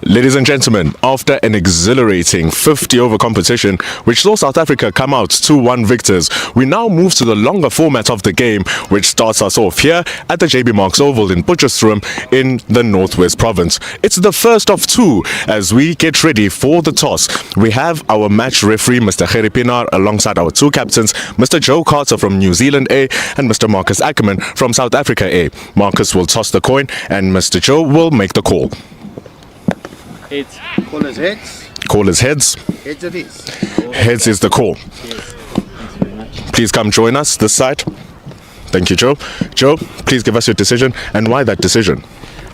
Ladies and gentlemen, after an exhilarating 50-over competition, which saw South Africa come out 2-1 victors, we now move to the longer format of the game, which starts us off here at the JB Marks Oval in Potchefstroom in the Northwest Province. It's the first of two as we get ready for the toss. We have our match referee, Mr. Gerry Pienaar, alongside our two captains, Mr. Joe Carter from New Zealand A and Mr. Marcus Ackerman from South Africa A. Marcus will toss the coin and Mr. Joe will make the call. Heads. Call is heads. Call is heads. Heads it is. Heads is the call. Please come join us this side. Thank you, Joe. Joe, please give us your decision and why that decision.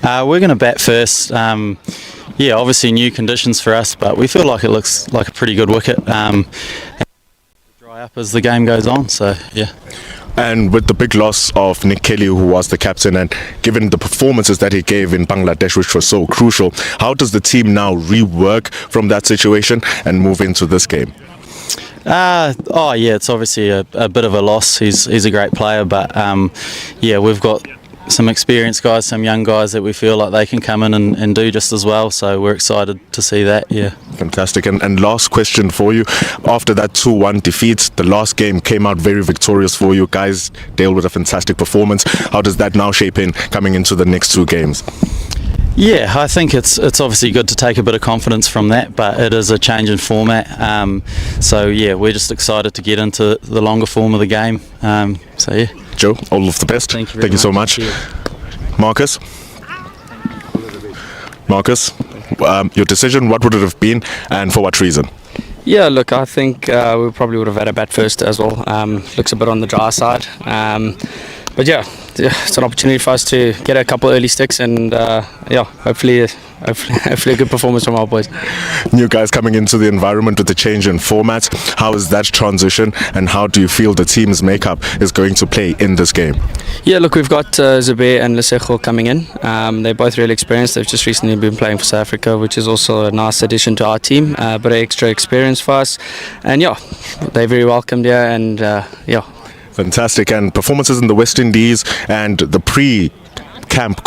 We're going to bat first. Yeah, obviously new conditions for us, but we feel like it looks like a pretty good wicket. Dry up as the game goes on, so yeah. And with the big loss of Nick Kelly, who was the captain, and given the performances that he gave in Bangladesh, which was so crucial, how does the team now rework from that situation and move into this game? Yeah, it's obviously a bit of a loss. He's a great player, but yeah, we've got some experienced guys, some young guys that we feel like they can come in and do just as well, so we're excited to see that. Yeah, fantastic. And last question for you, after that 2-1 defeat, the last game came out very victorious for you guys, dealt with a fantastic performance. How does that now shape in coming into the next two games? Yeah, I think it's obviously good to take a bit of confidence from that, but it is a change in format. So yeah, we're just excited to get into the longer form of the game. So yeah. Joe, all of the best. Thank you so much. Marcus? Marcus, your decision, what would it have been and for what reason? Yeah, look, I think we probably would have had a bat first as well. Looks a bit on the dry side. But yeah, it's an opportunity for us to get a couple early sticks and yeah, hopefully a good performance from our boys. New guys coming into the environment with the change in format. How is that transition and how do you feel the team's makeup is going to play in this game? Yeah, look, we've got Zabir and Lesego coming in. They're both really experienced. They've just recently been playing for South Africa, which is also a nice addition to our team, but an extra experience for us. And yeah, they're very welcomed here and yeah. Fantastic. And performances in the West Indies and the pre-camp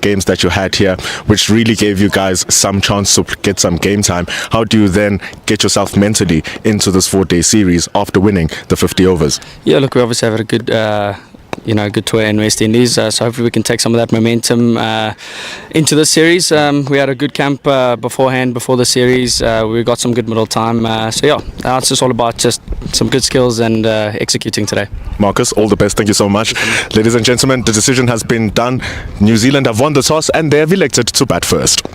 games that you had here, which really gave you guys some chance to get some game time. How do you then get yourself mentally into this 4-day series after winning the 50 overs? Yeah, look, we obviously have a good good tour in West Indies, so hopefully we can take some of that momentum into the series. We had a good camp beforehand, before the series. We got some good middle time, so yeah, it's just all about just some good skills and executing today. Marcus, all the best. Thank you so much. Ladies and gentlemen, the decision has been done. New Zealand have won the toss and they have elected to bat first.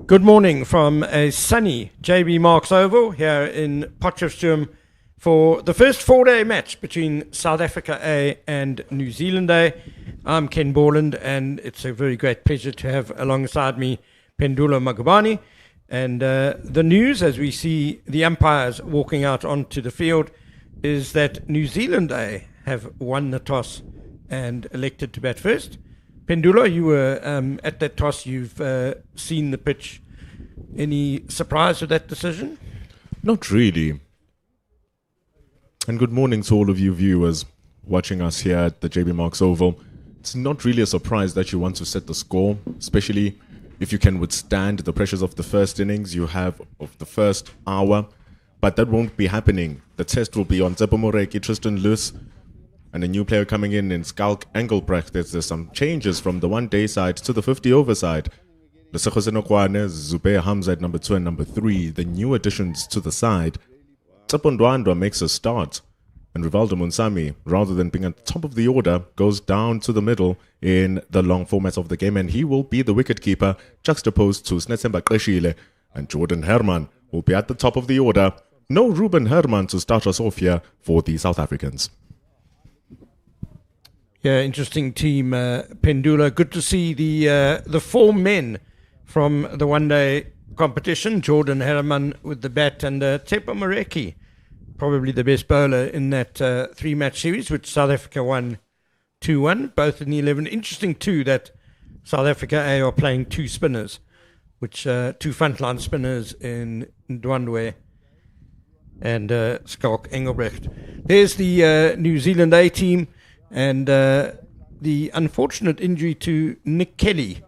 Good morning from a sunny JB Marks Oval here in Potchefstroom for the first four-day match between South Africa A and New Zealand A. I'm Ken Borland, and it's a very great pleasure to have alongside me Pendula Magubani. And the news, as we see the umpires walking out onto the field, is that New Zealand A have won the toss and elected to bat first. Pendula, you were at that toss. You've seen the pitch. Any surprise with that decision? Not really. And good morning to all of you viewers watching us here at the JB Marks Oval. It's not really a surprise that you want to set the score, especially if you can withstand the pressures of the first innings you have of the first hour. But that won't be happening. The test will be on Tsepo Moreki, Tristan Lewis, and a new player coming in Skalk Engelbrecht. There's some changes from the one-day side to the 50-over side. Lesego Senokwane, Zubair Hamza at number 2 and number 3, the new additions to the side. Tsepo Ndwandwe makes a start, and Rivaldo Munsami, rather than being at the top of the order, goes down to the middle in the long format of the game, and he will be the wicketkeeper, juxtaposed to Snetsemba Qeshile, and Jordan Herman will be at the top of the order. No Ruben Herman to start us off here for the South Africans. Yeah, interesting team, Pendula. Good to see the four men from the one-day competition. Jordan Herman with the bat, and Tsepo Moreki, probably the best bowler in that three-match series, which South Africa won 2-1, both in the 11. Interesting, too, that South Africa A are playing two spinners, which two frontline spinners in Ndwandwe and Skalk Engelbrecht. There's the New Zealand A team, and the unfortunate injury to Nick Kelly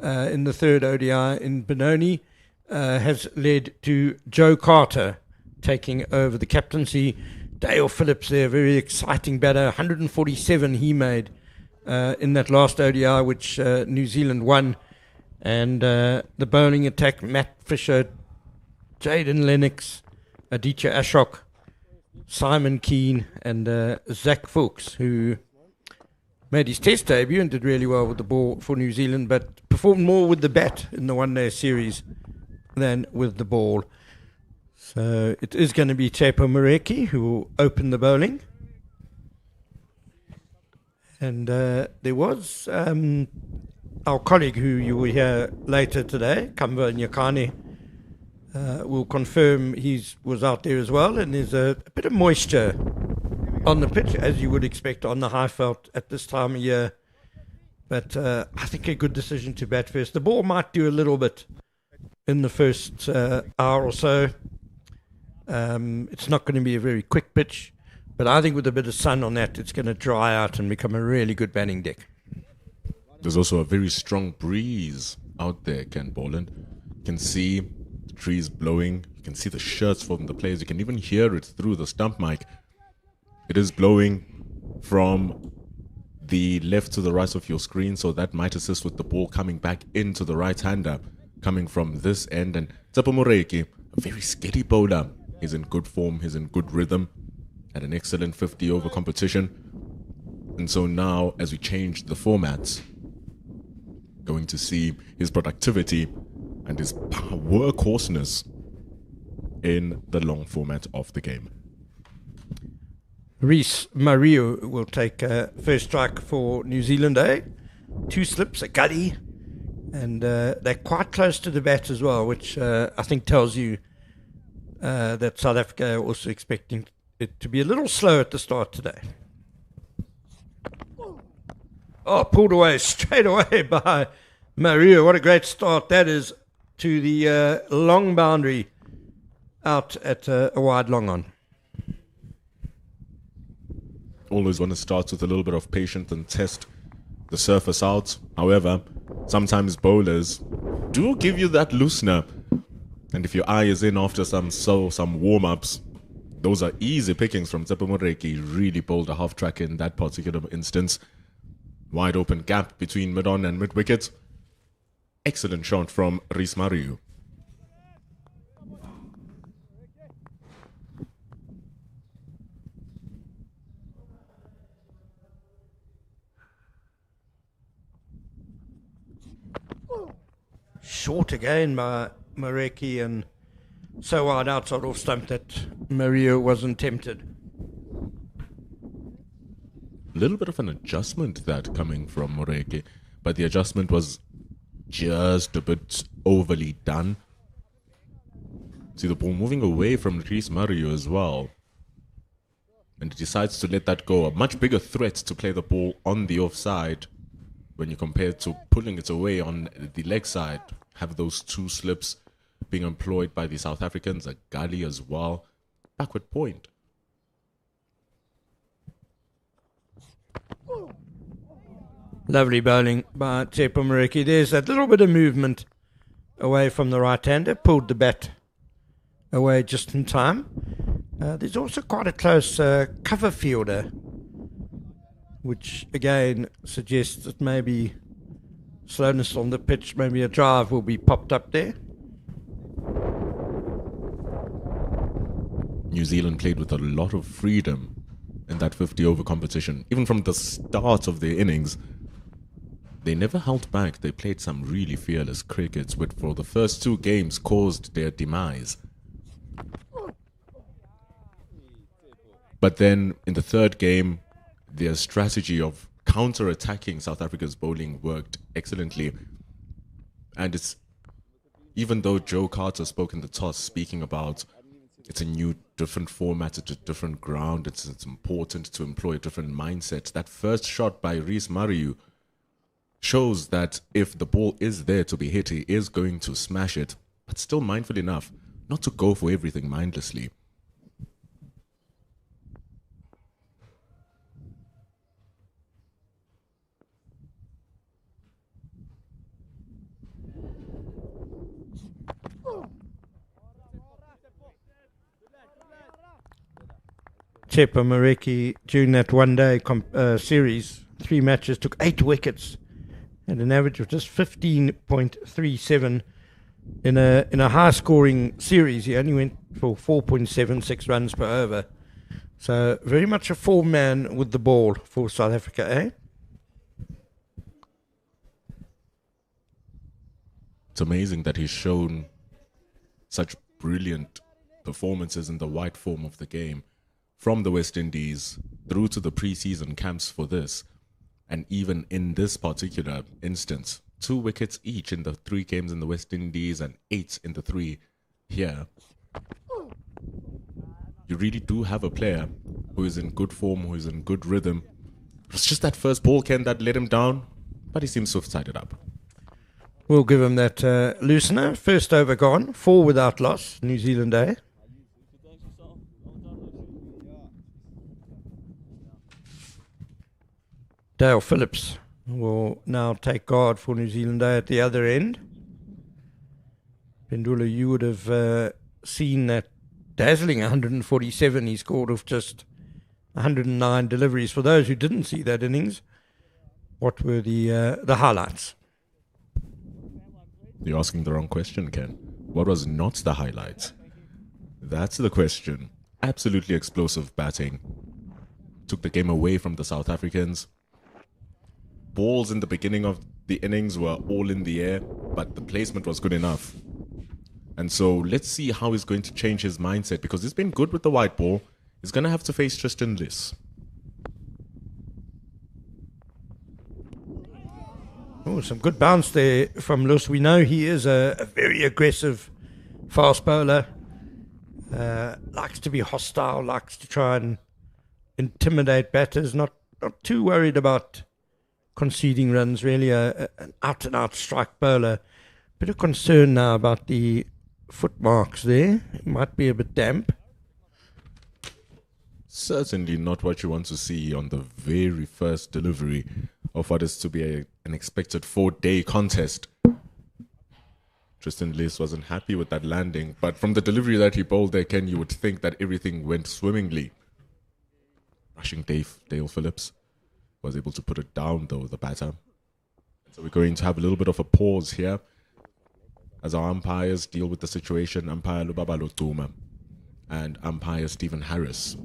in the third ODI in Benoni has led to Joe Carter taking over the captaincy. Dale Phillips there, very exciting batter, 147 he made in that last ODI, which New Zealand won. And the bowling attack, Matt Fisher, Jaden Lennox, Aditya Ashok, Simon Keane, and Zach Fuchs, who made his test debut and did really well with the ball for New Zealand, but performed more with the bat in the one-day series than with the ball. So it is going to be Tsepo Moreki who will open the bowling. And there was our colleague who you will hear later today, Kamba Nyakane, will confirm he was out there as well, and there's a bit of moisture on the pitch, as you would expect on the Highveld at this time of year. But I think a good decision to bat first. The ball might do a little bit in the first hour or so. It's not going to be a very quick pitch, but I think with a bit of sun on that, it's going to dry out and become a really good batting deck. There's also a very strong breeze out there, Ken Borland. You can see the trees blowing. You can see the shirts from the players. You can even hear it through the stump mic. It is blowing from the left to the right of your screen, so that might assist with the ball coming back into the right-hander, coming from this end. And Tsepo Moreki, a very steady bowler. He's in good form. He's in good rhythm. Had an excellent 50-over competition. And so now, as we change the formats, going to see his productivity and his workhorseness in the long format of the game. Rhys Maru will take first strike for New Zealand A. Two slips, a gutty, and they're quite close to the bat as well, which I think tells you that South Africa are also expecting it to be a little slow at the start today. Oh, pulled away straight away by Maru. What a great start that is to the long boundary out at a wide long on. Always want to start with a little bit of patience and test the surface out. However, sometimes bowlers do give you that loosener. And if your eye is in after some warm-ups, those are easy pickings from Tsepo Moreki. Really bowled a half-track in that particular instance. Wide open gap between mid-on and mid-wicket. Excellent shot from Rhys Maru. short again by Mareki, and so wide outside off stump that Mario wasn't tempted. A little bit of an adjustment that coming from Moreke, but the adjustment was just a bit overly done. See the ball moving away from Rhys Maru as well. And he decides to let that go. A much bigger threat to play the ball on the offside when you compare to pulling it away on the leg side. Have those two slips being employed by the South Africans, a gully as well. Backward point. Lovely bowling by Tsepo Mareki. There's that little bit of movement away from the right-hander. Pulled the bat away just in time. There's also quite a close cover fielder, which again suggests that maybe slowness on the pitch, maybe a drive will be popped up there. New Zealand played with a lot of freedom in that 50-over competition. Even from the start of their innings, they never held back. They played some really fearless cricket, which for the first two games caused their demise. But then in the third game, their strategy of counter-attacking South Africa's bowling worked excellently. And it's, even though Joe Carter spoke in the toss, speaking about it's a new, different format, it's a different ground, it's important to employ a different mindset. That first shot by Rhys Maru shows that if the ball is there to be hit, he is going to smash it, but still mindful enough not to go for everything mindlessly. Tsepo Mareki, during that one-day series, 3 matches, took 8 wickets and an average of just 15.37 in a high-scoring series. He only went for 4.76 runs per over. So very much a four-man with the ball for South Africa, eh? It's amazing that he's shown such brilliant performances in the white form of the game, from the West Indies through to the pre-season camps for this, and even in this particular instance, 2 wickets each in the 3 games in the West Indies and 8 in the 3 here. You really do have a player who is in good form, who is in good rhythm. It's just that first ball, Ken, that let him down, but he seems to have tied it up. We'll give him that loosener. First over gone, 4 without loss, New Zealand, eh? Dale Phillips will now take guard for New Zealand at the other end. Pendula, you would have seen that dazzling 147 he scored off just 109 deliveries. For those who didn't see that innings, what were the highlights? You're asking the wrong question, Ken. What was not the highlight? That's the question. Absolutely explosive batting. Took the game away from the South Africans. Balls in the beginning of the innings were all in the air, but the placement was good enough. And so let's see how he's going to change his mindset, because he's been good with the white ball. He's going to have to face Tristan Liss. Oh, some good bounce there from Liss. We know he is a very aggressive fast bowler. Likes to be hostile, likes to try and intimidate batters. Not too worried about conceding runs, really an out-and-out strike bowler. Bit of concern now about the foot marks there. It might be a bit damp. Certainly not what you want to see on the very first delivery of what is to be an expected 4-day contest. Tristan Liss wasn't happy with that landing, but from the delivery that he bowled there, Ken, you would think that everything went swimmingly. Rushing Dale Phillips was able to put it down, though, the batter. So we're going to have a little bit of a pause here as our umpires deal with the situation. Umpire Lubaba Lotuma and umpire Stephen Harris.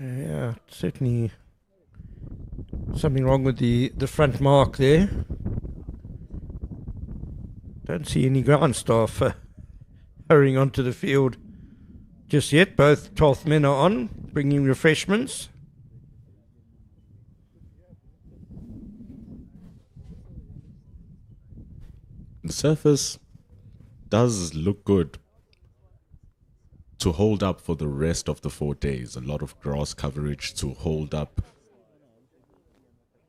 Yeah, certainly something wrong with the front mark there. Don't see any ground staff hurrying onto the field just yet. Both 12th men are on, bringing refreshments. The surface does look good to hold up for the rest of the 4 days. A lot of grass coverage to hold up,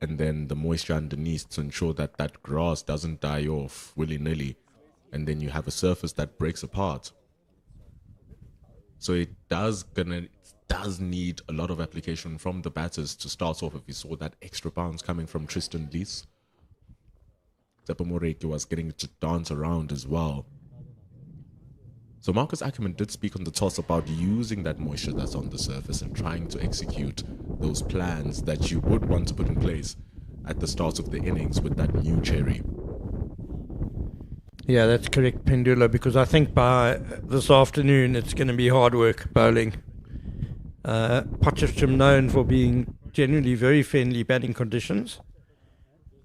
and then the moisture underneath to ensure that that grass doesn't die off willy-nilly, and then you have a surface that breaks apart. So it does need a lot of application from the batters to start off. If you saw that extra bounce coming from Tristan Lees, Moreki was getting to dance around as well. So Marcus Ackerman did speak on the toss about using that moisture that's on the surface and trying to execute those plans that you would want to put in place at the start of the innings with that new cherry. Yeah, that's correct, Pendula, because I think by this afternoon it's going to be hard work bowling. Potchefstroom known for being generally very friendly batting conditions,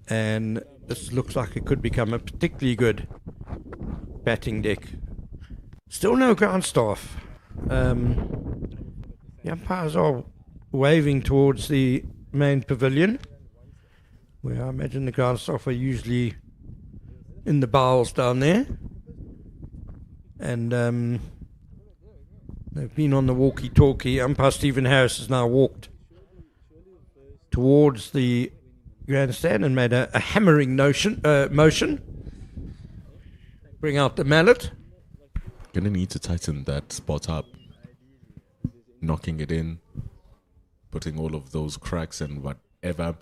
and this looks like it could become a particularly good batting deck. Still no ground staff. The umpires are waving towards the main pavilion, where I imagine the ground staff are usually in the bowls down there. And they've been on the walkie-talkie. Umpire Stephen Harris has now walked towards the grandstand and made a hammering motion. Bring out the mallet. Gonna need to tighten that spot up, knocking it in, putting all of those cracks and whatever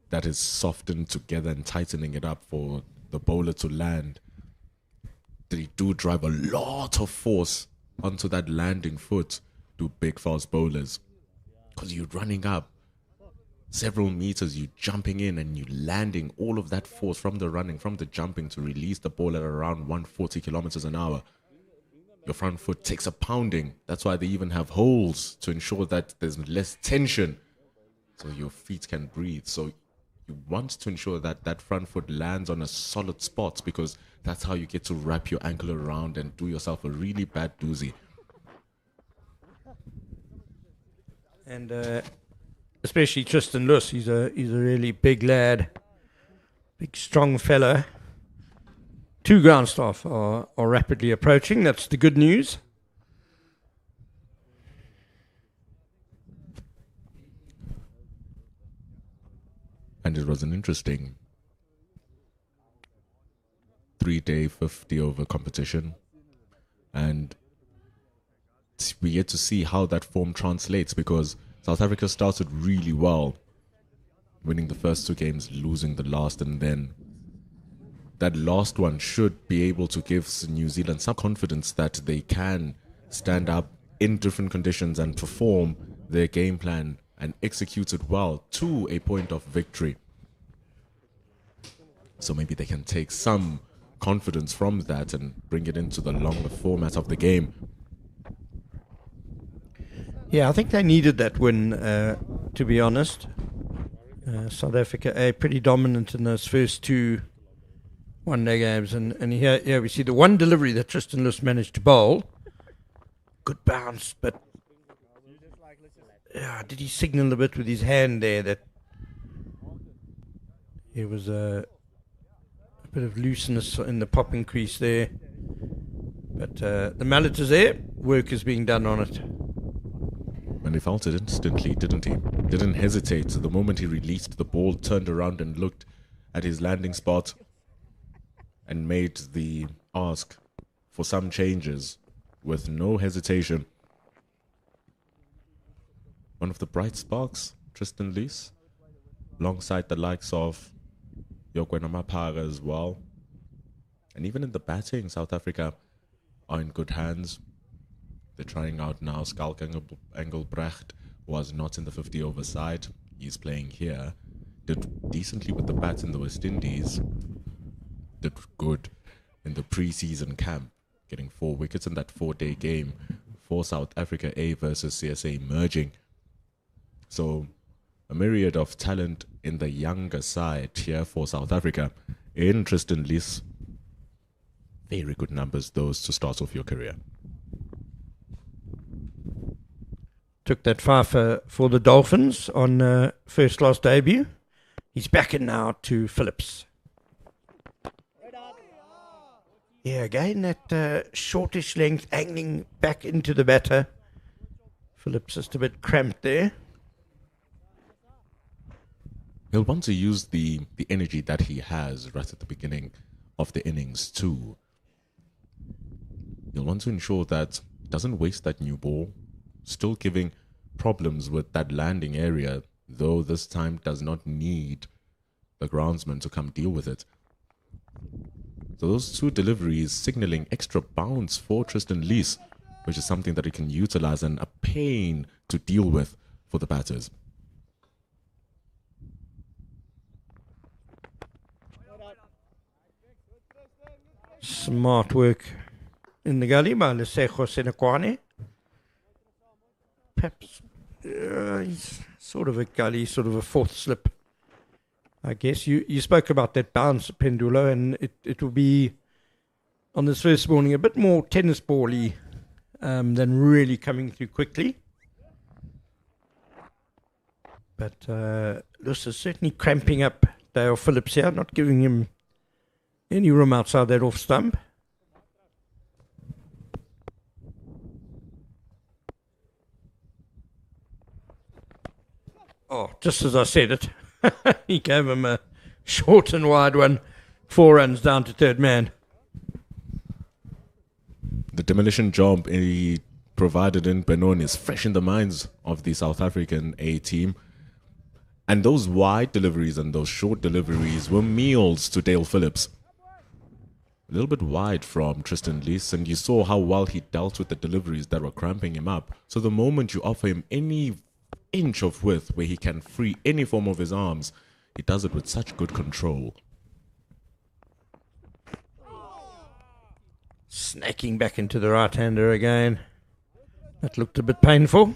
that is softened together and tightening it up for the bowler to land. They do drive a lot of force onto that landing foot to big fast bowlers, because you're running up several meters, you jumping in and you landing all of that force from the running, from the jumping to release the ball at around 140 kilometers an hour. Your front foot takes a pounding. That's why they even have holes to ensure that there's less tension so your feet can breathe. So you want to ensure that that front foot lands on a solid spot, because that's how you get to wrap your ankle around and do yourself a really bad doozy. And especially Tristan Luss, he's a really big lad, big strong fella. 2 ground staff are rapidly approaching. That's the good news. And it was an interesting 3-day 50-over competition, and we get to see how that form translates, because South Africa started really well, winning the first 2 games, losing the last, and then that last one should be able to give New Zealand some confidence that they can stand up in different conditions and perform their game plan and execute it well to a point of victory. So maybe they can take some confidence from that and bring it into the longer format of the game. Yeah, I think they needed that win, to be honest. South Africa pretty dominant in those first 2 one-day games, and here we see the one delivery that Tristan Luss managed to bowl. Good bounce, but did he signal a bit with his hand there that there was a bit of looseness in the popping crease there? But the mallet is there. Work is being done on it. And he felt it instantly, didn't he? Didn't hesitate. The moment he released the ball, turned around and looked at his landing spot and made the ask for some changes with no hesitation. One of the bright sparks, Tristan Lees, alongside the likes of Yokwena Maphara as well. And even in the batting, South Africa are in good hands. They're trying out now. Skalk Engelbrecht was not in the 50-over side. He's playing here. Did decently with the bat in the West Indies. Did good in the pre-season camp, getting 4 wickets in that 4-day game for South Africa A versus CSA merging. So a myriad of talent in the younger side here for South Africa. In Tristan Lees, very good numbers those to start off your career. Took that fifer for the Dolphins on first class debut. He's back in now to Phillips. Yeah, again, that shortish length angling back into the batter. Phillips just a bit cramped there. He'll want to use the energy that he has right at the beginning of the innings too. He'll want to ensure that he doesn't waste that new ball, still giving problems with that landing area, though this time does not need the groundsman to come deal with it. So those two deliveries signaling extra bounce for Tristan Lees, which is something that he can utilize and a pain to deal with for the batters. Smart work in the gully by Lesejo Senekwane. Perhaps he's sort of a gully, sort of a fourth slip. I guess you spoke about that bounce, Pendulo, and it will be on this first morning a bit more tennis ball-y than really coming through quickly. But this is certainly cramping up Dale Phillips here, not giving him any room outside that off stump. Oh, just as I said it, he gave him a short and wide one. 4 runs down to third man. The demolition job he provided in Benoni is fresh in the minds of the South African A team. And those wide deliveries and those short deliveries were meals to Dale Phillips. A little bit wide from Tristan Lees, and you saw how well he dealt with the deliveries that were cramping him up. So the moment you offer him any inch of width where he can free any form of his arms, he does it with such good control. Snacking back into the right-hander again. That looked a bit painful.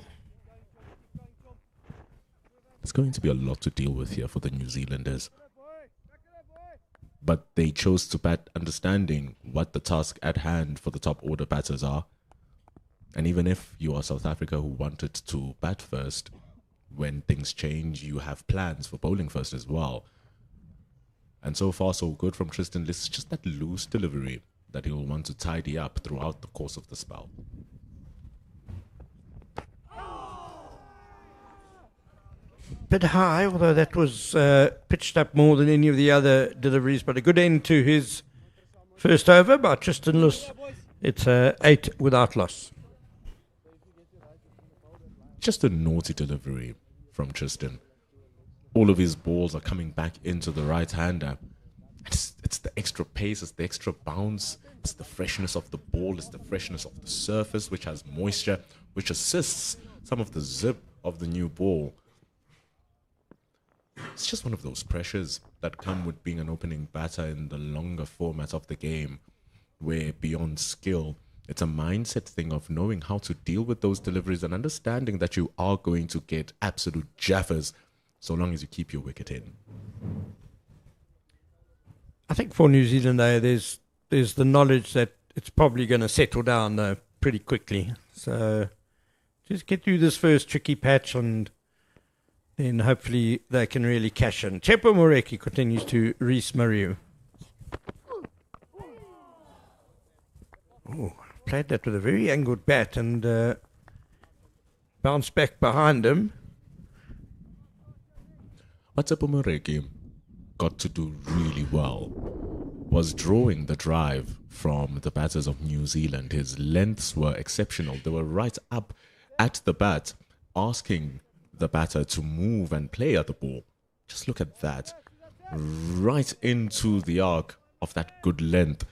It's going to be a lot to deal with here for the New Zealanders. But they chose to bat understanding what the task at hand for the top order batters are. And even if you are South Africa who wanted to bat first, when things change, you have plans for bowling first as well. And so far, so good from Tristan Lees. It's just that loose delivery that he'll want to tidy up throughout the course of the spell. Bit high, although that was pitched up more than any of the other deliveries, but a good end to his first over by Tristan Lees. It's 8 without loss. Just a naughty delivery from Tristan. All of his balls are coming back into the right-hander. It's the extra pace, it's the extra bounce, it's the freshness of the ball, it's the freshness of the surface, which has moisture, which assists some of the zip of the new ball. It's just one of those pressures that come with being an opening batter in the longer format of the game, where beyond skill, it's a mindset thing of knowing how to deal with those deliveries and understanding that you are going to get absolute jaffers so long as you keep your wicket in. I think for New Zealand, though, there's the knowledge that it's probably going to settle down, though, pretty quickly. So just get through this first tricky patch and then hopefully they can really cash in. Chepo Moreki continues to Rhys Maru. Oh, played that with a very angled bat and bounced back behind him. What Chepo Moreki got to do really well was drawing the drive from the batters of New Zealand. His lengths were exceptional. They were right up at the bat, asking the batter to move and play at the ball. Just look at that. Right into the arc of that good length.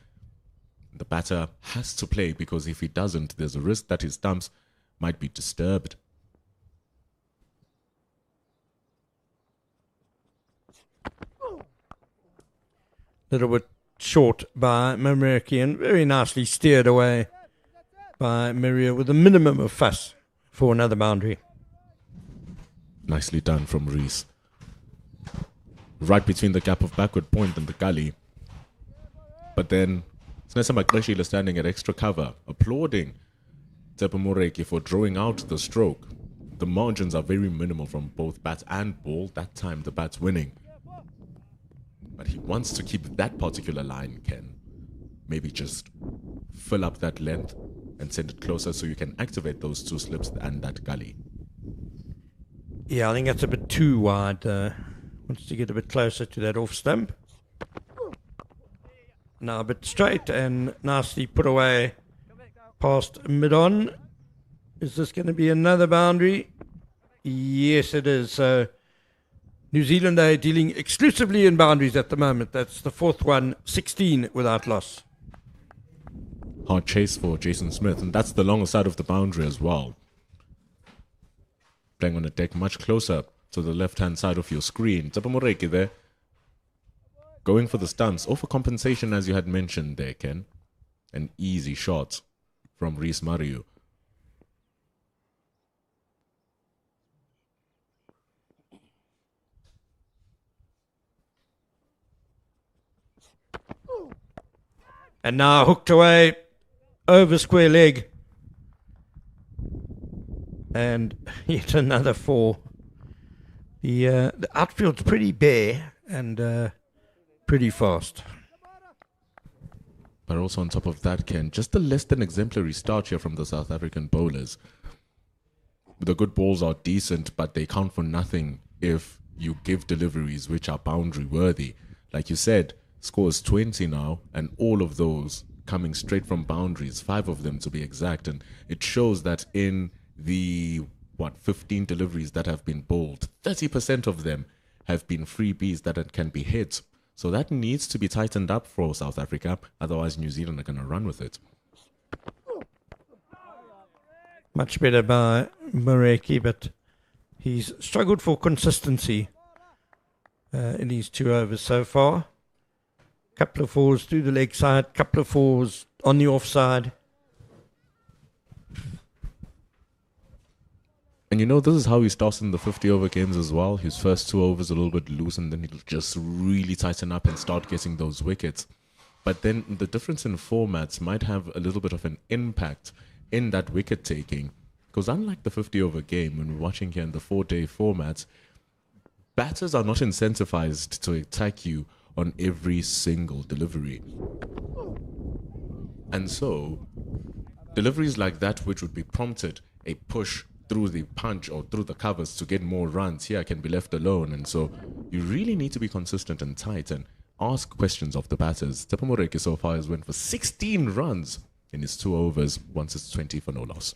The batter has to play because if he doesn't, there's a risk that his stumps might be disturbed. Little bit short by Mameraki and very nicely steered away by Maria with a minimum of fuss for another boundary. Nicely done from Rhys. Right between the gap of backward point and the gully. But then, Snesa Makreshila standing at extra cover, applauding Tepa Moreki for drawing out the stroke. The margins are very minimal from both bat and ball. That time, the bat's winning. But he wants to keep that particular line, Ken. Maybe just fill up that length and send it closer so you can activate those two slips and that gully. Yeah, I think that's a bit too wide. Wants to get a bit closer to that off stump. Now a bit straight and nicely put away past mid-on. Is this going to be another boundary? Yes, it is. So New Zealand are dealing exclusively in boundaries at the moment. That's the fourth one, 16 without loss. Hard chase for Jason Smith, and that's the longer side of the boundary as well. Playing on a deck much closer to the left-hand side of your screen. Tepa Moreki there. Going for the stumps, or for compensation as you had mentioned there, Ken. An easy shot from Rhys Maru. And now hooked away over square leg. And yet another 4. The outfield's pretty bare and pretty fast. But also on top of that, Ken, just a less than exemplary start here from the South African bowlers. The good balls are decent, but they count for nothing if you give deliveries which are boundary worthy. Like you said, scores 20 now, and all of those coming straight from boundaries, 5 of them to be exact. And it shows that in the 15 deliveries that have been bowled, 30% of them have been freebies that can be hit. So that needs to be tightened up for South Africa, otherwise New Zealand are going to run with it. Much better by Moreki, but he's struggled for consistency in these 2 overs so far. Couple of 4s through the leg side, couple of 4s on the offside. And you know, this is how he starts in the 50-over games as well. His first 2 overs a little bit loose, and then he'll just really tighten up and start getting those wickets. But then the difference in formats might have a little bit of an impact in that wicket taking. Because unlike the 50-over game, when we're watching here in the 4-day format, batters are not incentivized to attack you on every single delivery. And so, deliveries like that which would be prompted a push through the punch or through the covers to get more runs here can be left alone. And so you really need to be consistent and tight and ask questions of the batters. Tepa Moreki so far has went for 16 runs in his 2 overs, once it's 20 for no loss.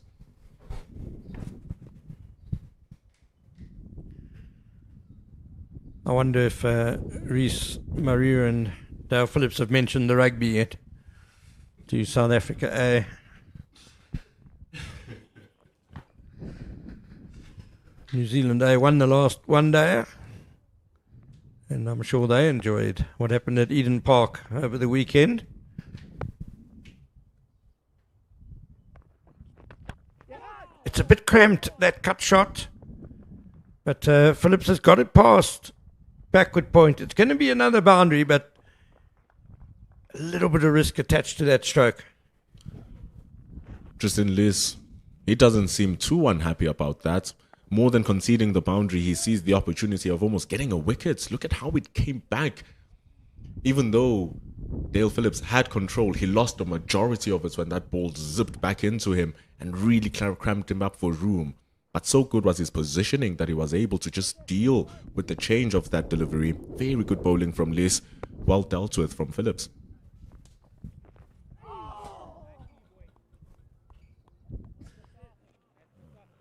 I wonder if Rhys Maru and Dale Phillips have mentioned the rugby yet to South Africa. New Zealand won the last one day, and I'm sure they enjoyed what happened at Eden Park over the weekend. It's a bit cramped, that cut shot, but Phillips has got it past backward point. It's going to be another boundary, but a little bit of risk attached to that stroke. Tristan Lewis, he doesn't seem too unhappy about that. More than conceding the boundary, he sees the opportunity of almost getting a wicket. Look at how it came back. Even though Dale Phillips had control, he lost a majority of it when that ball zipped back into him and really cramped him up for room. But so good was his positioning that he was able to just deal with the change of that delivery. Very good bowling from Lewis. Well dealt with from Phillips.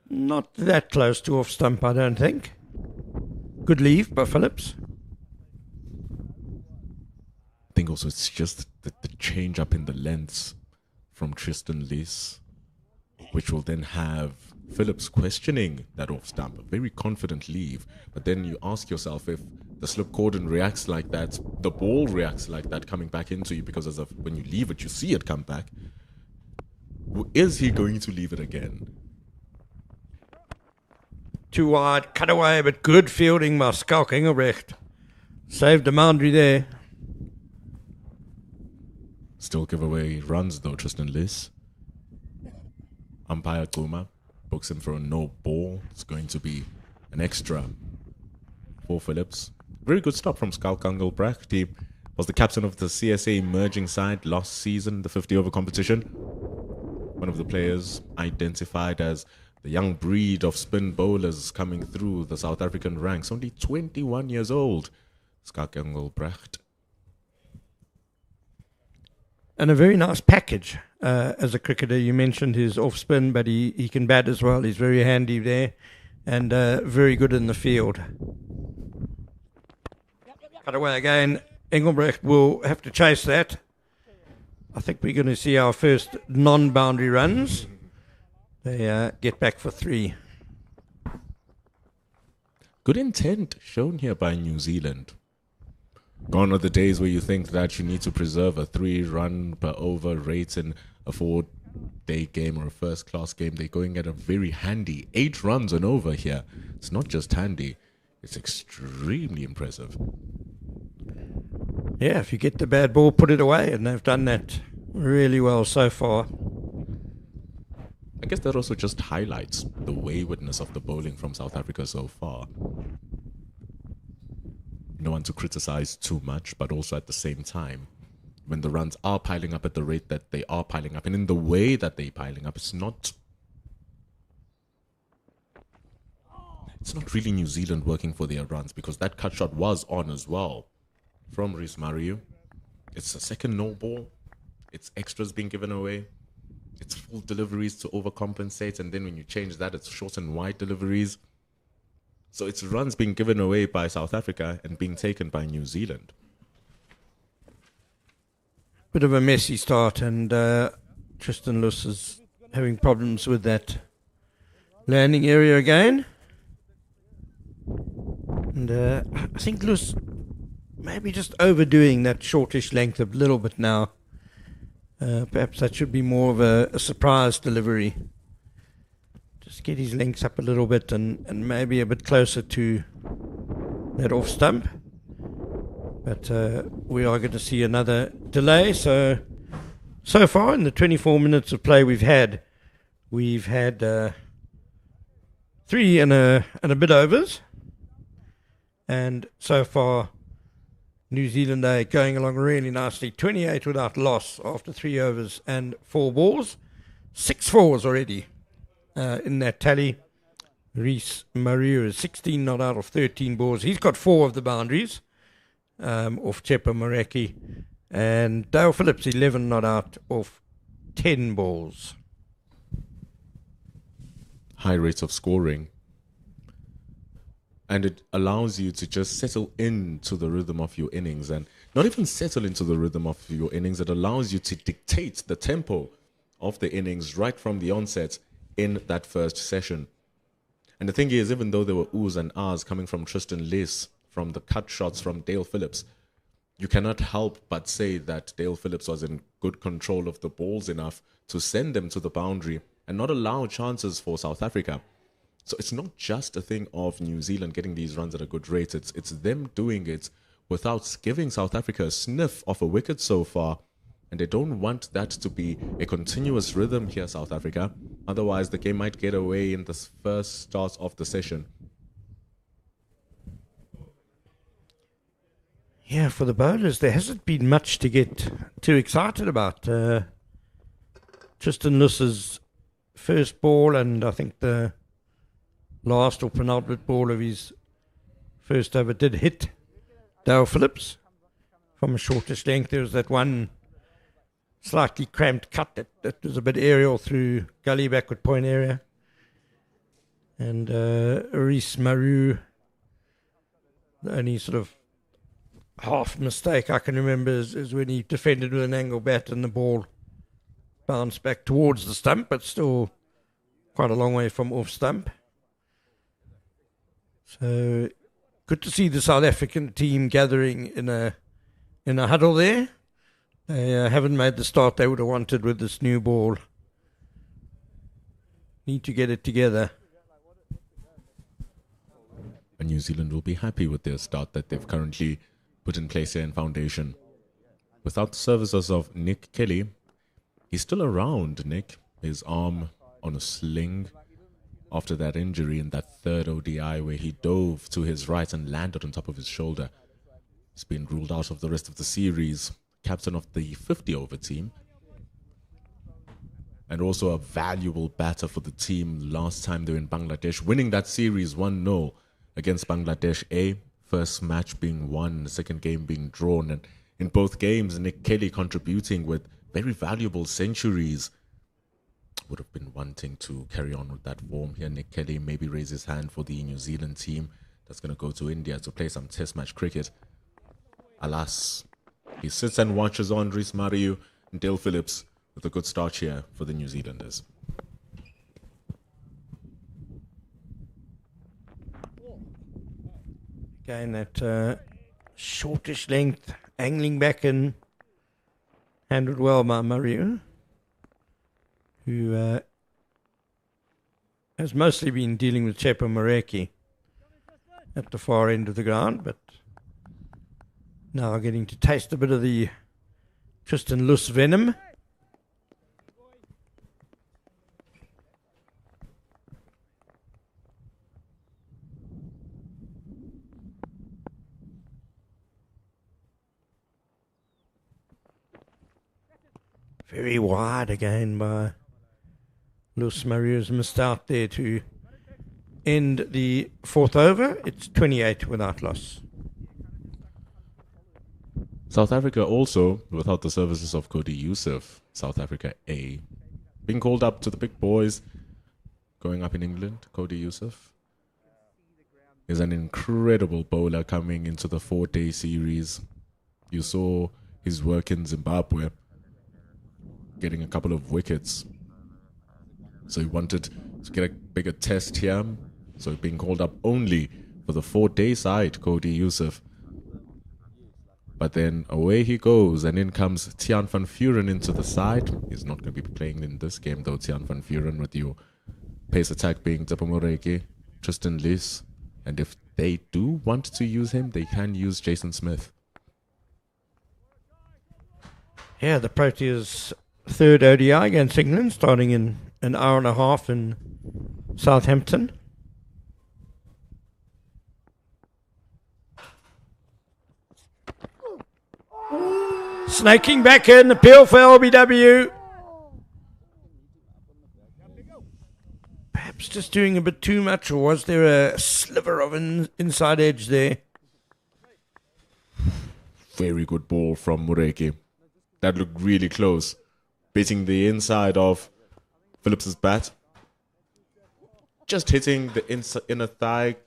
Not that close to off stump, I don't think. Good leave by Phillips. I think also it's just the change up in the lengths from Tristan Lewis, which will then have Phillips questioning that off stump. A very confident leave. But then you ask yourself, if the slip cordon reacts like that, the ball reacts like that coming back into you, because when you leave it, you see it come back. Is he going to leave it again? too wide, cut away, but good fielding by Skalk Engelbrecht. Saved the boundary there. Still give away runs though, Tristan Liss. Umpire Kuma books him for a no ball. It's going to be an extra for Phillips. Very good stop from Skalk Engelbrecht. He was the captain of the CSA emerging side last season, the 50 over competition. One of the players identified as the young breed of spin bowlers coming through the South African ranks. Only 21 years old, Skalk Engelbrecht. And a very nice package as a cricketer. You mentioned his off spin, but he can bat as well. He's very handy there and very good in the field. Cut away again. Engelbrecht will have to chase that. I think we're going to see our first non-boundary runs. They get back for 3. Good intent shown here by New Zealand. Gone are the days where you think that you need to preserve a 3-run per over rate in a 4-day game or a first-class game. They're going at a very handy 8 runs and over here. It's not just handy, it's extremely impressive. Yeah, if you get the bad ball, put it away, and they've done that really well so far. I guess that also just highlights the waywardness of the bowling from South Africa so far. No one to criticize too much, but also at the same time, when the runs are piling up at the rate that they are piling up, and in the way that they're piling up, it's not really New Zealand working for their runs, because that cut shot was on as well from Rhys Maru. It's a second no ball. It's extras being given away. It's full deliveries to overcompensate, and then when you change that, it's short and wide deliveries. So it's runs being given away by South Africa and being taken by New Zealand. Bit of a messy start, and Tristan Luss is having problems with that landing area again. And I think Luss maybe just overdoing that shortish length a little bit now. Perhaps that should be more of a surprise delivery. Just get his lengths up a little bit and maybe a bit closer to that off stump. But we are going to see another delay. So far in the 24 minutes of play we've had 3 and a bit overs. And so far, New Zealand are going along really nicely. 28 without loss after 3 overs and 4 balls. 6 fours already in that tally. Rhys Maru is 16 not out of 13 balls. He's got 4 of the boundaries off Chepa Mareki. And Dale Phillips 11 not out of 10 balls. High rates of scoring. And it allows you to just settle into the rhythm of your innings, and not even settle into the rhythm of your innings. It allows you to dictate the tempo of the innings right from the onset in that first session. And the thing is, even though there were oohs and ahs coming from Tristan Liss, from the cut shots from Dale Phillips, you cannot help but say that Dale Phillips was in good control of the balls enough to send them to the boundary and not allow chances for South Africa. So it's not just a thing of New Zealand getting these runs at a good rate. It's them doing it without giving South Africa a sniff of a wicket so far. And they don't want that to be a continuous rhythm here, South Africa. Otherwise, the game might get away in the first start of the session. Yeah, for the bowlers, there hasn't been much to get too excited about. Tristan Luss's first ball, and I think the last or penultimate ball of his first over did hit Dale Phillips from a shortish length. There was that one slightly cramped cut that was a bit aerial through gully backward point area. And Rhys Maru, the only sort of half mistake I can remember is when he defended with an angle bat and the ball bounced back towards the stump, but still quite a long way from off stump. So good to see the South African team gathering in a huddle there. They haven't made the start they would have wanted with this new ball. Need to get it together. And New Zealand will be happy with their start that they've currently put in place here in foundation. Without the services of Nick Kelly, he's still around, Nick. His arm on a sling after that injury in that third ODI where he dove to his right and landed on top of his shoulder. He's been ruled out of the rest of the series. Captain of the 50-over team. And also a valuable batter for the team last time they were in Bangladesh, winning that series 1-0 against Bangladesh A. First match being won, the second game being drawn. And in both games, Nick Kelly contributing with very valuable centuries. Would have been wanting to carry on with that form here. Nick Kelly maybe raise his hand for the New Zealand team that's going to go to India to play some test match cricket. Alas, he sits and watches on Rhys Maru and Dale Phillips with a good start here for the New Zealanders. Again, that shortish length, angling back and handled well by Maru, who has mostly been dealing with Chepa Mareki at the far end of the ground, but now getting to taste a bit of the Tristan Luss venom. Very wide again by Rhys Maru. Has missed out there to end the fourth over. It's 28 without loss. South Africa also, without the services of Cody Youssef, South Africa A, being called up to the big boys, going up in England. Cody Youssef is an incredible bowler coming into the 4-day series. You saw his work in Zimbabwe, getting a couple of wickets. So he wanted to get a bigger test here. So being called up only for the 4-day side, Cody Youssef. But then away he goes, and in comes Tiaan van Vuren into the side. He's not going to be playing in this game though, Tiaan van Vuren, with your pace attack being Tsepo Moreki, Tristan Luss. And if they do want to use him, they can use Jason Smith. Yeah, the Proteas' third ODI against England, starting in an hour and a half in Southampton. Snaking back in, appeal for LBW. Perhaps just doing a bit too much, or was there a sliver of an inside edge there? Very good ball from Moreki. That looked really close. Beating the inside of Phillips' bat. Just hitting the inner thigh.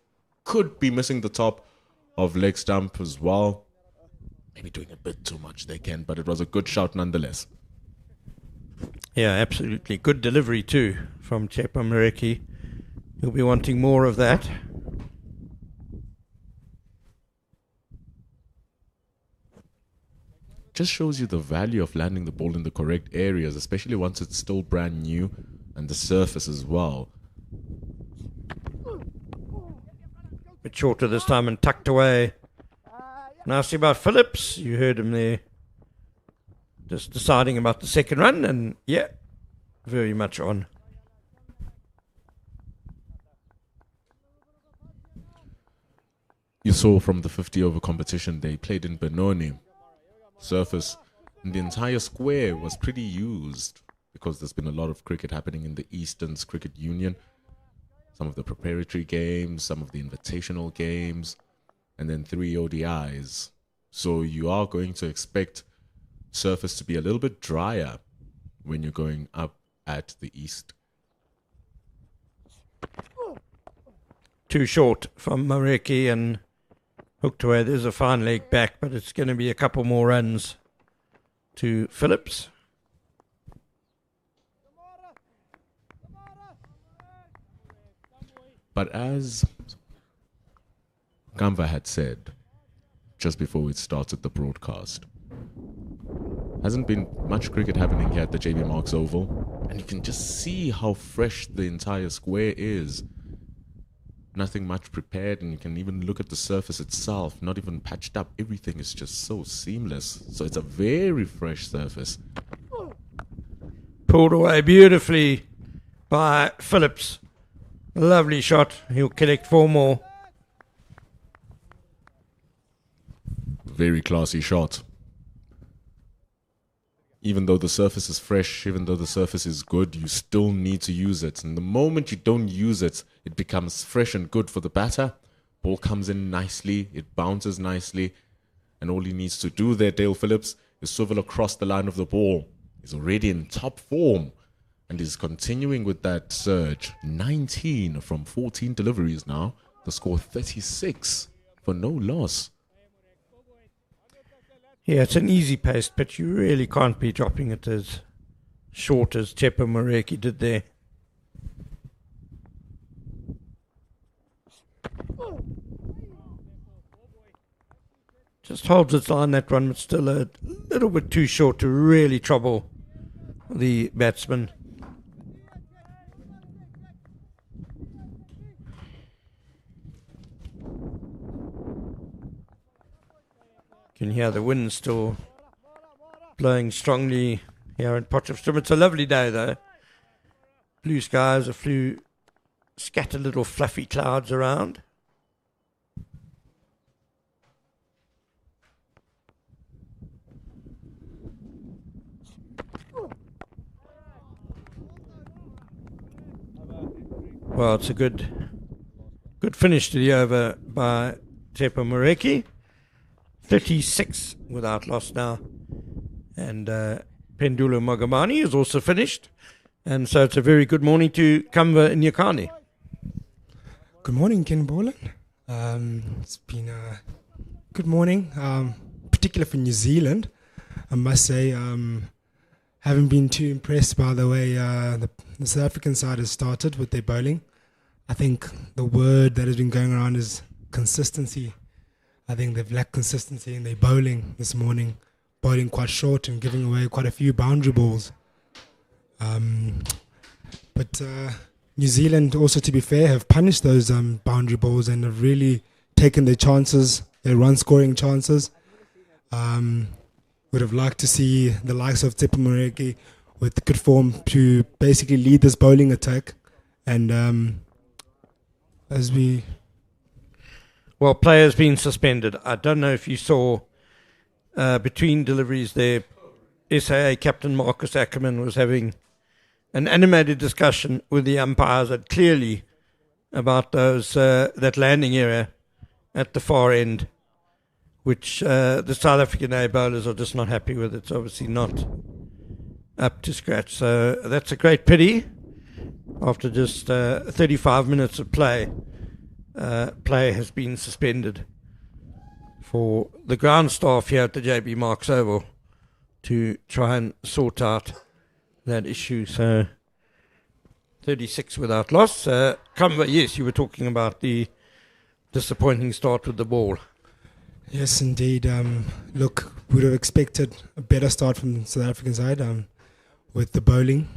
Could be missing the top of leg stump as well. Maybe doing a bit too much they can, but it was a good shot nonetheless. Yeah, absolutely. Good delivery too from Tsepo Mareki. He'll be wanting more of that. Just shows you the value of landing the ball in the correct areas, especially once it's still brand new and the surface as well. Bit shorter this time and tucked away. Nicely about Phillips. You heard him there. Just deciding about the second run, and yeah, very much on. You saw from the 50-over competition they played in Benoni. Surface in the entire square was pretty used because there's been a lot of cricket happening in the Eastern's Cricket Union. Some of the preparatory games, some of the invitational games, and then 3 ODIs. So you are going to expect surface to be a little bit drier when you're going up at the East. Too short from Mareki and hooked away. There's a fine leg back, but it's going to be a couple more runs to Phillips. But as Kamva had said just before we started the broadcast, hasn't been much cricket happening here at the JB Marks Oval, and you can just see how fresh the entire square is. nothing much prepared, and you can even look at the surface itself, not even patched up. Everything is just so seamless. So it's a very fresh surface. Pulled away beautifully by Phillips. Lovely shot. He'll collect 4 more. Very classy shot. Even though the surface is fresh, even though the surface is good, you still need to use it. And the moment you don't use it, it becomes fresh and good for the batter. Ball comes in nicely, it bounces nicely, and all he needs to do there, Dale Phillips, is swivel across the line of the ball. He's already in top form, and he's continuing with that surge. 19 from 14 deliveries now. The score 36 for no loss. Yeah, it's an easy paced pitch. You really can't be dropping it as short as Tepa Moreki did there. Just holds its line, that one, but still a little bit too short to really trouble the batsman. You can hear the wind still blowing strongly here in Potchefstroom. It's a lovely day though. Blue skies, a few scattered little fluffy clouds around. Well, it's a good finish to the over by Tepa Moreki. 36 without loss now. And Pendula Mogamani is also finished. And so it's a very good morning to Kamva Nyakani. Good morning, Ken Boland. It's been a good morning, particularly for New Zealand. I must say, haven't been too impressed by the way the South African side has started with their bowling. I think the word that has been going around is consistency. I think they've lacked consistency in their bowling this morning, bowling quite short and giving away quite a few boundary balls. But New Zealand, also to be fair, have punished those boundary balls and have really taken their chances, their run-scoring chances. Would have liked to see the likes of Tepa Moreki with good form to basically lead this bowling attack. And as we... Well, players being suspended. I don't know if you saw between deliveries there, SAA captain Marcus Ackerman was having an animated discussion with the umpires clearly about those that landing area at the far end, which the South African A bowlers are just not happy with. It's obviously not up to scratch. So that's a great pity. After just 35 minutes of play, play has been suspended for the ground staff here at the JB Marks Oval to try and sort out that issue. So 36 without loss. Kamva, yes, you were talking about the disappointing start with the ball. Yes, indeed. Look, we would have expected a better start from the South African side with the bowling.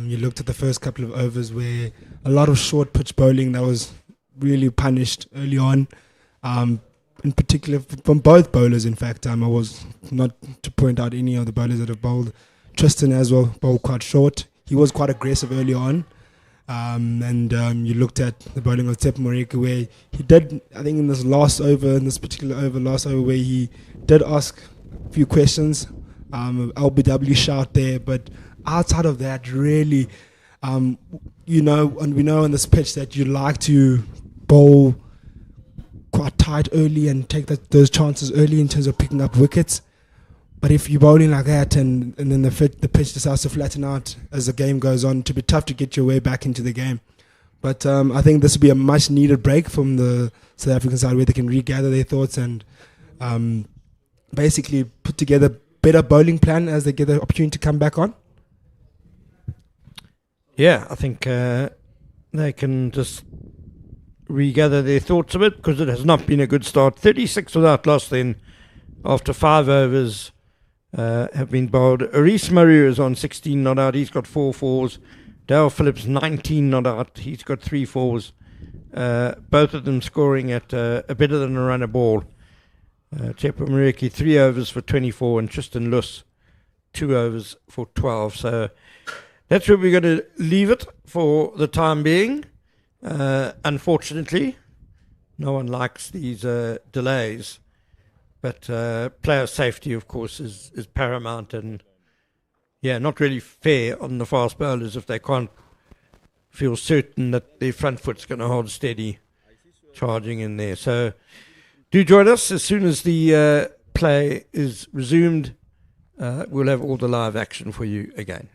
You looked at the first couple of overs where a lot of short pitch bowling that was really punished early on, in particular from both bowlers. In fact, I was not to point out any of the bowlers that have bowled. Tristan as well bowled quite short. He was quite aggressive early on. And you looked at the bowling of Tepa Moreki where he did, I think in this last over, where he did ask a few questions, LBW shout there, but outside of that, really, and we know on this pitch that you like to bowl quite tight early and take those chances early in terms of picking up wickets. But if you're bowling like that and then the pitch decides to flatten out as the game goes on, to be tough to get your way back into the game. But I think this will be a much needed break from the South African side where they can regather their thoughts and basically put together a better bowling plan as they get the opportunity to come back on. Yeah, I think they can just regather their thoughts a bit because it has not been a good start. 36 without loss then after 5 overs. Have been bowled. Rhys Maru is on 16 not out. He's got 4 fours. Dale Phillips 19 not out. He's got 3 fours. both of them scoring at a better than a run a ball. Tepo Mareki 3 overs for 24 and Tristan Luss 2 overs for 12. So that's where we're going to leave it for the time being. Unfortunately, no one likes these delays, but player safety, of course, is paramount, and yeah, not really fair on the fast bowlers if they can't feel certain that their front foot's going to hold steady charging in there. So do join us as soon as the play is resumed. We'll have all the live action for you again.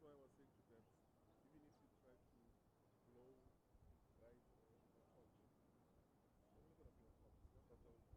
why I was saying to them, even if you try to blow right on top, it's only going to be on top. It's not that all right up.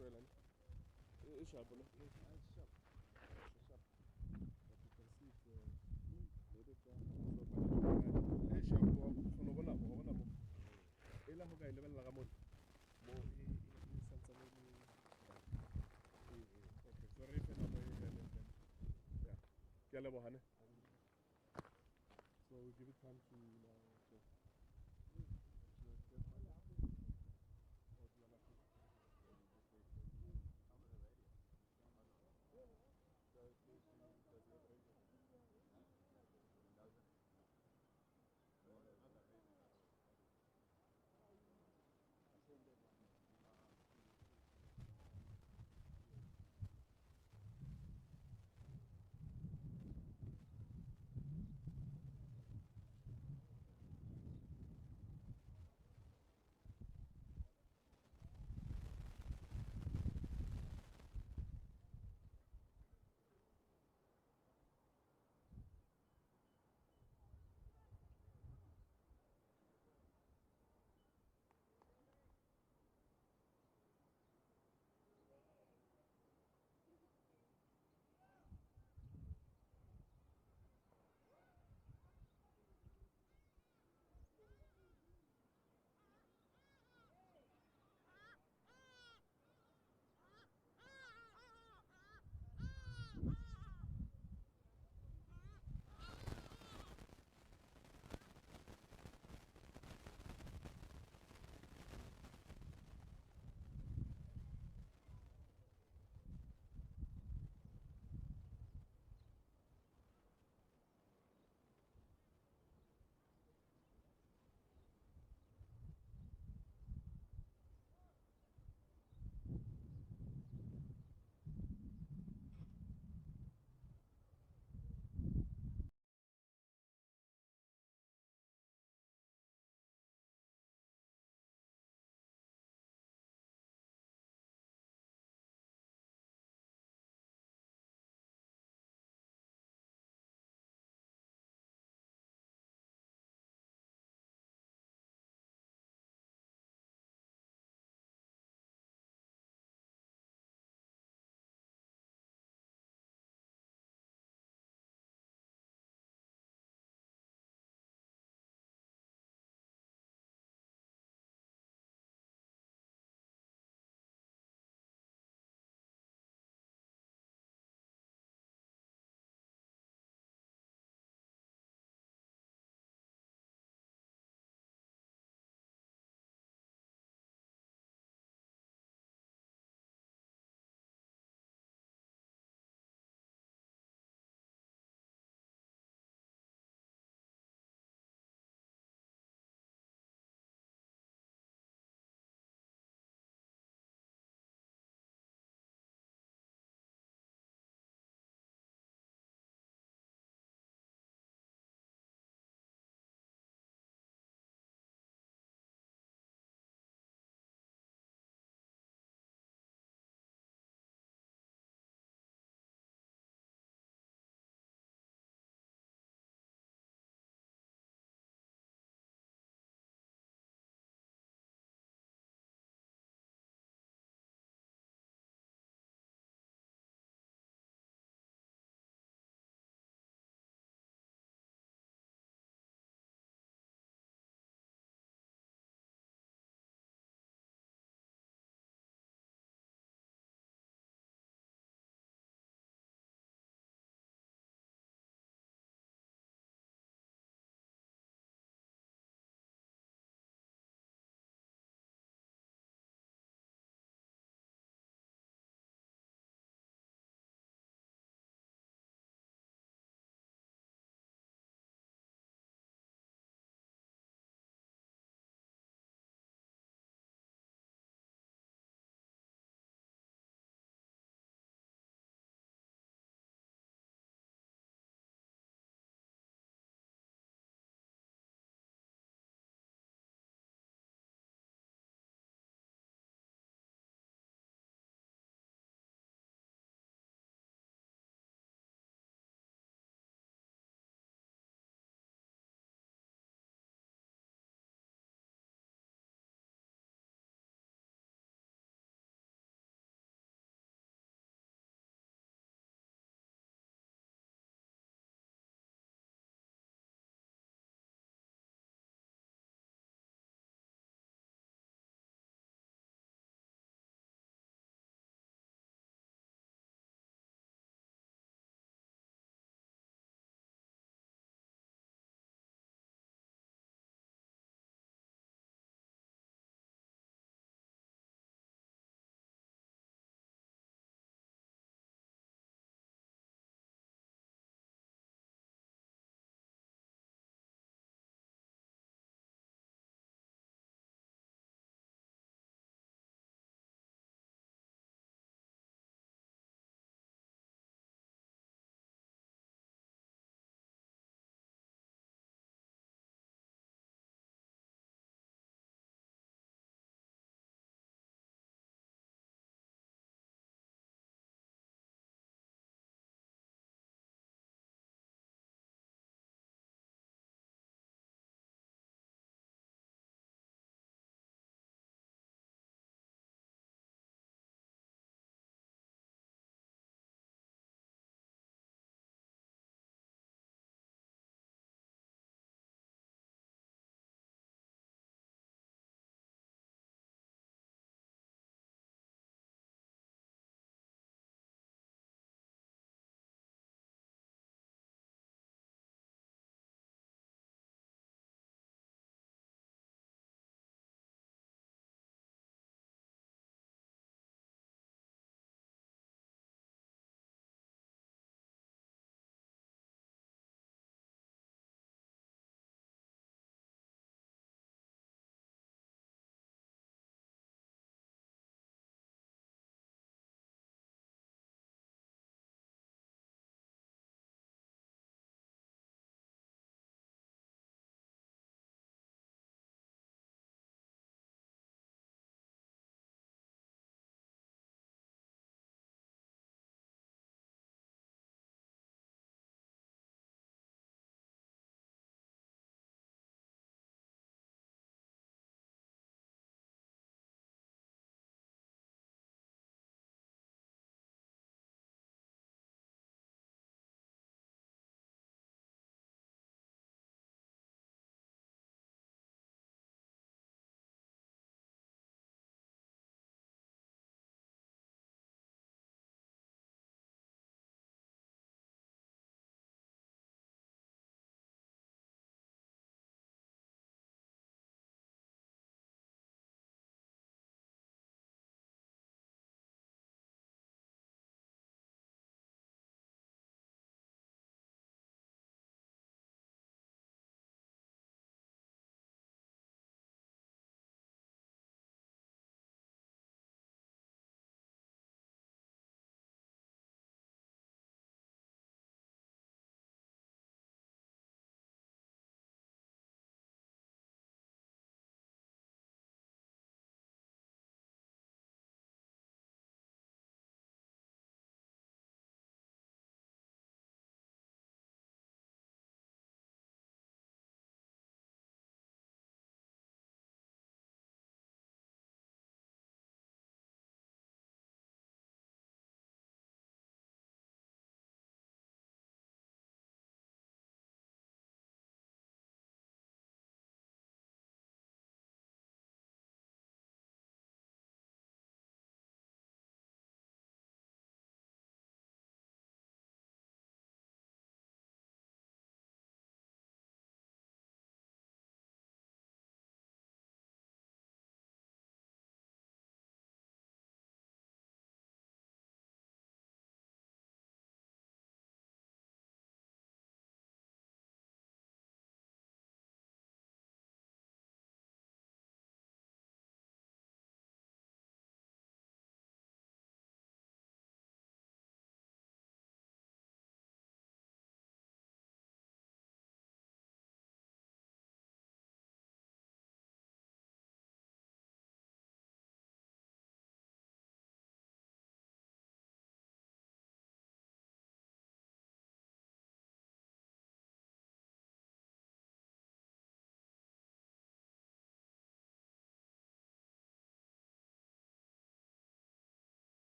software lan. It's sharp, no? It's sharp. It's sharp. But you can see it's loaded down. So, but it's sharp. So, no, no. Ela mo kayo level laga mo. Mo i-sense mo ni. Okay, so refer na mo i-then. Yeah. Kaya lebo hane. So we give it time to go.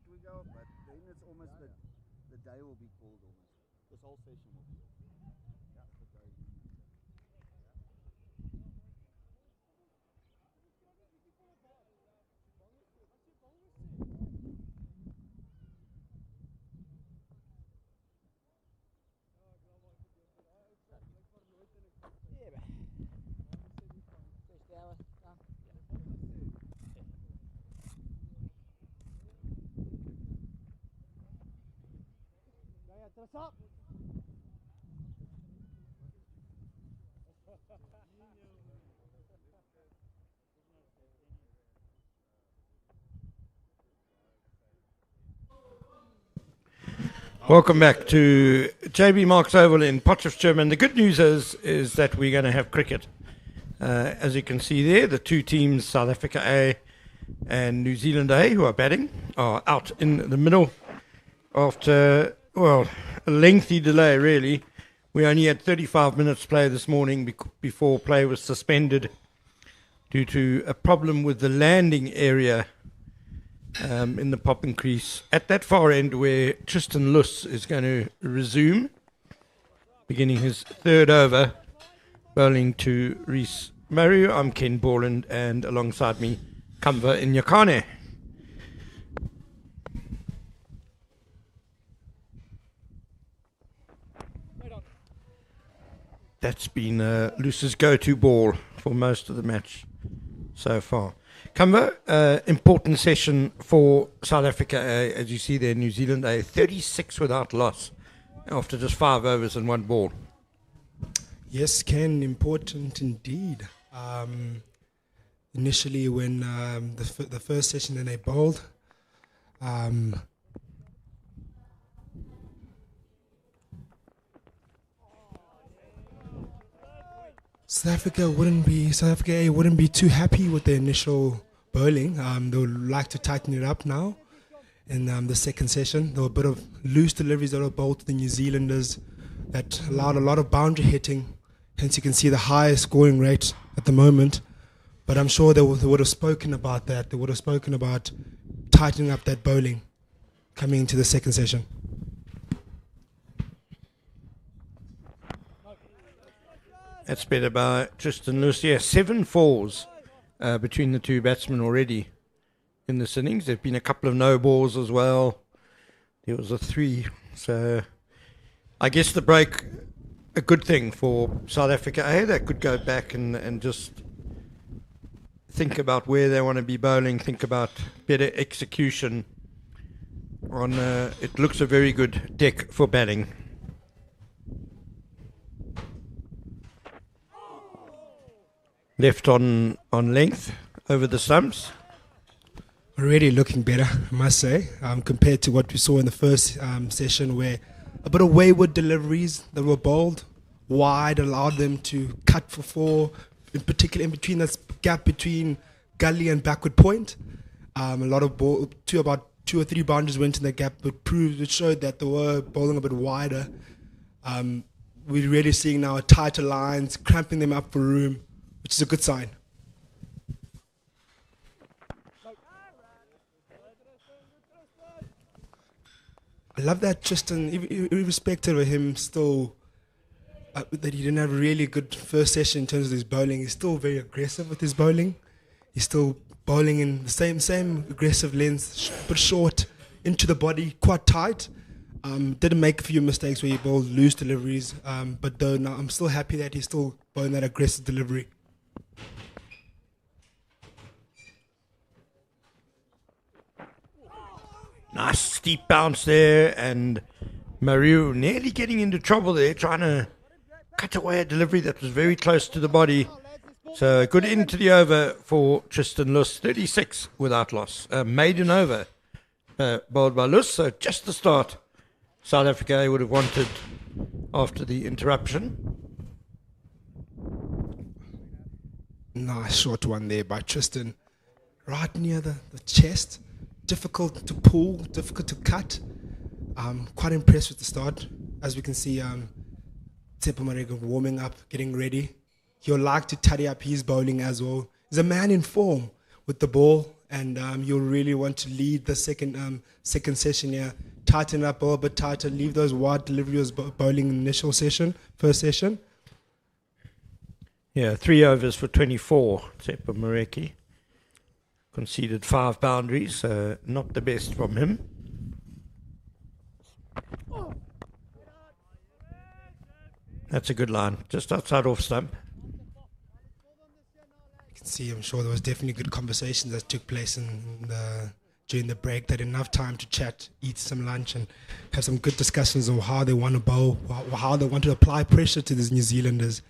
we go, but then it's almost the day will be called almost. This whole session will be. Yeah, the day. Welcome back to JB Marks Oval in Potchefstroom, and the good news is that we're going to have cricket. As you can see there, the two teams, South Africa A and New Zealand A, who are batting, are out in the middle after, well, a lengthy delay really. We only had 35 minutes play this morning before play was suspended due to a problem with the landing area in the popping crease at that far end where Tristan Luss is going to resume, beginning his third over, bowling to Rhys Maru. I'm Ken Borland, and alongside me, Kamva Inyakane. That's been Luss's go-to ball for most of the match so far. Kamva, important session for South Africa, as you see there, New Zealand, 36 without loss after just 5 overs and 1 ball. Yes, Ken, important indeed. Initially, when the first session, then they bowled. South Africa A wouldn't be too happy with the initial bowling. They would like to tighten it up now. In the second session, there were a bit of loose deliveries that were bowled to the New Zealanders that allowed a lot of boundary hitting. Hence, you can see the highest scoring rate at the moment. But I'm sure they would have spoken about that. They would have spoken about tightening up that bowling coming into the second session. That's better by Tristan Luss. Yeah, 7 fours between the two batsmen already in this innings. There have been a couple of no balls as well. There was a 3. So I guess the break, a good thing for South Africa. They could go back and just think about where they want to be bowling, think about better execution. It looks a very good deck for batting. Left on length over the stumps. Already looking better, I must say, compared to what we saw in the first session, where a bit of wayward deliveries that were bowled wide allowed them to cut for 4, in particular in between that gap between gully and backward point. A lot of about 2 or 3 boundaries went in the gap, which showed that they were bowling a bit wider. We're really seeing now tighter lines, cramping them up for room, which is a good sign. I love that Tristan, irrespective of him still, that he didn't have a really good first session in terms of his bowling. He's still very aggressive with his bowling. He's still bowling in the same aggressive length, but short, into the body, quite tight. Didn't make a few mistakes where he bowled loose deliveries, but though now I'm still happy that he's still bowling that aggressive delivery. Nice steep bounce there, and Maru nearly getting into trouble there, trying to cut away a delivery that was very close to the body. So a good end to the over for Tristan Luss, 36 without loss. Maiden over bowled by Luss, so just the start South Africa would have wanted after the interruption. Nice short one there by Tristan, right near the chest. Difficult to pull, difficult to cut. Quite impressed with the start. As we can see, Tshepo Marega warming up, getting ready. He'll like to tidy up his bowling as well. He's a man in form with the ball, and you'll really want to lead the second session here. Tighten up a little bit tighter, leave those wide deliveries bowling initial session, first session. Yeah, 3 overs for 24, Tsepo Mareki. Conceded 5 boundaries, so not the best from him. That's a good line, just outside off stump. You can see, I'm sure there was definitely good conversations that took place during the break. They had enough time to chat, eat some lunch, and have some good discussions on how they want to bowl, how they want to apply pressure to these New Zealanders.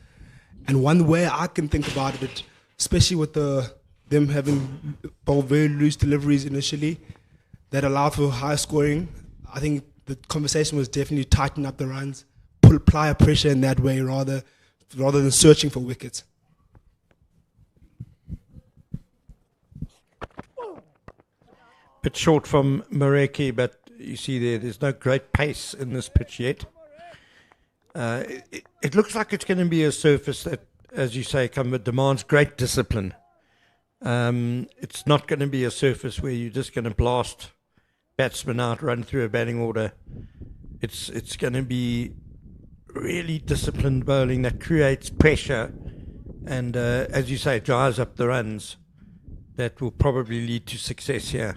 And one way I can think about it, especially with them having bowled very loose deliveries initially, that allowed for high scoring, I think the conversation was definitely tighten up the runs, apply pressure in that way rather than searching for wickets. Bit short from Mareki, but you see there's no great pace in this pitch yet. It looks like it's going to be a surface that, as you say, demands great discipline. It's not going to be a surface where you're just going to blast batsmen out, run through a batting order. It's going to be really disciplined bowling that creates pressure and, as you say, drives up the runs. That will probably lead to success here.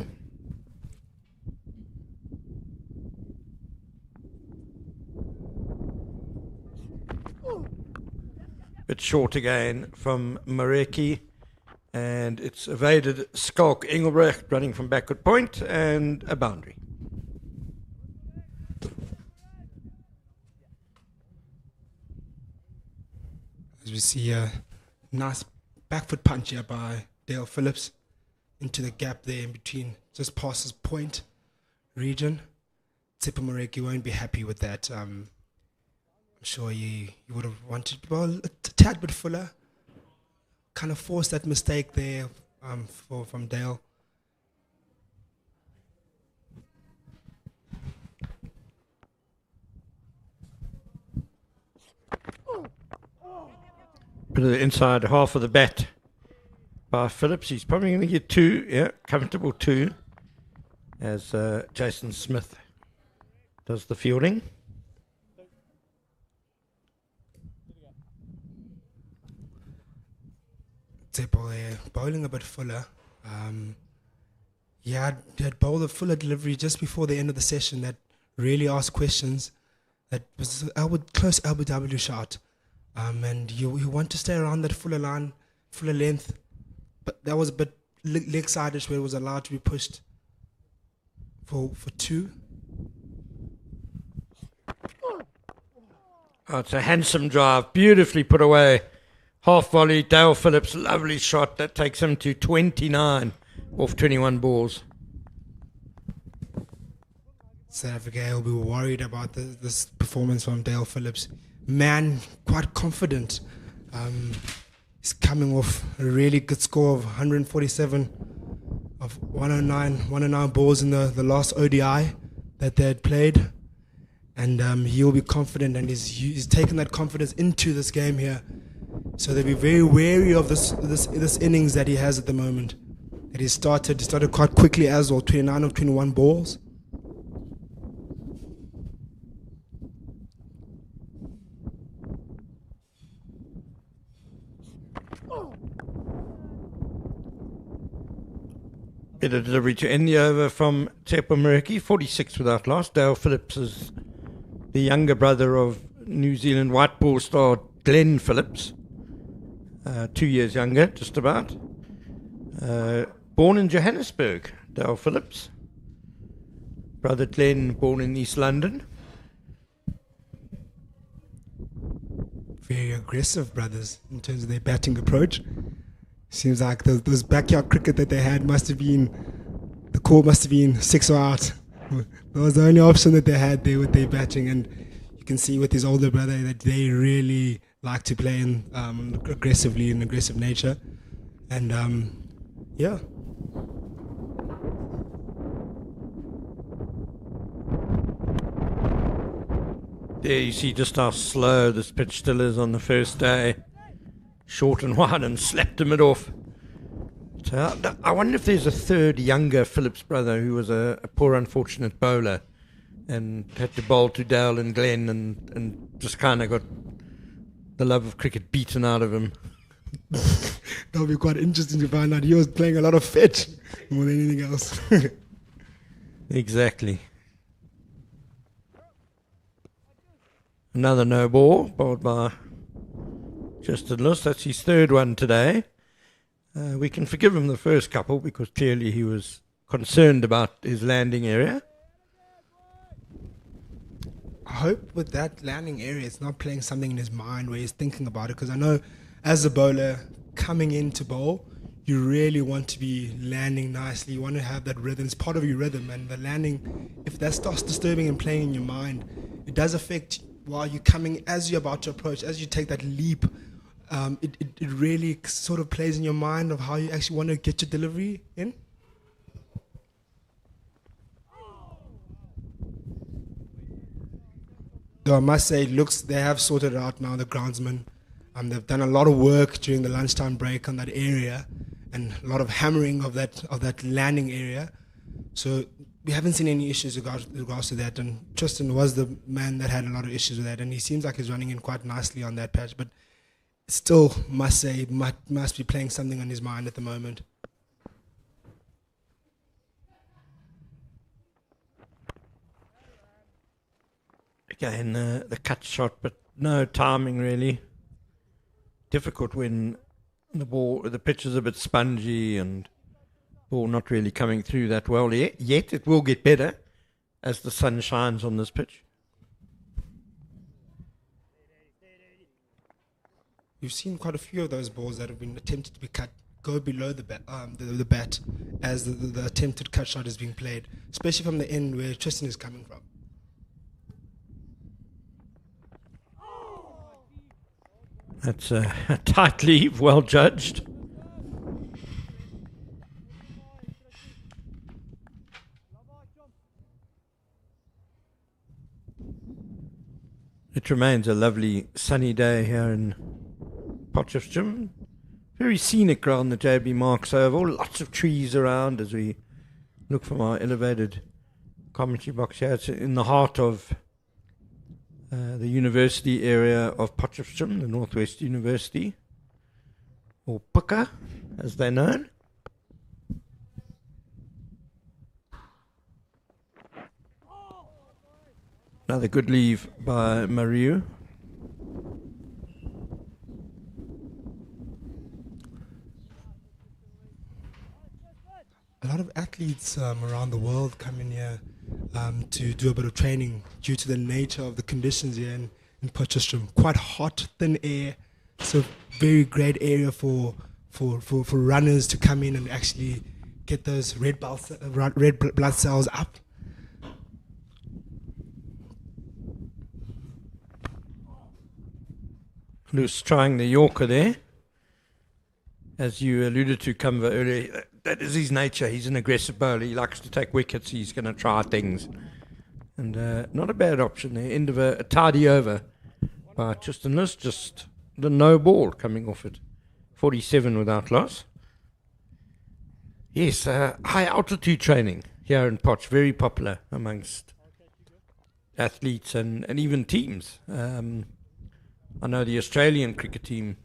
Bit short again from Mareki, and it's evaded Skalk Engelbrecht running from backward point and a boundary. As we see a nice back foot punch here by Dale Phillips into the gap there in between, just past his point region. Tsepo Mareki won't be happy with that. I'm sure you would have wanted a tad bit fuller. Kind of forced that mistake there from Dale. Bit of the inside half of the bat by Phillips. He's probably going to get 2, yeah, comfortable 2, as Jason Smith does the fielding. Tsepo there, bowling a bit fuller. He had bowled a fuller delivery just before the end of the session that really asked questions. That was close LBW shot. And you want to stay around that fuller line, fuller length. But that was a bit leg-sideish where it was allowed to be pushed for 2. Oh, it's a handsome drive, beautifully put away. Half volley, Dale Phillips, lovely shot. That takes him to 29 off 21 balls. South Africa will be worried about this performance from Dale Phillips. Man, quite confident. He's coming off a really good score of 147 of 109 balls in the last ODI that they had played. And he'll be confident, and he's taken that confidence into this game here. So they'll be very wary of this innings that he has at the moment. That he started quite quickly as well, 29 of 21 balls. Bit of delivery to end the over from Tsepo Mareki, 46 without loss. Dale Phillips is the younger brother of New Zealand white ball star Glenn Phillips. 2 years younger, just about. Born in Johannesburg, Dale Phillips. Brother Glenn, born in East London. Very aggressive brothers in terms of their batting approach. Seems like those backyard cricket that they had the call must have been 6 or out. That was the only option that they had there with their batting, and you can see with his older brother that they really like to play in aggressively in aggressive nature. And yeah. There you see just how slow this pitch still is on the first day. Short and wide and slapped him it off. I wonder if there's a third younger Phillips brother who was a poor unfortunate bowler and had to bowl to Dale and Glenn and just kind of got the love of cricket beaten out of him. That'll be quite interesting to find out. He was playing a lot of fetch more than anything else. Exactly. Another no ball bowled by Justin Luss. That's his third one today. We can forgive him the first couple because clearly he was concerned about his landing area. I hope with that landing area, it's not playing something in his mind where he's thinking about it. Because I know as a bowler coming into bowl, you really want to be landing nicely. You want to have that rhythm. It's part of your rhythm. And the landing, if that starts disturbing and playing in your mind, it does affect while you're coming, as you're about to approach, as you take that leap. It really sort of plays in your mind of how you actually want to get your delivery in. Though I must say, they have sorted it out now, the groundsmen. They've done a lot of work during the lunchtime break on that area and a lot of hammering of that landing area. So we haven't seen any issues with regards to that. And Tristan was the man that had a lot of issues with that. And he seems like he's running in quite nicely on that patch. But still, must say, must be playing something on his mind at the moment. Again, the cut shot, but no timing really. Difficult when the pitch is a bit spongy and ball not really coming through that well yet. It will get better as the sun shines on this pitch. You've seen quite a few of those balls that have been attempted to be cut go below the bat as the attempted cut shot is being played, especially from the end where Tristan is coming from. That's a tight leave, well judged. It remains a lovely sunny day here in Potchefstroom. Very scenic round the JB Marks Oval. Lots of trees around as we look from our elevated commentary box here. It's in the heart of the university area of Potchefstroom, the Northwest University, or Puka, as they're known. Another good leave by Maru. A lot of athletes around the world come in here to do a bit of training due to the nature of the conditions here in Potchefstroom. Quite hot, thin air. So very great area for runners to come in and actually get those red blood cells up. Loose trying the Yorker there. As you alluded to, Kumva, earlier, that is his nature. He's an aggressive bowler. He likes to take wickets. He's going to try things. And not a bad option there. End of a tidy over by Tristan Luss. Just the no ball coming off it. 47 without loss. Yes, high altitude training here in Potch. Very popular amongst athletes and even teams. I know the Australian cricket team,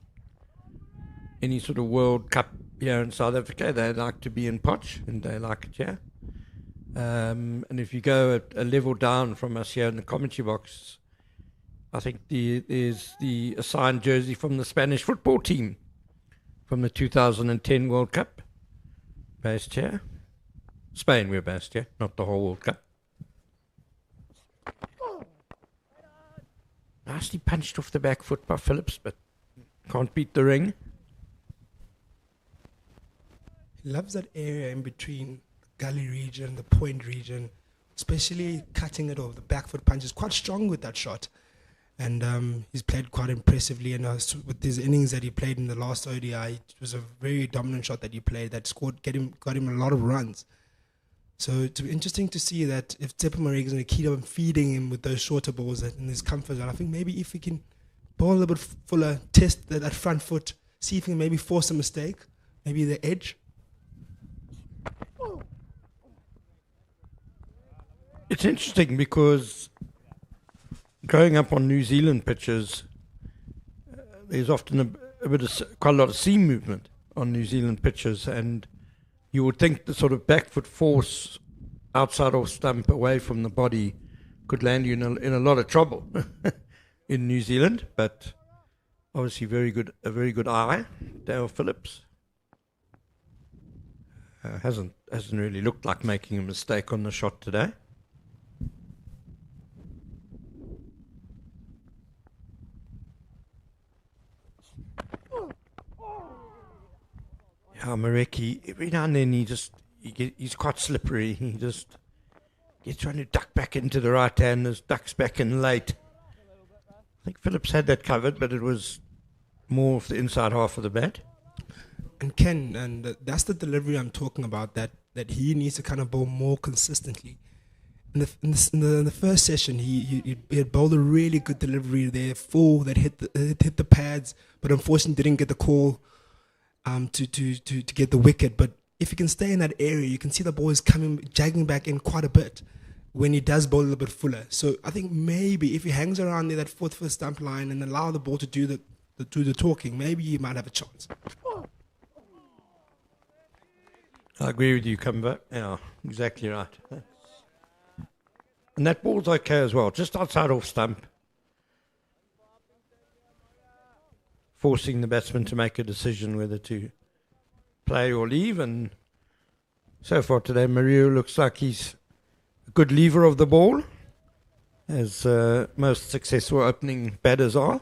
any sort of World Cup here in South Africa, they like to be in Potch, and they like it here. And if you go a level down from us here in the commentary box, I think there's the assigned jersey from the Spanish football team from the 2010 World Cup, based here. Spain, we're based here, not the whole World Cup. Nicely punched off the back foot by Phillips, but can't beat the ring. He loves that area in between the gully region, the point region, especially cutting it off. The back foot punch is quite strong with that shot. And he's played quite impressively. And with his innings that he played in the last ODI, it was a very dominant shot that he played that got him a lot of runs. So it's interesting to see that if Tsepo Marega is going to keep on feeding him with those shorter balls in his comfort zone, I think maybe if he can bowl a little bit fuller, test that front foot, see if he can maybe force a mistake, maybe the edge. It's interesting because growing up on New Zealand pitches, there's often quite a lot of seam movement on New Zealand pitches, and you would think the sort of back foot force outside off stump away from the body could land you in a lot of trouble in New Zealand, but obviously a very good eye. Dale Phillips hasn't really looked like making a mistake on the shot today. Yeah, Mareki, every now and then he's quite slippery. He just gets trying to duck back into the right hand, ducks back in late. I think Phillips had that covered, but it was more of the inside half of the bat. And Ken, and that's the delivery I'm talking about, that he needs to kind of bowl more consistently. In the first session, he had bowled a really good delivery there, full, that hit the pads, but unfortunately didn't get the call to get the wicket. But if he can stay in that area, you can see the ball is jagging back in quite a bit when he does bowl a little bit fuller. So I think maybe if he hangs around near that fourth stump line and allow the ball to do the talking, maybe he might have a chance. I agree with you, Cumber. Yeah, exactly right. And that ball's okay as well, just outside off stump. Forcing the batsman to make a decision whether to play or leave. And so far today, Maru looks like he's a good lever of the ball, as most successful opening batters are.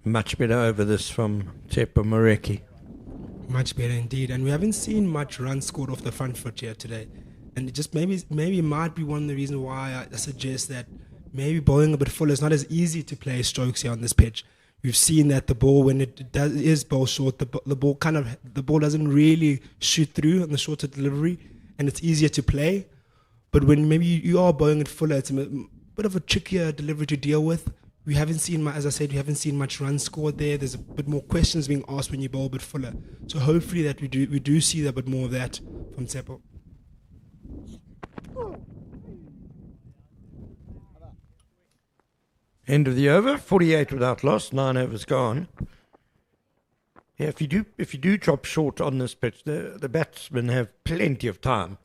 Much better over this from Tepa Mareki. Much better indeed, and we haven't seen much runs scored off the front foot here today. And it just maybe might be one of the reasons why I suggest that maybe bowling a bit full is not as easy to play strokes here on this pitch. We've seen that the ball, when it is bowled short, the ball doesn't really shoot through on the shorter delivery, and it's easier to play. But when maybe you are bowling it fuller, it's a bit of a trickier delivery to deal with. We haven't seen, as I said, we haven't seen much runs scored there. There's a bit more questions being asked when you bowl a bit fuller. So hopefully that we do see a bit more of that from Tsepo. End of the over, 48 without loss, 9 overs gone. Yeah, if you do drop short on this pitch, the batsmen have plenty of time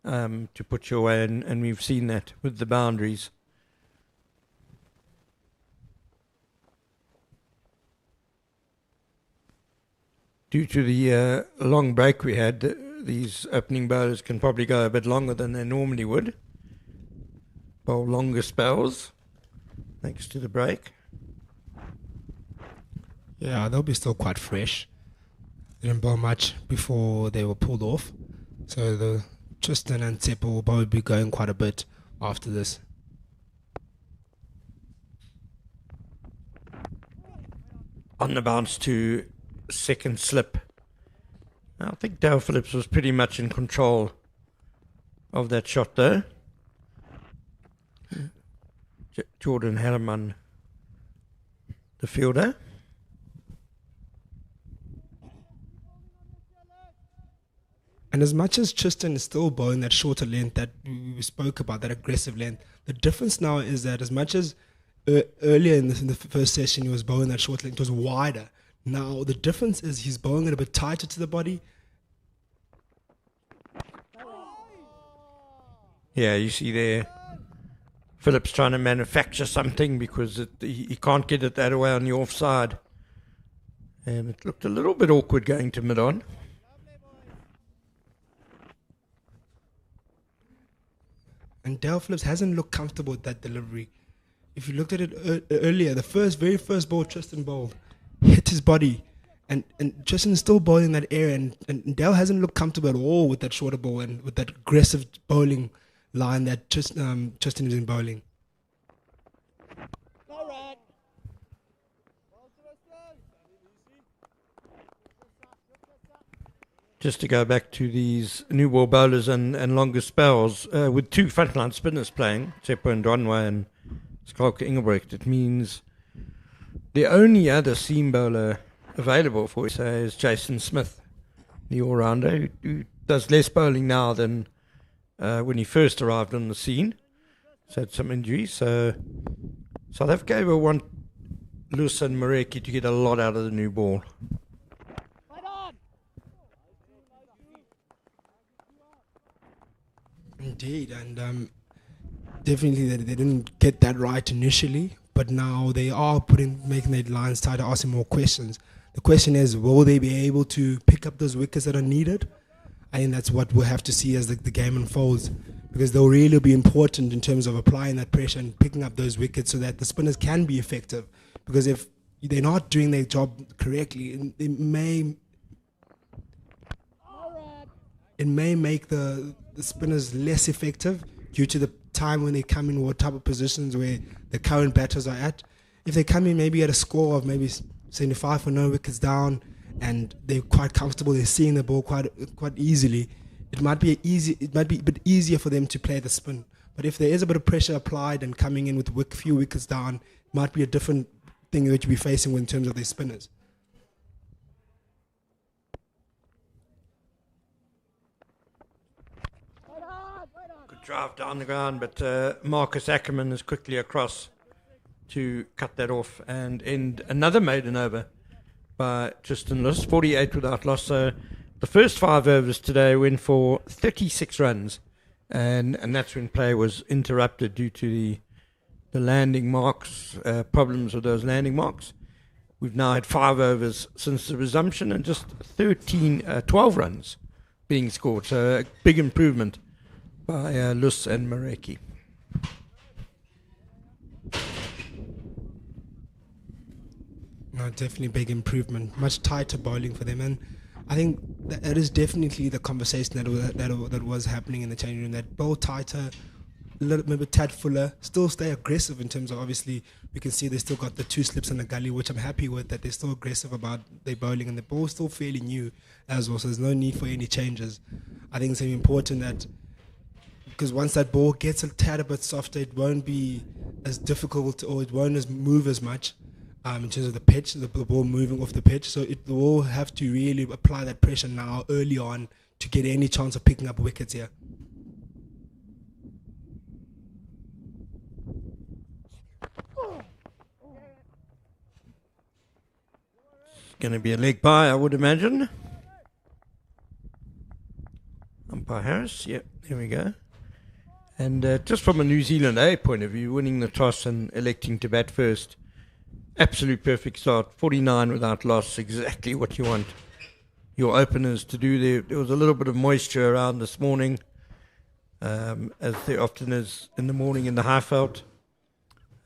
to put you away, and we've seen that with the boundaries. Due to the long break we had, these opening bowlers can probably go a bit longer than they normally would. Bowl longer spells, thanks to the break. Yeah, they'll be still quite fresh. They didn't bowl much before they were pulled off. So the Tristan and Tsepo will probably be going quite a bit after this. On the bounce to second slip. I think Dale Phillips was pretty much in control of that shot though. Jordan Harriman, the fielder. And as much as Tristan is still bowling that shorter length that we spoke about, that aggressive length, the difference now is that as much as earlier in the first session he was bowling that short length, it was wider. Now the difference is he's bowling it a bit tighter to the body. Yeah, you see there, Phillips trying to manufacture something because he can't get it that way on the offside. And it looked a little bit awkward going to mid-on. And Dale Phillips hasn't looked comfortable with that delivery. If you looked at it earlier, the very first ball Tristan bowled hit his body, and Tristan is still bowling in that area, and Dale hasn't looked comfortable at all with that shorter ball and with that aggressive bowling line that Tristan is in bowling. just to go back to these new ball bowlers and longer spells, with two frontline spinners playing, Tsepo and Donwa and Skalka Ingelbrecht, it means the only other seam bowler available for us is Jason Smith, the all-rounder, who does less bowling now than when he first arrived on the scene. He's had some injuries, so South Africa will want Lus and Mareki to get a lot out of the new ball. Indeed, and definitely they didn't get that right initially, but now they are making their lines tighter, asking more questions. The question is, will they be able to pick up those wickets that are needed? I think that's what we'll have to see as the game unfolds, because they'll really be important in terms of applying that pressure and picking up those wickets so that the spinners can be effective. Because if they're not doing their job correctly, it may make the spinners less effective due to the time when they come in, what type of positions where the current batters are at. If they come in maybe at a score of maybe 75 for no wickets down and they're quite comfortable, they're seeing the ball quite easily, it might be a bit easier for them to play the spin. But if there is a bit of pressure applied and coming in with few wickets down, it might be a different thing that you'll be facing in terms of their spinners. Drive down the ground, but Marcus Ackerman is quickly across to cut that off and end another maiden over by Tristan Lus, 48 without loss. So the first 5 overs today went for 36 runs, and that's when play was interrupted due to the landing marks, problems with those landing marks. We've now had 5 overs since the resumption and just 12 runs being scored, so a big improvement by Lus and Mareki. No, definitely big improvement. Much tighter bowling for them, and I think that is definitely the conversation that was happening in the changing room. That bowl tighter, a little maybe tad fuller, still stay aggressive in terms of, obviously we can see they still got the 2 slips in the gully, which I'm happy with, that they're still aggressive about their bowling, and the ball's still fairly new as well, so there's no need for any changes. I think it's important that, because once that ball gets a tad a bit softer, it won't be as difficult, or it won't move as much in terms of the pitch, the ball moving off the pitch. So it will have to really apply that pressure now early on to get any chance of picking up wickets here. It's going to be a leg bye, I would imagine. Umpire Harris, yep, there we go. And just from a New Zealand A point of view, winning the toss and electing to bat first, absolute perfect start, 49 without loss, exactly what you want your openers to do. There was a little bit of moisture around this morning, as there often is in the morning in the Highveld.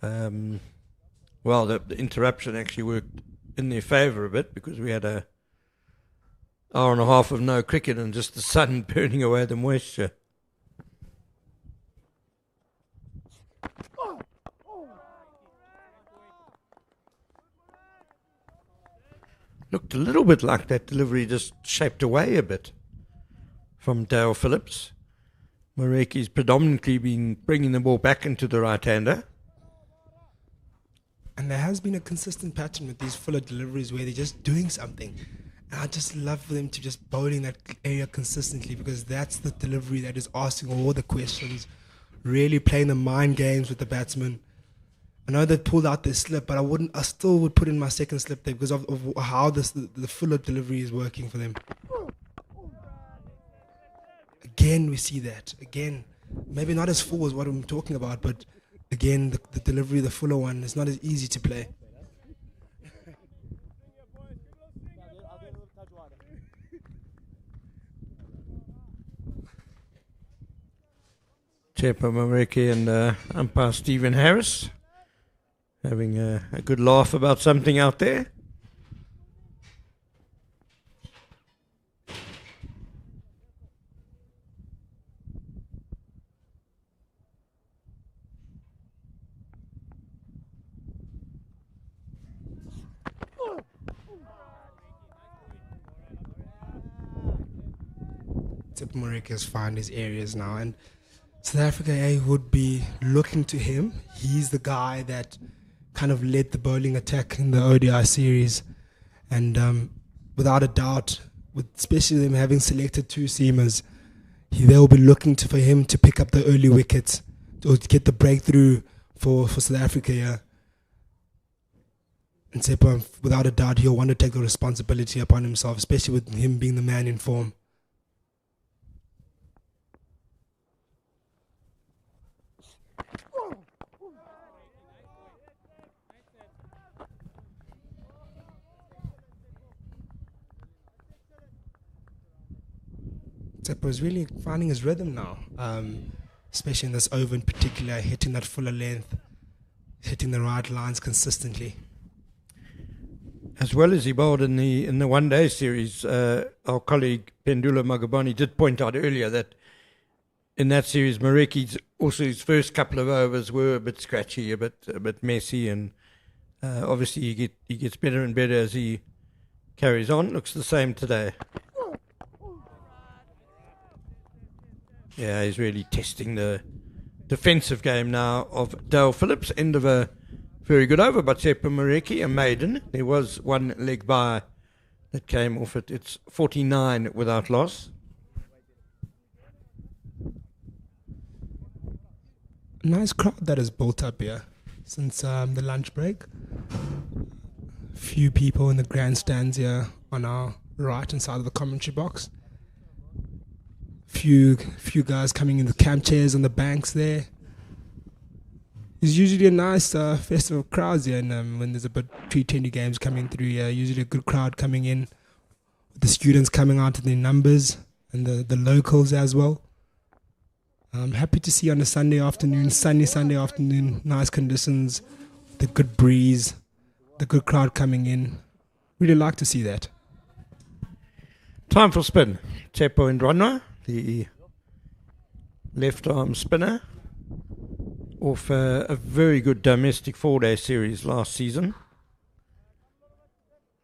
Well, the interruption actually worked in their favour a bit, because we had an hour and a half of no cricket and just the sun burning away the moisture. Looked a little bit like that delivery just shaped away a bit from Dale Phillips. Mareki's predominantly been bringing the ball back into the right-hander. And there has been a consistent pattern with these fuller deliveries where they're just doing something. And I just love for them to just bowl in that area consistently, because that's the delivery that is asking all the questions, really playing the mind games with the batsman. I know they pulled out their slip, but I still would put in my second slip there because of how the fuller delivery is working for them. Again, we see that. Again, maybe not as full as what I'm talking about, but again, the delivery, the fuller one, is not as easy to play. Chepa Mareki and umpire Stephen Harris having a good laugh about something out there. Tsepo Moreki has found his areas now, and South Africa would be looking to him. He's the guy that kind of led the bowling attack in the ODI series, and without a doubt, with especially them having selected two seamers, they'll be looking for him to pick up the early wickets or to get the breakthrough for South Africa here. And Tsepo, without a doubt, he'll want to take the responsibility upon himself, especially with him being the man in form. Tsepo is really finding his rhythm now, especially in this over in particular, hitting that fuller length, hitting the right lines consistently. As well as he bowled in the one-day series, our colleague Pendula Magabani did point out earlier that in that series, Moreki's also his first couple of overs were a bit scratchy, a bit messy, and obviously he gets better and better as he carries on. Looks the same today. Yeah, he's really testing the defensive game now of Dale Phillips. End of a very good over by Tsepo Moreki, a maiden. There was one leg by that came off it. It's 49 without loss. Nice crowd that has built up here since the lunch break. Few people in the grandstands here on our right hand side of the commentary box. Few guys coming in the camp chairs on the banks there. It's usually a nice festival of crowds here, and when there's about T20 games coming through here, usually a good crowd coming in, with the students coming out in their numbers, and the locals as well. I'm happy to see on a Sunday afternoon, sunny Sunday afternoon, nice conditions, the good breeze, the good crowd coming in. Really like to see that. Time for spin. Tsepo Ndranwa, the left arm spinner, off a very good domestic 4-day series last season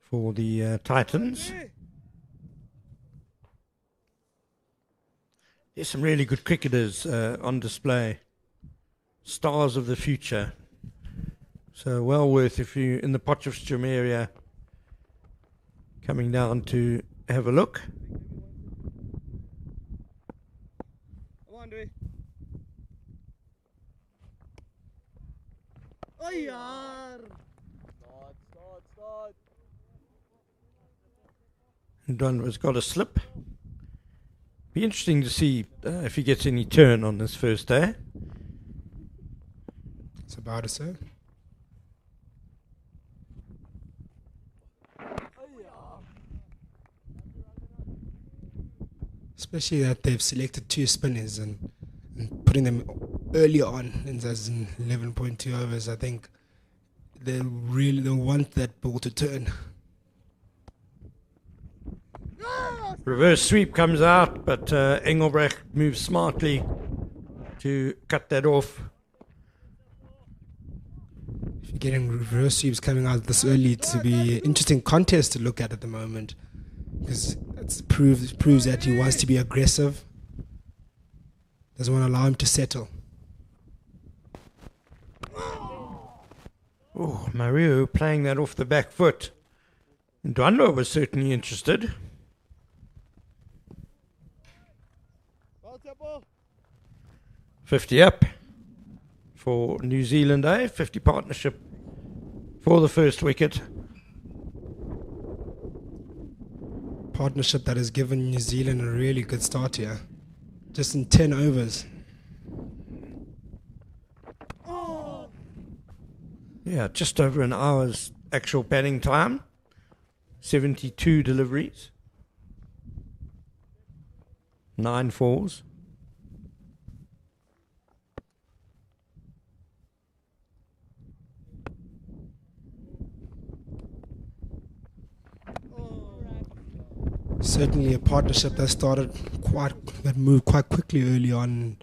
for the Titans. There's some really good cricketers on display, stars of the future. So well worth, if you're in the Potchefstroom area, coming down to have a look. Donovan's got a slip. Be interesting to see if he gets any turn on this first day. It's about it, sir. Especially that they've selected two spinners and putting them early on in 11.2 overs. I think they want that ball to turn. Reverse sweep comes out, but Engelbrecht moves smartly to cut that off. If you're getting reverse sweeps coming out this early, to be an interesting contest to look at the moment, because it proves that he wants to be aggressive, doesn't want to allow him to settle. Oh, Maru playing that off the back foot. Ndwandwe was certainly interested. 50 up for New Zealand, 50 partnership for the first wicket. Partnership that has given New Zealand a really good start here, just in 10 overs. Yeah, just over an hour's actual batting time. 72 deliveries. 9 fours. Certainly a partnership that moved quite quickly early on,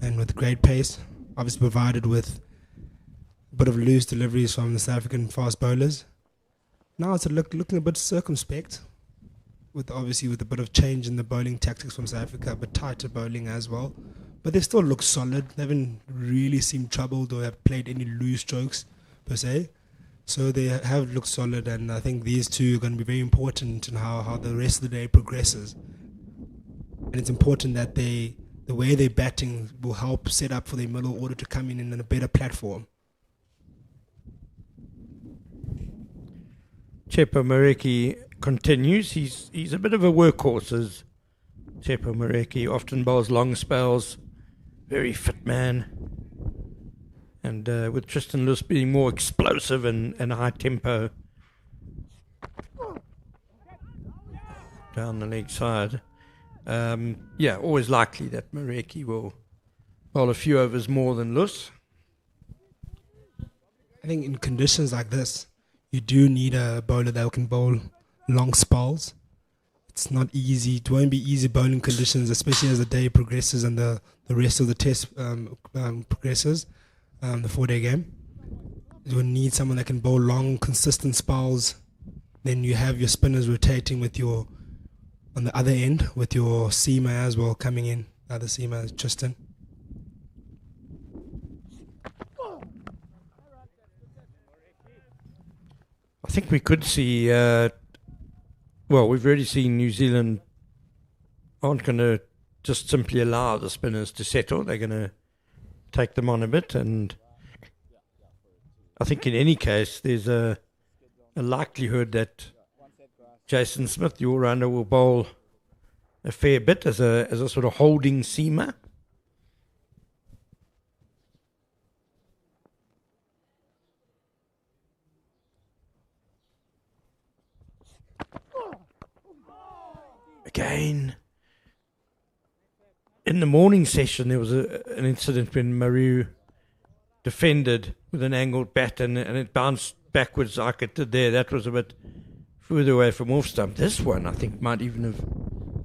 and with great pace. Obviously provided with a bit of loose deliveries from the South African fast bowlers. Now it's looking a bit circumspect. with obviously with a bit of change in the bowling tactics from South Africa, but tighter bowling as well. But they still look solid. They haven't really seemed troubled or have played any loose strokes per se. So they have looked solid, and I think these two are going to be very important in how the rest of the day progresses. And it's important that the way they're batting will help set up for their middle order to come in a better platform. Chepo Mareki continues. He's a bit of a workhorse, as Chepo Mareki often bowls long spells. Very fit man. And with Tristan Lewis being more explosive and high tempo down the leg side. Always likely that Mareki will bowl a few overs more than Lewis. I think in conditions like this, you do need a bowler that can bowl long spells. It's not easy. It won't be easy bowling conditions, especially as the day progresses and the rest of the test progresses, the 4-day game. You will need someone that can bowl long, consistent spells. Then you have your spinners rotating with your, on the other end, with your seamer as well coming in. The other seamer, Tristan. I think we could see, we've already seen New Zealand aren't going to just simply allow the spinners to settle. They're going to take them on a bit. And I think in any case, there's a likelihood that Jason Smith, the all-rounder, will bowl a fair bit as a sort of holding seamer. Again, in the morning session, there was an incident when Maru defended with an angled bat and it bounced backwards like it did there. That was a bit further away from off stump. This one, I think, might even have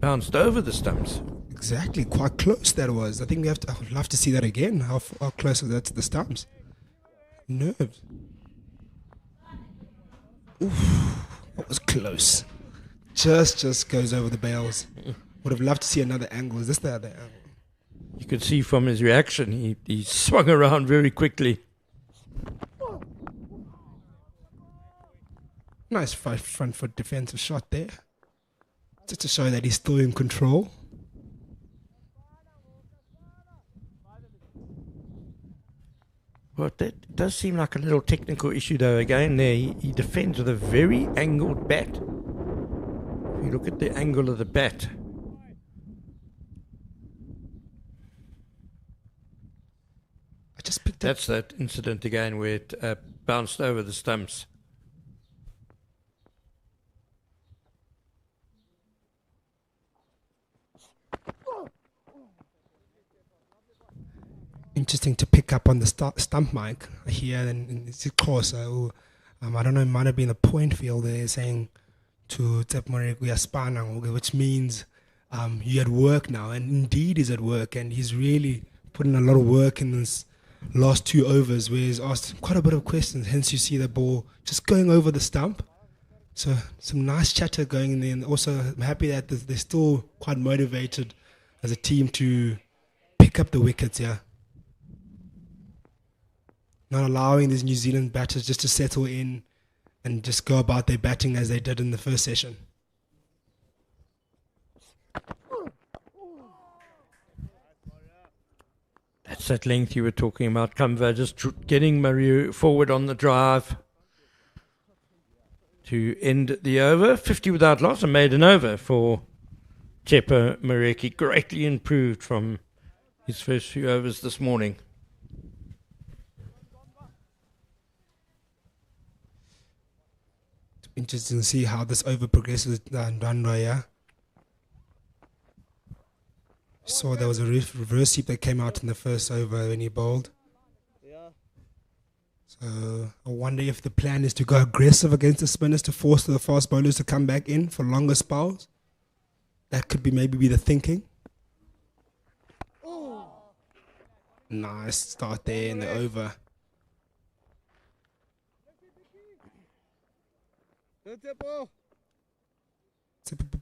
bounced over the stumps. Exactly, quite close that was. I think I would love to see that again. How close was that to the stumps? Nerves. Oof, that was close. Just goes over the bails. Would have loved to see another angle. Is this the other angle? You could see from his reaction, he swung around very quickly. Nice front foot defensive shot there. Just to show that he's still in control. Well, that does seem like a little technical issue, though. Again, there he defends with a very angled bat. If you look at the angle of the bat, I just picked up. that's that incident again where it bounced over the stumps. Interesting to pick up on the stump mic here, and it's closer. I don't know, it might have been a point field there saying to Tepmore, we are spanning, which means you're at work now, and indeed he's at work, and he's really putting a lot of work in this last 2 overs where he's asked quite a bit of questions, hence you see the ball just going over the stump. So some nice chatter going in there, and also I'm happy that they're still quite motivated as a team to pick up the wickets here. Not allowing these New Zealand batters just to settle in and just go about their batting as they did in the first session. That's that length you were talking about, Kamva, just getting Maru forward on the drive to end the over. 50 without loss, a maiden over for Chepo Mareki. Greatly improved from his first few overs this morning. Interesting to see how this over progresses in Randwaya. Saw there was a reverse sweep that came out in the first over when he bowled. So I wonder if the plan is to go aggressive against the spinners to force the fast bowlers to come back in for longer spells. That could maybe be the thinking. Nice start there in the over.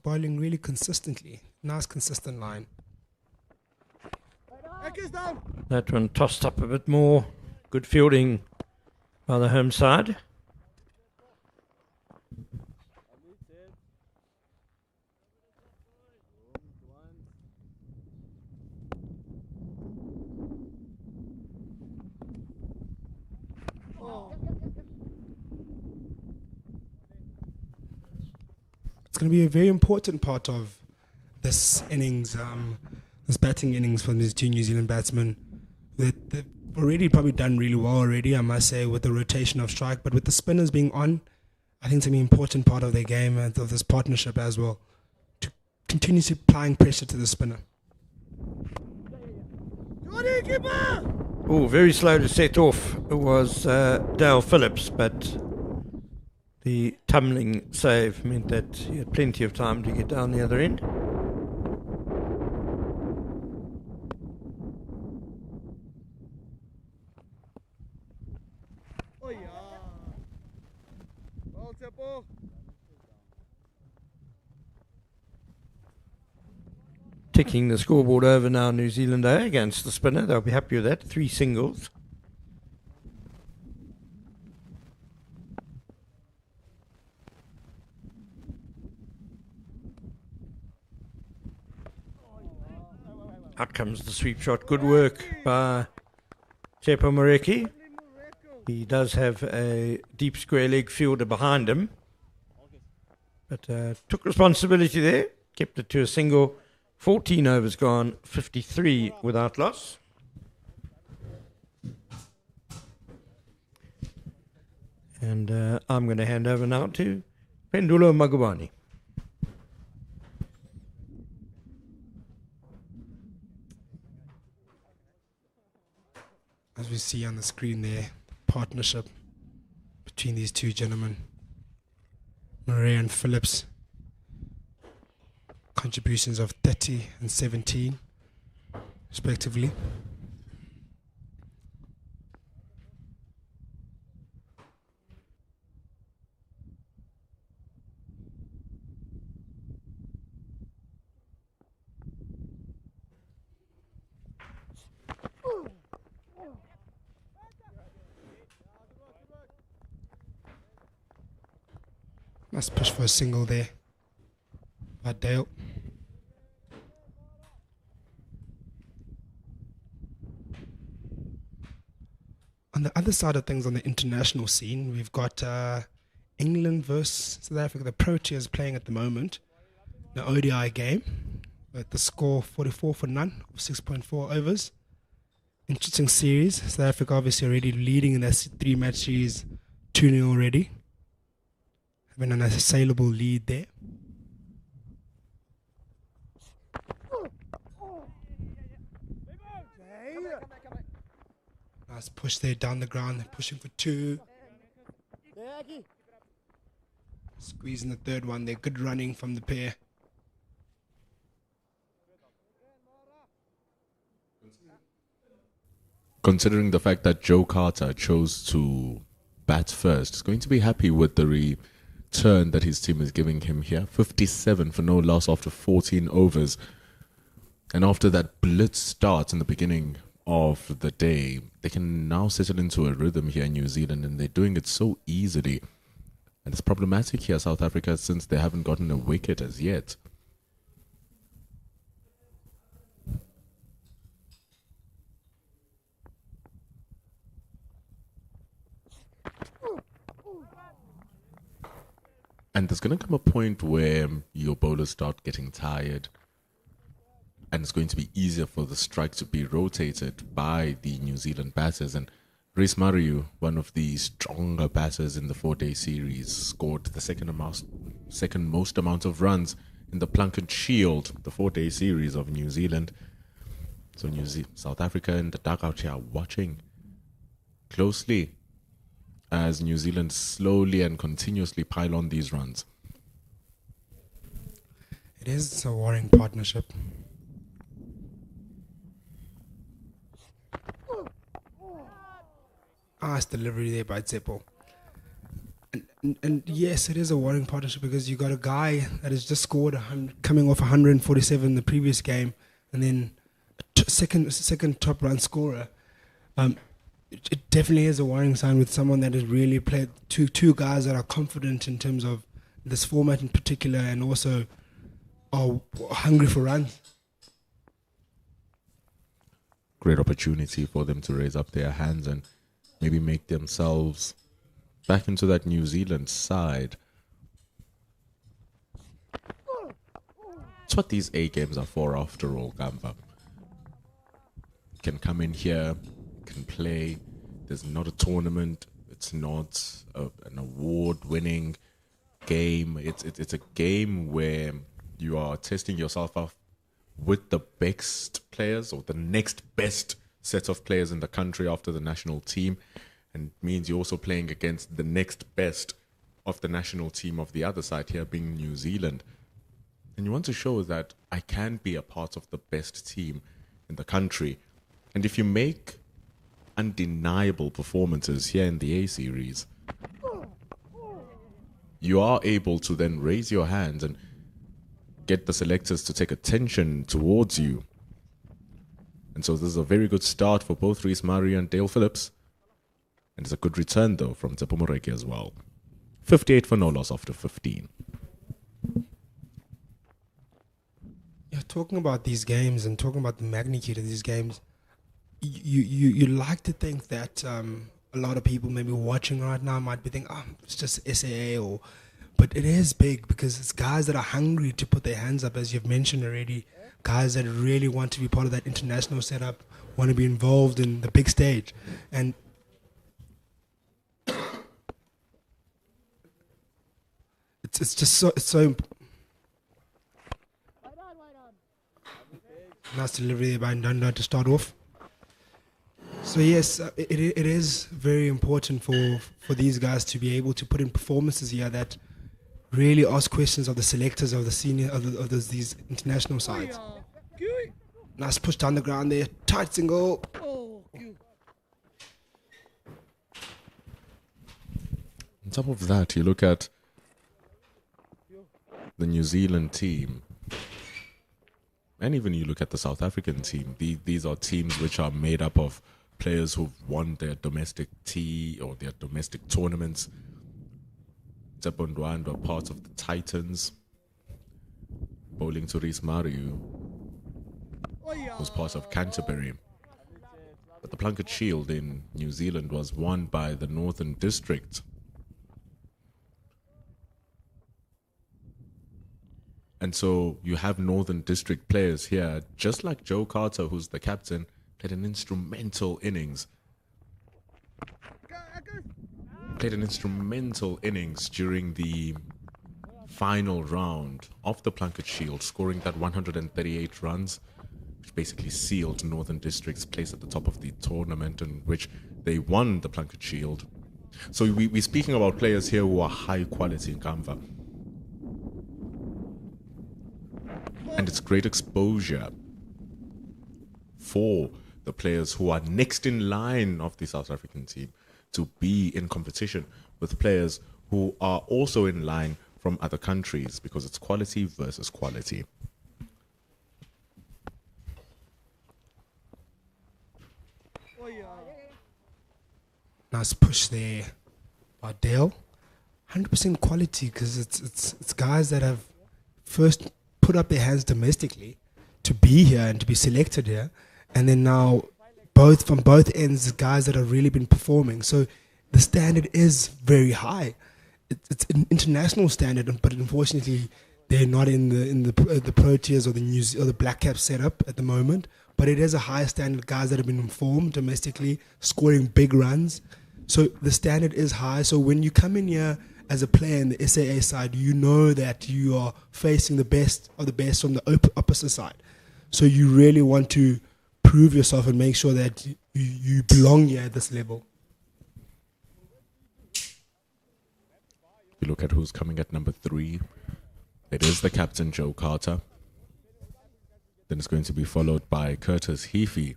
bowling really consistently. Nice consistent line. That one tossed up a bit more. Good fielding by the home side. It's going to be a very important part of this innings, this batting innings from these two New Zealand batsmen. They've already probably done really well already, I must say, with the rotation of strike. But with the spinners being on, I think it's going to be an important part of their game and of this partnership as well, to continue applying pressure to the spinner. Oh, very slow to set off. It was Dale Phillips, but the tumbling save meant that he had plenty of time to get down the other end. Ticking the scoreboard over now, New Zealand A against the spinner. They'll be happy with that. 3 singles. Out comes the sweep shot. Good work by Tepo Mareki. He does have a deep square leg fielder behind him, but took responsibility there. Kept it to a single. 14 overs gone, 53 without loss. And I'm going to hand over now to Pendulo Magubani. As we see on the screen there, partnership between these two gentlemen, Murray and Phillips. Contributions of 30 and 17 respectively. Nice push for a single there by Dale. On the other side of things, on the international scene, we've got England versus South Africa. The Proteas playing at the moment, the ODI game, with the score 44 for none of 6.4 overs. Interesting series. South Africa obviously already leading in their 3-match series, 2-0 already. Having an assailable lead there. Nice push there down the ground, pushing for 2. Squeezing the third one there. Good running from the pair. Considering the fact that Joe Carter chose to bat first, he's going to be happy with the return that his team is giving him here. 57 for no loss after 14 overs. And after that blitz start in the beginning of the day, they can now settle into a rhythm here in New Zealand, and they're doing it so easily. And it's problematic here, South Africa, since they haven't gotten a wicket as yet. And there's going to come a point where your bowlers start getting tired, and it's going to be easier for the strike to be rotated by the New Zealand batters. And Rhys Maru, one of the stronger batters in the 4-day series, scored the second most amount of runs in the Plunket Shield, the 4-day series of New Zealand. So South Africa in the dugout here watching closely as New Zealand slowly and continuously pile on these runs. It is a warring partnership. Nice delivery there by Tsepo. And yes, it is a worrying partnership because you got a guy that has just scored coming off 147 in the previous game, and then second top run scorer. It definitely is a worrying sign with someone that has really played two guys that are confident in terms of this format in particular, and also are hungry for runs. Great opportunity for them to raise up their hands and maybe make themselves back into that New Zealand side. It's what these A games are for, after all, Gamba. Can come in here, can play. There's not a tournament. It's not an award-winning game. It's a game where you are testing yourself out with the best players, or the next best set of players in the country after the national team, and means you're also playing against the next best of the national team of the other side here, being New Zealand. And you want to show that I can be a part of the best team in the country. And if you make undeniable performances here in the A series, you are able to then raise your hands and get the selectors to take attention towards you. And so this is a very good start for both Rhys Maru and Dale Phillips. And it's a good return, though, from Tsepo Moreki as well. 58 for no loss after 15. Yeah, talking about these games and talking about the magnitude of these games, you like to think that a lot of people maybe watching right now might be thinking, oh, it's just SAA, but it is big because it's guys that are hungry to put their hands up, as you've mentioned already, guys that really want to be part of that international setup, want to be involved in the big stage. And it's just so nice delivery by Ndanda to start off. So yes, it is very important for these guys to be able to put in performances here that really ask questions of the selectors, of the senior, of these international sides. Nice push down the ground there, tight single. On top of that, you look at the New Zealand team, and even you look at the South African team. These are teams which are made up of players who've won their domestic or their domestic tournaments. Tsepo Ndwandwe were part of the Titans. Bowling to Rhys Maru was part of Canterbury. But the Plunket Shield in New Zealand was won by the Northern District. And so you have Northern District players here, just like Joe Carter, who's the captain, played an instrumental innings. Played an instrumental innings during the final round of the Plunket Shield, scoring that 138 runs, which basically sealed Northern District's place at the top of the tournament, in which they won the Plunket Shield. So we're speaking about players here who are high quality in Kamva. And it's great exposure for the players who are next in line of the South African team to be in competition with players who are also in line from other countries, because it's quality versus quality. Nice push there by Dale. 100% quality, because it's guys that have first put up their hands domestically to be here and to be selected here, and then now from both ends, guys that have really been performing. So the standard is very high. It's an international standard, but unfortunately they're not in the Proteas or the Black Caps setup at the moment. But it is a high standard. Guys that have been informed domestically, scoring big runs. So the standard is high. So when you come in here as a player in the SAA side, you know that you are facing the best of the best from the opposite side. So you really want to prove yourself and make sure that you belong here at this level. You look at who's coming at number 3. It is the captain, Joe Carter. Then it's going to be followed by Curtis Heafy,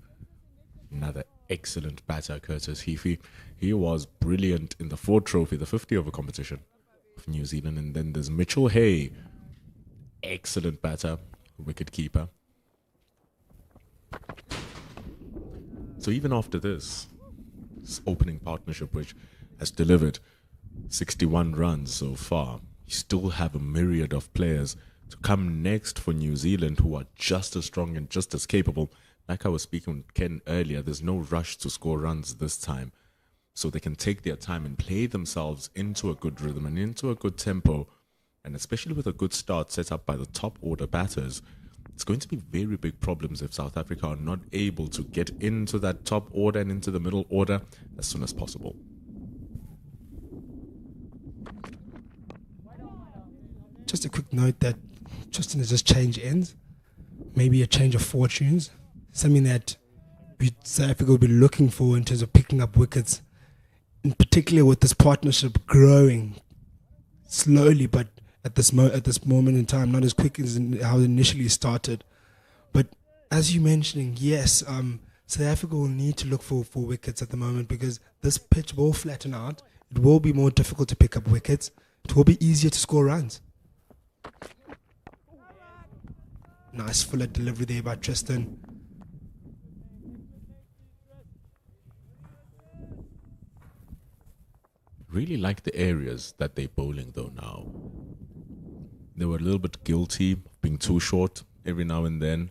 another Excellent batter, Curtis Heafy. He was brilliant in the Ford Trophy, the 50 over competition of New Zealand. And then there's Mitchell Hay. Excellent batter, wicket keeper. So even after this opening partnership, which has delivered 61 runs so far, you still have a myriad of players to come next for New Zealand who are just as strong and just as capable. Like I was speaking with Ken earlier, there's no rush to score runs this time. So they can take their time and play themselves into a good rhythm and into a good tempo. And especially with a good start set up by the top order batters, it's going to be very big problems if South Africa are not able to get into that top order and into the middle order as soon as possible. Just a quick note that Tristan has just changed ends. Maybe a change of fortunes. Something that South Africa will be looking for in terms of picking up wickets. In particular with this partnership growing slowly, but at this moment in time, not as quick as how it initially started. But as you're mentioning, yes, South Africa will need to look for wickets at the moment because this pitch will flatten out. It will be more difficult to pick up wickets. It will be easier to score runs. Nice fuller delivery there by Tristan. Really like the areas that they're bowling though now. They were a little bit guilty of being too short every now and then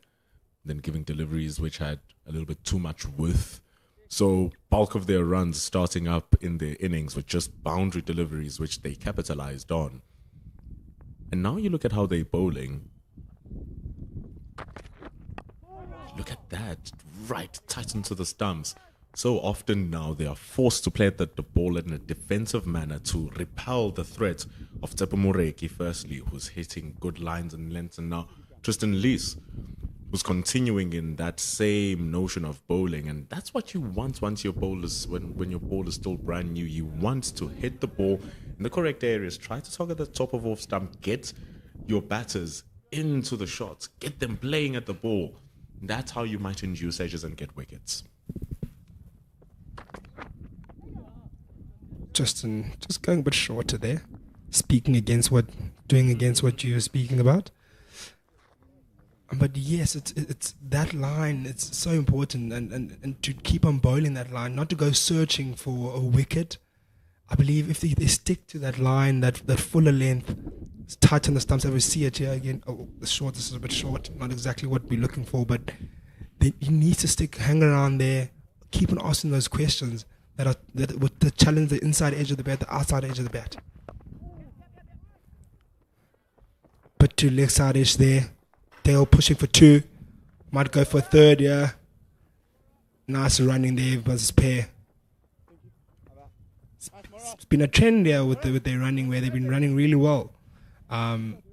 giving deliveries which had a little bit too much width. So bulk of their runs starting up in their innings with just boundary deliveries which they capitalized on. And now you look at how they're bowling. Look at that, right tight into the stumps. So often now they are forced to play the ball in a defensive manner to repel the threat of Tsepo Moreki firstly, who's hitting good lines and lengths, and now Tristan Rhys, who's continuing in that same notion of bowling. And that's what you want once your ball is, when your ball is still brand new. You want to hit the ball in the correct areas, try to target the top of off stump, get your batters into the shots, get them playing at the ball. That's how you might induce edges and get wickets. Justin, just going a bit shorter there, doing against what you were speaking about. But yes, it's that line. It's so important, and to keep on bowling that line, not to go searching for a wicket. I believe if they stick to that line, that fuller length, it's tight on the stumps. I will see it here again. Oh, this is a bit short. Not exactly what we're looking for, but you need to hang around there, keep on asking those questions that would challenge the inside edge of the bat, the outside edge of the bat. Put two leg side edge there. Dale pushing for two. Might go for a third, yeah. Nice running there versus pair. It's been a trend there with their running, where they've been running really well.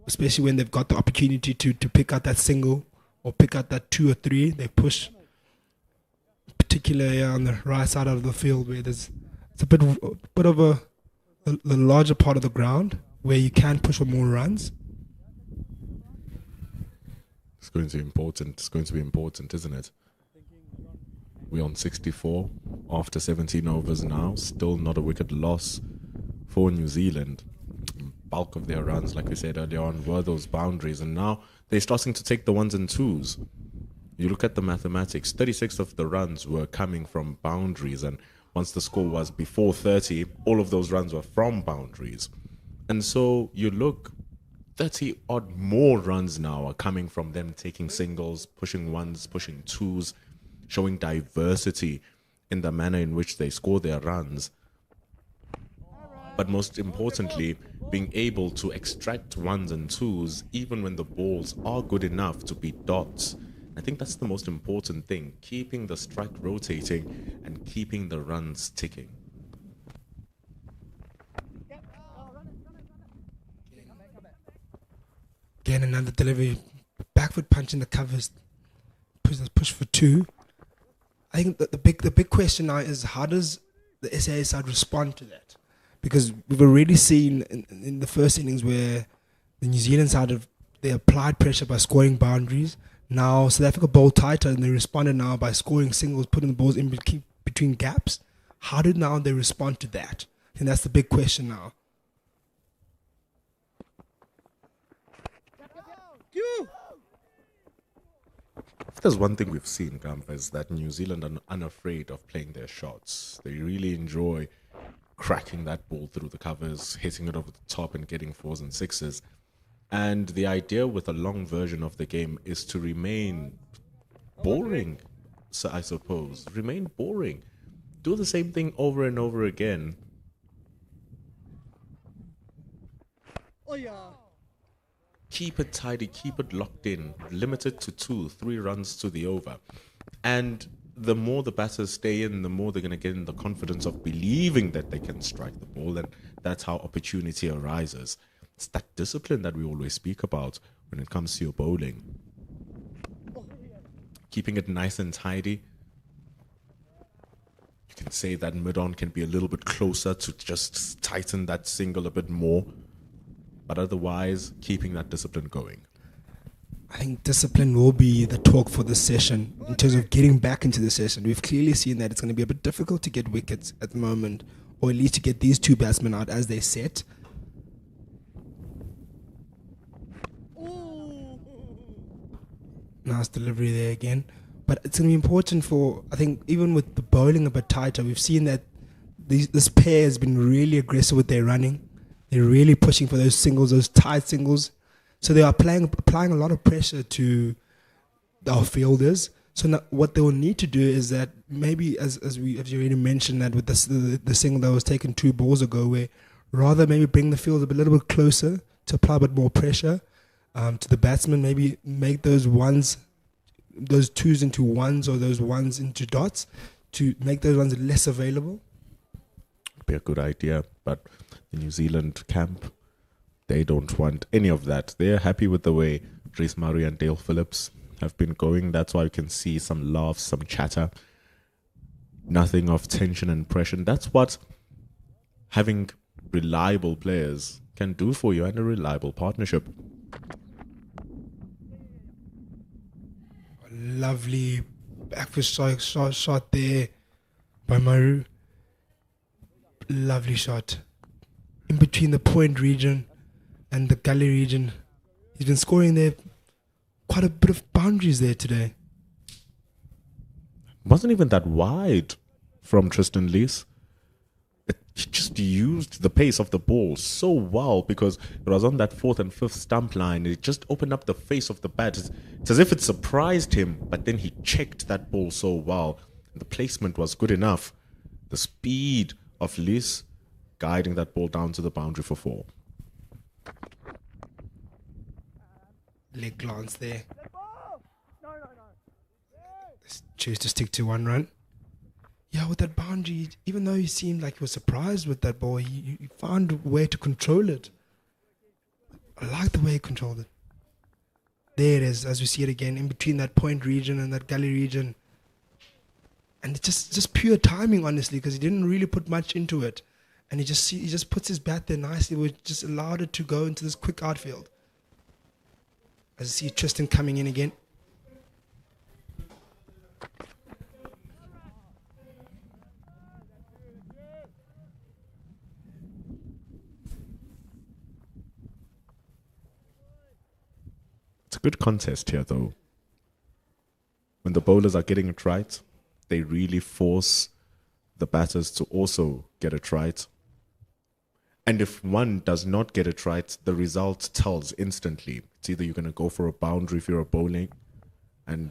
Especially when they've got the opportunity to pick out that single or pick out that 2 or 3. They push, particularly on the right side of the field, where it's a bit of the larger part of the ground where you can push for more runs. It's going to be important. It's going to be important, isn't it? We're on 64 after 17 overs now. Still not a wicket loss for New Zealand. Bulk of their runs, like we said earlier on, were those boundaries. And now they're starting to take the ones and twos. You look at the mathematics, 36 of the runs were coming from boundaries. And once the score was before 30, all of those runs were from boundaries. And so you look, 30 odd more runs now are coming from them taking singles, pushing ones, pushing twos, showing diversity in the manner in which they score their runs. But most importantly, being able to extract ones and twos even when the balls are good enough to beat dots. I think that's the most important thing, keeping the strike rotating and keeping the runs ticking. Again, another delivery, back foot punch in the covers, push for 2. I think that the big question now is, how does the SA side respond to that? Because we've already seen in the first innings where the New Zealand side they applied pressure by scoring boundaries. Now South Africa bowled tighter and they responded now by scoring singles, putting the balls in between gaps. How did now they respond to that? And that's the big question now. If there's one thing we've seen, Gampa, is that New Zealand are unafraid of playing their shots. They really enjoy cracking that ball through the covers, hitting it over the top and getting 4s and 6s. And the idea with a long version of the game is to remain boring, so I suppose. Remain boring. Do the same thing over and over again. Oh yeah. Keep it tidy, keep it locked in, limit it to 2-3 runs to the over. And the more the batters stay in, the more they're going to get in the confidence of believing that they can strike the ball, and that's how opportunity arises. It's that discipline that we always speak about when it comes to your bowling. Keeping it nice and tidy. You can say that mid-on can be a little bit closer to just tighten that single a bit more. But otherwise, keeping that discipline going. I think discipline will be the talk for this session in terms of getting back into the session. We've clearly seen that it's going to be a bit difficult to get wickets at the moment, or at least to get these two batsmen out as they set. Nice delivery there again. But it's going to be important for, I think, even with the bowling a bit tighter, we've seen that this pair has been really aggressive with their running. They're really pushing for those singles, those tight singles. So they are applying a lot of pressure to our fielders. So now what they will need to do is that maybe, as you already mentioned, that with the single that was taken 2 balls ago, where rather maybe bring the field a little bit closer to apply a bit more pressure to the batsman, maybe make those 2s into 1s or those 1s into dots to make those ones less available. Be a good idea, but the New Zealand camp, they don't want any of that. They're happy with the way Rhys Maru and Phillips have been going. That's why you can see some laughs, some chatter. Nothing of tension and pressure. That's what having reliable players can do for you, and a reliable partnership. Lovely backfish shot there by Maru. Lovely shot. In between the point region and the gully region. He's been scoring there quite a bit of boundaries there today. Wasn't even that wide from Tristan Lees. He just used the pace of the ball so well because it was on that 4th and 5th stump line. It just opened up the face of the bat. It's as if it surprised him, but then he checked that ball so well. The placement was good enough. The speed of Lees guiding that ball down to the boundary for 4. Leg glance there. Let's choose to stick to 1 run. Yeah, with that boundary, even though he seemed like he was surprised with that ball, he found a way to control it. I like the way he controlled it. There it is, as we see it again, in between that point region and that gully region. And it's just pure timing, honestly, because he didn't really put much into it. And he just puts his bat there nicely, which just allowed it to go into this quick outfield. As you see Tristan coming in again. It's a good contest here, though. When the bowlers are getting it right, they really force the batters to also get it right. And if one does not get it right, the result tells instantly. It's either you're going to go for a boundary if you're a bowling, and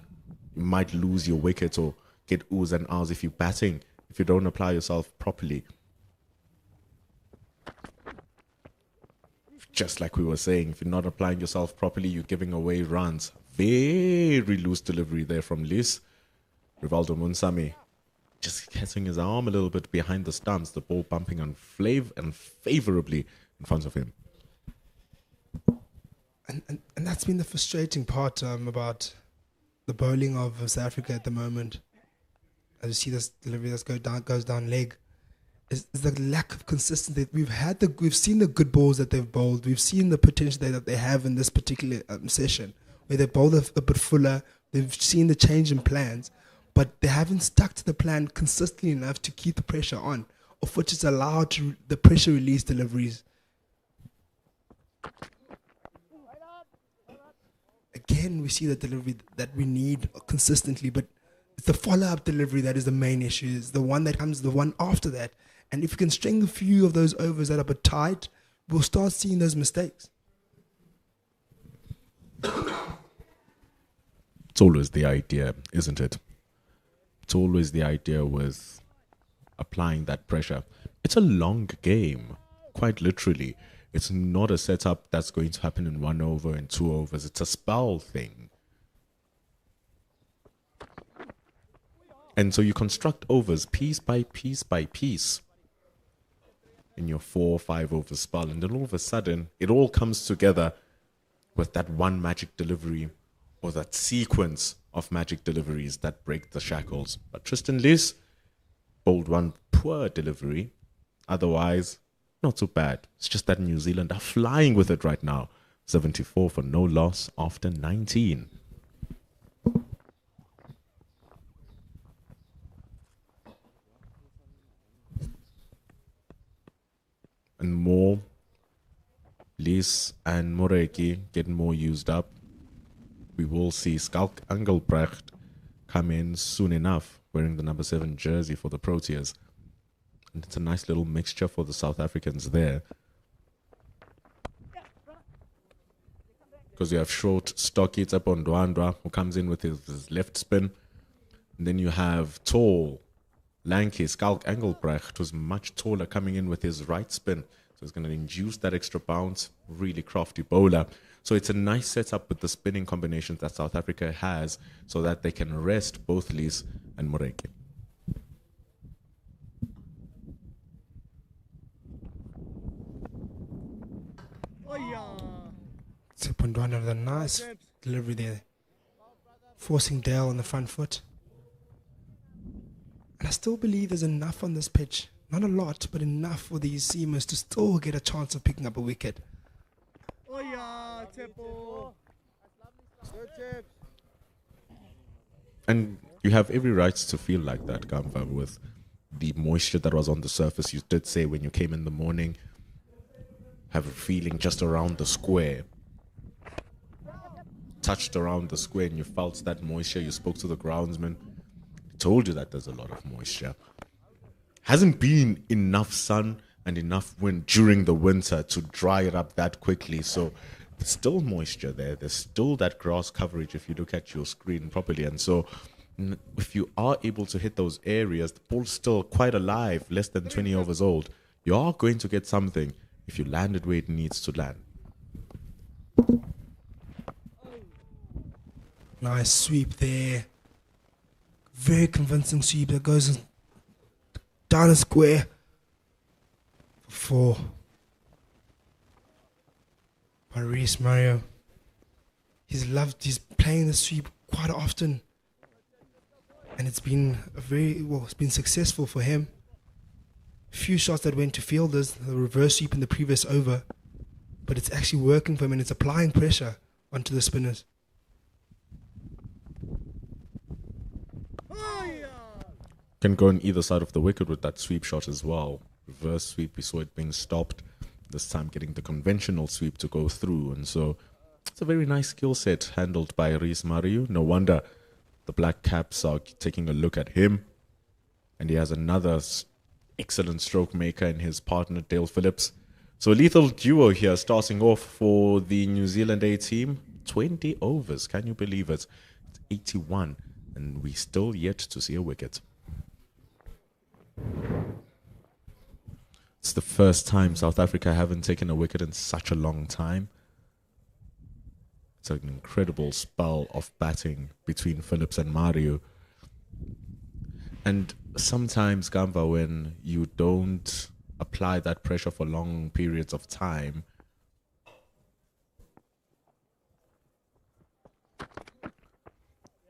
you might lose your wicket, or get oohs and ahs if you're batting, if you don't apply yourself properly. Just like we were saying, if you're not applying yourself properly, you're giving away runs. Very loose delivery there from Lees. Rivaldo Munsami just catching his arm a little bit behind the stumps, the ball bumping unfavorably in front of him. And that's been the frustrating part about the bowling of South Africa at the moment. As you see this delivery that goes down leg, is the lack of consistency. We've seen the good balls that they've bowled. We've seen the potential that they have in this particular session, where they bowled a bit fuller. They've seen the change in plans, but they haven't stuck to the plan consistently enough to keep the pressure on, of which is allowed to the pressure release deliveries. Again, we see the delivery that we need consistently, but it's the follow-up delivery that is the main issue. It's the one that comes, the one after that. And if we can string a few of those overs that are a bit tight, we'll start seeing those mistakes. It's always the idea, isn't it? It's always the idea with applying that pressure. It's a long game, quite literally. It's not a setup that's going to happen in 1 over and 2 overs. It's a spell thing. And so you construct overs piece by piece by piece in your 4 or 5 over spell. And then all of a sudden, it all comes together with that one magic delivery or that sequence of magic deliveries that break the shackles. But Tristan Lees bowled one poor delivery. Otherwise, not so bad. It's just that New Zealand are flying with it right now. 74 for no loss after 19. And more, Lees and Moreki getting more used up. We will see Skalk Engelbrecht come in soon enough, wearing the number 7 jersey for the Proteas. And it's a nice little mixture for the South Africans there. Because you have short, stocky Tsepondwandwa, who comes in with his left spin. And then you have tall, lanky Skalk Engelbrecht, who's much taller, coming in with his right spin. So it's going to induce that extra bounce. Really crafty bowler. So it's a nice setup with the spinning combinations that South Africa has so that they can rest both Lees and Moreki. Tsepondwandwa with a nice delivery there, forcing Dale on the front foot. And I still believe there's enough on this pitch. Not a lot, but enough for these seamers to still get a chance of picking up a wicket. And you have every right to feel like that, Gamva, with the moisture that was on the surface. You did say when you came in the morning, have a feeling just around the square. Touched around the square and you felt that moisture. You spoke to the groundsman. He told you that there's a lot of moisture. Hasn't been enough sun and enough wind during the winter to dry it up that quickly. So there's still moisture there. There's still that grass coverage if you look at your screen properly. And so if you are able to hit those areas, the ball's still quite alive, less than 20 overs old. You are going to get something if you land it where it needs to land. Nice sweep there. Very convincing sweep that goes down a square for 4. By Rhys Maru. He's playing the sweep quite often. And it's been it's been successful for him. Few shots that went to fielders, the reverse sweep in the previous over. But it's actually working for him and it's applying pressure onto the spinners. Can go on either side of the wicket with that sweep shot as well. Reverse sweep, we saw it being stopped. This time getting the conventional sweep to go through. And so it's a very nice skill set handled by Rhys Maru. No wonder the Black Caps are taking a look at him. And he has another excellent stroke maker in his partner, Dale Phillips. So a lethal duo here starting off for the New Zealand A team. 20 overs, can you believe it? It's 81 and we still yet to see a wicket. It's the first time South Africa haven't taken a wicket in such a long time. It's an incredible spell of batting between Phillips and Maru. And sometimes, Gamba, when you don't apply that pressure for long periods of time,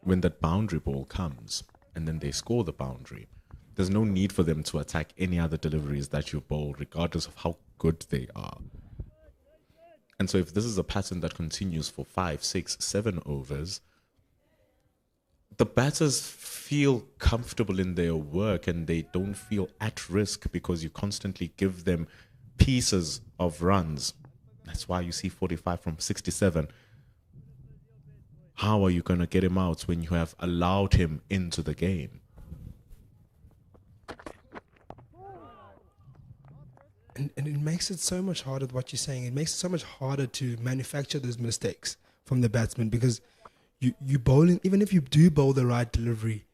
when that boundary ball comes and then they score the boundary, there's no need for them to attack any other deliveries that you bowl, regardless of how good they are. And so if this is a pattern that continues for 5, 6, 7 overs, the batters feel comfortable in their work and they don't feel at risk because you constantly give them pieces of runs. That's why you see 45 from 67. How are you going to get him out when you have allowed him into the game? And it makes it so much harder, what you're saying. It makes it so much harder to manufacture those mistakes from the batsman, because you bowling, even if you do bowl the right delivery,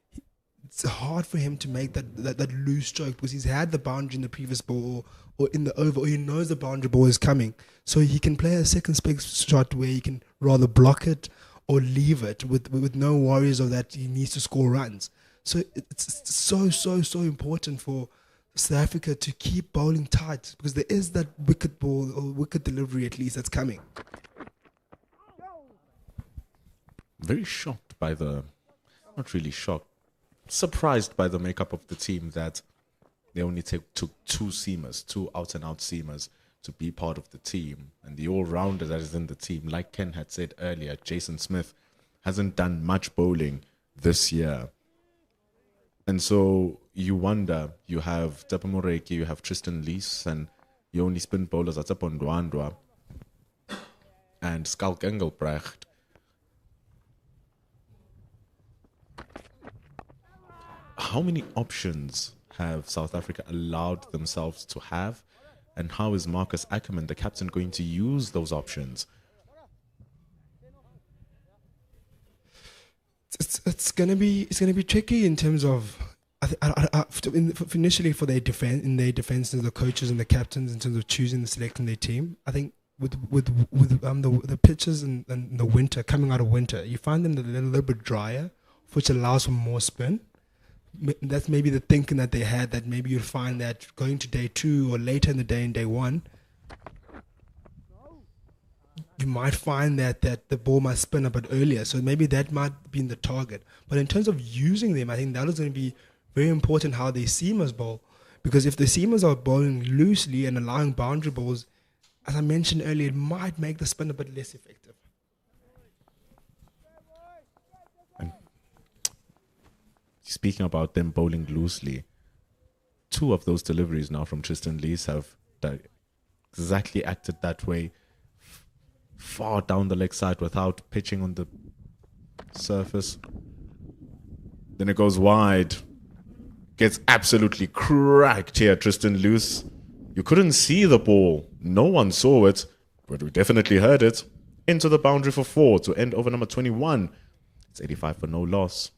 it's hard for him to make that loose stroke, because he's had the boundary in the previous ball or in the over, or he knows the boundary ball is coming. So he can play a second spec shot where he can rather block it or leave it with no worries of that he needs to score runs. So it's so important for South Africa to keep bowling tight, because there is that wicket ball or wicket delivery at least that's coming. Very shocked by not really shocked, surprised by the makeup of the team that they only took two seamers, two out-and-out seamers to be part of the team. And the all-rounder that is in the team, like Ken had said earlier, Jason Smith, hasn't done much bowling this year. And so you wonder, you have Tepa Moreki, you have Tristan Lees, and you only spin bowlers at Ndwandwe and Skalk Engelbrecht. How many options have South Africa allowed themselves to have? And how is Marcus Ackerman, the captain, going to use those options? It's gonna be tricky in terms of initially for their defense, the coaches and the captains, in terms of choosing and selecting their team. I think with the pitches and the winter, coming out of winter, you find them a little bit drier, which allows for more spin. That's maybe the thinking that they had, that maybe you'll find that going to day 2 or later in the day in day 1, you might find that the ball might spin a bit earlier. So maybe that might be the target. But in terms of using them, I think that is going to be very important, how the seamers bowl. Because if the seamers are bowling loosely and allowing boundary balls, as I mentioned earlier, it might make the spin a bit less effective. Speaking about them bowling loosely, 2 of those deliveries now from Tristan Lees have exactly acted that way, far down the leg side without pitching on the surface. Then it goes wide. Gets absolutely cracked here, Tristan Lees. You couldn't see the ball. No one saw it, but we definitely heard it. Into the boundary for 4 to end over number 21. It's 85 for no loss.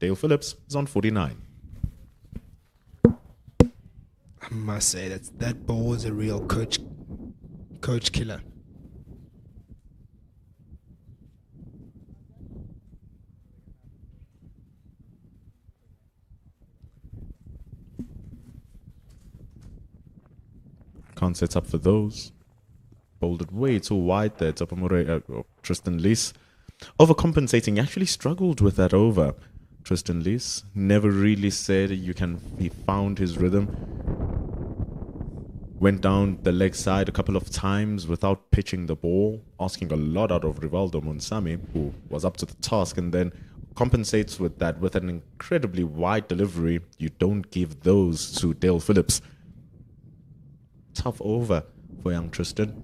Dale Phillips is on 49. I must say that ball is a real coach killer. Can't set up for those. Bowled it way too wide there. Tristan Lees overcompensating. He actually struggled with that over. Tristan Lees never really said he found his rhythm. Went down the leg side a couple of times without pitching the ball, asking a lot out of Rivaldo Monsami, who was up to the task, and then compensates with that with an incredibly wide delivery. You don't give those to Dale Phillips. Tough over for young Tristan.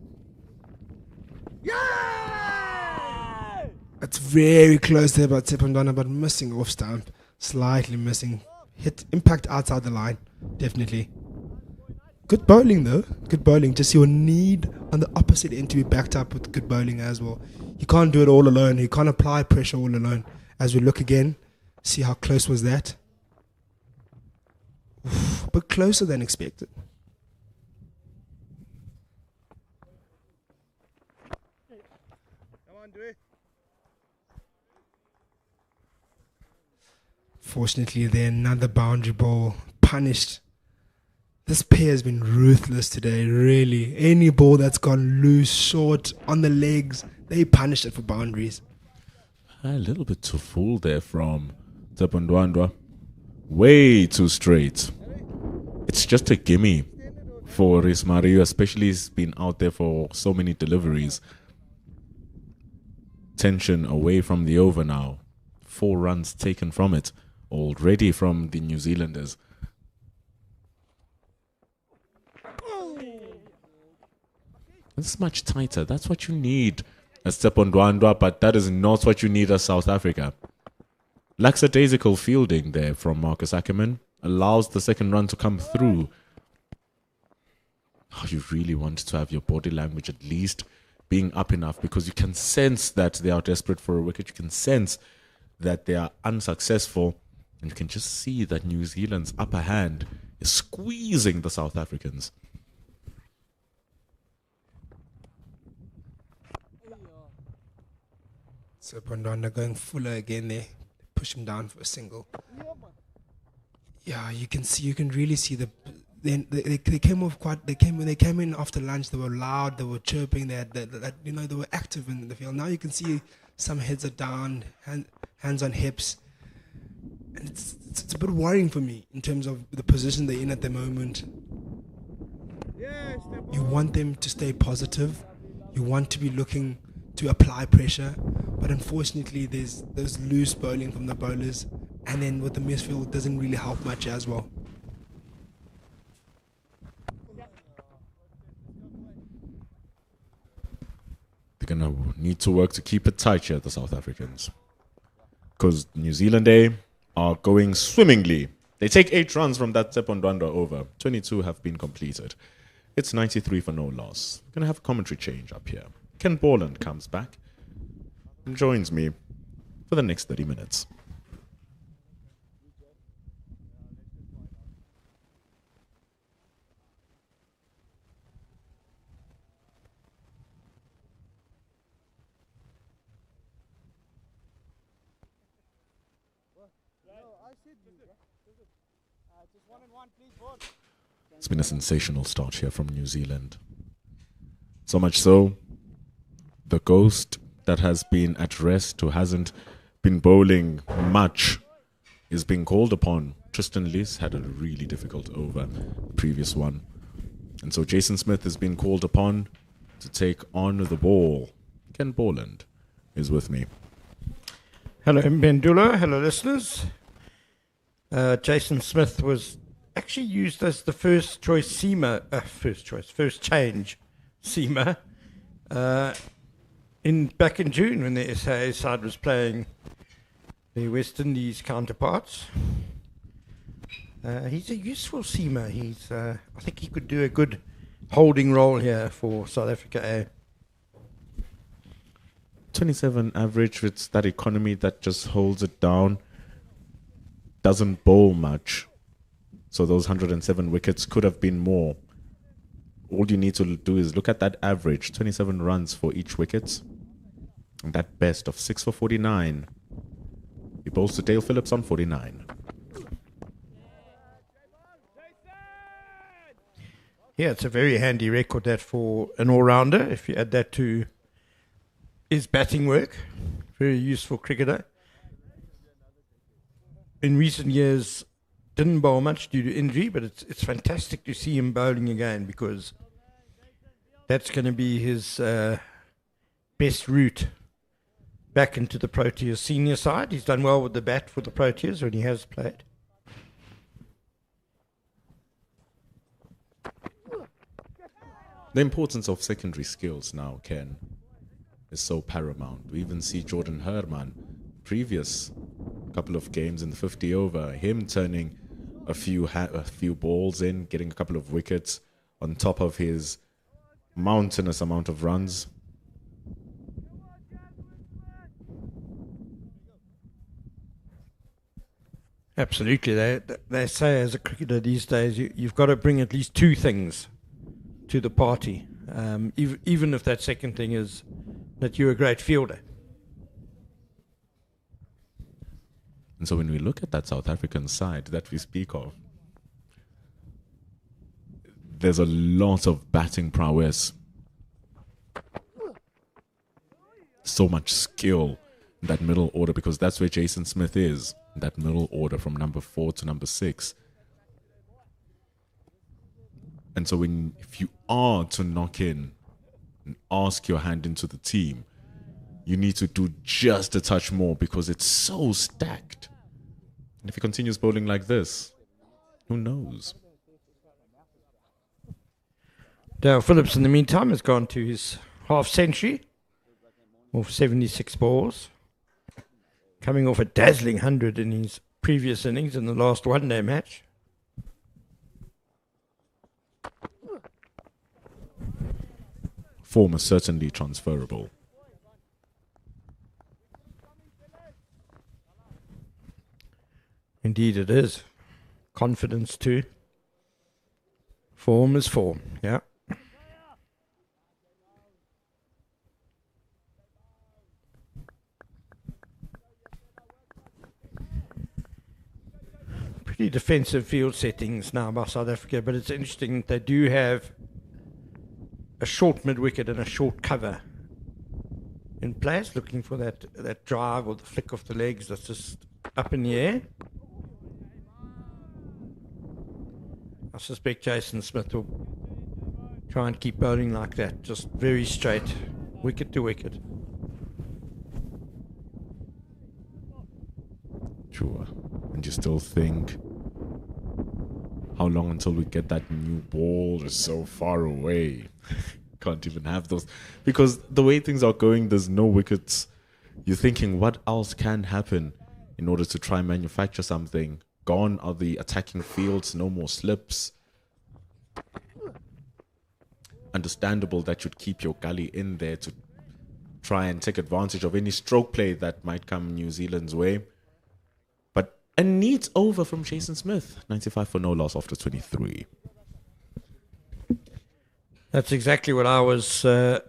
It's very close there by Tsepondwana, but missing off stump. Slightly missing. Hit impact outside the line. Definitely. Good bowling though. Good bowling. Just your need on the opposite end to be backed up with good bowling as well. You can't do it all alone. You can't apply pressure all alone. As we look again, see how close was that? But closer than expected. Fortunately, there another boundary ball punished. This pair has been ruthless today, really. Any ball that's gone loose, short, on the legs, they punished it for boundaries. A little bit too full there from Tepondwandwa. Way too straight. It's just a gimme for Rhys Maru, especially he's been out there for so many deliveries. Tension away from the over now. 4 runs taken from it. already from the New Zealanders. It's much tighter. That's what you need as Tsepondwandwa, but that is not what you need as South Africa. Lackadaisical fielding there from Marcus Ackerman allows the second run to come through. Oh, you really want to have your body language at least being up enough, because you can sense that they are desperate for a wicket. You can sense that they are unsuccessful, and you can just see that New Zealand's upper hand is squeezing the South Africans. So Pondanda going fuller again there. Push him down for a single. Yeah, you can really see they came off quite. When they came in after lunch, they were loud, they were chirping, they were active in the field. Now you can see some heads are down, hands on hips, and it's a bit worrying for me in terms of the position they're in at the moment. You want them to stay positive, you want to be looking to apply pressure, but unfortunately there's loose bowling from the bowlers, and then with the midfield it doesn't really help much as well. They're going to need to work to keep it tight here, the South Africans, because New Zealand are going swimmingly. They take 8 runs from that Tsepondwandwa over. 22 have been completed. It's 93 for no loss. We're going to have a commentary change up here. Ken Borland comes back and joins me for the next 30 minutes. It's been a sensational start here from New Zealand. So much so, the ghost that has been at rest, who hasn't been bowling much, is being called upon. Tristan Lees had a really difficult over, the previous one. And so Jason Smith has been called upon to take on the ball. Ken Borland is with me. Hello, Mbendula. Hello, listeners. Jason Smith was actually used as the first change seamer back in June when the SA side was playing the West Indies counterparts. He's a useful seamer. I think he could do a good holding role here for South Africa A. 27 average with that economy that just holds it down. Doesn't bowl much. So those 107 wickets could have been more. All you need to do is look at that average, 27 runs for each wicket. And that best of 6 for 49. He bowls to Dale Phillips on 49. Yeah, it's a very handy record that for an all-rounder, if you add that to his batting work. Very useful cricketer. In recent years, didn't bowl much due to injury, but it's fantastic to see him bowling again, because that's going to be his best route back into the Proteas senior side. He's done well with the bat for the Proteas when he has played. The importance of secondary skills now, Ken, is so paramount. We even see Jordan Herman, previous couple of games in the 50 over, him turning a few balls in, getting a couple of wickets on top of his mountainous amount of runs. Absolutely. They say as a cricketer these days, you've got to bring at least 2 things to the party, even if that second thing is that you're a great fielder. And so when we look at that South African side that we speak of, there's a lot of batting prowess. So much skill in that middle order, because that's where Jason Smith is, in that middle order from number 4 to number 6. And so if you are to knock in and ask your hand into the team, you need to do just a touch more, because it's so stacked. And if he continues bowling like this, who knows? Dale Phillips, in the meantime, has gone to his half century of 76 balls, coming off a dazzling 100 in his previous innings in the last one-day match. Form is certainly transferable. Indeed it is. Confidence too. Form is form, yeah. Pretty defensive field settings now by South Africa, but it's interesting that they do have a short mid-wicket and a short cover in place, looking for that drive or the flick of the legs that's just up in the air. I suspect Jason Smith will try and keep bowling like that, just very straight, wicket to wicket. Sure. And you still think, how long until we get that new ball? Is so far away. Can't even have those. Because the way things are going, there's no wickets. You're thinking, what else can happen in order to try and manufacture something? Gone are the attacking fields, no more slips. Understandable that you'd keep your gully in there to try and take advantage of any stroke play that might come New Zealand's way. But a neat over from Jason Smith. 95 for no loss after 23. That's exactly what I was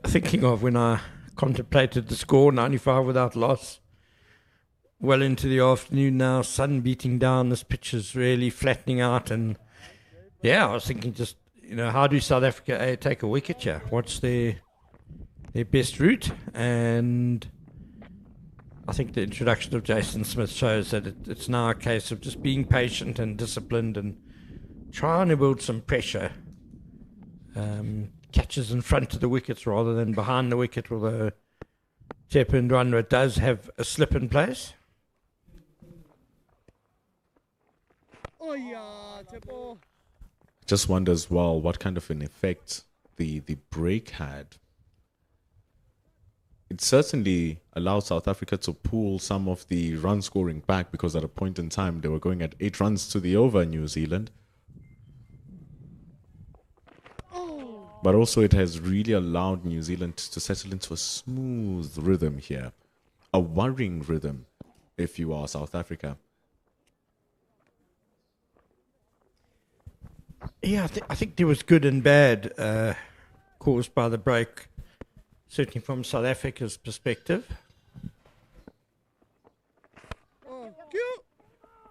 thinking of when I contemplated the score, 95 without loss. Well into the afternoon now, sun beating down, this pitch is really flattening out, and yeah, I was thinking just, how do South Africa take a wicket here? What's their best route? And I think the introduction of Jason Smith shows that it's now a case of just being patient and disciplined and trying to build some pressure. Catches in front of the wickets rather than behind the wicket, although Tepa and Ndwandwe does have a slip in place. Oh yeah, Tepo. Just wonder as well what kind of an effect the break had. It certainly allowed South Africa to pull some of the run scoring back, because at a point in time they were going at 8 runs to the over New Zealand. But also it has really allowed New Zealand to settle into a smooth rhythm here. A worrying rhythm if you are South Africa. Yeah, I think there was good and bad caused by the break, certainly from South Africa's perspective. Oh, cute.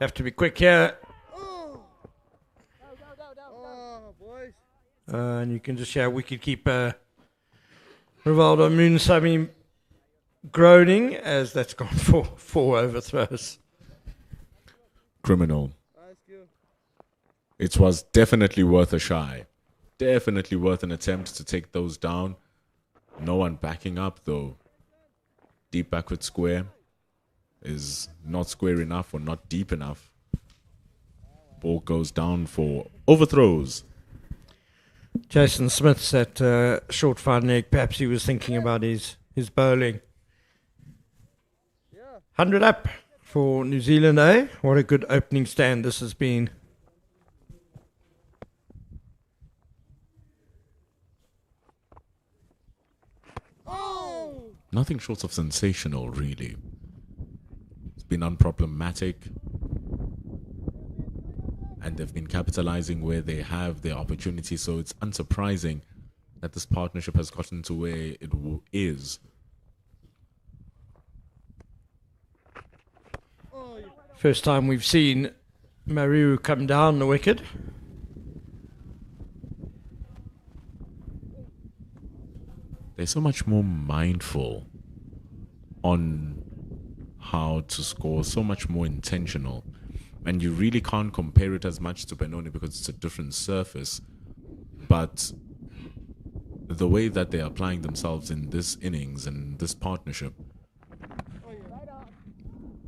Have to be quick here. Oh, boys. And you can just hear wicketkeeper Rivaldo Moonsamy groaning as that's gone for 4 overthrows. Criminal. Nice kill. It was definitely worth a shy. Definitely worth an attempt to take those down. No one backing up though. Deep backward square is not square enough or not deep enough. Ball goes down for overthrows. Jason Smith's at short fine leg. Perhaps he was thinking about his bowling. 100 up for New Zealand, eh? What a good opening stand this has been. Nothing short of sensational, really. It's been unproblematic. And they've been capitalizing where they have their opportunity. So it's unsurprising that this partnership has gotten to where it is. First time we've seen Maru come down the wicket. They're so much more mindful on how to score, so much more intentional. And you really can't compare it as much to Benoni because it's a different surface. But the way that they're applying themselves in this innings and this partnership,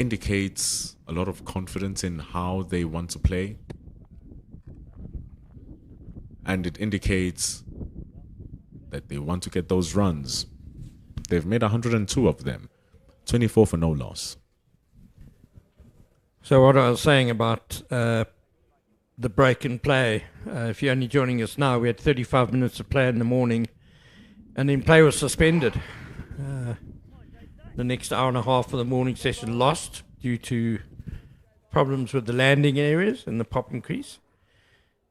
indicates a lot of confidence in how they want to play. And it indicates that they want to get those runs. They've made 102 of them, 24 for no loss. So what I was saying about the break in play, if you're only joining us now, we had 35 minutes of play in the morning, and then play was suspended. The next hour and a half of the morning session lost due to problems with the landing areas and the popping crease.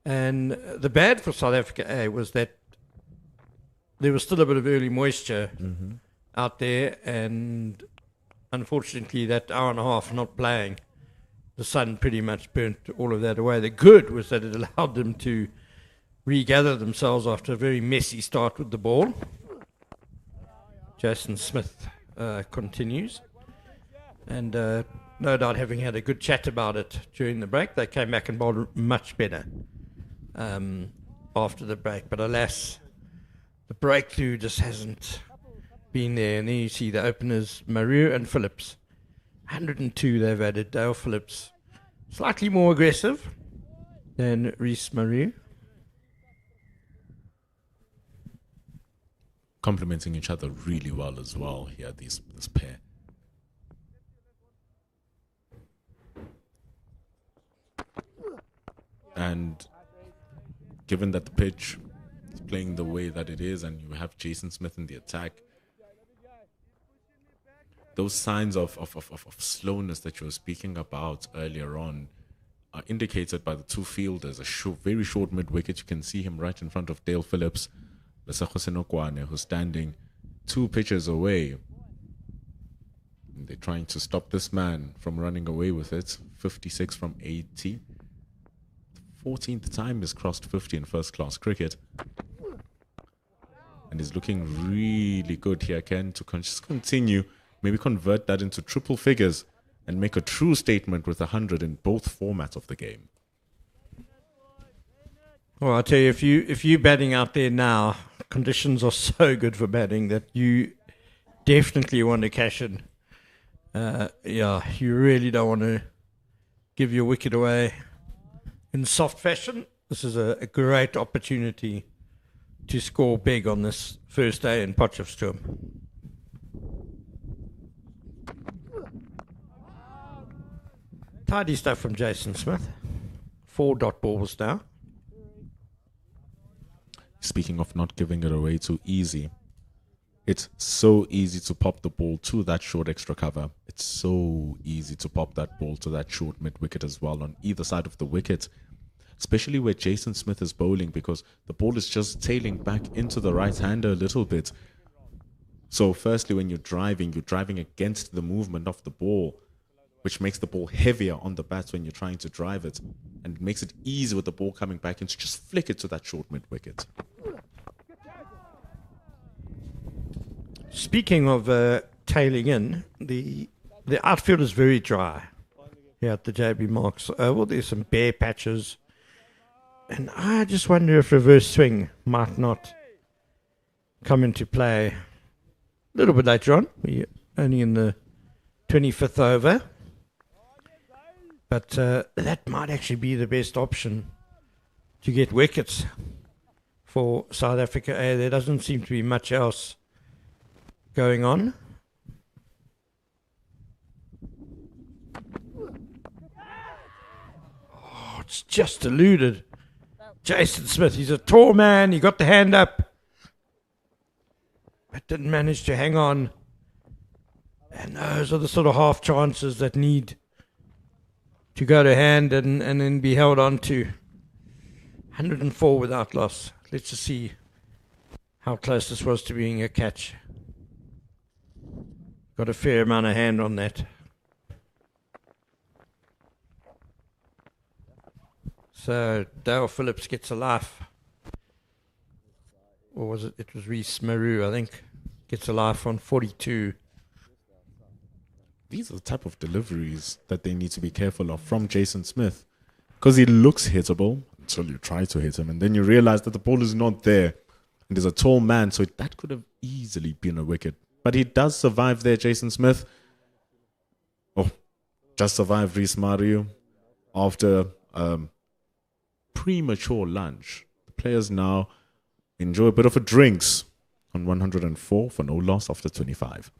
And the bad for South Africa A was that there was still a bit of early moisture out there, and unfortunately that hour and a half not playing, the sun pretty much burnt all of that away. The good was that it allowed them to regather themselves after a very messy start with the ball. Jason Smith continues, and no doubt having had a good chat about it during the break, they came back and bowled much better after the break. But alas, the breakthrough just hasn't been there. And then you see the openers, Maru and Phillips. 102 they've added. Dale Phillips, slightly more aggressive than Rhys Maru. Complementing each other really well as well here, this pair. And given that the pitch is playing the way that it is, and you have Jason Smith in the attack, those signs of slowness that you were speaking about earlier on are indicated by the two fielders. Very short mid-wicket. You can see him right in front of Dale Phillips, who's standing 2 pitches away. And they're trying to stop this man from running away with it. 56 from 80. 14th time he's crossed 50 in first-class cricket. And he's looking really good here, Ken, to just continue, maybe convert that into triple figures and make a true statement with 100 in both formats of the game. Well, I'll tell you, if you're batting out there now, conditions are so good for batting that you definitely want to cash in. You really don't want to give your wicket away in soft fashion. This is a great opportunity to score big on this first day in Potchefstroom. Tidy stuff from Jason Smith. 4 dot balls now. Speaking of not giving it away too easy, it's so easy to pop the ball to that short extra cover. It's so easy to pop that ball to that short mid-wicket as well on either side of the wicket, especially where Jason Smith is bowling, because the ball is just tailing back into the right-hander a little bit. So firstly, when you're driving against the movement of the ball, which makes the ball heavier on the bats when you're trying to drive it, and makes it easy with the ball coming back in to just flick it to that short mid-wicket. Speaking of tailing in, the outfield is very dry here at the JB Marks. Well, there's some bare patches, and I just wonder if reverse swing might not come into play a little bit later on. We're only in the 25th over. But that might actually be the best option to get wickets for South Africa A. There doesn't seem to be much else going on. Oh, it's just eluded. Jason Smith, he's a tall man. He got the hand up, but didn't manage to hang on. And those are the sort of half chances that need to go to hand and then be held on to. 104 without loss. Let's just see how close this was to being a catch. Got a fair amount of hand on that. So Dale Phillips gets a life. Or was it? It was Rhys Maru, I think. Gets a life on 42. These are the type of deliveries that they need to be careful of from Jason Smith, because he looks hittable until you try to hit him, and then you realize that the ball is not there, and there's a tall man, so that could have easily been a wicket. But he does survive there, Jason Smith. Oh, just survived Rhys Maru after premature lunch. The players now enjoy a bit of a drinks on 104 for no loss after 25.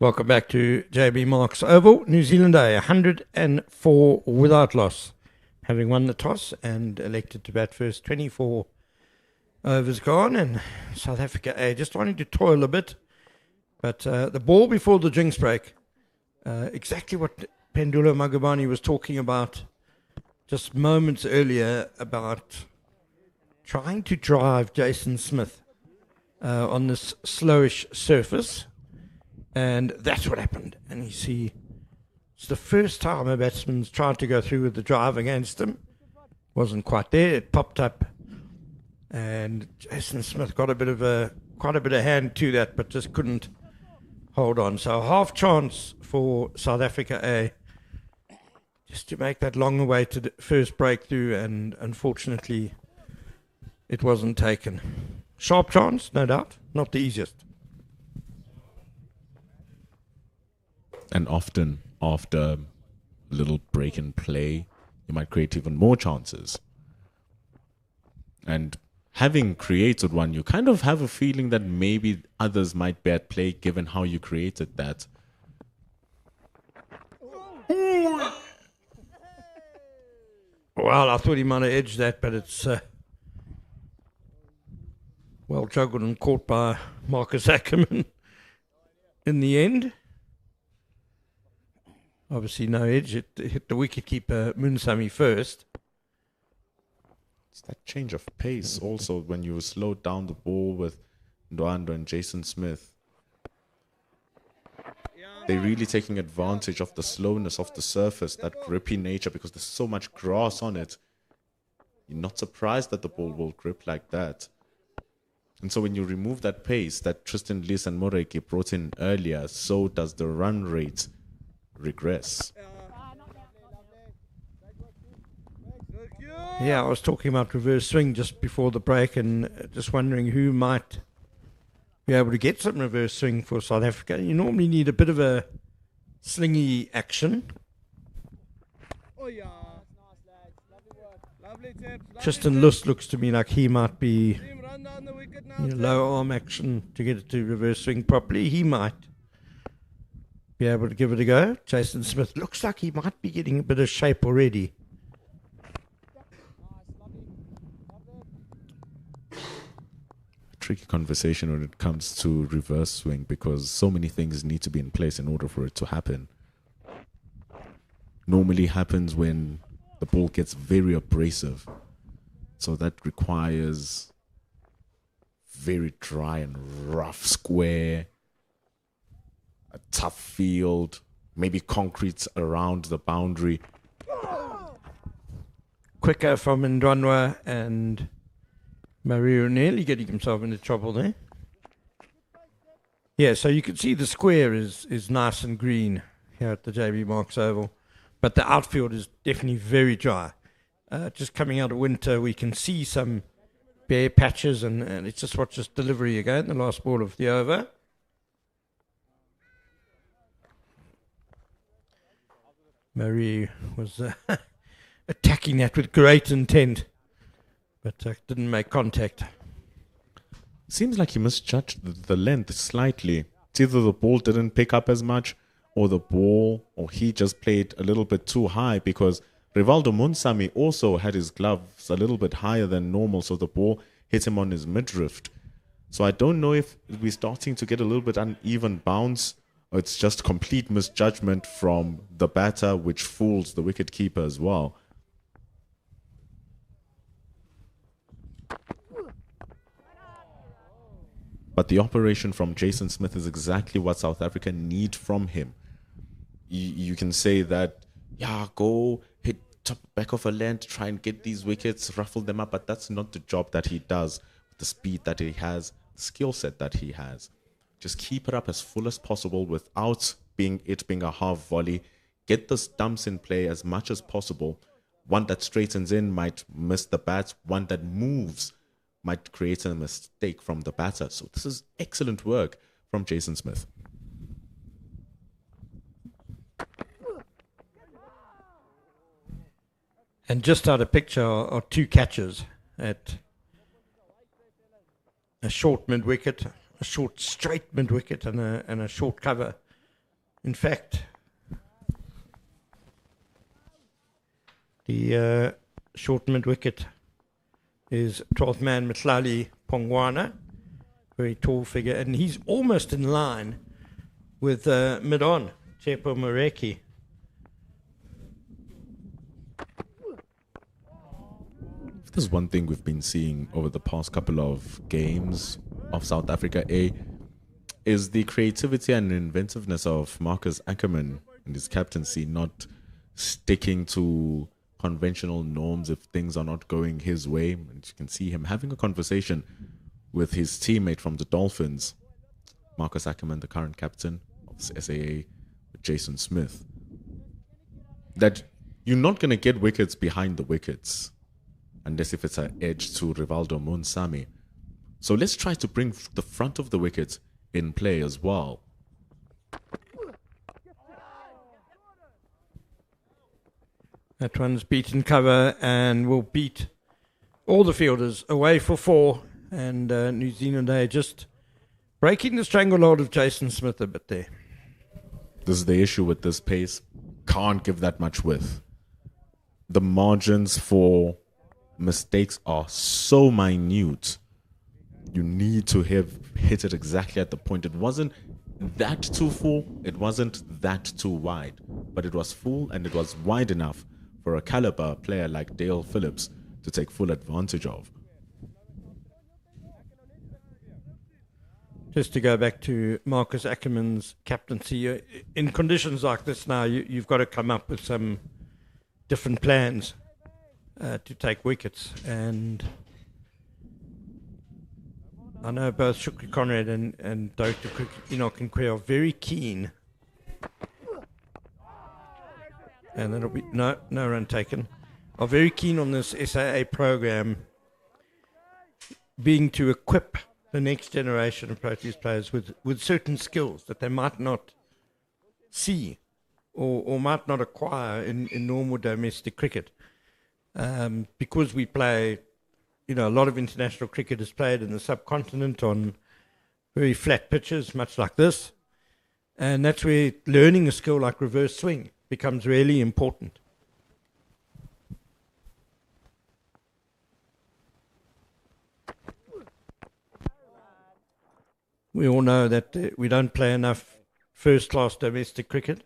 Welcome back to JB Marks Oval. New Zealand A, 104 without loss, having won the toss and elected to bat first. 24 overs gone, and South Africa A just wanting to toil a bit. But the ball before the drinks break, exactly what Pendula Magubani was talking about just moments earlier, about trying to drive Jason Smith on this slowish surface. And that's what happened. And you see, it's the first time a batsman's tried to go through with the drive against him. Wasn't quite there. It popped up. And Jason Smith got quite a bit of hand to that, but just couldn't hold on. So half chance for South Africa A, just to make that long awaited first breakthrough, and unfortunately it wasn't taken. Sharp chance, no doubt. Not the easiest. And often after a little break in play, you might create even more chances. And having created one, you kind of have a feeling that maybe others might be at play given how you created that. Well, I thought he might have edged that, but it's well juggled and caught by Marcus Ackerman in the end. Obviously no edge. It hit the wicketkeeper Munsami first. It's that change of pace also when you slowed down the ball with Ndwandwe and Jason Smith. They're really taking advantage of the slowness of the surface, that grippy nature, because there's so much grass on it. You're not surprised that the ball will grip like that. And so when you remove that pace that Tristan Lees and Moreki brought in earlier, so does the run rate regress. Yeah, I was talking about reverse swing just before the break and just wondering who might be able to get some reverse swing for South Africa. You normally need a bit of a slingy action. Oh yeah. Lovely work. Lovely tips. Tristan Luss looks to me like he might be Team, run down the wicket now. low arm action to get it to reverse swing properly. He might be able to give it a go. Jason Smith looks like he might be getting a bit of shape already. Tricky conversation when it comes to reverse swing because so many things need to be in place in order for it to happen. Normally happens when the ball gets very abrasive. So that requires very dry and rough square, a tough field, maybe concrete around the boundary. Quicker from Ndwanwa, and Maru nearly getting himself into trouble there. Yeah, so you can see the square is nice and green here at the JB Marks Oval, but the outfield is definitely very dry. Just coming out of winter, we can see some bare patches, and it's just watch this delivery again, the last ball of the over. Maru was attacking that with great intent, but didn't make contact. Seems like he misjudged the length slightly. It's either the ball didn't pick up as much, or the ball, or he just played a little bit too high, because Rivaldo Munsami also had his gloves a little bit higher than normal, so the ball hit him on his midriff. So I don't know if we're starting to get a little bit uneven bounce, or it's just complete misjudgment from the batter, which fools the wicket keeper as well. But the operation from Jason Smith is exactly what South Africa need from him. You can say that, yeah, go hit top back of a length, try and get these wickets, ruffle them up, but that's not the job that he does, with the speed that he has, the skill set that he has. Just keep it up as full as possible without being a half volley. Get the stumps in play as much as possible. One that straightens in might miss the bat, one that moves might create a mistake from the batter. So this is excellent work from Jason Smith. And just out of picture are two catches at a short mid-wicket, a short straight mid-wicket, and a short cover. In fact, the short mid-wicket is 12th man Mhlali Pongwana, very tall figure, and he's almost in line with mid-on, Tsepo Moreki. This is one thing we've been seeing over the past couple of games of South Africa A, is the creativity and inventiveness of Marcus Ackerman and his captaincy, not sticking to conventional norms if things are not going his way. And you can see him having a conversation with his teammate from the Dolphins, Marcus Ackerman, the current captain of SAA, Jason Smith, that you're not going to get wickets behind the wickets unless if it's an edge to Rivaldo Munsami. So let's try to bring the front of the wicket in play as well. That one's beaten cover and will beat all the fielders away for 4. And New Zealand are just breaking the stranglehold of Jason Smith a bit there. This is the issue with this pace. Can't give that much width. The margins for mistakes are so minute. You need to have hit it exactly at the point. It wasn't that too full, it wasn't that too wide, but it was full and it was wide enough for a caliber player like Dale Phillips to take full advantage of. Just to go back to Marcus Ackerman's captaincy, in conditions like this now, you've got to come up with some different plans to take wickets. And I know both Shukri Conrad and Director Enoch and Quay are very keen. And that'll be no run taken. Are very keen on this SAA program being to equip the next generation of Proteas players with certain skills that they might not see or might not acquire in normal domestic cricket. Because we play, a lot of international cricket is played in the subcontinent on very flat pitches, much like this. And that's where learning a skill like reverse swing becomes really important. We all know that we don't play enough first-class domestic cricket.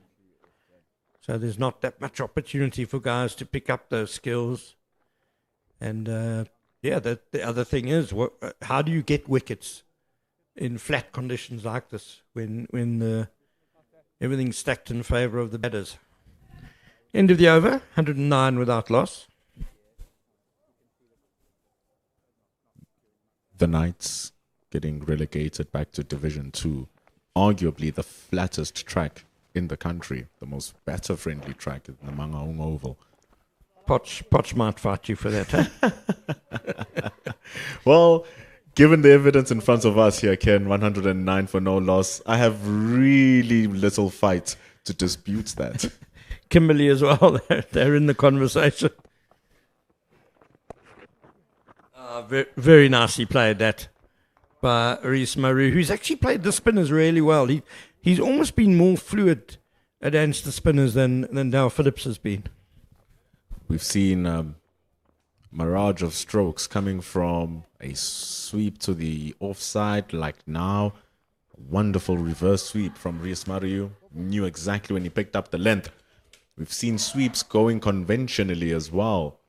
So there's not that much opportunity for guys to pick up those skills. And, the other thing is, how do you get wickets in flat conditions like this when everything's stacked in favour of the batters? End of the over, 109 without loss. The Knights getting relegated back to Division 2, arguably the flattest track in the country, the most batter-friendly track in the Mangaung Oval. Potch might fight you for that, huh? Well, given the evidence in front of us here, Ken, 109 for no loss, I have really little fight to dispute that. Kimberley as well, they're in the conversation. Very nicely played that by Rhys Maru, who's actually played the spinners really well. He's almost been more fluid against the spinners than Dale Phillips has been. We've seen a mirage of strokes coming from a sweep to the offside, like now. Wonderful reverse sweep from Rhys Maru. Knew exactly when he picked up the length. We've seen sweeps going conventionally as well.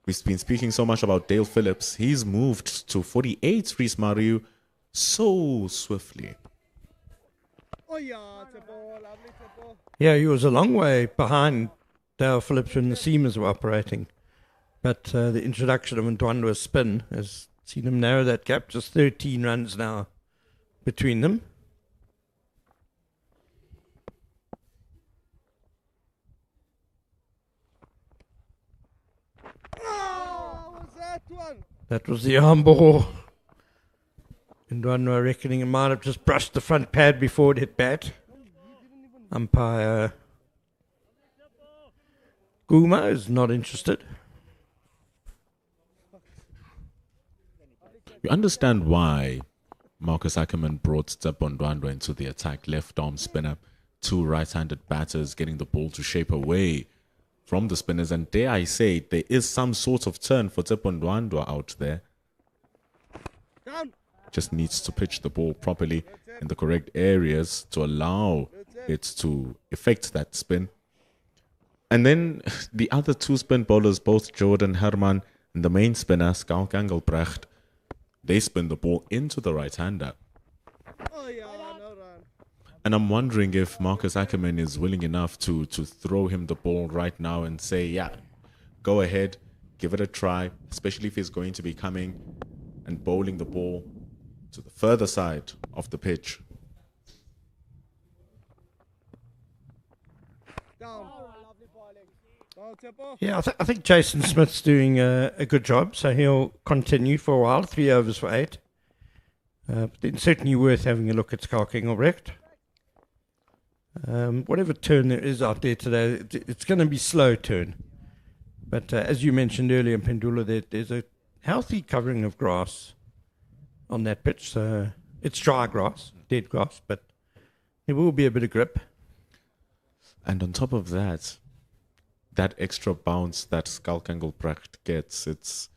We've been speaking so much about Dale Phillips. He's moved to 48, Rhys Maru, so swiftly. Oh yeah, it's a ball, lovely, it's a ball. Yeah, he was a long way behind Dale Phillips when the seamers were operating. But the introduction of Ndwanda's spin has seen him narrow that gap. Just 13 runs now between them. Oh, what was that one? That was the arm ball. Ndwanda reckoning it might have just brushed the front pad before it hit bat. Umpire Guma is not interested. You understand why Marcus Ackerman brought Tsepo Ndwanda into the attack. Left arm spinner, two right-handed batters getting the ball to shape away from the spinners. And dare I say, there is some sort of turn for Tsepo Ndwanda out there. Down. Just needs to pitch the ball properly in the correct areas to allow it to effect that spin. And then the other two spin bowlers, both Jordan Herman and the main spinner, Skalk Engelbrecht, they spin the ball into the right-hander. Oh yeah, no run. And I'm wondering if Marcus Ackerman is willing enough to throw him the ball right now and say, yeah, go ahead, give it a try, especially if he's going to be coming and bowling the ball to the further side of the pitch. Down. Lovely bowling. Down, Tsepo. Yeah, I think Jason Smith's doing a good job, so he'll continue for a while. 3 overs for 8. But it's certainly worth having a look at Skalk Engelbrecht. Whatever turn there is out there today, it's going to be slow turn. But as you mentioned earlier in Pendula, there's a healthy covering of grass on that pitch. So it's dry grass, dead grass, but there will be a bit of grip. And on top of that, that extra bounce that Skalk Engelbrecht gets, it's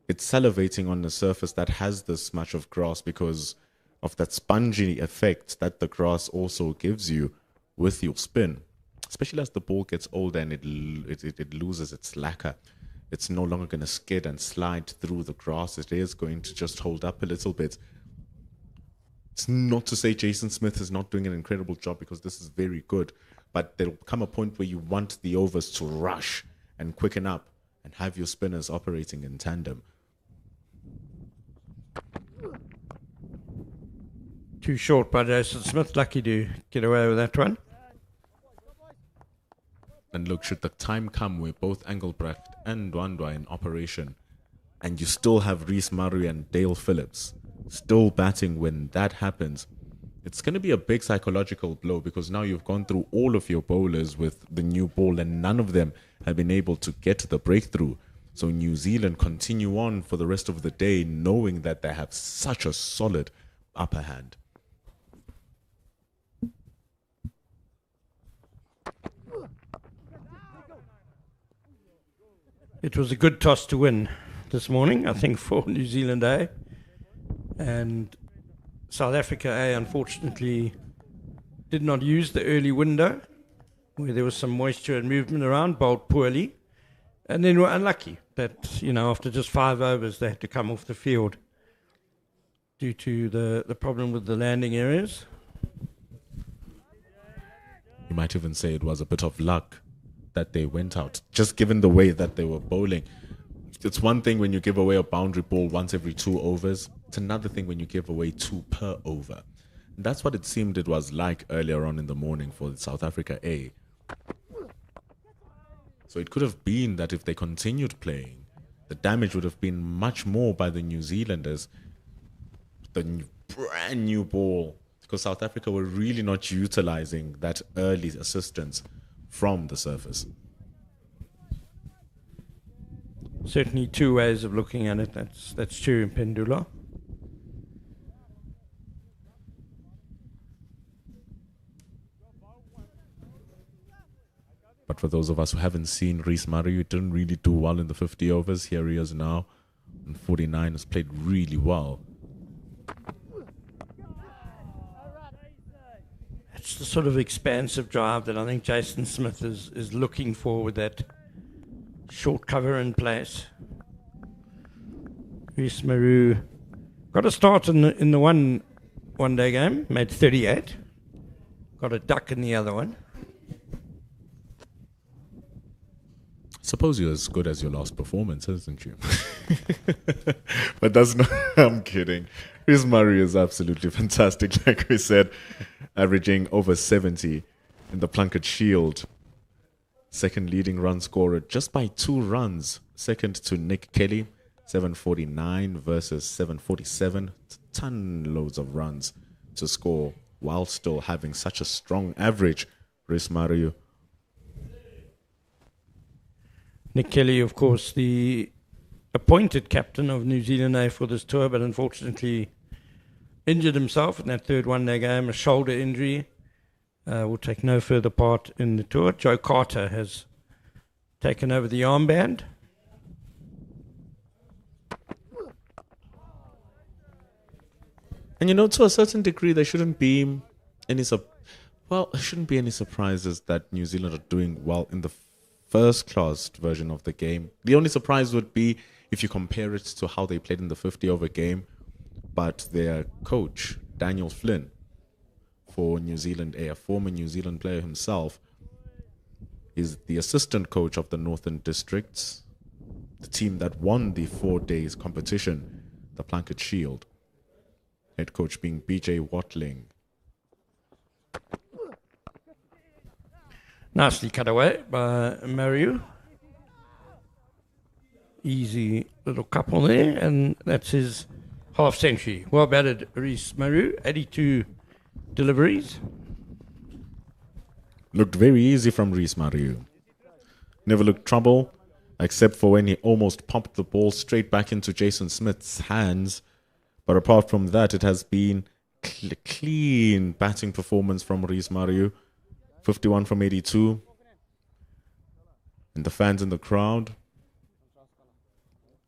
salivating on the surface that has this much of grass because of that spongy effect that the grass also gives you with your spin. Especially as the ball gets older and it loses its lacquer. It's no longer going to skid and slide through the grass. It is going to just hold up a little bit. It's not to say Jason Smith is not doing an incredible job, because this is very good. But there'll come a point where you want the overs to rush and quicken up and have your spinners operating in tandem. Too short by Jason Smith. Lucky to get away with that one. And look, should the time come where both Engelbrecht and Ndwandwe are in operation, and you still have Rhys Maru and Dale Phillips still batting when that happens, it's going to be a big psychological blow, because now you've gone through all of your bowlers with the new ball and none of them have been able to get the breakthrough. So New Zealand continue on for the rest of the day knowing that they have such a solid upper hand. It was a good toss to win this morning, I think, for New Zealand A. And South Africa A, unfortunately, did not use the early window, where there was some moisture and movement around, bowled poorly, and then were unlucky that, after just 5 overs, they had to come off the field due to the problem with the landing areas. You might even say it was a bit of luck that they went out, just given the way that they were bowling. It's one thing when you give away a boundary ball once every 2 overs. It's another thing when you give away 2 per over. And that's what it seemed it was like earlier on in the morning for South Africa A. So it could have been that if they continued playing, the damage would have been much more by the New Zealanders. The brand new ball, because South Africa were really not utilizing that early assistance from the surface. Certainly 2 ways of looking at it. That's true in Pendula. But for those of us who haven't seen Rhys Maru, he didn't really do well in the 50 overs. Here he is now. And 49 has played really well. It's the sort of expansive drive that I think Jason Smith is looking for with that short cover in place. Rhys Maru got a start in the one day game, made 38. Got a duck in the other one. Suppose you're as good as your last performance, isn't you? But that's not... I'm kidding. Rhys Maru is absolutely fantastic, like we said, averaging over 70 in the Plunkett Shield. Second leading run scorer just by 2 runs. Second to Nick Kelly, 749 versus 747. Ton loads of runs to score while still having such a strong average. Rhys Maru. Nick Kelly, of course, the appointed captain of New Zealand A for this tour, but unfortunately injured himself in that third one-day game, a shoulder injury. Will take no further part in the tour. Joe Carter has taken over the armband. And to a certain degree, there shouldn't be any surprises that New Zealand are doing well in the first-class version of the game. The only surprise would be if you compare it to how they played in the 50-over game. But their coach, Daniel Flynn, for New Zealand A, a former New Zealand player himself, is the assistant coach of the Northern Districts, the team that won the 4 days competition, the Plunkett Shield. Head coach being BJ Watling. Nicely cut away by Maru. Easy little couple there, and that's his half century. Well batted, Rhys Maru, 82 deliveries. Looked very easy from Rhys Maru. Never looked trouble, except for when he almost pumped the ball straight back into Jason Smith's hands. But apart from that, it has been clean batting performance from Rhys Maru. 51 from 82. And the fans in the crowd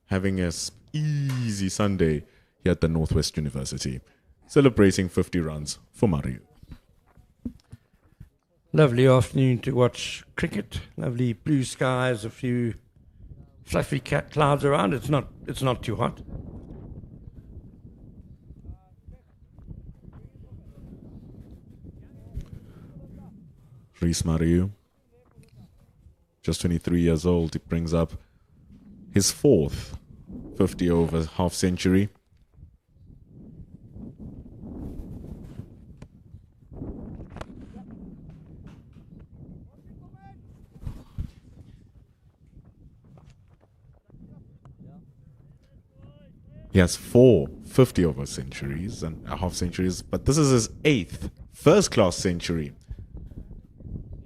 having an easy Sunday here at the Northwest University, celebrating 50 runs for Maru. Lovely afternoon to watch cricket. Lovely blue skies, a few fluffy clouds around. It's not too hot. Rhys Maru, just 23 years old, he brings up his 4th 50 over half century. He has 4 50-over centuries and a half centuries, but this is his 8th first-class century.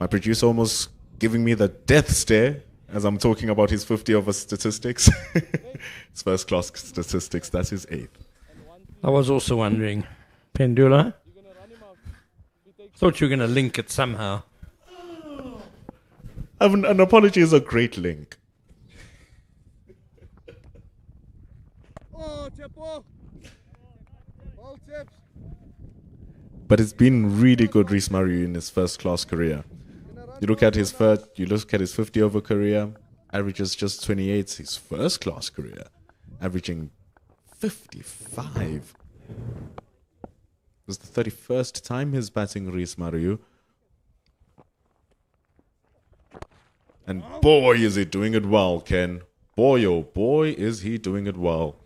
My producer almost giving me the death stare as I'm talking about his 50-over statistics. His first-class statistics, that's his 8th. I was also wondering, Pendula. Thought you were going to link it somehow. An apology is a great link. Oh, tip ball. Ball tips. But it's been really good, Rhys Maru, in his first-class career. You look at his 50-over career, averages just 28. His first-class career, averaging 55. It was the 31st time he's batting Rhys Maru. And boy, is he doing it well, Ken. Boy, oh boy, is he doing it well.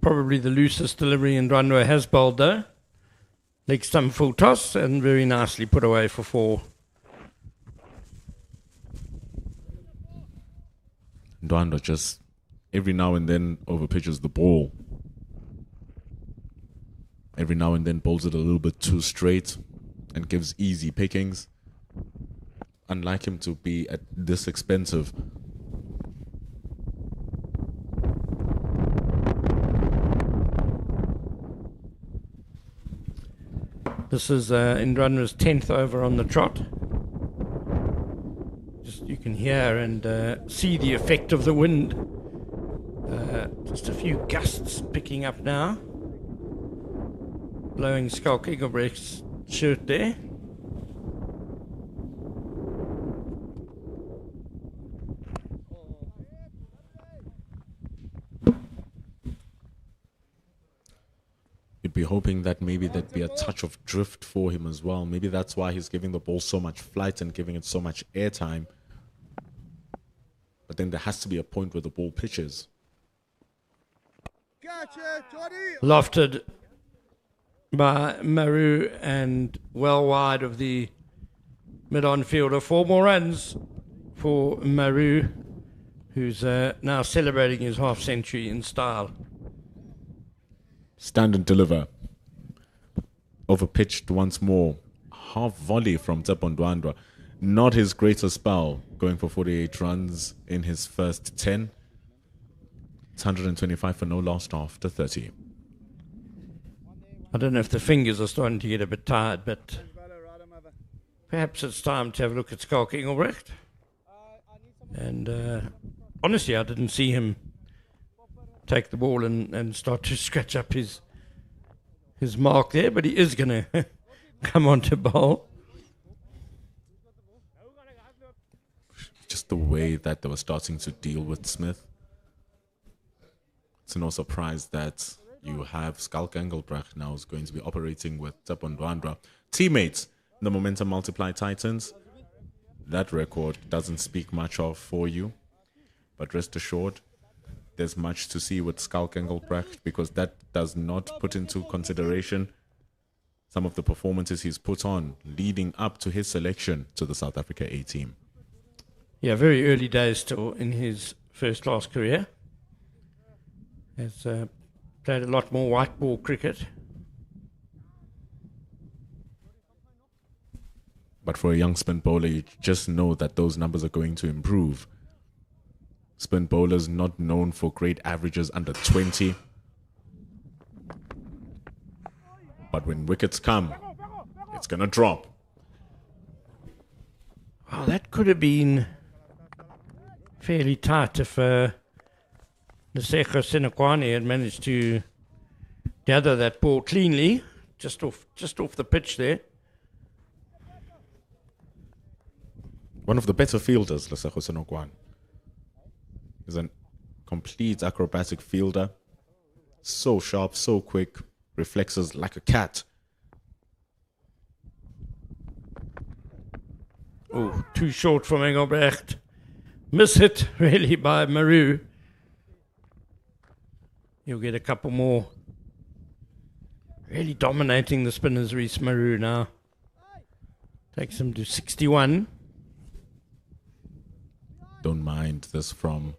Probably the loosest delivery Ndwandwe has bowled though. Leg stump full toss and very nicely put away for 4. Ndwandwe just every now and then overpitches the ball. Every now and then bowls it a little bit too straight and gives easy pickings. Unlike him to be at this expensive. This is Ndwandwe's 10th over on the trot. Just you can hear and see the effect of the wind. Just a few gusts picking up now. Blowing Skulk Engelbrecht's shirt there. You'd be hoping that maybe there'd be a touch of drift for him as well. Maybe that's why he's giving the ball so much flight and giving it so much airtime. But then there has to be a point where the ball pitches. Catch it, Johnny. Lofted by Maru and well wide of the mid-on fielder. 4 more runs for Maru, who's now celebrating his half-century in style. Stand and deliver. Overpitched once more. Half volley from Ndwandwe. Not his greatest spell, going for 48 runs in his first 10. It's 125 for no loss after 30. I don't know if the fingers are starting to get a bit tired, but perhaps it's time to have a look at Skulk Engelbrecht. And honestly, I didn't see him take the ball and start to scratch up his mark there, but he is going to come on to bowl. Just the way that they were starting to deal with Smith. It's no surprise that you have Skulk Engelbrecht now is going to be operating with Ndwandwe. Teammates, the Momentum Multiply Titans. That record doesn't speak much of for you, but rest assured, there's much to see with Skulk Engelbrecht because that does not put into consideration some of the performances he's put on leading up to his selection to the South Africa A team. Yeah, very early days still in his first-class career. Has played a lot more white ball cricket. But for a young spin bowler, you just know that those numbers are going to improve. Spin bowlers not known for great averages under 20. But when wickets come, it's going to drop. Well, that could have been fairly tight if Niseko Senekwane had managed to gather that ball cleanly, just off the pitch there. One of the better fielders, Lesego Senokwane. He's a complete acrobatic fielder. So sharp, so quick, reflexes like a cat. Oh, too short from Engelbrecht. Miss hit really by Maru. He'll get a couple more. Really dominating the spinners, Rhys Maru now. Takes him to 61. Don't mind this from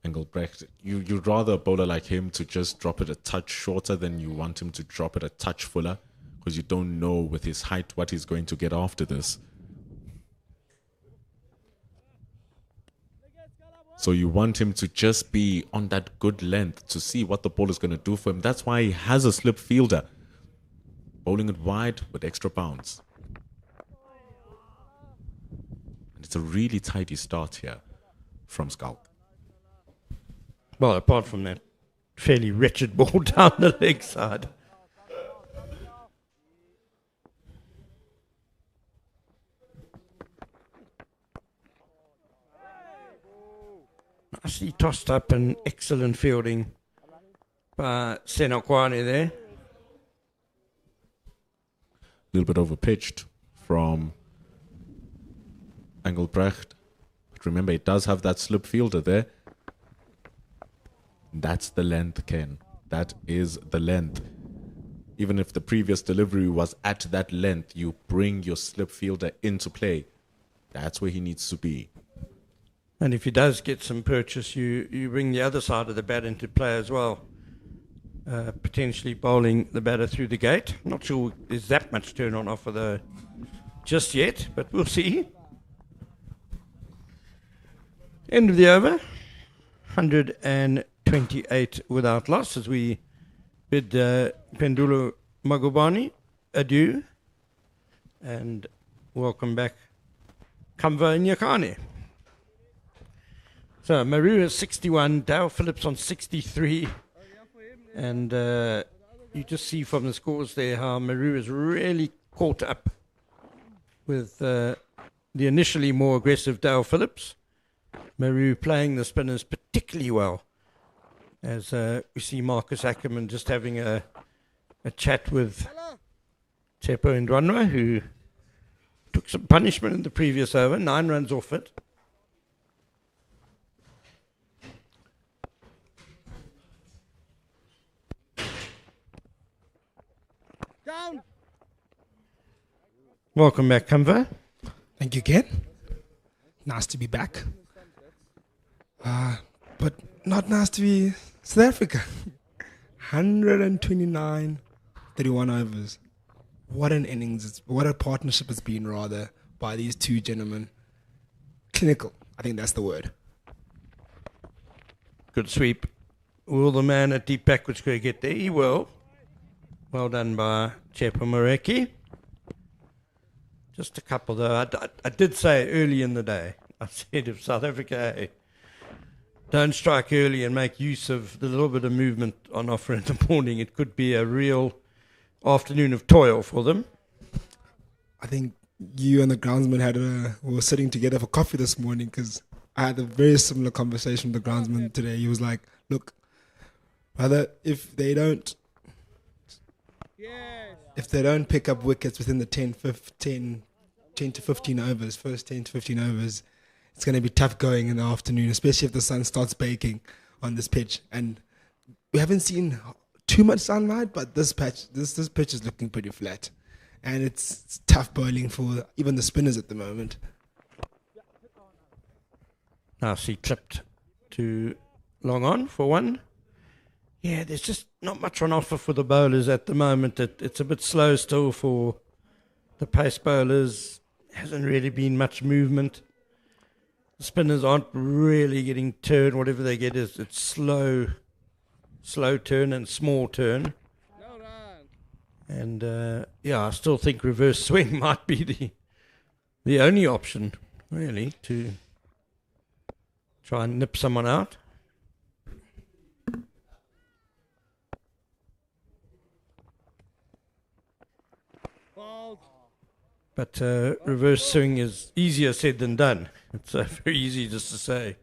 Engelbrecht, you'd rather a bowler like him to just drop it a touch shorter than you want him to drop it a touch fuller, because you don't know with his height what he's going to get after this. So you want him to just be on that good length to see what the ball is going to do for him. That's why he has a slip fielder, bowling it wide with extra bounce. And it's a really tidy start here from Skulk. Well, apart from that fairly wretched ball down the leg side. Nicely tossed up and excellent fielding by Senokwane there. A little bit overpitched from Engelbrecht. But remember, it does have that slip fielder there. That's the length, Ken. That is the length. Even if the previous delivery was at that length, you bring your slip fielder into play. That's where he needs to be. And if he does get some purchase, you bring the other side of the bat into play as well. Potentially bowling the batter through the gate. Not sure there's that much turn on offer though just yet, but we'll see. End of the over. 128 without loss as we bid Pendulo Magubani adieu and welcome back Kamva Nyakane. So Maru is 61, Dale Phillips on 63, and you just see from the scores there how Maru is really caught up with the initially more aggressive Dale Phillips. Maru playing the spinners particularly well, as we see Marcus Ackerman just having a chat with Tepo Ndwanwa, who took some punishment in the previous over, 9 runs off it. Down. Welcome back, Kamva. Thank you, Ken. Nice to be back. But not nice to be South Africa. 129, 31 overs. What an innings. What a partnership it's been, rather, by these two gentlemen. Clinical. I think that's the word. Good sweep. Will the man at deep backwards go get there? He will. Well done by Chepa Mareki. Just a couple though. I did say early in the day, I said if South Africa don't strike early and make use of the little bit of movement on offer in the morning, it could be a real afternoon of toil for them. I think you and the groundsman were sitting together for coffee this morning, because I had a very similar conversation with the groundsman today. He was like, look, brother, if they don't pick up wickets within the 10 to 15 overs, first 10 to 15 overs, it's going to be tough going in the afternoon, especially if the sun starts baking on this pitch. And we haven't seen too much sunlight, but this pitch is looking pretty flat. And it's tough bowling for even the spinners at the moment. Now she clipped to long on for one. Yeah, there's just not much on offer for the bowlers at the moment. It's a bit slow still for the pace bowlers. Hasn't really been much movement. The spinners aren't really getting turn. Whatever they get it's slow turn and small turn. And I still think reverse swing might be the only option, really, to try and nip someone out. But reverse swing is easier said than done. It's very easy just to say,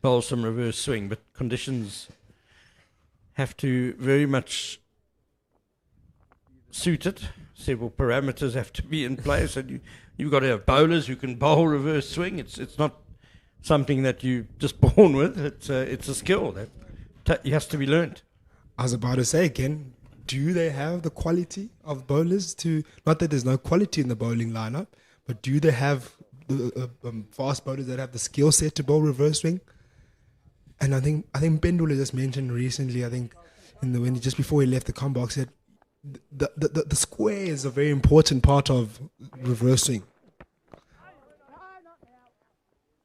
bowl some reverse swing, but conditions have to very much suit it. Several parameters have to be in place, and you've got to have bowlers who can bowl reverse swing. It's not something that you just born with. It's a skill that has to be learnt. I was about to say again, do they have the quality of bowlers to, not that there's no quality in the bowling lineup, but do they have the fast bowlers that have the skill set to bowl reverse swing? And I think Pendula just mentioned recently, I think just before he left the combox, said the square is a very important part of reverse swing.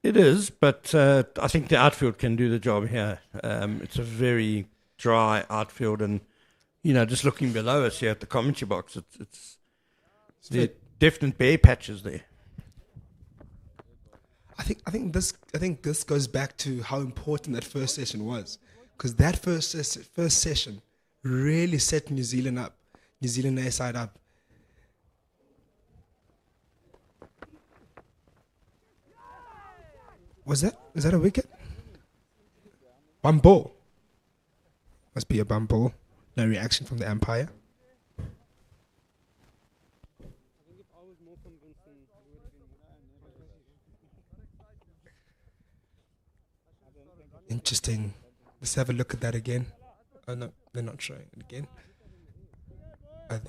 It is, but I think the outfield can do the job here. It's a very dry outfield, and just looking below us here at the commentary box, it's there are definite bare patches there. I think this goes back to how important that first session was, because that first session really set New Zealand A side up. Is that a wicket? One ball. Must be a bum ball. No reaction from the umpire. Interesting. Let's have a look at that again. Oh no, they're not showing it again. Oh,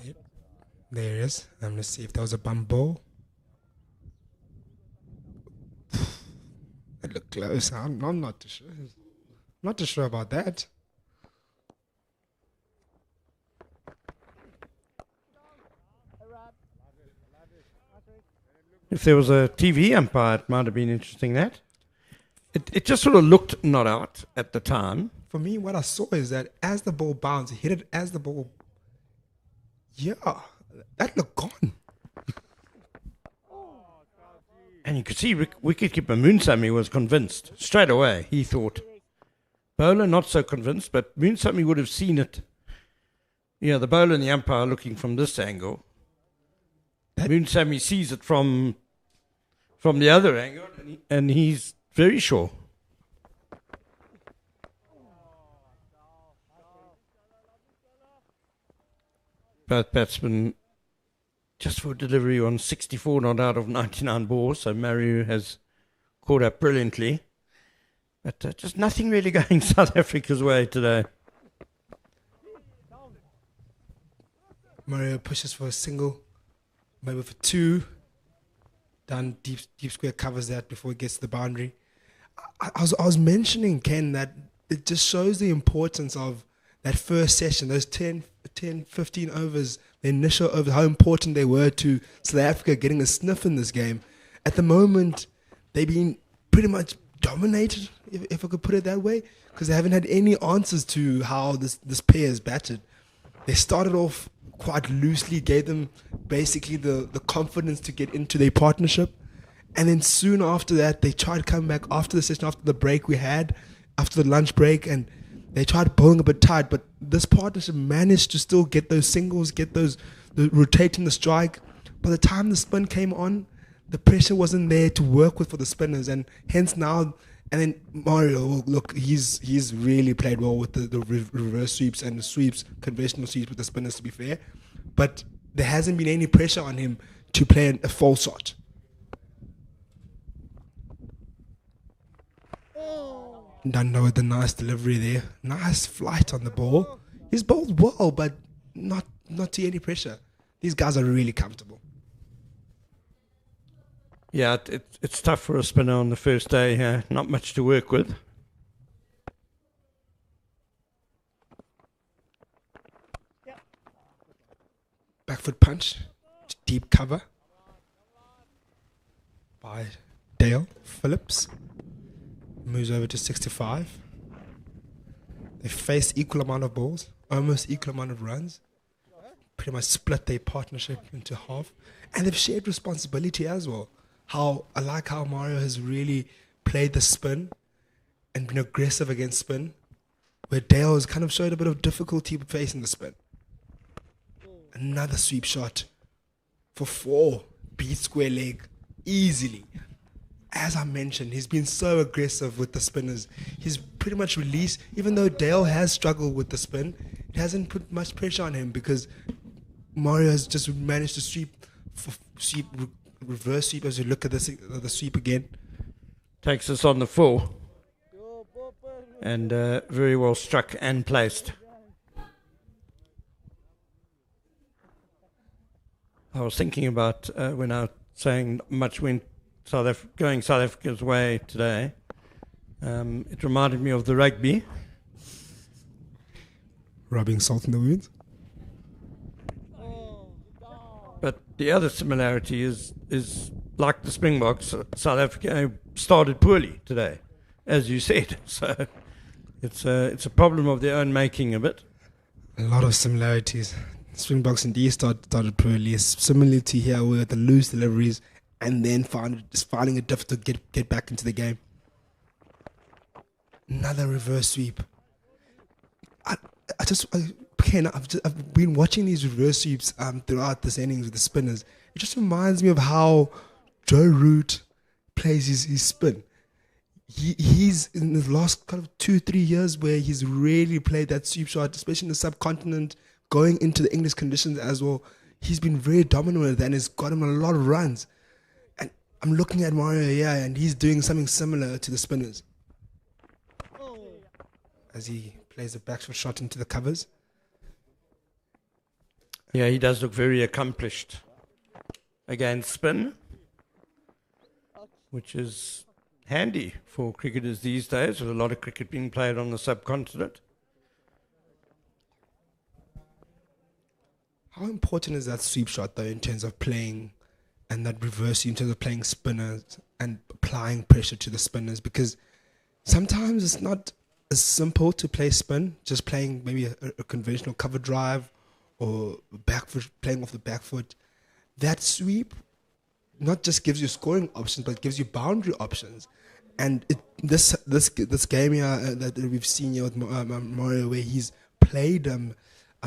there it is. Let's see if that was a bum ball. It looked close. I'm not too sure. Not too sure about that. If there was a TV umpire, it might have been interesting that. It just sort of looked not out at the time. For me, what I saw is that as the ball bounced, he hit it as the ball. Yeah, that looked gone. And you could see wicketkeeper Moonsamy was convinced straight away. He thought. Bowler not so convinced, but Moonsamy would have seen it. The bowler and the umpire looking from this angle. Moonsamy sees it from the other angle, and he's very sure. Both batsmen just for delivery on 64 not out of 99 balls, so Maru has caught up brilliantly. But just nothing really going South Africa's way today. Mario pushes for a single, maybe for two. Down deep square covers that before it gets to the boundary. I was mentioning, Ken, that it just shows the importance of that first session, those 10, 15 overs, the initial overs, how important they were to South Africa getting a sniff in this game. At the moment, they've been pretty much dominated, if I could put it that way, because they haven't had any answers to how this pair is batted. They started off quite loosely, gave them basically the confidence to get into their partnership. And then soon after that, they tried to come back after the session, after the break we had, after the lunch break, and they tried bowling a bit tight. But this partnership managed to still get those singles, rotating the strike. By the time the spin came on, the pressure wasn't there to work with for the spinners, and hence now. And then Mario, look, he's really played well with the reverse sweeps and the sweeps, conventional sweeps with the spinners, to be fair. But there hasn't been any pressure on him to play a false shot. Dando with the nice delivery there. Nice flight on the ball. He's bowled well, but not to any pressure. These guys are really comfortable. Yeah, it's tough for a spinner on the first day. Not much to work with. Back foot punch. Deep cover by Dale Phillips. Moves over to 65. They face equal amount of balls, almost equal amount of runs. Pretty much split their partnership into half. And they've shared responsibility as well. I like how Mario has really played the spin and been aggressive against spin, where Dale has kind of showed a bit of difficulty facing the spin. Another sweep shot for 4. Beat square leg easily. As I mentioned, he's been so aggressive with the spinners. He's pretty much released, even though Dale has struggled with the spin, it hasn't put much pressure on him because Mario has just managed to reverse sweep as you look at the sweep again. Takes us on the full. And very well struck and placed. I was thinking about when I was saying much went going South Africa's way today. It reminded me of the rugby. Rubbing salt in the wounds. But the other similarity is like the Springboks, South Africa started poorly today, as you said. So it's a problem of their own making a bit. A lot of similarities. Springboks indeed started poorly. Similarity here with the loose deliveries and then finding it difficult to get back into the game. Another reverse sweep. I've been watching these reverse sweeps throughout this innings with the spinners. It just reminds me of how Joe Root plays his spin. He's in the last kind of 2-3 years where he's really played that sweep shot, especially in the subcontinent, going into the English conditions as well. He's been very dominant with that and has got him a lot of runs. And I'm looking at Mario here and he's doing something similar to the spinners. As he plays a backshot shot into the covers. Yeah, he does look very accomplished. Again, spin, which is handy for cricketers these days, with a lot of cricket being played on the subcontinent. How important is that sweep shot though in terms of playing, and that reverse in terms of playing spinners and applying pressure to the spinners? Because sometimes it's not as simple to play spin, just playing maybe a conventional cover drive or back foot, playing off the back foot. That sweep not just gives you scoring options, but gives you boundary options. And this game here that we've seen here with Mario, where he's played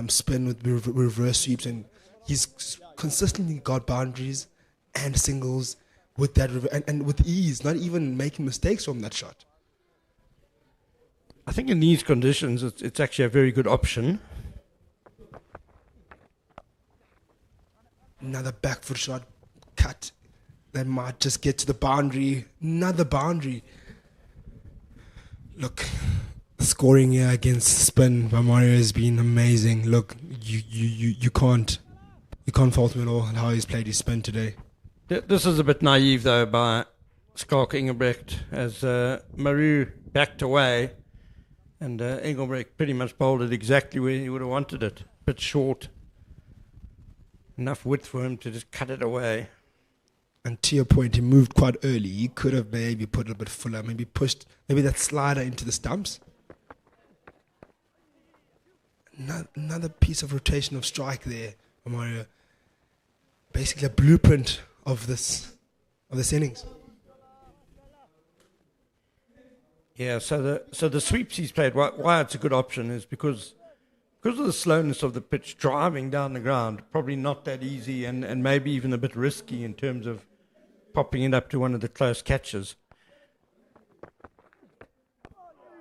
spin with reverse sweeps, and he's consistently got boundaries and singles with that and with ease, not even making mistakes from that shot. I think in these conditions, it's actually a very good option. Another back foot shot cut that might just get to the boundary. Another boundary. Look, the scoring here against spin by Mario has been amazing. Look, you can't fault him at all on how he's played his spin today. This is a bit naive though by Skalk Engelbrecht, as Maru backed away and Engelbrecht pretty much bowled it exactly where he would have wanted it. A bit short. Enough width for him to just cut it away. And to your point, he moved quite early. He could have maybe put it a bit fuller, maybe pushed maybe that slider into the stumps. Another piece of rotation of strike there, Mario. Basically a blueprint of this innings. Yeah, so the sweeps he's played, why it's a good option is because of the slowness of the pitch, driving down the ground, probably not that easy and maybe even a bit risky in terms of popping it up to one of the close catches.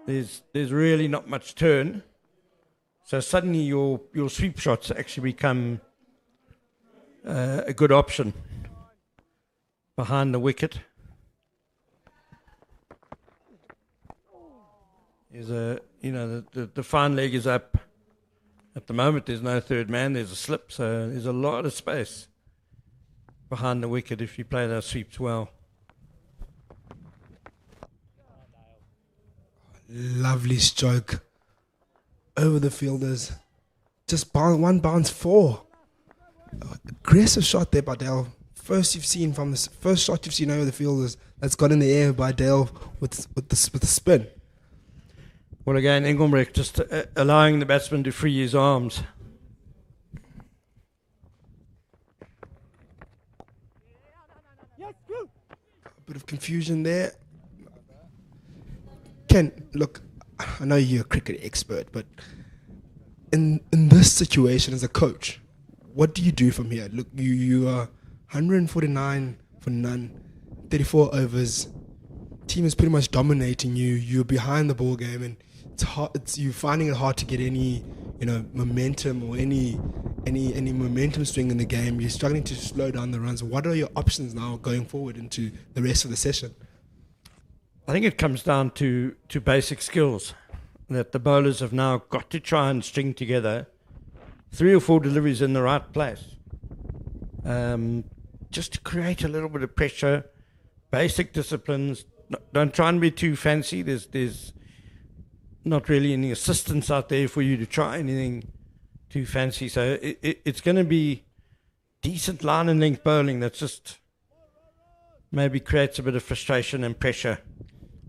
There's really not much turn. So suddenly your sweep shots actually become a good option behind the wicket. There's the fine leg is up. At the moment, there's no third man. There's a slip, so there's a lot of space behind the wicket if you play those sweeps well. Lovely stroke over the fielders. Just one bounce 4. Aggressive shot there by Dale. First shot you've seen over the fielders that's got in the air by Dale with the spin. Well, again, Engelbrecht just allowing the batsman to free his arms. A bit of confusion there. Ken, look, I know you're a cricket expert, but in this situation as a coach, what do you do from here? Look, you are 149 for none, 34 overs. Team is pretty much dominating you. You're behind the ball game, and it's hard. You're finding it hard to get any, momentum or any momentum swing in the game. You're struggling to slow down the runs. What are your options now going forward into the rest of the session? I think it comes down to basic skills that the bowlers have now got to try and string together 3 or 4 deliveries in the right place, just to create a little bit of pressure. Basic disciplines, don't try and be too fancy. There's not really any assistance out there for you to try anything too fancy. So it's going to be decent line and length bowling that's just maybe creates a bit of frustration and pressure.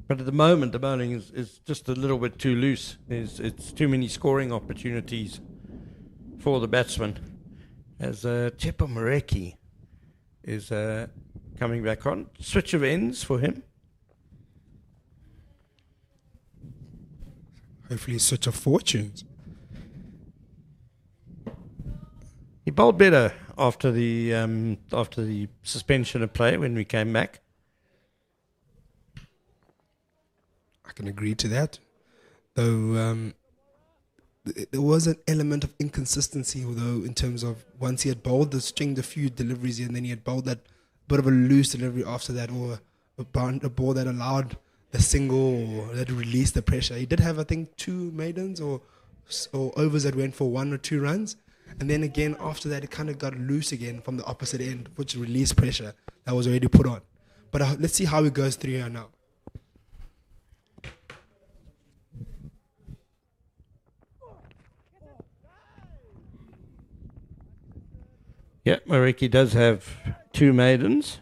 But at the moment, the bowling is just a little bit too loose. It's too many scoring opportunities for the batsman. As Tepa Mareki is coming back on. Switch of ends for him. Hopefully, switch of fortunes. He bowled better after the suspension of play when we came back. I can agree to that. Though there was an element of inconsistency, though, in terms of once he had bowled the stringed a few deliveries and then he had bowled that bit of a loose delivery after that, or a ball that allowed the single or that released the pressure. He did have, I think, 2 maidens or overs that went for 1 or 2 runs. And then again, after that, it kind of got loose again from the opposite end, which released pressure that was already put on. But let's see how it goes through here now. Yeah, Mareki does have 2 maidens,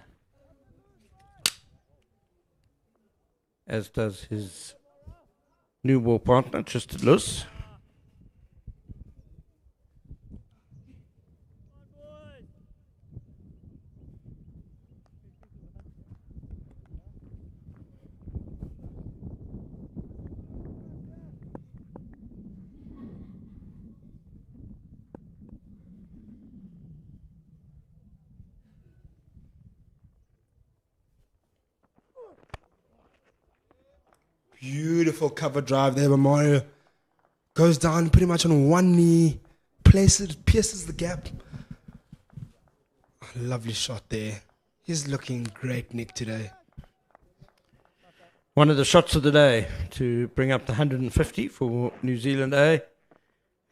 as does his new ball partner, Tristan Luss. Beautiful cover drive there by Mario. Goes down pretty much on one knee, pierces the gap. Lovely shot there. He's looking great, Nick, today. One of the shots of the day to bring up the 150 for New Zealand A.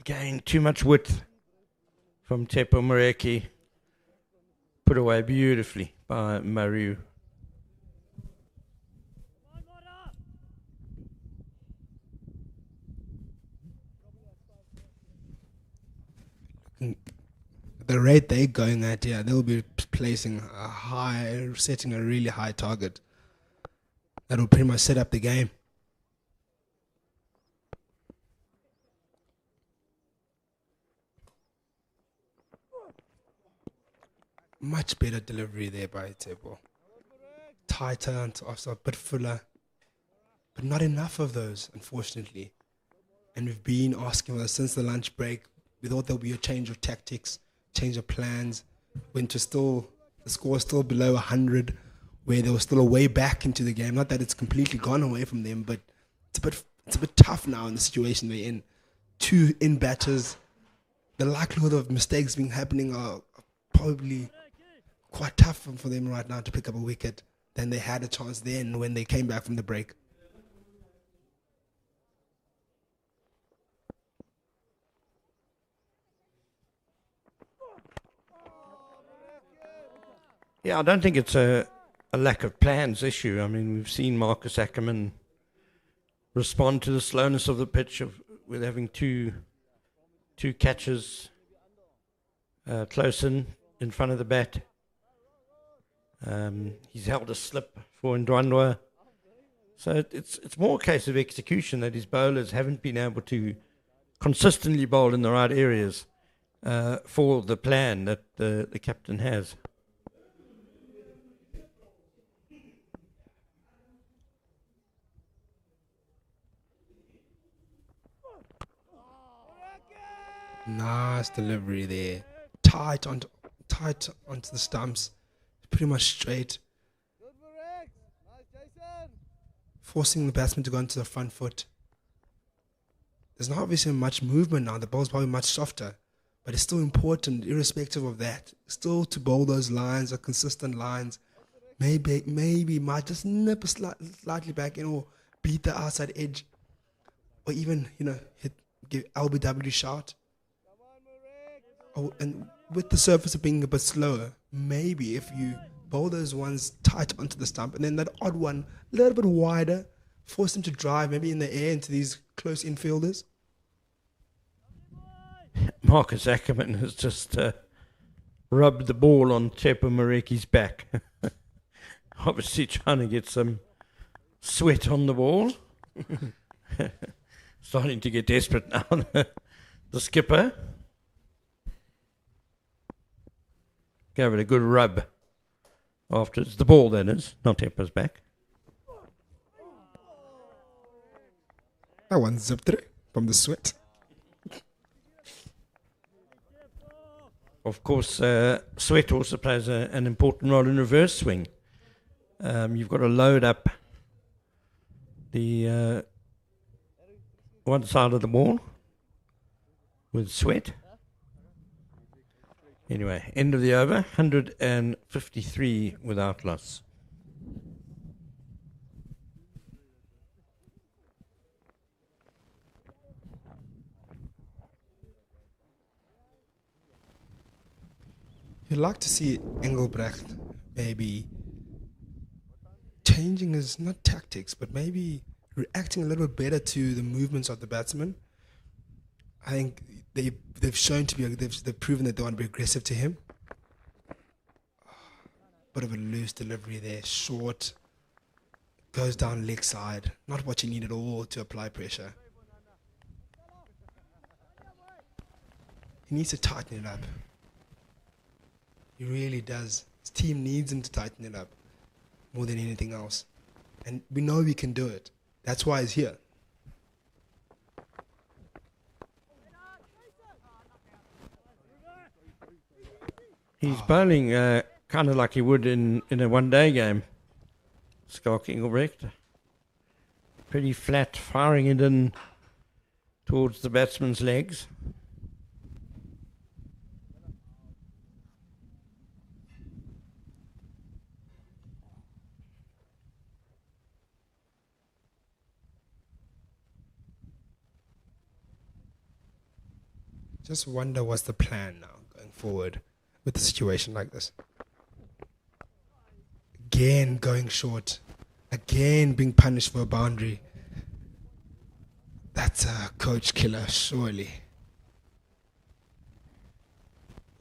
Again, too much width from Tepa Mareki. Put away beautifully by Maru. The rate they're going at, yeah, they'll be setting a really high target. That'll pretty much set up the game. Much better delivery there by Tebo. Tighter and also a bit fuller. But not enough of those, unfortunately. And we've been asking for this since the lunch break. We thought there'll be a change of tactics, change of plans. When the score was still below 100, where they were still a way back into the game. Not that it's completely gone away from them, but it's a bit tough now in the situation they're in. 2 in-batters. The likelihood of mistakes happening are probably quite tough for them right now to pick up a wicket than they had a chance then when they came back from the break. Yeah, I don't think it's a lack of plans issue. I mean, we've seen Marcus Ackerman respond to the slowness of the pitch with having two catches close in front of the bat. He's held a slip for Ndwandwe. So it's more a case of execution that his bowlers haven't been able to consistently bowl in the right areas for the plan that the captain has. Nice delivery there. Tight onto the stumps. Pretty much straight. Forcing the batsman to go into the front foot. There's not obviously much movement now. The ball's probably much softer. But it's still important, irrespective of that, still to bowl those lines, or consistent lines. Maybe might just nip slightly back in or beat the outside edge. Or even, give LBW shot. Oh, and with the surface being a bit slower, maybe if you bowl those ones tight onto the stump, and then that odd one a little bit wider, force them to drive maybe in the air into these close infielders. Marcus Ackerman has just rubbed the ball on Tepa Mareki's back. Obviously trying to get some sweat on the ball. Starting to get desperate now, the skipper. Gave it a good rub after it's the ball, that is, not Tepa's back. That one zipped through from the sweat. Of course, sweat also plays an important role in reverse swing. You've got to load up the one side of the ball with sweat. Anyway, end of the over, 153 without loss. You'd like to see Engelbrecht maybe changing his, not tactics, but maybe reacting a little bit better to the movements of the batsman. I think they've shown to be, they've proven that they want to be aggressive to him. Bit of a loose delivery there, short, goes down leg side, not what you need at all to apply pressure. He needs to tighten it up. He really does. His team needs him to tighten it up more than anything else. And we know we can do it. That's why he's here. He's bowling kind of like he would in a one-day game. Schalk Engelbrecht. Pretty flat, firing it in towards the batsman's legs. Just wonder what's the plan now going forward with a situation like this. Again going short. Again being punished for a boundary. That's a coach killer, surely.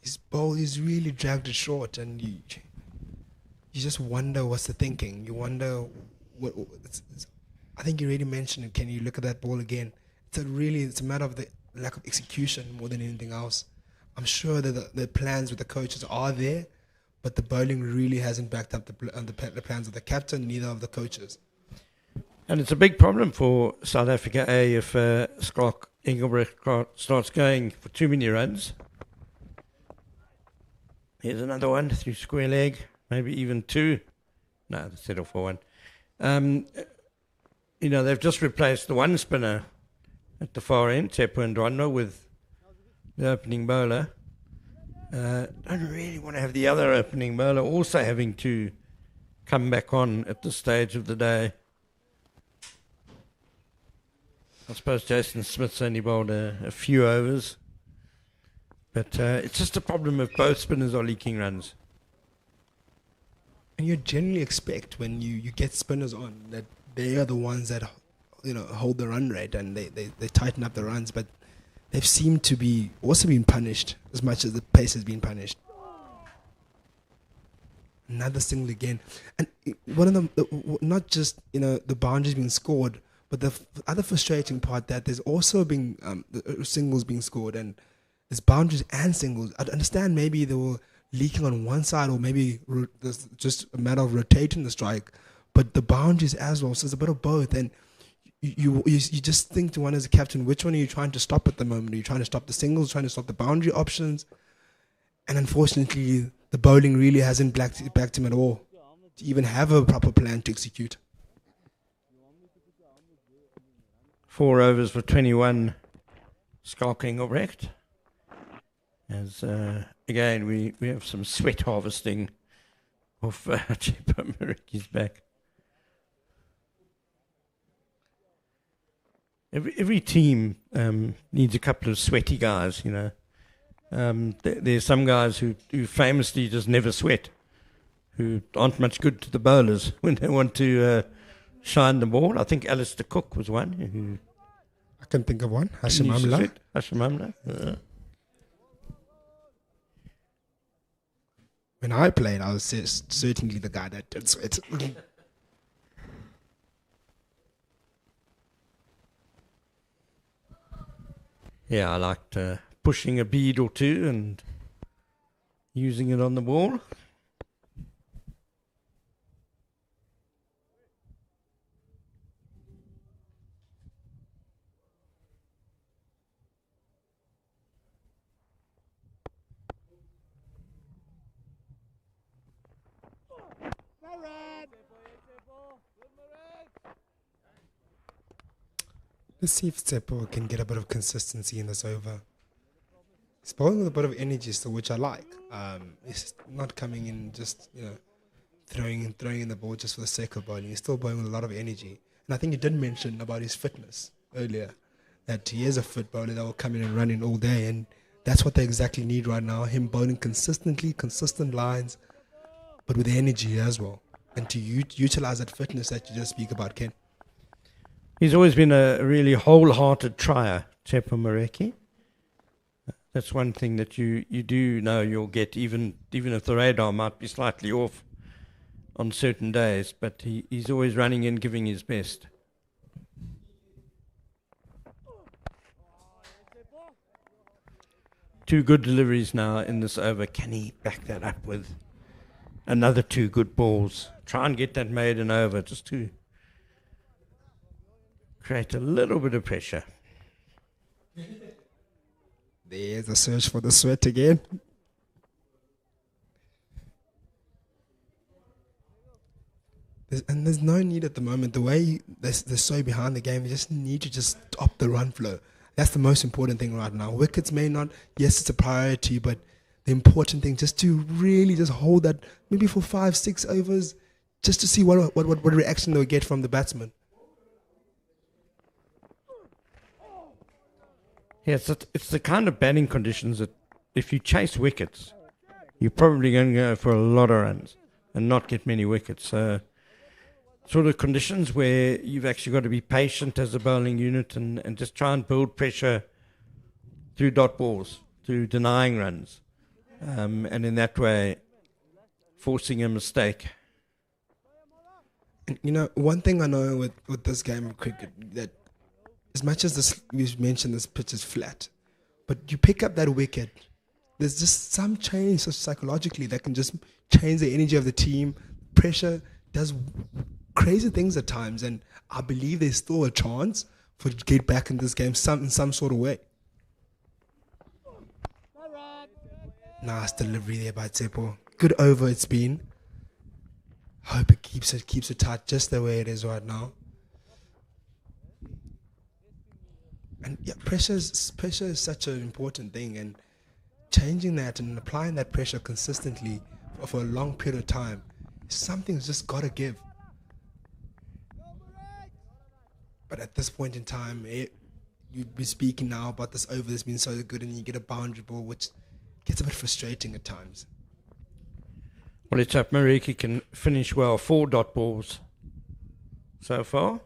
His ball, he's really dragged it short, and you just wonder what's the thinking. You wonder what. I think you already mentioned it. Can you look at that ball again? It's a matter of the lack of execution more than anything else. I'm sure that the plans with the coaches are there, but the bowling really hasn't backed up the plans of the captain, neither of the coaches. And it's a big problem for South Africa, if Schalk Engelbrecht starts going for too many runs. Here's another one through square leg, maybe even two. No, they settle for one. They've just replaced the one spinner at the far end, Tepa and Ndwandwe, with the opening bowler. Don't really want to have the other opening bowler also having to come back on at this stage of the day. I suppose Jason Smith's only bowled a few overs. But it's just a problem if both spinners are leaking runs. And you generally expect when you get spinners on that they are the ones that hold the run rate and they tighten up the runs, but they've seemed to be also being punished as much as the pace has been punished. Another single again, and one of them, not just the boundaries being scored, but the other frustrating part that there's also been singles being scored, and there's boundaries and singles. I understand maybe they were leaking on one side, or maybe there's just a matter of rotating the strike, but the boundaries as well. So it's a bit of both, and you just think to one as a captain, which one are you trying to stop at the moment? Are you trying to stop the singles, trying to stop the boundary options? And unfortunately, the bowling really hasn't backed him at all to even have a proper plan to execute. 4 overs for 21, Schalk Engelbrecht. As again, we have some sweat harvesting off Tepa Mareki's back. Every team needs a couple of sweaty guys, There's some guys who famously just never sweat, who aren't much good to the bowlers when they want to shine the ball. I think Alistair Cook was one who... I can think of one. Hashim Amla. Hashim Amla. When I played, I was certainly the guy that did sweat. Yeah, I liked pushing a bead or two and using it on the ball. Let's see if Tsepo can get a bit of consistency in this over. He's bowling with a bit of energy still, which I like. He's not coming in just, throwing in the ball just for the sake of bowling. He's still bowling with a lot of energy. And I think you did mention about his fitness earlier, that he is a fit bowler that will come in and run in all day. And that's what they exactly need right now. Him bowling consistently, consistent lines, but with energy as well. And to utilize that fitness that you just speak about, Ken. He's always been a really wholehearted trier, Tsepo Mareki. That's one thing that you do know you'll get, even if the radar might be slightly off on certain days, but he's always running in, giving his best. Two good deliveries now in this over. Can he back that up with another two good balls? Try and get that maiden over just to create a little bit of pressure. There's a search for the sweat again. There's no need at the moment. The way they're so behind the game, they just need to just stop the run flow. That's the most important thing right now. Wickets may not, yes, it's a priority, but the important thing just to really just hold that maybe for 5-6 overs, just to see what reaction they'll get from the batsman. Yes, it's the kind of batting conditions that if you chase wickets, you're probably going to go for a lot of runs and not get many wickets. So sort of conditions where you've actually got to be patient as a bowling unit and just try and build pressure through dot balls, through denying runs, and in that way forcing a mistake. One thing I know with this game of cricket, that as much as we mentioned this pitch is flat, but you pick up that wicket, there's just some change psychologically that can just change the energy of the team. Pressure does crazy things at times, and I believe there's still a chance for to get back in this game in some sort of way. Nice delivery there by Tsepo. Good over it's been. Hope it keeps it tight just the way it is right now. And yeah, pressure is such an important thing, and changing that and applying that pressure consistently for a long period of time, something's just got to give. But at this point in time, you'd be speaking now about this over that's been so good, and you get a boundary ball, which gets a bit frustrating at times. Well, it's up. Mareki can finish well. 4 dot balls so far.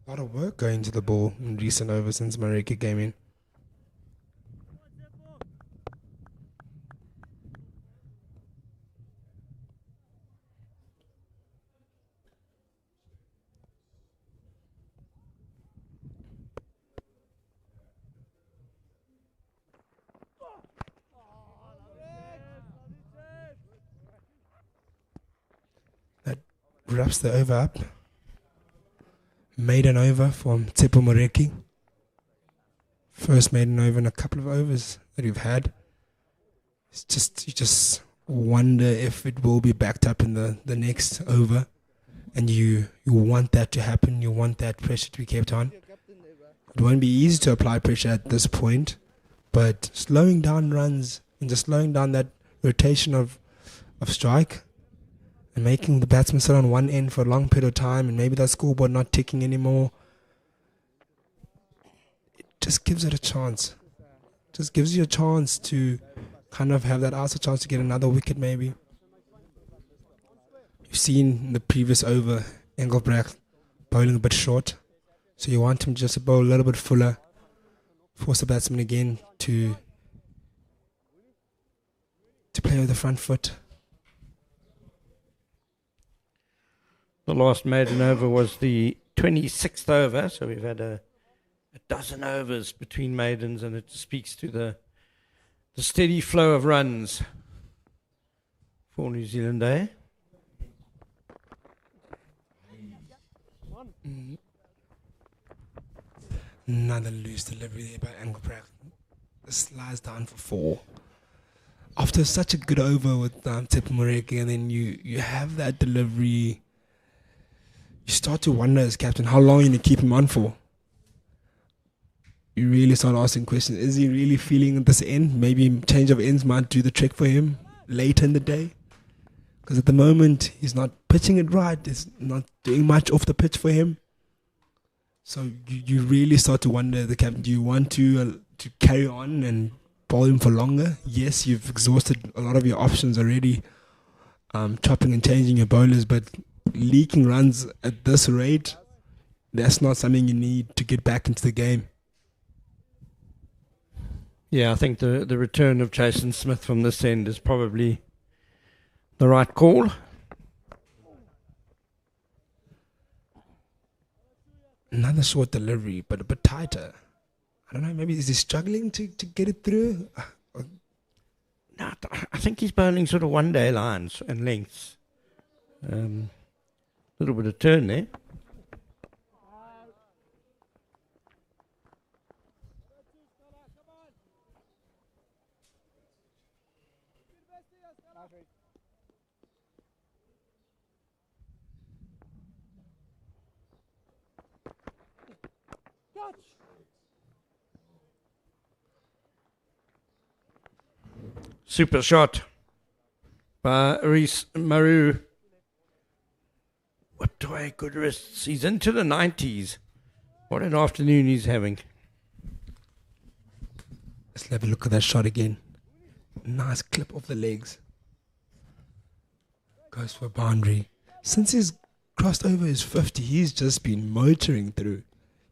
A lot of work going to the ball in recent overs since Mareki came in. That wraps the over up. Maiden over from Tsepo Mareki. First maiden over in a couple of overs that we've had. It's just you just wonder if it will be backed up in the next over, and you want that to happen. You want that pressure to be kept on. It won't be easy to apply pressure at this point, but slowing down runs and just slowing down that rotation of strike and making the batsman sit on one end for a long period of time, and maybe that scoreboard not ticking anymore, it just gives it a chance. Just gives you a chance to kind of have that answer chance to get another wicket maybe. You've seen in the previous over Engelbrecht bowling a bit short, so you want him just to bowl a little bit fuller, force the batsman again to play with the front foot. The last maiden over was the 26th over, so we've had a dozen overs between maidens, and it speaks to the steady flow of runs for New Zealand, eh? Another loose delivery there by Engelbrecht. This slides down for 4. After such a good over with Tepu Moreki, and then you have that delivery, you start to wonder as captain, how long are you going to keep him on for? You really start asking questions. Is he really feeling at this end? Maybe change of ends might do the trick for him later in the day. Because at the moment, he's not pitching it right. It's not doing much off the pitch for him. So you really start to wonder, the captain, do you want to carry on and bowl him for longer? Yes, you've exhausted a lot of your options already, chopping and changing your bowlers, but leaking runs at this rate, that's not something you need to get back into the game. Yeah, I think the return of Jason Smith from this end is probably the right call. Another short delivery, but a bit tighter. I don't know, maybe is he struggling to get it through? No, I think he's bowling sort of one-day lines and lengths. Little bit of turn there. Super shot by Rhys Maru. What a good wrists. He's into the 90s. What an afternoon he's having. Let's have a look at that shot again. Nice clip off the legs. Goes for a boundary. Since he's crossed over his 50, he's just been motoring through.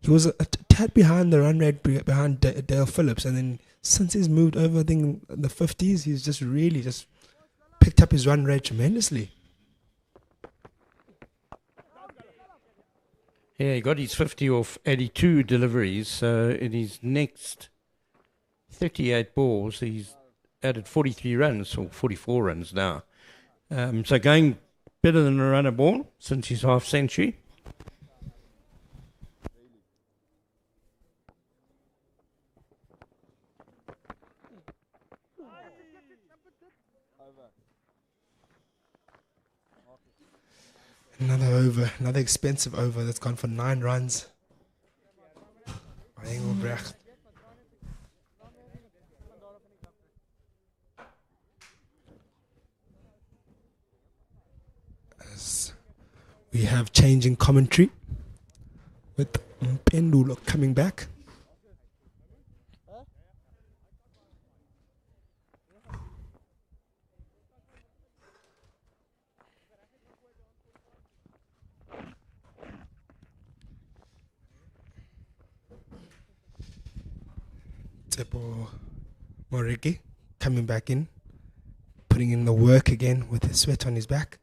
He was a tad behind the run rate behind Dale Phillips, and then since he's moved over, I think in the 50s, he's just really just picked up his run rate tremendously. Yeah, he got his 50 off 82 deliveries. So in his next 38 balls, he's added 43 runs, or 44 runs now. So going better than a run a ball since his half century. Another over, another expensive over that's gone for 9 runs by Engelbrecht. As we have changing commentary with Pendula coming back. Tepu Moreki coming back in, putting in the work again with the sweat on his back.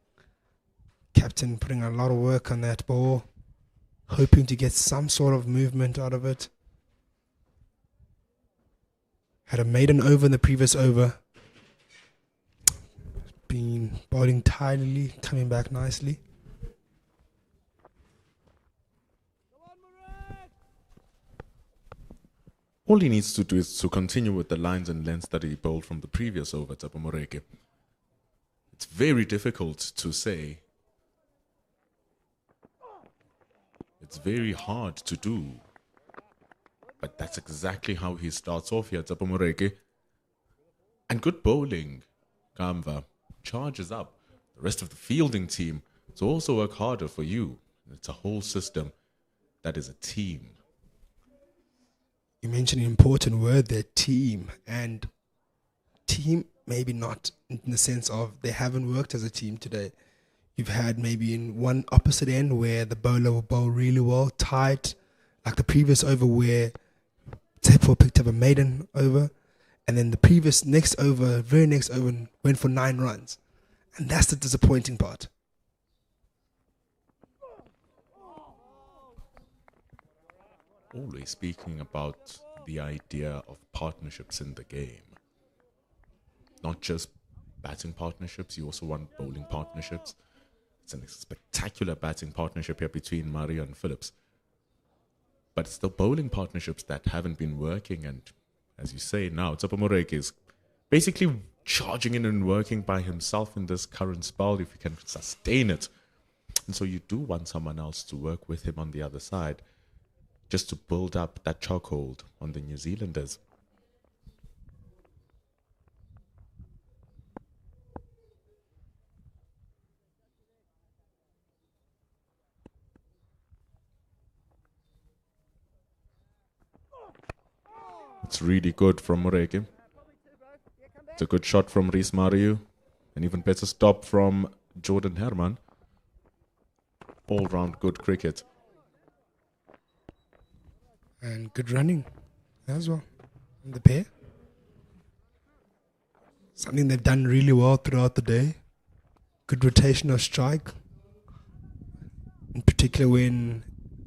Captain putting a lot of work on that ball, hoping to get some sort of movement out of it. Had a maiden over in the previous over. Been bowling tidily, coming back nicely. All he needs to do is to continue with the lines and lengths that he bowled from the previous over, Tsepo Moreki. It's very difficult to say. It's very hard to do. But that's exactly how he starts off here, Tsepo Moreki. And good bowling, Kamva, charges up. The rest of the fielding team to also work harder for you. It's a whole system that is a team. You mentioned an important word there, team. And team, maybe not in the sense of they haven't worked as a team today. You've had maybe in one opposite end where the bowler will bowl really well, tight, like the previous over where Tsepo picked up a maiden over, and then the very next over, went for 9 runs. And that's the disappointing part. Always speaking about the idea of partnerships in the game. Not just batting partnerships, you also want bowling partnerships. It's a spectacular batting partnership here between Maru and Phillips. But it's the bowling partnerships that haven't been working, and as you say now, Tsepo Moreki is basically charging in and working by himself in this current spell if he can sustain it. And so you do want someone else to work with him on the other side, just to build up that chokehold on the New Zealanders. It's really good from Moreki. It's a good shot from Rhys Maru. An even better stop from Jordan Herman. All round good cricket. And good running as well in the pair. Something they've done really well throughout the day. Good rotation of strike. In particular when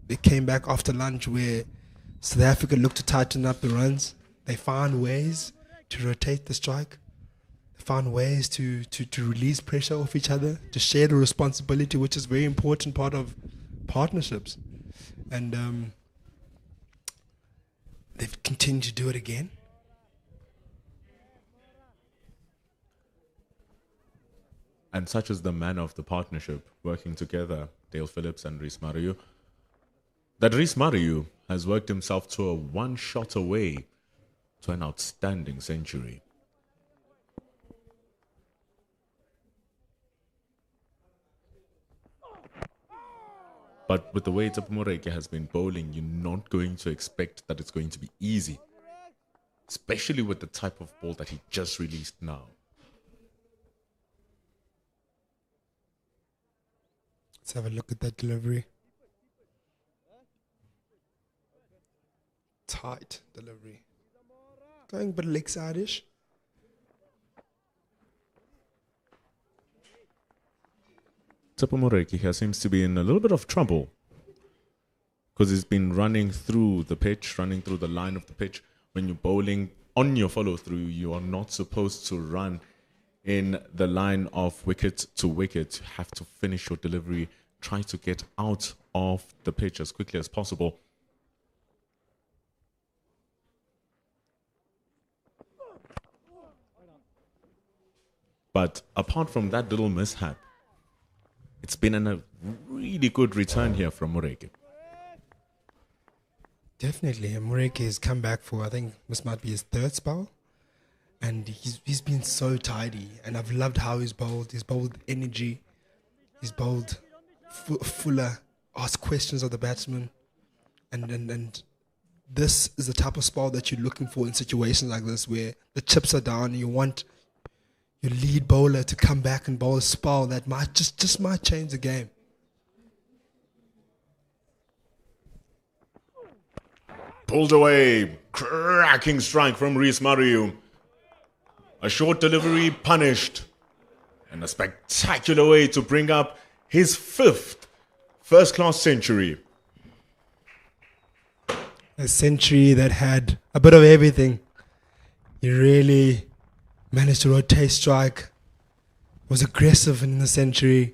they came back after lunch where South Africa looked to tighten up the runs. They found ways to rotate the strike. They found ways to release pressure off each other, to share the responsibility, which is a very important part of partnerships. And they've continued to do it again. And such is the manner of the partnership, working together, Dale Phillips and Rhys Maru, that Rhys Maru has worked himself to a one shot away to an outstanding century. But with the way Tsepo Moreki has been bowling, you're not going to expect that it's going to be easy, especially with the type of ball that he just released now. Let's have a look at that delivery. Tight delivery. Going a bit leg side-ish. Tsepo Moreki here seems to be in a little bit of trouble because he's been running through the pitch, running through the line of the pitch. When you're bowling on your follow-through, you are not supposed to run in the line of wicket to wicket. You have to finish your delivery, try to get out of the pitch as quickly as possible. But apart from that little mishap, it's been a really good return here from Moreki. Definitely. And Moreki has come back for, I think this might be his 3rd spell. And he's been so tidy. And I've loved how he's bowled. He's bowled energy. He's bowled fuller, asked questions of the batsman. And this is the type of spell that you're looking for in situations like this where the chips are down and you want your lead bowler to come back and bowl a spell that might just might change the game. Pulled away, cracking strike from Rhys Maru. A short delivery punished, and a spectacular way to bring up his 5th first-class century. A century that had a bit of everything. He really managed to rotate strike, was aggressive in the century.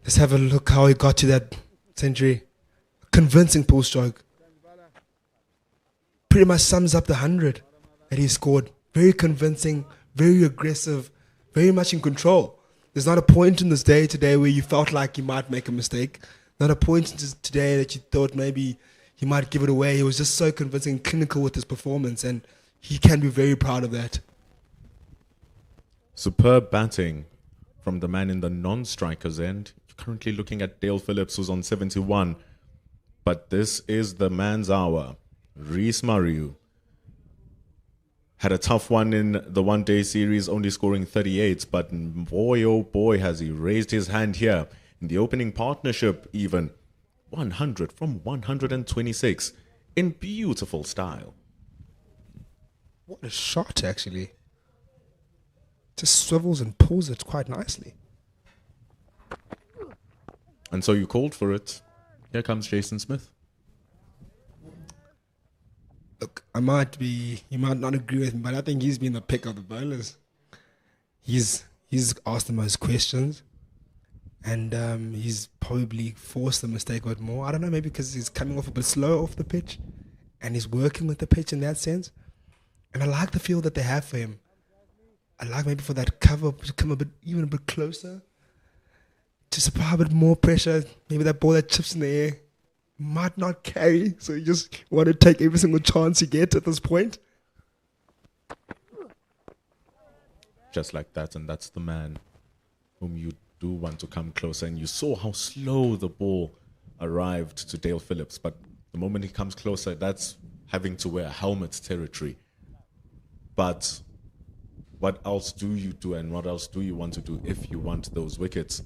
Let's have a look how he got to that century. Convincing pull stroke. pretty much sums up the 100 that he scored. Very convincing, very aggressive, very much in control. There's not a point in this day today where you felt like you might make a mistake. Not a point today that you thought maybe he might give it away. He was just so convincing and clinical with his performance, and he can be very proud of that. Superb batting from the man in the non-strikers end. You're currently looking at Dale Phillips, who's on 71. But this is the man's hour. Rhys Maru had a tough one in the one-day series, only scoring 38. But boy, oh boy, has he raised his hand here. In the opening partnership, even 100 from 126 in beautiful style. What a shot, actually. Just swivels and pulls it quite nicely. And so you called for it. Here comes Jason Smith. Look, you might not agree with me, but I think he's been the pick of the bowlers. He's asked the most questions, and he's probably forced the mistake a bit more. I don't know, maybe because he's coming off a bit slow off the pitch, and he's working with the pitch in that sense. And I like the feel that they have for him. I like maybe for that cover to come even a bit closer, just apply a bit more pressure. Maybe that ball that chips in the air might not carry, so you just want to take every single chance you get at this point. Just like that, and that's the man whom you do want to come closer. And you saw how slow the ball arrived to Dale Phillips, but the moment he comes closer, that's having to wear a helmet territory. But what else do you do, and what else do you want to do if you want those wickets?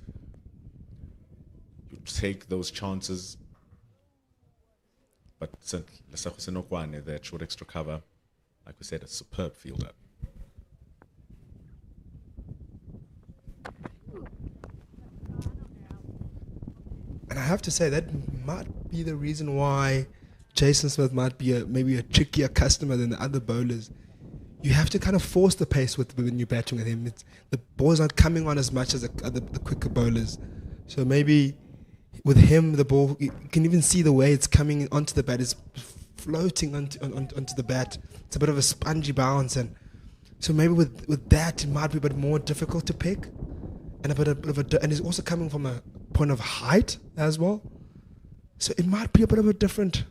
You take those chances. But that short extra cover, like we said, a superb fielder. And I have to say, that might be the reason why Jason Smith might be maybe a trickier customer than the other bowlers. You have to kind of force the pace when you're batting with him. The ball's not coming on as much as the quicker bowlers. So maybe with him, the ball, you can even see the way it's coming onto the bat. It's floating onto the bat. It's a bit of a spongy bounce. And so maybe with that, it might be a bit more difficult to pick. And and it's also coming from a point of height as well. So it might be a bit of a different.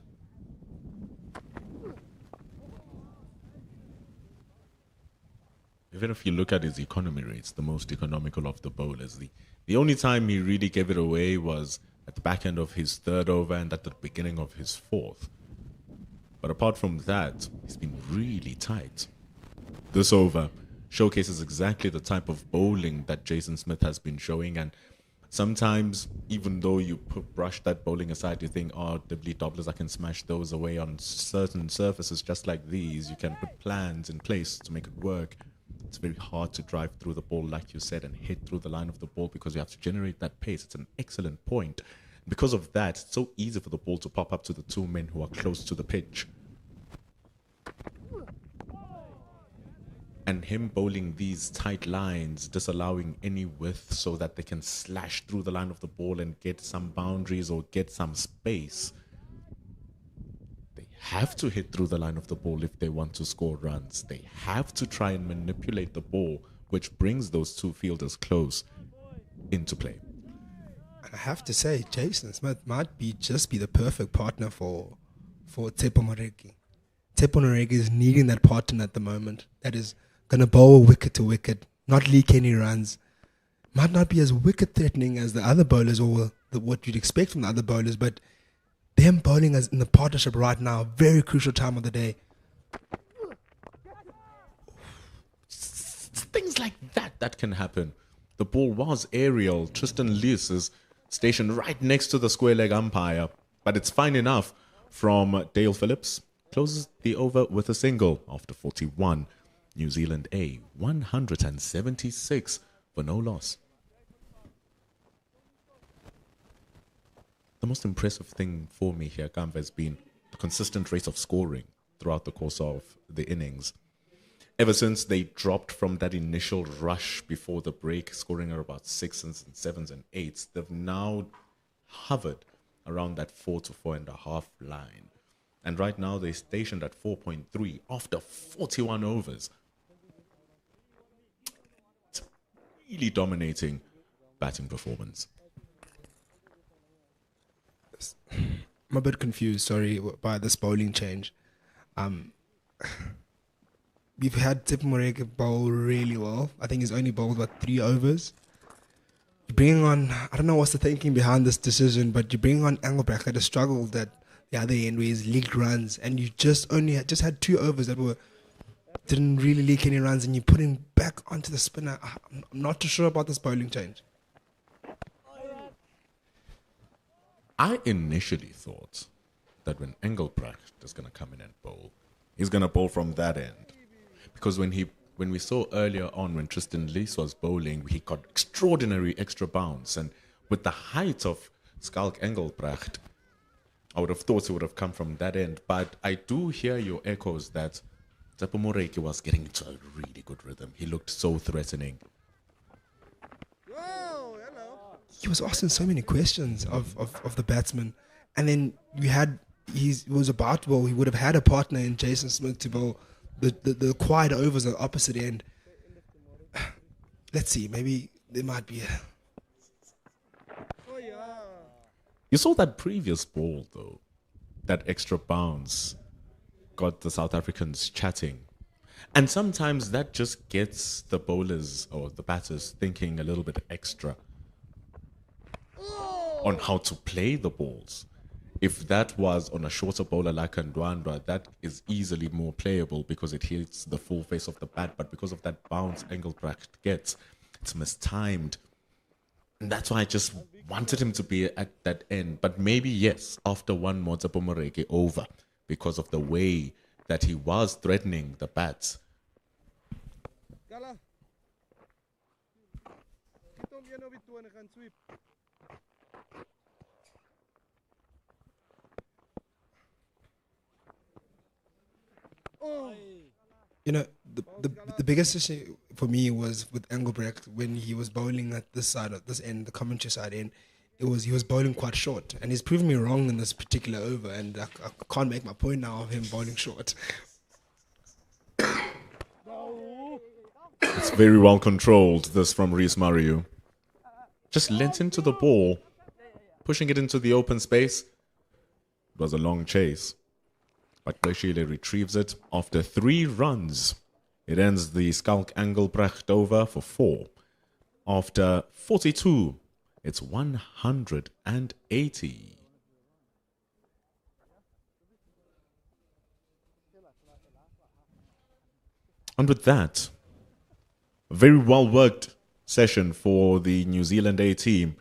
Even if you look at his economy rates, the most economical of the bowlers, the only time he really gave it away was at the back end of his third over and at the beginning of his fourth. But apart from that, he's been really tight. This over showcases exactly the type of bowling that Jason Smith has been showing, and sometimes, even though you brush that bowling aside, you think, oh, dibbly dobblers, I can smash those away on certain surfaces just like these. You can put plans in place to make it work. It's very hard to drive through the ball, like you said, and hit through the line of the ball because you have to generate that pace. It's an excellent point. Because of that, it's so easy for the ball to pop up to the two men who are close to the pitch. And him bowling these tight lines, disallowing any width so that they can slash through the line of the ball and get some boundaries or get some space. They have to hit through the line of the ball if they want to score runs. They have to try and manipulate the ball, which brings those two fielders close into play. I have to say, Jason Smith might just be the perfect partner for Tshepo Moreki. Tshepo Moreki is needing that partner at the moment that is going to bowl wicket to wicket, not leak any runs. Might not be as wicket threatening as the other bowlers or what you'd expect from the other bowlers, but them bowling as in the partnership right now, very crucial time of the day. Things like that can happen. The ball was aerial. Tristan Lees is stationed right next to the square leg umpire, but it's fine enough from Dale Phillips. Closes the over with a single after 41. New Zealand A, 176 for no loss. The most impressive thing for me here, Kamva, has been the consistent rate of scoring throughout the course of the innings. Ever since they dropped from that initial rush before the break, scoring at about 6s and 7s and 8s, they've now hovered around that 4 to 4.5 line. And right now they're stationed at 4.3 after 41 overs. It's really dominating batting performance. I'm a bit confused, sorry, by this bowling change. We've had Tip Moreke bowl really well. I think he's only bowled, 3 overs. You bring on, I don't know what's the thinking behind this decision, but you bring on Engelbrecht that has struggled at the other end where he's leaked runs, and you just had 2 overs that didn't really leak any runs, and you put him back onto the spinner. I'm not too sure about this bowling change. I initially thought that when Engelbrecht is going to come in and bowl, he's going to bowl from that end. Because when we saw earlier on when Tristan Lees was bowling, he got extraordinary extra bounce. And with the height of Skalk Engelbrecht, I would have thought it would have come from that end. But I do hear your echoes that Tsepo Moreki was getting into a really good rhythm. He looked so threatening. He was asking so many questions of the batsman, and then he was about to bowl. He would have had a partner in Jason Smith to bowl the quiet overs at the opposite end. Let's see, maybe there might be You saw that previous ball, though. That extra bounce got the South Africans chatting. And sometimes that just gets the bowlers or the batters thinking a little bit extra on how to play the balls. If that was on a shorter bowler like Ndwandwe, that is easily more playable because it hits the full face of the bat. But because of that bounce Engelbrecht gets, it's mistimed. And that's why I just wanted him to be at that end. But maybe, yes, after one more Tsepo Moreki over, because of the way that he was threatening the bats. You know, the biggest issue for me was with Engelbrecht when he was bowling at this side of this end, the commentary side end. He was bowling quite short, and he's proven me wrong in this particular over, and I can't make my point now of him bowling short. It's very well controlled, this from Rhys Maru. Just lent into the ball, pushing it into the open space. It was a long chase, but Bashile retrieves it after 3 runs. It ends the Skalk Engelbrecht over for 4. After 42, it's 180. And with that, a very well worked session for the New Zealand A team.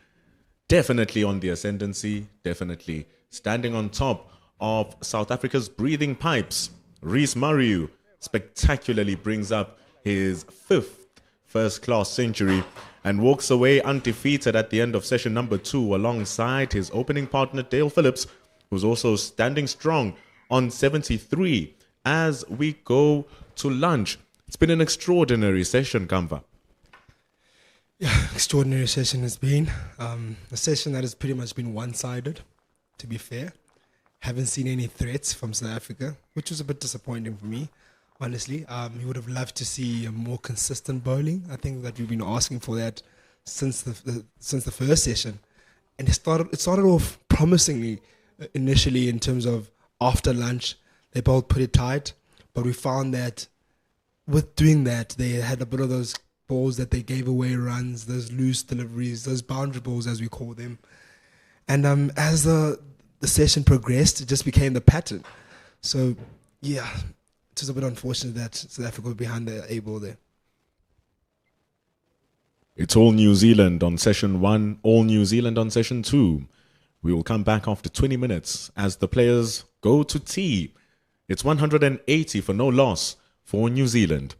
Definitely on the ascendancy, definitely standing on top of South Africa's breathing pipes. Rhys Maru spectacularly brings up his 5th first-class century and walks away undefeated at the end of session number 2 alongside his opening partner Dale Phillips, who's also standing strong on 73 as we go to lunch. It's been an extraordinary session, Kamva. Yeah, extraordinary session has been. A session that has pretty much been one-sided, to be fair. Haven't seen any threats from South Africa, which was a bit disappointing for me, honestly. We would have loved to see a more consistent bowling. I think that we've been asking for that since the first session. And it started off promisingly initially in terms of after lunch. They bowled pretty tight, but we found that with doing that, they had a bit of those balls that they gave away runs, those loose deliveries, those boundary balls as we call them. And as the session progressed, it just became the pattern. So, yeah, it was a bit unfortunate that South Africa were behind the A ball there. It's all New Zealand on session 1, all New Zealand on session 2. We will come back after 20 minutes as the players go to tea. It's 180 for no loss for New Zealand.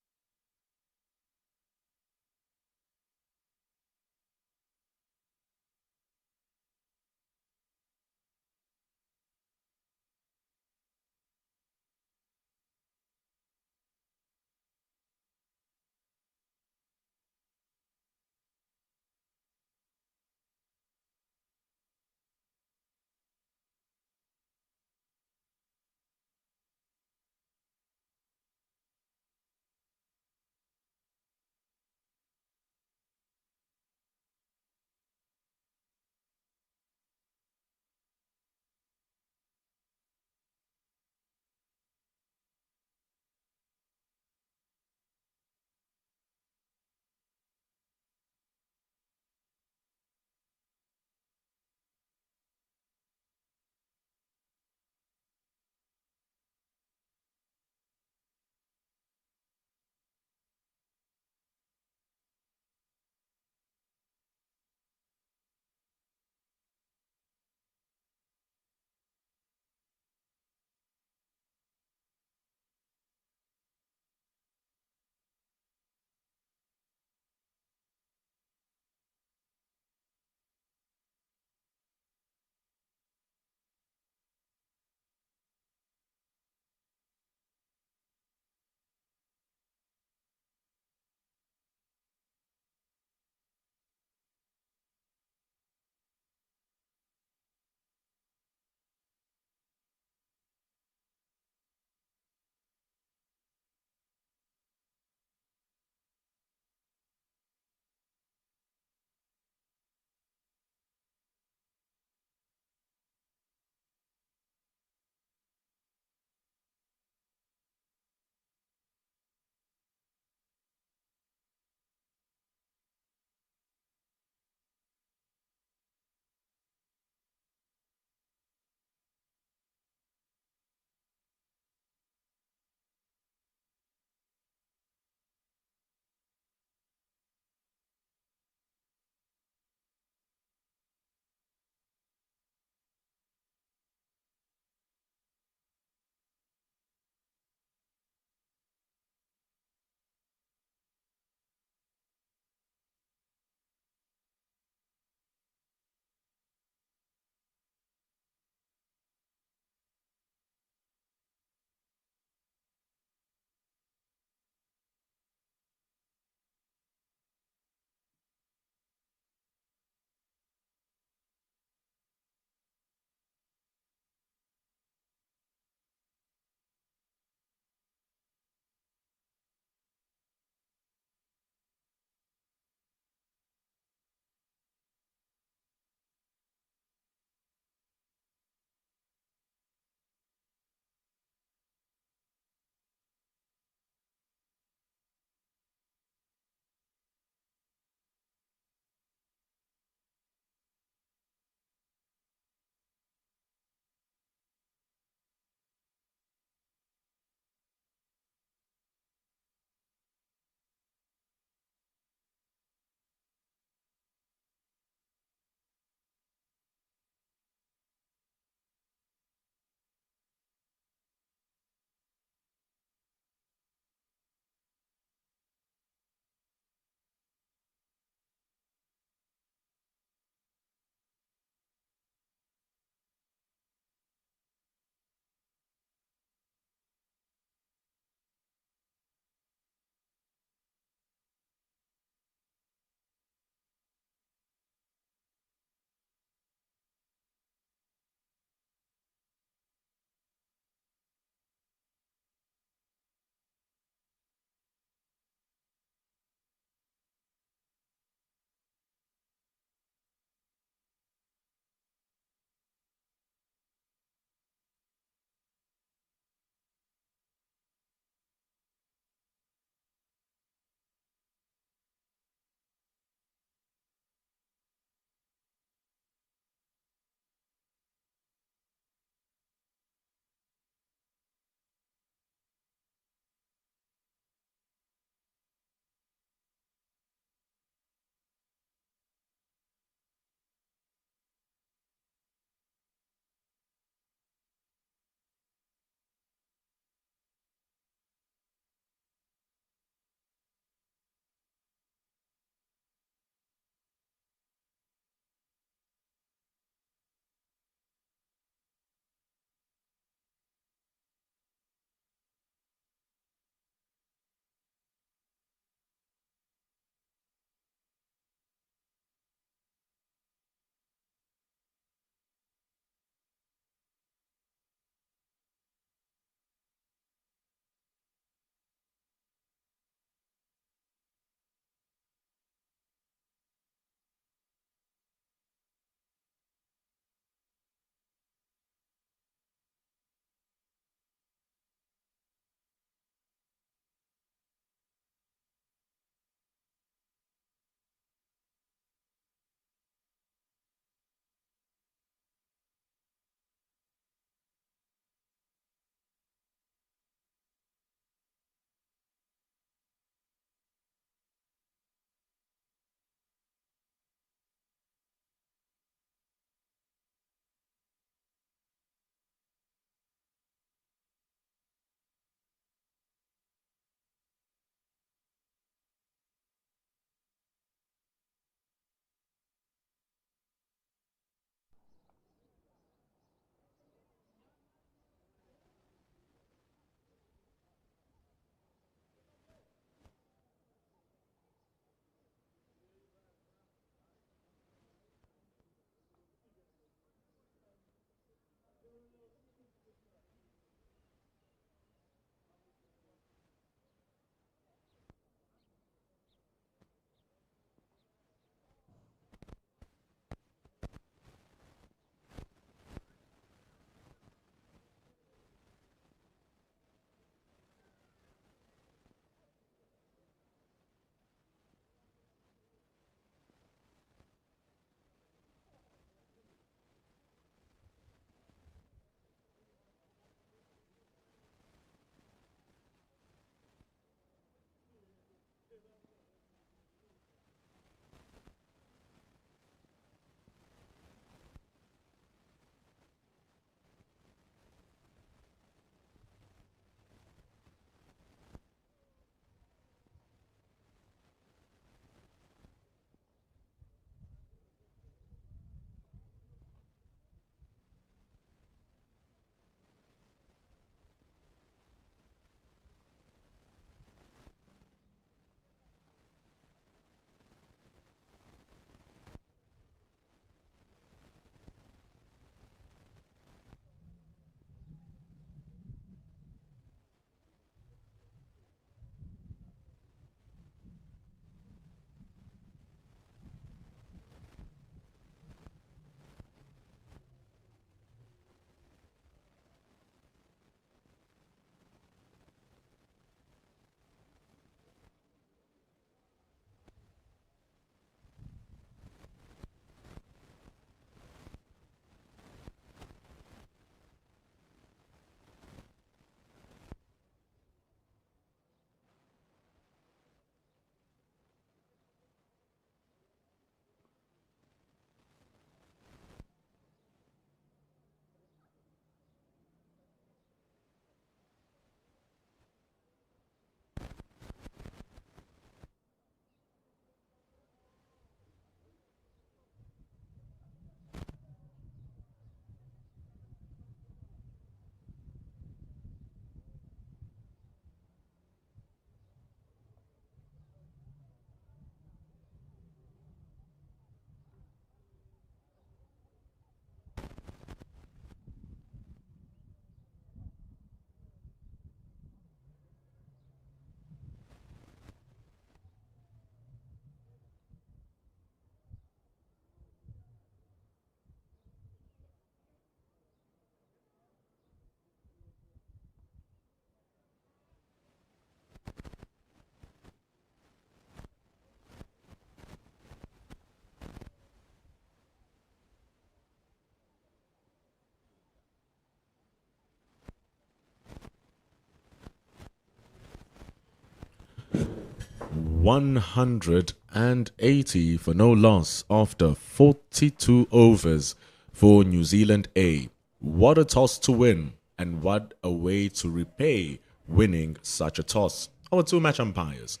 180 for no loss after 42 overs for New Zealand A. What a toss to win, and what a way to repay winning such a toss. Our two match umpires,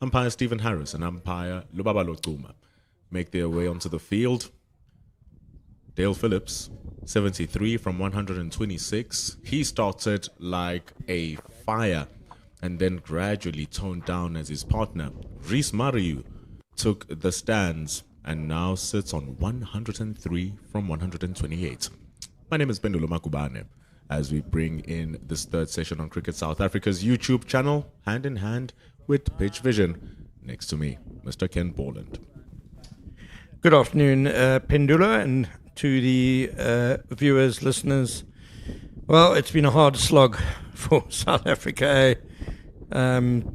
umpire Stephen Harris and umpire Lubaba Lotuma, make their way onto the field. Dale Phillips, 73 from 126. He started like a fire and then gradually toned down as his partner, Rhys Maru, took the stands and now sits on 103 from 128. My name is Pendulo Makubane, as we bring in this third session on Cricket South Africa's YouTube channel, hand in hand with Pitch Vision. Next to me, Mr. Ken Borland. Good afternoon, Pendula, and to the viewers, listeners. Well, it's been a hard slog for South Africa, and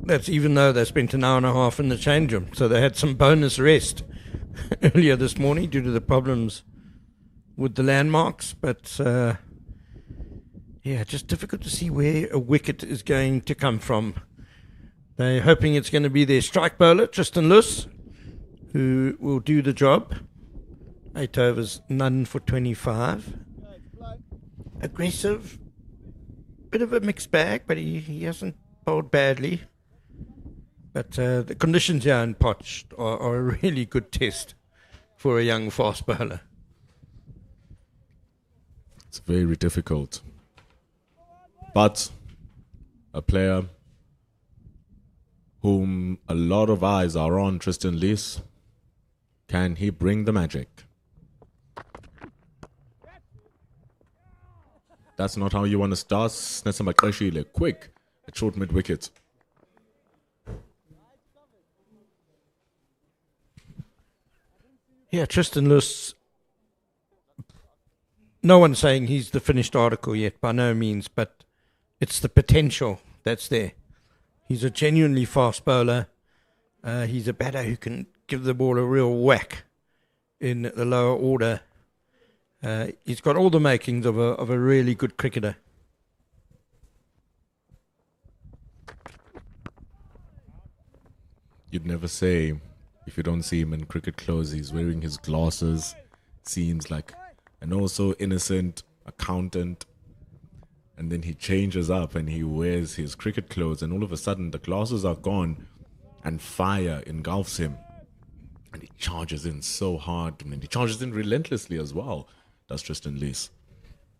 that's even though they spent an hour and a half in the change room. So they had some bonus rest earlier this morning due to the problems with the landmarks. But yeah, just difficult to see where a wicket is going to come from. They're hoping it's going to be their strike bowler, Tristan Luss, who will do the job. 8 overs, none for 25. Aggressive, bit of a mixed bag, but he hasn't bowled badly. But the conditions here in Potch are a really good test for a young fast bowler. It's very difficult. But a player whom a lot of eyes are on, Tristan Luss, can he bring the magic? That's not how you want to start. Snetsamba Qeshile, quick, at short mid-wicket. Yeah, Tristan Luss, no one's saying he's the finished article yet, by no means, but it's the potential that's there. He's a genuinely fast bowler. He's a batter who can give the ball a real whack in the lower order. He's got all the makings of a really good cricketer. You'd never say, if you don't see him in cricket clothes, he's wearing his glasses, seems like an also innocent accountant, and then he changes up and he wears his cricket clothes, and all of a sudden the glasses are gone and fire engulfs him, and he charges in so hard, and he charges in relentlessly as well. That's Tristan Luss.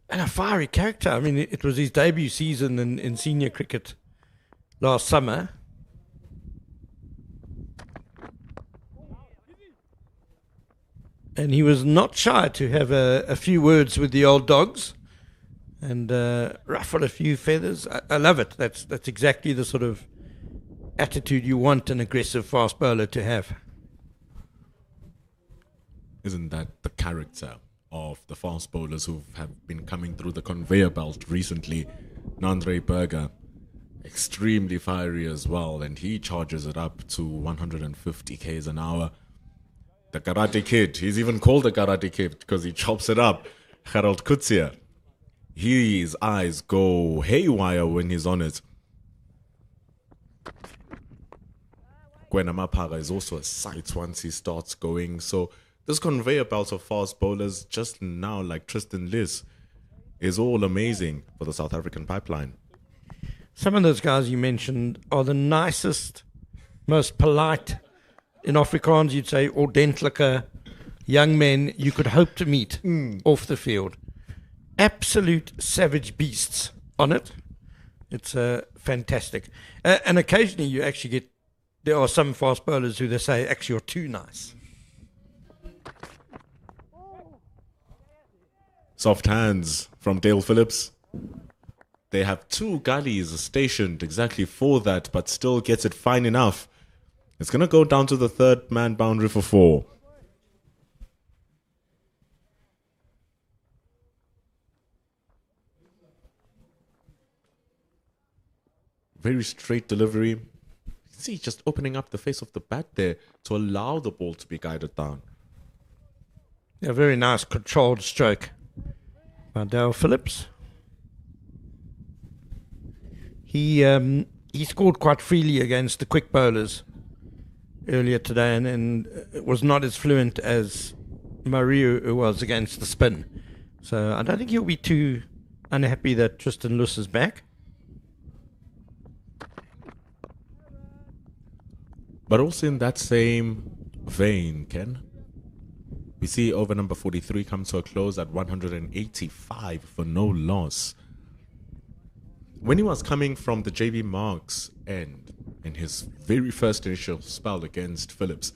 And a fiery character. I mean, it was his debut season in senior cricket last summer. And he was not shy to have a few words with the old dogs and ruffle a few feathers. I love it. That's exactly the sort of attitude you want an aggressive fast bowler to have. Isn't that the character of the fast bowlers who have been coming through the conveyor belt recently? Nandre Berger, extremely fiery as well, and he charges it up to 150 k's an hour. The Karate Kid, he's even called the Karate Kid because he chops it up. Gerald Kutsia, his eyes go haywire when he's on it. Gwena Maphara is also a sight once he starts going. So this conveyor belt of fast bowlers just now, like Tristan Luss, is all amazing for the South African pipeline. Some of those guys you mentioned are the nicest, most polite, in Afrikaans you'd say ordentlike young men you could hope to meet off the field. Absolute savage beasts on it. It's fantastic. And occasionally you actually get, there are some fast bowlers who they say, actually, you're too nice. Soft hands from Dale Phillips. They have two gullies stationed exactly for that, but still gets it fine enough. It's going to go down to the third man boundary for 4. Very straight delivery. You see, just opening up the face of the bat there to allow the ball to be guided down. A very nice controlled stroke by Dale Phillips. He he scored quite freely against the quick bowlers earlier today, and was not as fluent as Maru was against the spin. So I don't think he'll be too unhappy that Tristan Luss is back. But also in that same vein, Ken, we see over number 43 come to a close at 185 for no loss. When he was coming from the JB Marks end in his very first initial spell against Phillips,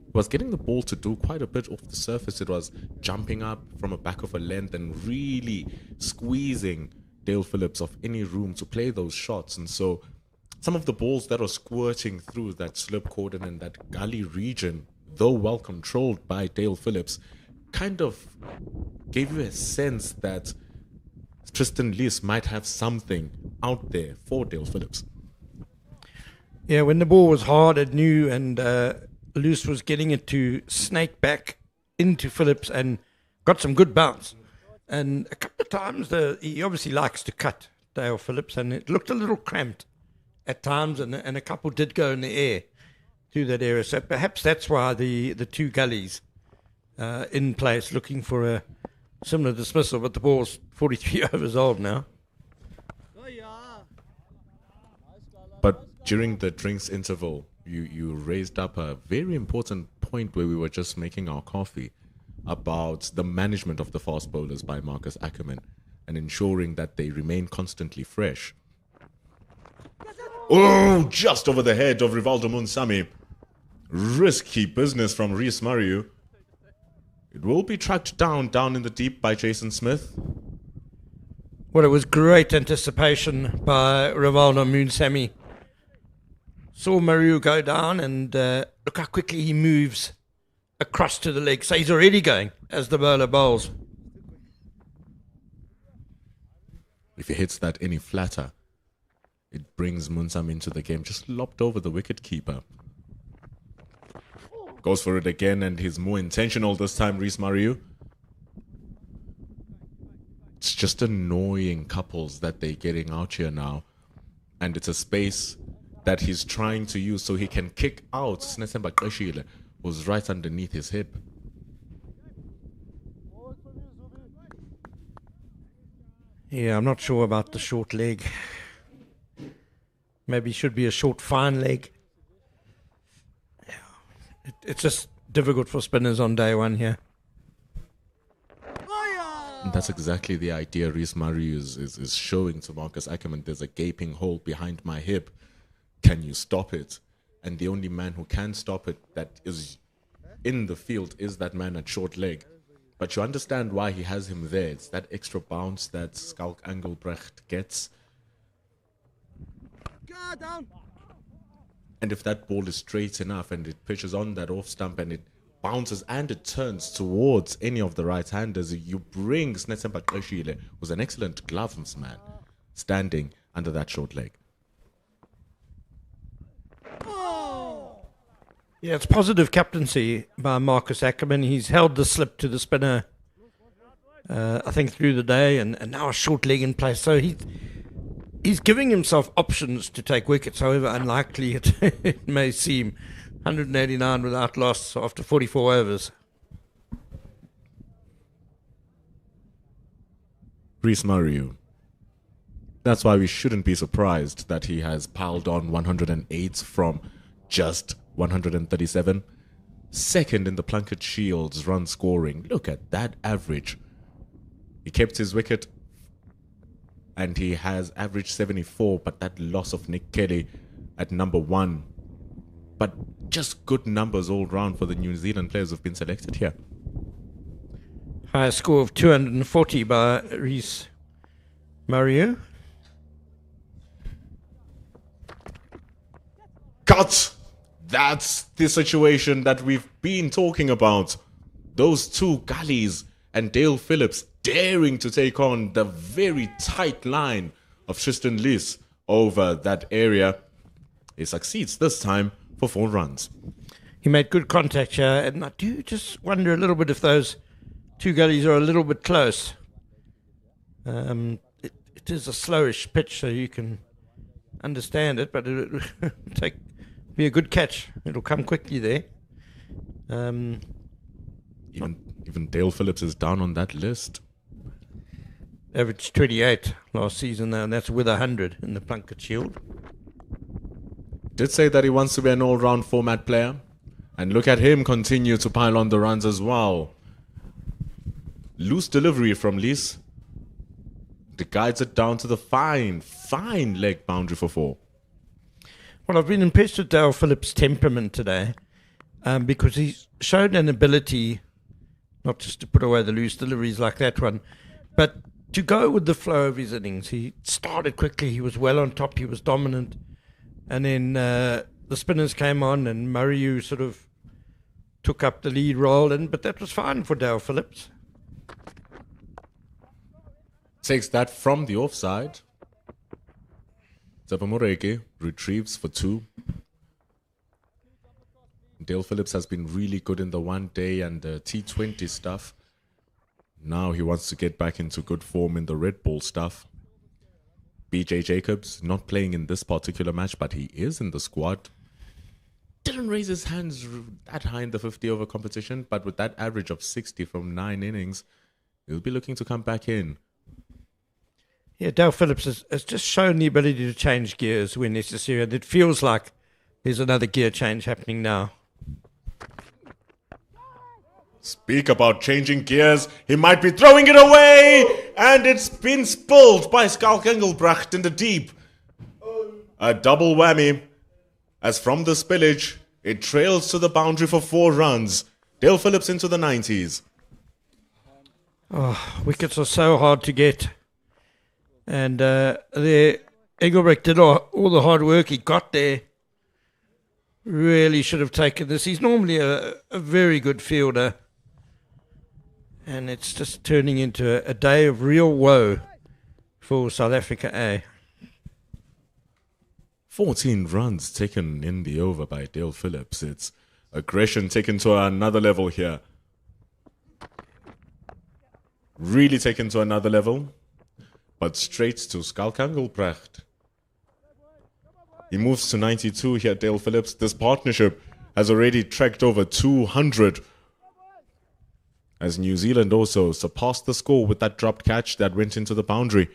he was getting the ball to do quite a bit off the surface. It was jumping up from a back of a length and really squeezing Dale Phillips of any room to play those shots. And so some of the balls that are squirting through that slip cordon and that gully region, though well controlled by Dale Phillips, kind of gave you a sense that Tristan Lees might have something out there for Dale Phillips. Yeah, when the ball was hard and new, and Luce was getting it to snake back into Phillips and got some good bounce. And a couple of times, he obviously likes to cut, Dale Phillips, and it looked a little cramped at times, and a couple did go in the air through that area. So perhaps that's why the two gullies in place looking for a similar dismissal, but the ball's 43 overs old now. But during the drinks interval, you raised up a very important point where we were just making our coffee about the management of the fast bowlers by Marcus Ackerman and ensuring that they remain constantly fresh. Oh, just over the head of Rivaldo Munsami. Risky business from Rhys Maru. It will be tracked down in the deep by Jason Smith. Well, it was great anticipation by Rivaldo Munsami. Saw Maru go down, and look how quickly he moves across to the leg. So he's already going as the bowler bowls. If he hits that any flatter, it brings Munsam into the game. Just lopped over the wicket keeper. Goes for it again, and he's more intentional this time, Rhys Maru. It's just annoying couples that they're getting out here now. And it's a space that he's trying to use so he can kick out Snesemba Qeshile, who's right underneath his hip. Yeah, I'm not sure about the short leg. Maybe it should be a short fine leg. Yeah, it's just difficult for spinners on day one here. And that's exactly the idea Rhys Maru is showing to Marcus Ackerman. There's a gaping hole behind my hip. Can you stop it? And the only man who can stop it that is in the field is that man at short leg. But you understand why he has him there. It's that extra bounce that Skalk Engelbrecht gets. And if that ball is straight enough and it pitches on that off stump and it bounces and it turns towards any of the right-handers, you bring Snesemba Qeshile, who's an excellent glovesman, standing under that short leg. Yeah, it's positive captaincy by Marcus Ackerman. He's held the slip to the spinner, I think, through the day, and now a short leg in place. So he's giving himself options to take wickets, however unlikely it may seem. 189 without loss after 44 overs. Rhys Maru. That's why we shouldn't be surprised that he has piled on 108 from just 137. Second in the Plunkett Shields run scoring. Look at that average. He kept his wicket and he has averaged 74, but that loss of Nick Kelly at number 1. But just good numbers all round for the New Zealand players who've been selected here. High score of 240 by Rhys Maru. Cut! That's the situation that we've been talking about. Those two gullies and Dale Phillips daring to take on the very tight line of Tristan Lees over that area. He succeeds this time for 4 runs. He made good contact here, and I do just wonder a little bit if those two gullies are a little bit close. It is a slowish pitch, so you can understand it, but it'll be a good catch. It'll come quickly there. Even Dale Phillips is down on that list. Averaged 28 last season, and that's with 100 in the Plunket Shield. Did say that he wants to be an all-round format player. And look at him continue to pile on the runs as well. Loose delivery from Rhys. It guides it down to the fine leg boundary for 4. Well, I've been impressed with Dale Phillips' temperament today, because he's shown an ability not just to put away the loose deliveries like that one, but to go with the flow of his innings. He started quickly, he was well on top, he was dominant, and then the spinners came on and Maru sort of took up the lead role, but that was fine for Dale Phillips. Takes that from the offside. Moreki retrieves for 2. Dale Phillips has been really good in the one day and the T20 stuff. Now he wants to get back into good form in the Red Bull stuff. BJ Jacobs not playing in this particular match, but he is in the squad. Didn't raise his hands that high in the 50 over competition, but with that average of 60 from 9 innings, he'll be looking to come back in. Yeah, Dale Phillips has just shown the ability to change gears when necessary, and it feels like there's another gear change happening now. Speak about changing gears. He might be throwing it away, and it's been spilled by Skalk Engelbrecht in the deep. A double whammy, as from the spillage, it trails to the boundary for 4 runs. Dale Phillips into the 90s. Oh, wickets are so hard to get. And Engelbrecht did all the hard work. He got there. Really should have taken this. He's normally a very good fielder. And it's just turning into a day of real woe for South Africa A. 14 runs taken in the over by Dale Phillips. It's aggression taken to another level here. Really taken to another level. But straight to Skalk Engelbrecht. He moves to 92 here, Dale Phillips. This partnership has already tracked over 200. As New Zealand also surpassed the score with that dropped catch that went into the boundary.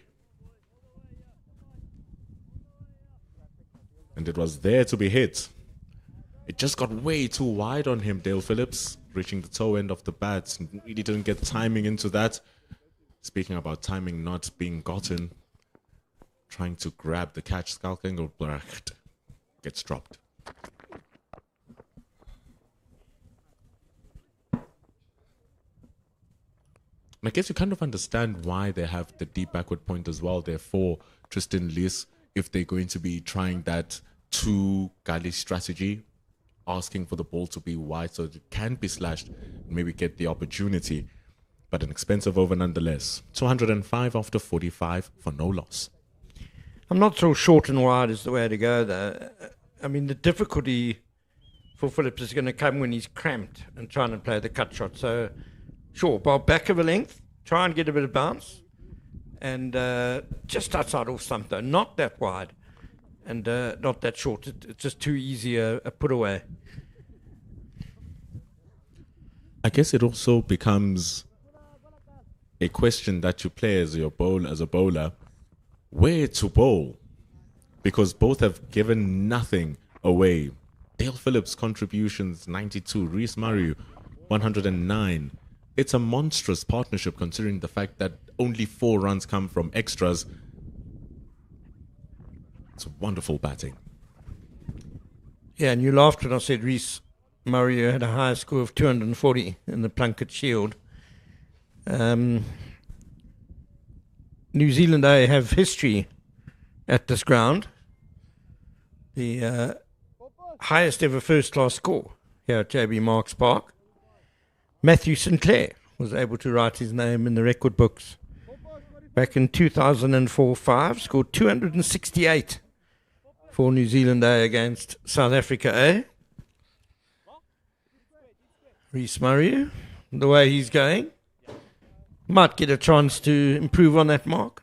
And it was there to be hit. It just got way too wide on him, Dale Phillips, reaching the toe end of the bat. Really didn't get timing into that. Speaking about timing not being gotten, trying to grab the catch, Skalk Engelbrecht gets dropped. And I guess you kind of understand why they have the deep backward point as well there for Tristan Rhys, if they're going to be trying that two-gully strategy, asking for the ball to be wide so it can be slashed and maybe get the opportunity. But an expensive over nonetheless. 205 after 45 for no loss. I'm not so short and wide is the way to go, though. I mean, the difficulty for Phillips is going to come when he's cramped and trying to play the cut shot. So, sure, bowl back of a length, try and get a bit of bounce, and just outside off stump, though. Not that wide and not that short. It's just too easy a put away. I guess it also becomes a question that you play as a bowler, where to bowl, because both have given nothing away. Dale Phillips' contributions 92, Rhys Maru 109. It's a monstrous partnership considering the fact that only 4 runs come from extras. It's wonderful batting. Yeah, and you laughed when I said Rhys Maru had a high score of 240 in the Plunket Shield. New Zealand A have history at this ground. The highest ever first class score here at JB Marks Park. Matthew Sinclair was able to write his name in the record books back in 2004-05, scored 268 for New Zealand A against South Africa A. Rhys Maru, the way he's going, might get a chance to improve on that mark.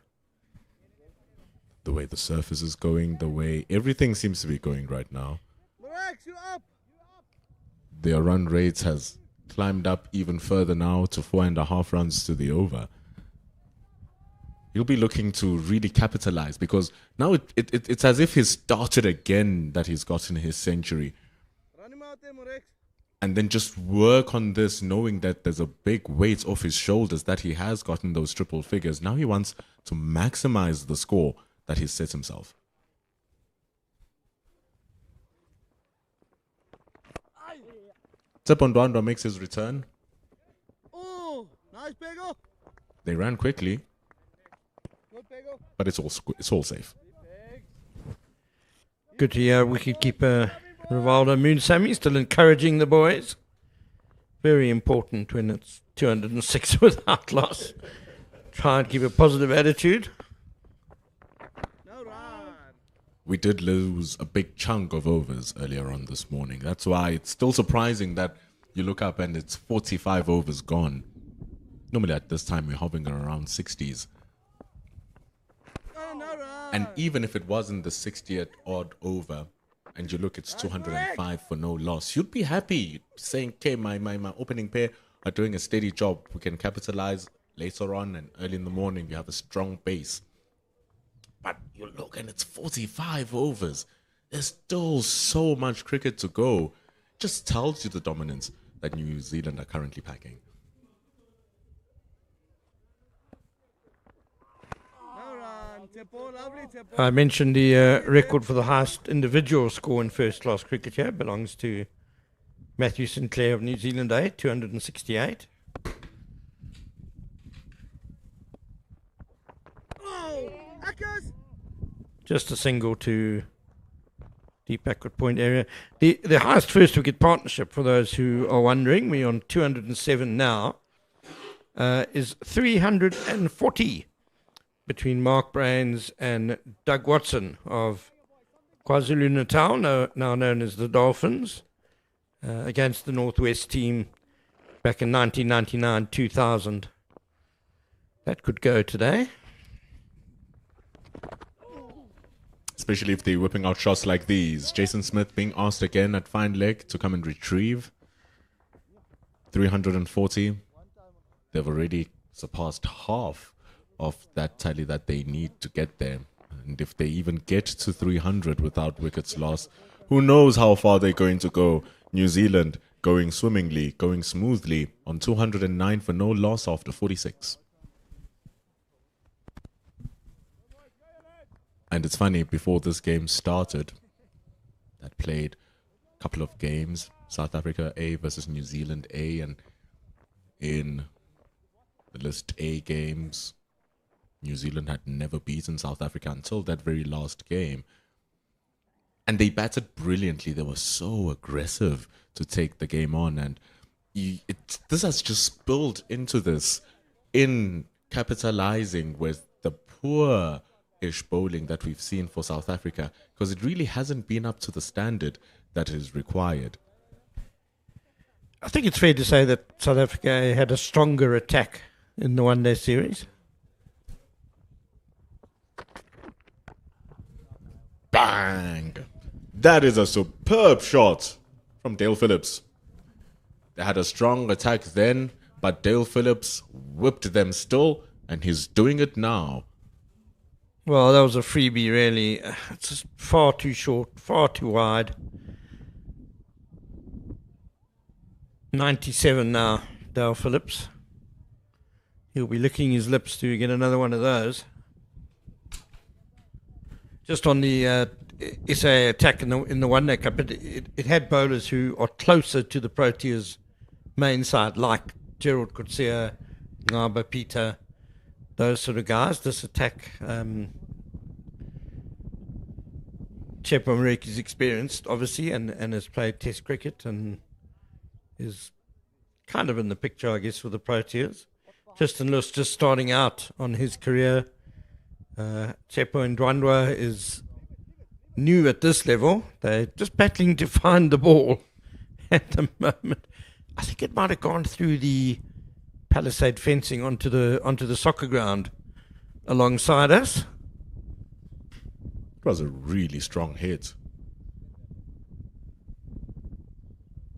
the way the surface is going, the way everything seems to be going right now. Marex, you up? Their run rates has climbed up even further now to 4.5 runs to the over. He'll be looking to really capitalize because now it's as if he's started again, that he's gotten his century. Run him out there, Marex. And then just work on this, knowing that there's a big weight off his shoulders, that he has gotten those triple figures. Now he wants to maximize the score that he's set himself. Tsepondwandwa makes his return. Oh, nice Pego. They ran quickly, Good Pego. but it's all safe. Good to hear wicketkeeper Rivaldo Moonsamy still encouraging the boys. Very important when it's 206 without loss. Try and keep a positive attitude. No run. We did lose a big chunk of overs earlier on this morning. That's why it's still surprising that you look up and it's 45 overs gone. Normally at this time we're hovering around 60s. Oh, no run. And even if it wasn't the 60th odd over, and you look, it's 205 for no loss, you'd be happy saying, okay, my opening pair are doing a steady job. We can capitalize later on, and early in the morning we have a strong base. But you look and it's 45 overs. There's still so much cricket to go. Just tells you the dominance that New Zealand are currently packing. No run. Tepo, lovely Tepo. I mentioned the record for the highest individual score in first-class cricket here belongs to Matthew Sinclair of New Zealand A, 268. Oh, Akers. Just a single to deep backward point area. The highest first wicket partnership, for those who are wondering, we're on 207 now, is 340 between Mark Brains and Doug Watson of KwaZulu-Natal, now known as the Dolphins, against the Northwest team back in 1999-2000. That could go today. Especially if they're whipping out shots like these. Jason Smith being asked again at fine leg to come and retrieve. 340. They've already surpassed half of that tally that they need to get there. And if they even get to 300 without wickets lost, who knows how far they're going to go. New Zealand going swimmingly, going smoothly on 209 for no loss after 46. And it's funny, before this game started, that played a couple of games, South Africa A versus New Zealand A, and in the list A games, New Zealand had never beaten South Africa until that very last game. And they batted brilliantly. They were so aggressive to take the game on. And this has just spilled into this in capitalizing with the poor-ish bowling that we've seen for South Africa, because it really hasn't been up to the standard that is required. I think it's fair to say that South Africa had a stronger attack in the one-day series. Bang! That is a superb shot from Dale Phillips. They had a strong attack then, but Dale Phillips whipped them still, and he's doing it now. Well, that was a freebie, really. It's just far too short, far too wide. 97 now, Dale Phillips. He'll be licking his lips to get another one of those. Just on the SA attack in the One Day Cup, it had bowlers who are closer to the Proteas' main side, like Gerald Coetzee, Ngaba Peter, those sort of guys. This attack, Chepo Marek is experienced, obviously, and has played Test cricket and is kind of in the picture, I guess, for the Proteas. Justin Lewis just starting out on his career. Chepo and Ndwandwe is new at this level. They're just battling to find the ball at the moment. I think it might have gone through the palisade fencing onto the soccer ground alongside us. It was a really strong hit.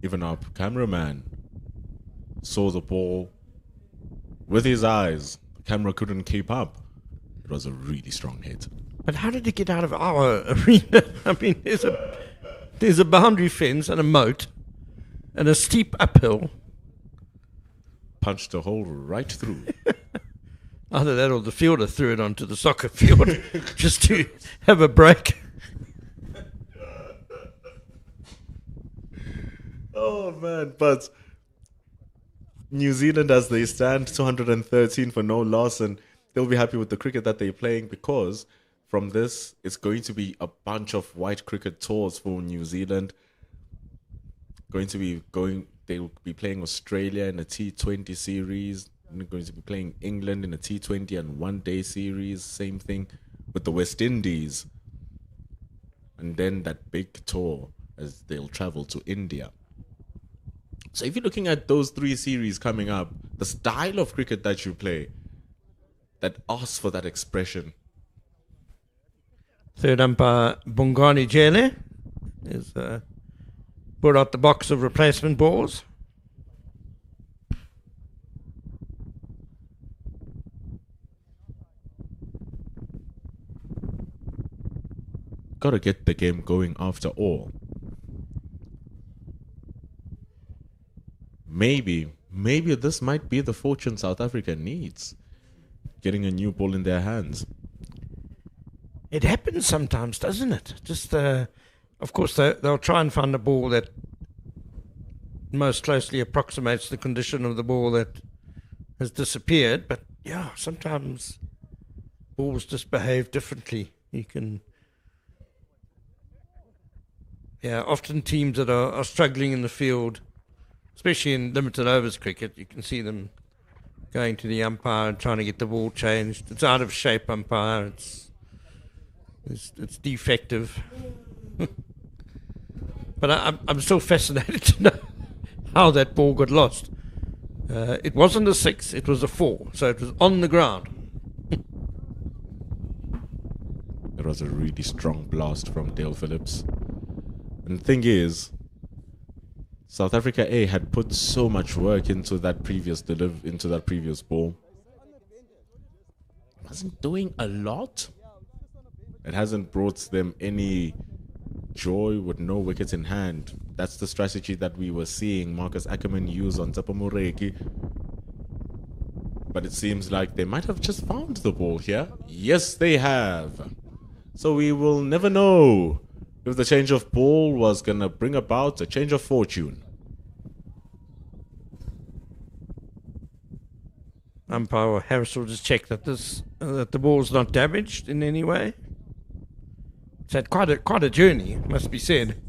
Even our cameraman saw the ball with his eyes. The camera couldn't keep up. It was a really strong hit. But how did it get out of our arena? I mean, there's a boundary fence and a moat and a steep uphill. Punched a hole right through. Either that or the fielder threw it onto the soccer field just to have a break. Oh man, but New Zealand as they stand, 213 for no loss, and they'll be happy with the cricket that they're playing, because from this, it's going to be a bunch of white cricket tours for New Zealand. They'll be playing Australia in a T20 series. They're going to be playing England in a T20 and one-day series. Same thing with the West Indies. And then that big tour as they'll travel to India. So if you're looking at those three series coming up, the style of cricket that you play, that asks for that expression. Third umpire Bongani Jele is brought out the box of replacement balls. Got to get the game going after all. Maybe this might be the fortune South Africa needs. Getting a new ball in their hands. It happens sometimes, doesn't it? Just, of course, they'll try and find a ball that most closely approximates the condition of the ball that has disappeared. But yeah, sometimes balls just behave differently. Often teams that are struggling in the field, especially in limited overs cricket, you can see them going to the umpire and trying to get the ball changed. It's out of shape, umpire. It's defective. But I'm still fascinated to know how that ball got lost. It wasn't a 6, it was a 4, so it was on the ground. It was a really strong blast from Dale Phillips. And the thing is, South Africa A had put so much work into that previous ball. It wasn't doing a lot. It hasn't brought them any joy with no wickets in hand. That's the strategy that we were seeing Marcus Ackerman use on Tsepo Moreki. But it seems like they might have just found the ball here. Yes, they have. So we will never know if the change of ball was going to bring about a change of fortune. Umpire Harris will just check that the ball's not damaged in any way. It's had quite a journey, must be said.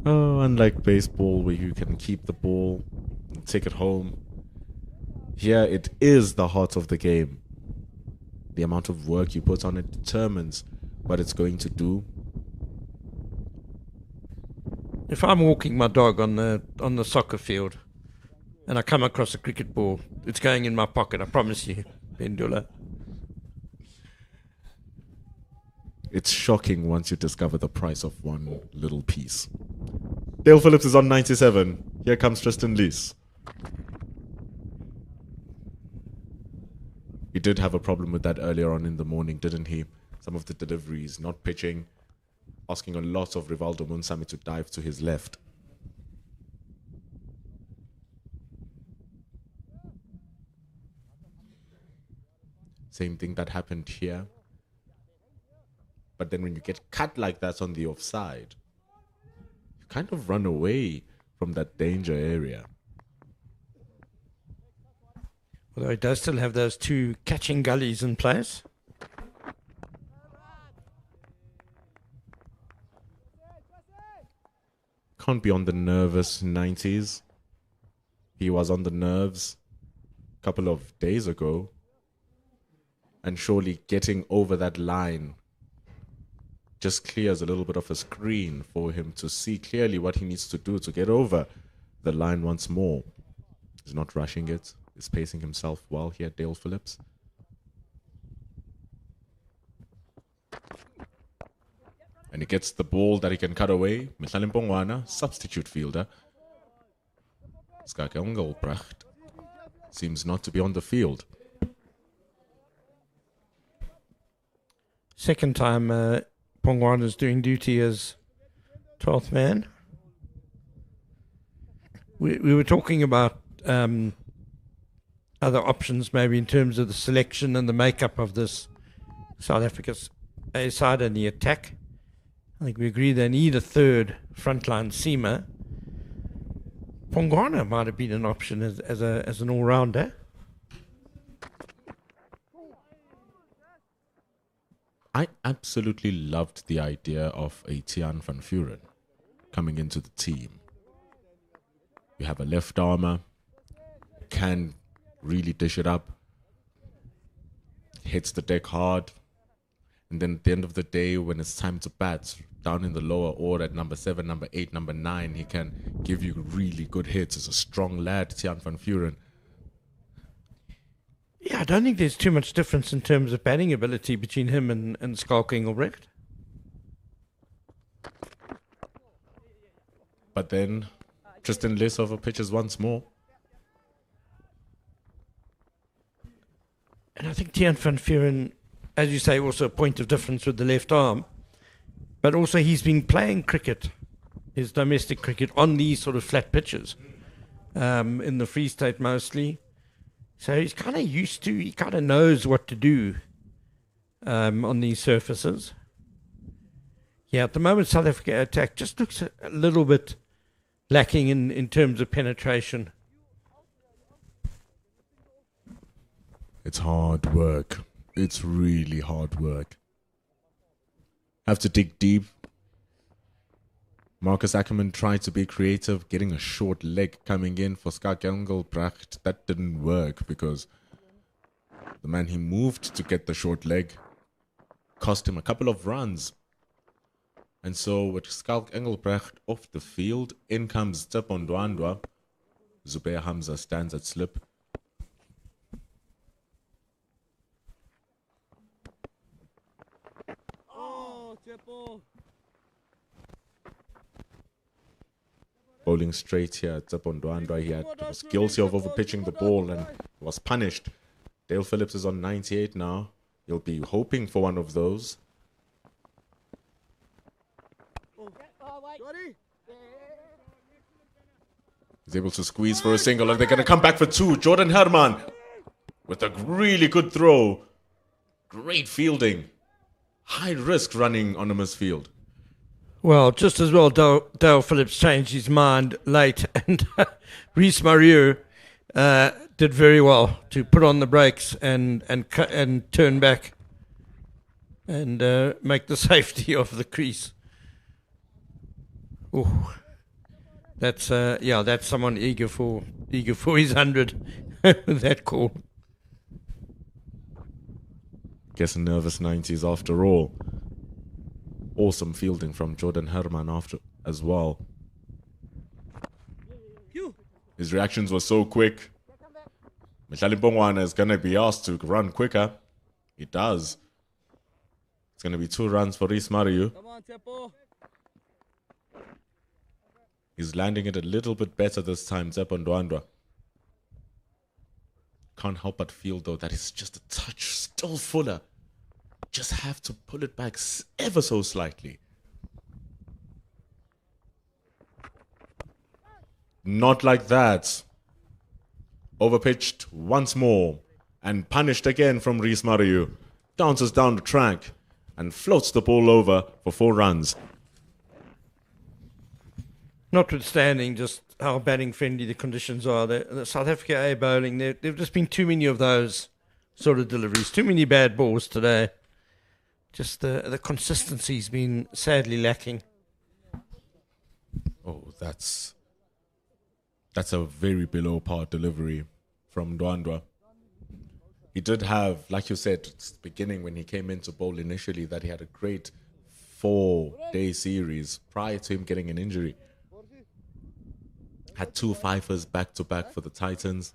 Oh, unlike baseball where you can keep the ball and take it home, here it is the heart of the game. The amount of work you put on it determines what it's going to do. If I'm walking my dog on the soccer field and I come across a cricket ball, it's going in my pocket, I promise you, Pendula. It's shocking once you discover the price of one little piece. Dale Phillips is on 97. Here comes Tristan Lees. He did have a problem with that earlier on in the morning, didn't he? Some of the deliveries, not pitching, asking a lot of Rivaldo Munsami to dive to his left. Same thing that happened here. But then when you get cut like that on the offside, you kind of run away from that danger area. Although it does still have those 2 catching gullies in place. Can't be on the nervous 90s. He was on the nerves a couple of days ago. And surely getting over that line just clears a little bit of a screen for him to see clearly what he needs to do to get over the line once more. He's not rushing it. He's pacing himself well here, Dale Phillips. And he gets the ball that he can cut away. Mihlali Mpongwana, substitute fielder. Skak Engelbrecht seems not to be on the field. Second time Pongwan is doing duty as 12th man. We were talking about other options maybe in terms of the selection and the makeup of this South Africa's A side and the attack. I think we agree they need a third frontline seamer. Pongwana might have been an option as an all-rounder. I absolutely loved the idea of a Tiaan van Vuren coming into the team. You have a left armer, can really dish it up, hits the deck hard, and then at the end of the day, when it's time to bat, down in the lower order at number 7, number 8, number 9, he can give you really good hits. He's a strong lad, Tiaan van Vuren. Yeah, I don't think there's too much difference in terms of batting ability between him and Skalk Engelbrecht. But then Tristan Leshover pitches once more. And I think Tiaan van Vuren, as you say, also a point of difference with the left arm. But also he's been playing cricket, his domestic cricket, on these sort of flat pitches, in the Free State mostly. So he's kind of used to, he kind of knows what to do on these surfaces. Yeah, at the moment South Africa attack just looks a little bit lacking in terms of penetration. It's hard work. It's really hard work. Have to dig deep. Marcus Ackerman tried to be creative, getting a short leg coming in for Skalk Engelbrecht. That didn't work because the man he moved to get the short leg cost him a couple of runs. And so with Skalk Engelbrecht off the field, in comes Tsepo Ndwandwe. Zubair Hamza stands at slip. Bowling straight here, Tsepo Ndwandwe. He was guilty of overpitching the ball and was punished. Dale Phillips is on 98 now. He'll be hoping for one of those. He's able to squeeze for a single, and they're going to come back for two. Jordan Herman with a really good throw. Great fielding. High risk running on a misfield. Well, just as well, Dale Phillips changed his mind late, and Rhys Maru did very well to put on the brakes and turn back and make the safety of the crease. Ooh, that's someone eager for his 100 with that call. Guess nervous 90s after all. Awesome fielding from Jordan Herman after as well. His reactions were so quick. Mihlali Mpongwana is going to be asked to run quicker. He does. It's going to be 2 runs for Rhys Maru. He's landing it a little bit better this time, Tsepo Ndwandwe. Can't help but feel, though, that it's just a touch still fuller. Just have to pull it back ever so slightly. Not like that. Overpitched once more and punished again from Rhys Maru. Bounces down the track and floats the ball over for 4 runs. Notwithstanding just how batting friendly the conditions are, the South Africa A bowling, there have just been too many of those sort of deliveries, too many bad balls today. Just the consistency's been sadly lacking. Oh, that's a very below par delivery from Ndwandwe. He did have, like you said, at the beginning when he came into bowl initially, that he had a great 4-day series prior to him getting an injury. Had 2 fifers back-to-back for the Titans.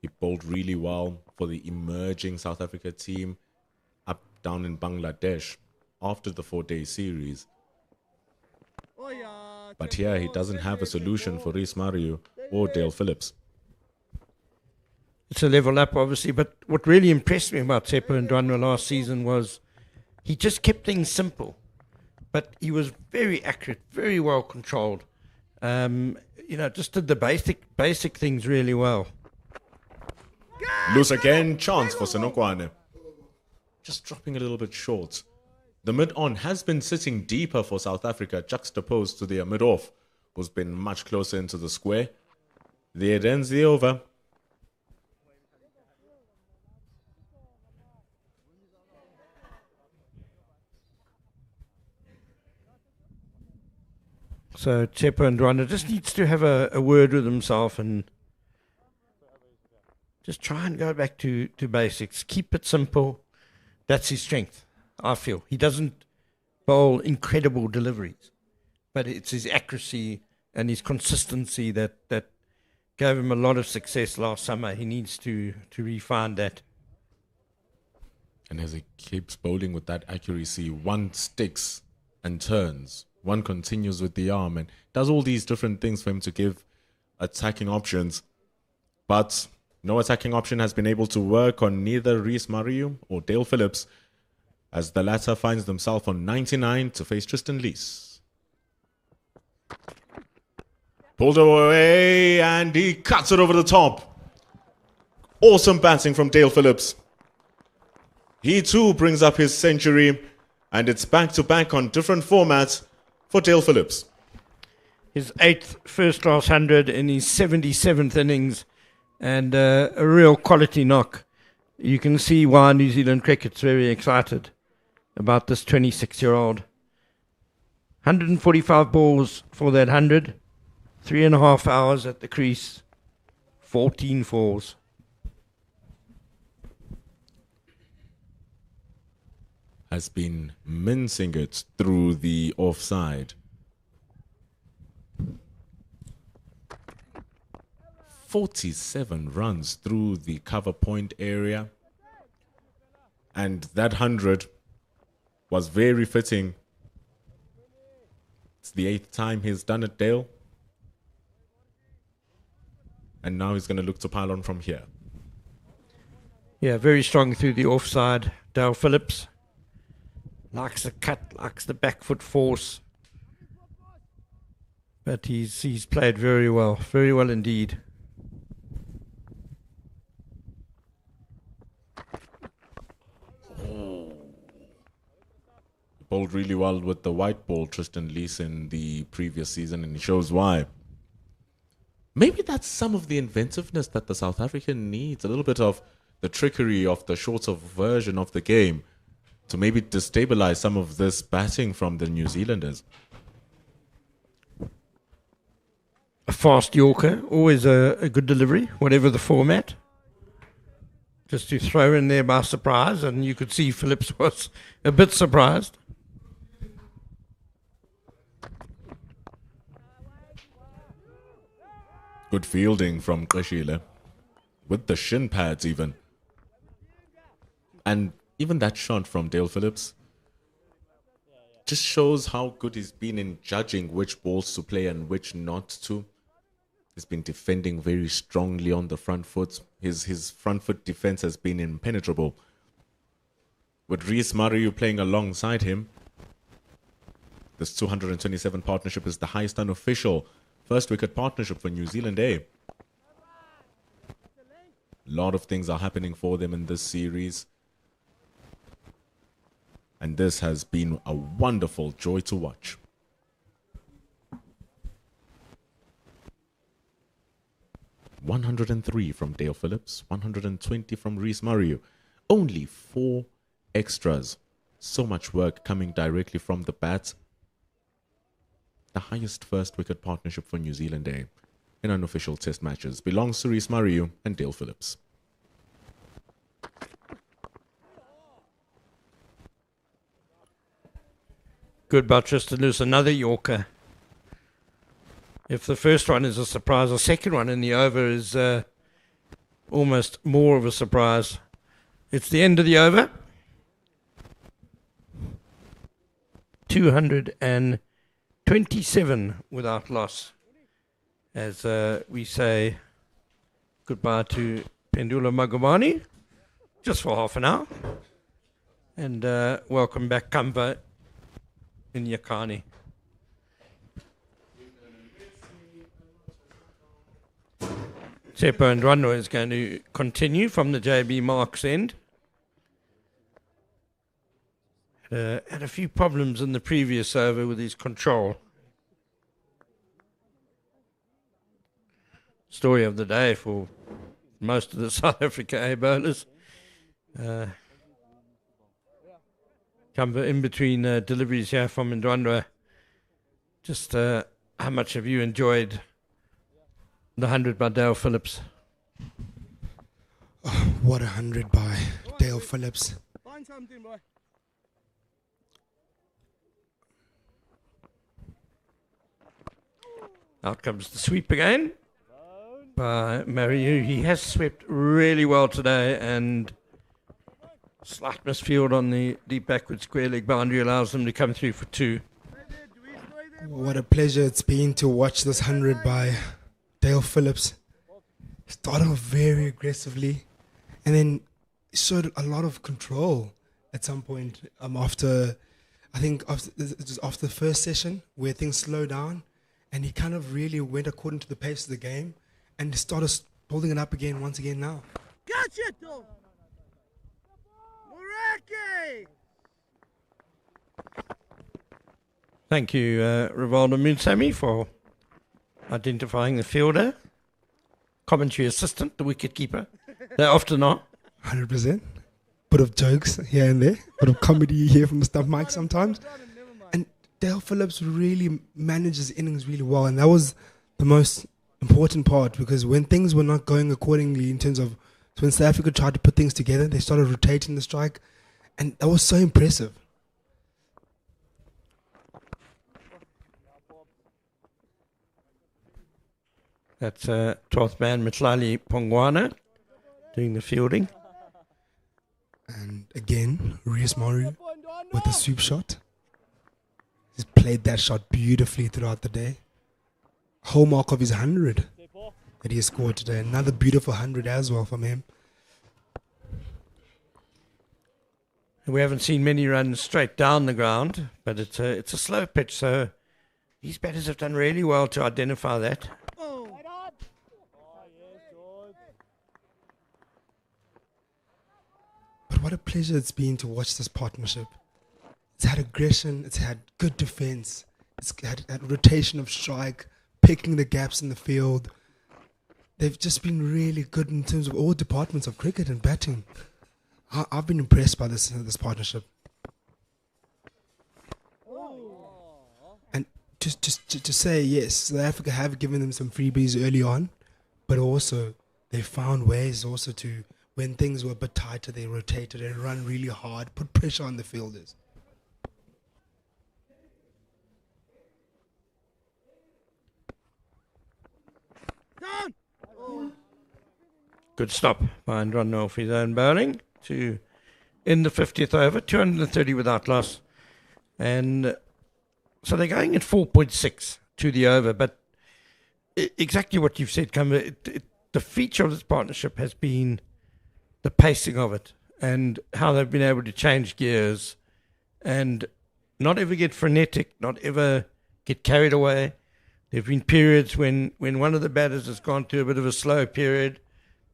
He bowled really well for the emerging South Africa team up down in Bangladesh. after the 4-day series. But here he doesn't have a solution for Rhys Maru or Dale Phillips. It's a level up, obviously, but what really impressed me about Tsepo Ndwanwa last season was he just kept things simple, but he was very accurate, very well controlled. Just did the basic things really well. Loose again, chance for Senokwane. Just dropping a little bit short. The mid-on has been sitting deeper for South Africa, juxtaposed to their mid-off, who's been much closer into the square. There ends the over. So Tsepo Ndwanwa just needs to have a word with himself and just try and go back to basics. Keep it simple. That's his strength, I feel. He doesn't bowl incredible deliveries, but it's his accuracy and his consistency that gave him a lot of success last summer. He needs to refine that. And as he keeps bowling with that accuracy, one sticks and turns. One continues with the arm and does all these different things for him to give attacking options. But no attacking option has been able to work on neither Rhys Maru or Dale Phillips, as the latter finds themselves on 99 to face Tristan Lees. Pulled away and he cuts it over the top. Awesome batting from Dale Phillips. He too brings up his century, and it's back-to-back on different formats for Dale Phillips. His 8th first-class 100 in his 77th innings, and a real quality knock. You can see why New Zealand cricket's very excited about this 26-year-old. 145 balls for that 100, 3.5 hours at the crease, 14 fours. Has been mincing it through the offside. 47 runs through the cover point area. And that 100 was very fitting. It's the 8th time he's done it, Dale. And now he's going to look to pile on from here. Yeah, very strong through the offside. Dale Phillips likes the cut, likes the back foot force. But he's played very well indeed. Bowled really well with the white ball, Tristan Lees, in the previous season, and he shows why. Maybe that's some of the inventiveness that the South African needs, a little bit of the trickery of the shorter version of the game to maybe destabilize some of this batting from the New Zealanders. A fast Yorker, always a good delivery, whatever the format. Just to throw in there by surprise, and you could see Phillips was a bit surprised. Good fielding from Qeshile, with the shin pads even. And even that shot from Dale Phillips just shows how good he's been in judging which balls to play and which not to. He's been defending very strongly on the front foot. His front foot defense has been impenetrable. With Rhys Maru playing alongside him, this 227 partnership is the highest unofficial first wicket partnership for New Zealand A. A lot of things are happening for them in this series. And this has been a wonderful joy to watch. .103 from Dale Phillips, 120 from Rhys Maru. Only 4 extras. So much work coming directly from the bat. The highest first wicket partnership for New Zealand A in unofficial test matches belongs to Rhys Maru and Dale Phillips. Good by Tristan Lees, another Yorker. If the first one is a surprise, the second one in the over is almost more of a surprise. It's the end of the over. 227 without loss. As we say goodbye to Pendula Magumani, just for half an hour. And welcome back, Kampa in Yakani. Tsepo and Rwanda is going to continue from the JB Marks end. Had a few problems in the previous over with his control. Story of the day for most of the South Africa A bowlers. Come in between deliveries here from Ndwandwe. Just how much have you enjoyed the 100 by Dale Phillips? Oh, what 100 by Dale Phillips. Find something, boy. Out comes the sweep again by Maru. He has swept really well today, and slight misfield on the deep backward square leg boundary allows them to come through for 2. What a pleasure it's been to watch this 100 by Dale Phillips. Started off very aggressively and then showed a lot of control at some point after the first session where things slowed down, and he kind of really went according to the pace of the game and started holding it up again once again now. Catch it, though! Moraki! Thank you, Rivaldo Munsami, for identifying the fielder. Commentary assistant, the wicket keeper. They often are. 100%. Bit of jokes here and there. Bit of comedy here from the stump mic sometimes. And Dale Phillips really manages innings really well. And that was the most important part, because when things were not going accordingly in terms of, so when South Africa tried to put things together, they started rotating the strike. And that was so impressive. That's 12th man Mitlali Pongwana doing the fielding. And again, Rhys Maru with the sweep shot. He's played that shot beautifully throughout the day. Hallmark of his 100 that he has scored today. Another beautiful 100 as well from him. We haven't seen many runs straight down the ground, but it's a slow pitch, so these batters have done really well to identify that. But what a pleasure it's been to watch this partnership. It's had aggression, it's had good defense, it's had rotation of strike, picking the gaps in the field. They've just been really good in terms of all departments of cricket and batting. I've been impressed by this partnership. And just to say, yes, South Africa have given them some freebies early on, but also they found ways also to, when things were a bit tighter, they rotated and run really hard, put pressure on the fielders. Down! Good stop by Ndwandwe off his own bowling to end the 50th over, 230 without loss. And so they're going at 4.6 to the over, but exactly what you've said, Kamba, the feature of this partnership has been the pacing of it and how they've been able to change gears and not ever get frenetic, not ever get carried away. There have been periods when one of the batters has gone through a bit of a slow period,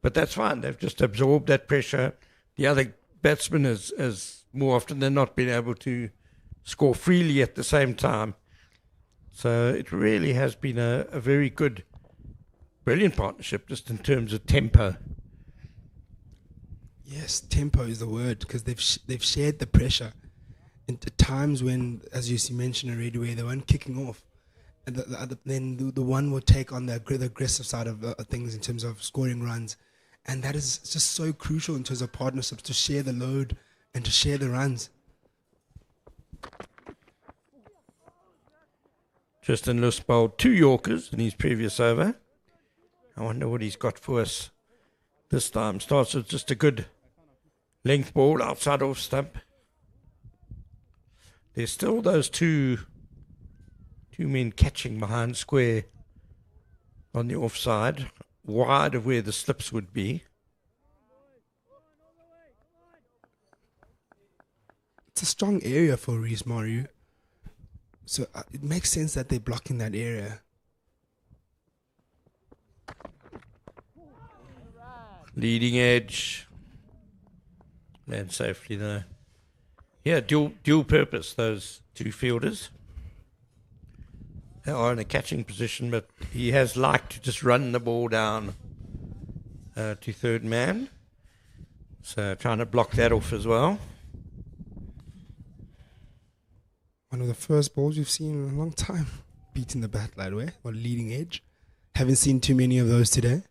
but that's fine. They've just absorbed that pressure. The other batsman has more often than not been able to score freely at the same time. So it really has been a very good, brilliant partnership just in terms of tempo. Yes, tempo is the word, because they've shared the pressure. And at times when, as you mentioned already, where they weren't kicking off, and then the one will take on the aggressive side of things in terms of scoring runs. And that is just so crucial in terms of partnerships, to share the load and to share the runs. Tristan Luss bowled 2 Yorkers in his previous over. I wonder what he's got for us this time. Starts with just a good length ball outside off stump. There's still those two men catching behind square on the offside, wide of where the slips would be. It's a strong area for Rhys Maru. So it makes sense that they're blocking that area. Leading edge. Land safely though. Yeah, dual purpose, those two fielders. They are in a catching position, but he has liked to just run the ball down to third man. So trying to block that off as well. One of the first balls we've seen in a long time. Beating the bat that way, or leading edge. Haven't seen too many of those today.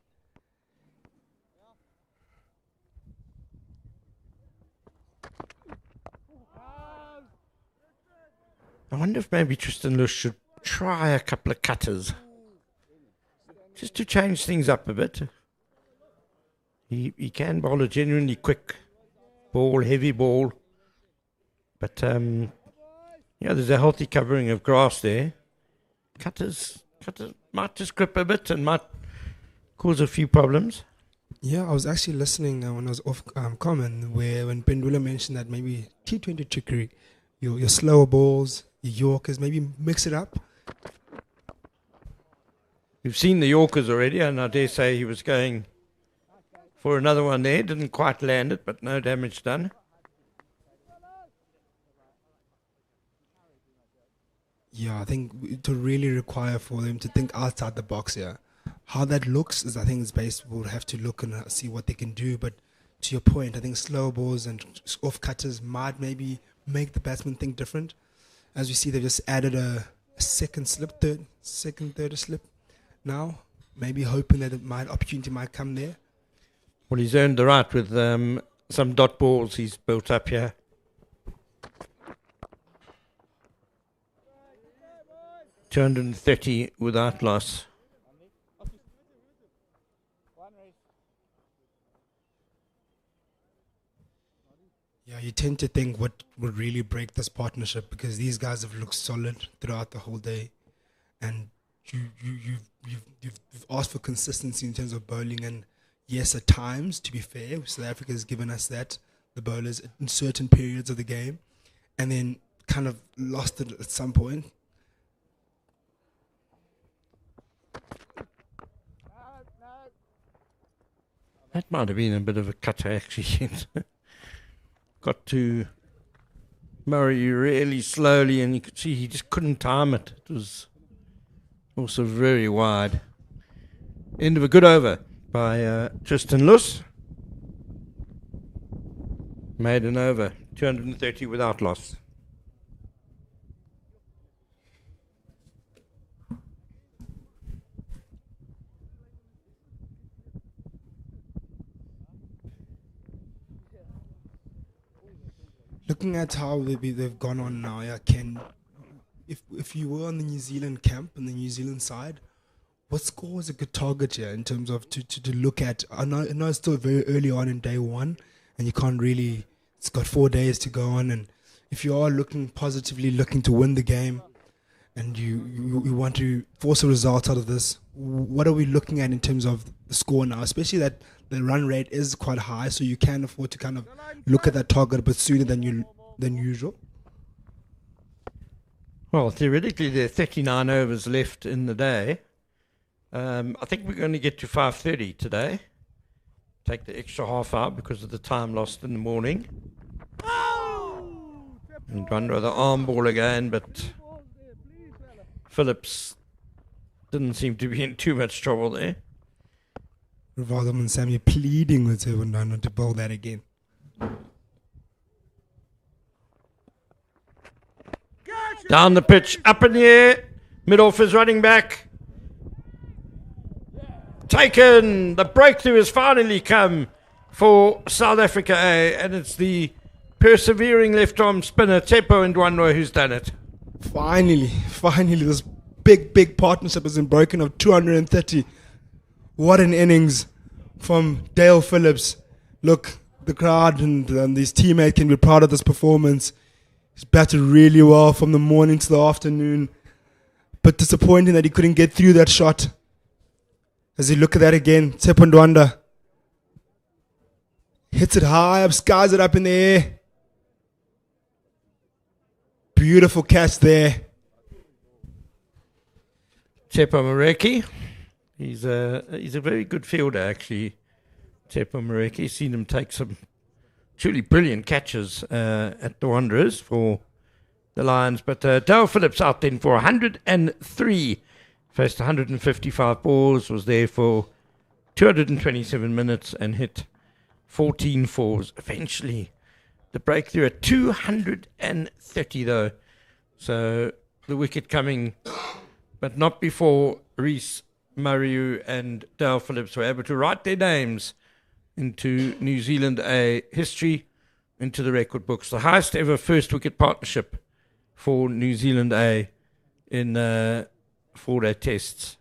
I wonder if maybe Tristan Lush should try a couple of cutters. Just to change things up a bit. He can bowl a genuinely quick ball, heavy ball. But, there's a healthy covering of grass there. Cutters might just grip a bit and might cause a few problems. Yeah, I was actually listening when I was off common, when Pendula mentioned that maybe T20 trickery, your slower balls, your Yorkers, maybe mix it up. We've seen the Yorkers already, and I dare say he was going for another one there. Didn't quite land it, but no damage done. Yeah, I think it will really require for them to think outside the box here. How that looks is, I think, is based. We'll have to look and see what they can do. But to your point, I think slow balls and off cutters might maybe make the batsman think different. As we see, they've just added a second third slip now. Maybe hoping that opportunity might come there. Well, he's earned the right with some dot balls he's built up here. $230 without loss. Yeah, you tend to think what would really break this partnership, because these guys have looked solid throughout the whole day, and you've asked for consistency in terms of bowling, and yes, at times, to be fair, South Africa has given us that, the bowlers in certain periods of the game, and then kind of lost it at some point. That might have been a bit of a cutter, actually. Got to Murray really slowly, and you could see he just couldn't time it. It was also very wide. End of a good over by Tristan Luss. Made an over, 230 without loss. Looking at how they've gone on now, yeah, Ken, if you were on the New Zealand camp, on the New Zealand side, what score is a good target here in terms of to look at? I know it's still very early on in day one, and you can't really, it's got 4 days to go on, and if you are looking positively, looking to win the game, and you want to force a result out of this, what are we looking at in terms of the score now, especially that the run rate is quite high, so you can afford to kind of look at that target a bit sooner than usual? Well, theoretically, there are 39 overs left in the day. I think we're going to get to 5:30 today. Take the extra half out because of the time lost in the morning. And run with the arm ball again, but Phillips didn't seem to be in too much trouble there. Rivaldo and Sammy pleading with everyone not to bowl that again. Down the pitch, up in the air. Mid-off is running back. Taken. The breakthrough has finally come for South Africa A, and it's the persevering left-arm spinner Tsepo Ndwanwa who's done it. Finally, this big partnership has been broken of 230. What an innings from Dale Phillips. Look, the crowd and his teammate can be proud of this performance. He's batted really well from the morning to the afternoon. But disappointing that he couldn't get through that shot. As you look at that again, Tepondwanda hits it high up, skies it up in the air. Beautiful catch there. Tepo Mareki. He's a very good fielder, actually. Tepo Mareki. Seen him take some truly brilliant catches at the Wanderers for the Lions. But Dale Phillips out then for 103. Faced 155 balls, was there for 227 minutes and hit 14 fours. Eventually, the breakthrough at 230 though. So the wicket coming, but not before Rhys Maru and Dale Phillips were able to write their names into New Zealand A history, into the record books. The highest ever first wicket partnership for New Zealand A in 4-day tests.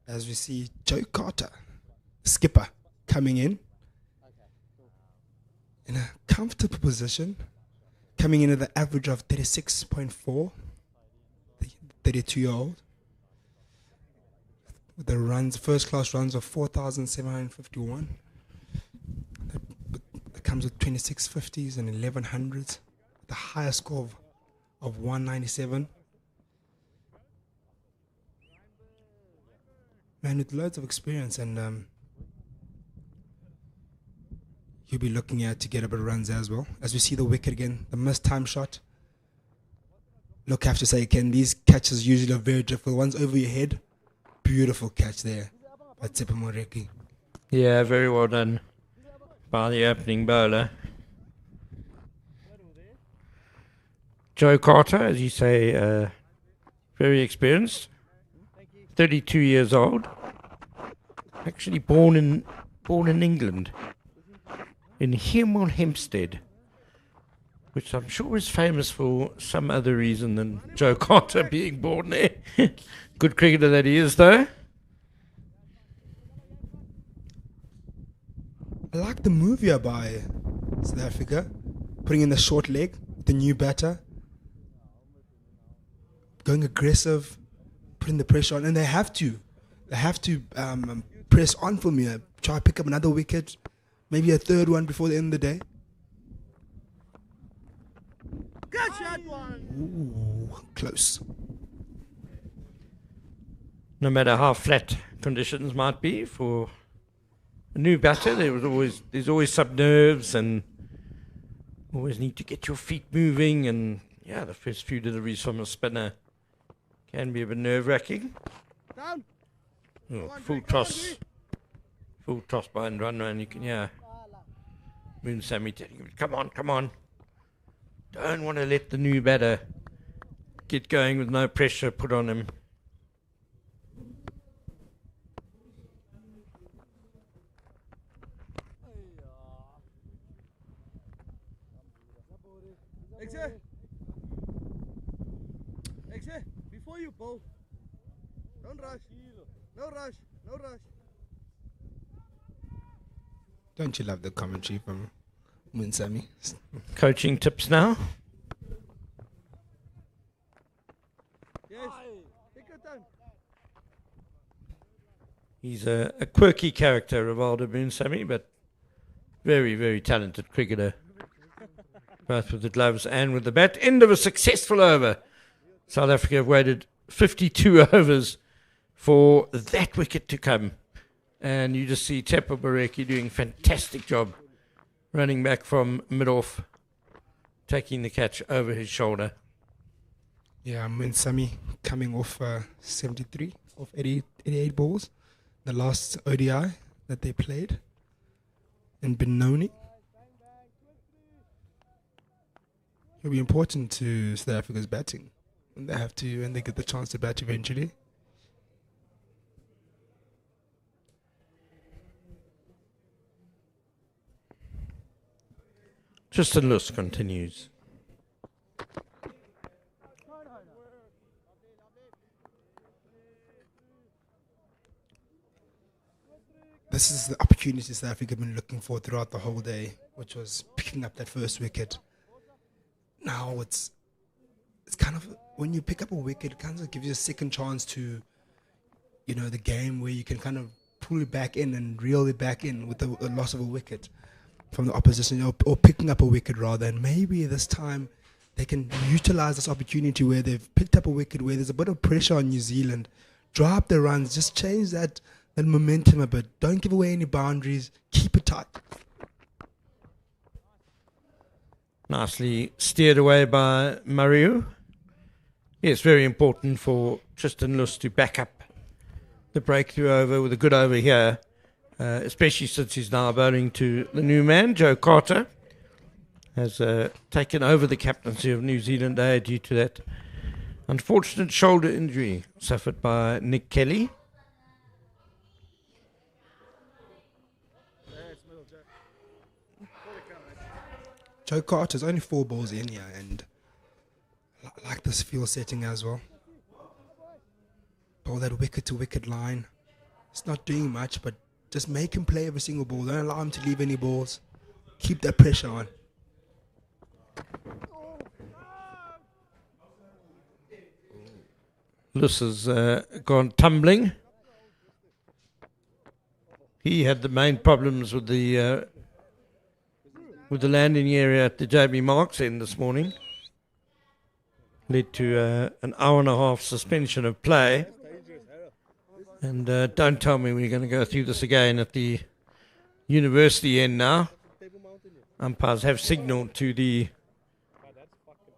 As we see Joe Carter, skipper, coming in a comfortable position, coming in at the average of 36.4, the 32-year-old, with the runs, first-class runs of 4,751. That comes with 26 50s and 1100s, the highest score of 197. Man with loads of experience, and you'll be looking at to get a bit of runs as well. As we see the wicket again, the missed time shot. Look, I have to say, Ken, these catches usually are very difficult. One's over your head. Beautiful catch there by Tepo Mareki. Yeah, very well done by the opening bowler. Joe Carter, as you say, very experienced. 32 years old. Actually born in England, in Hemel Hempstead, which I'm sure is famous for some other reason than Joe Carter being born there. Good cricketer that he is, though. I like the move here by South Africa, putting in the short leg, the new batter, going aggressive, putting the pressure on, and they have to press on from here, try to pick up another wicket, maybe a third one before the end of the day. Good shot, one. Ooh, close. No matter how flat conditions might be for a new batter, there's always some nerves and always need to get your feet moving, and yeah, the first few deliveries from a spinner can be a bit nerve-wracking. Down. Oh, full toss by Ndranwa, and you can hear Moon Sammy telling him, come on. Don't want to let the new batter get going with no pressure put on him. Before you bowl, don't rush. No rush. Don't you love the commentary from Munsami? Coaching tips now. Yes. Take your time. He's a quirky character, Rivaldo Moonsamy, but very, very talented cricketer. Both with the gloves and with the bat. End of a successful over. South Africa have waited 52 overs for that wicket to come. And you just see Tepo Mareki doing a fantastic job running back from mid-off, taking the catch over his shoulder. Yeah, Munsami coming off 73 of 88 balls. The last ODI that they played in Benoni. It'll be important to South Africa's batting. And they get the chance to bat eventually. Tristan Luss continues. this is the opportunity South Africa have been looking for throughout the whole day, which was picking up that first wicket. Now it's kind of, when you pick up a wicket, it kind of gives you a second chance to, the game where you can kind of pull it back in and reel it back in with the loss of a wicket from the opposition, or picking up a wicket rather. And maybe this time they can utilize this opportunity where they've picked up a wicket, where there's a bit of pressure on New Zealand, draw up the runs, just change that momentum a bit. Don't give away any boundaries. Keep it tight. Nicely steered away by Maru. It's very important for Tristan Luss to back up the breakthrough over with a good over here, especially since he's now bowling to the new man, Joe Carter. Has taken over the captaincy of New Zealand A due to that unfortunate shoulder injury suffered by Nick Kelly. Joe Carter's only 4 balls in here, and I like this field setting as well. Ball that wicket to wicket line. It's not doing much, but just make him play every single ball. Don't allow him to leave any balls. Keep that pressure on. Luss has gone tumbling. He had the main problems with the landing area at the JB Marks end this morning. Led to an hour and a half suspension of play. And don't tell me we're going to go through this again at the university end now. Umpires have signalled to the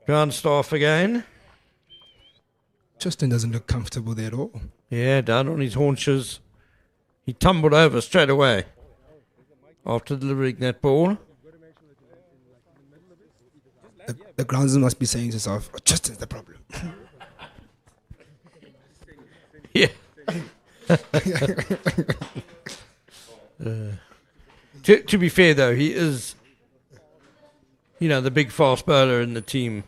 ground staff again. Justin doesn't look comfortable there at all. Yeah, down on his haunches. He tumbled over straight away after delivering that ball. The groundsman must be saying to himself, Justin's the problem. Yeah. To be fair, though, he is, the big fast bowler in the team.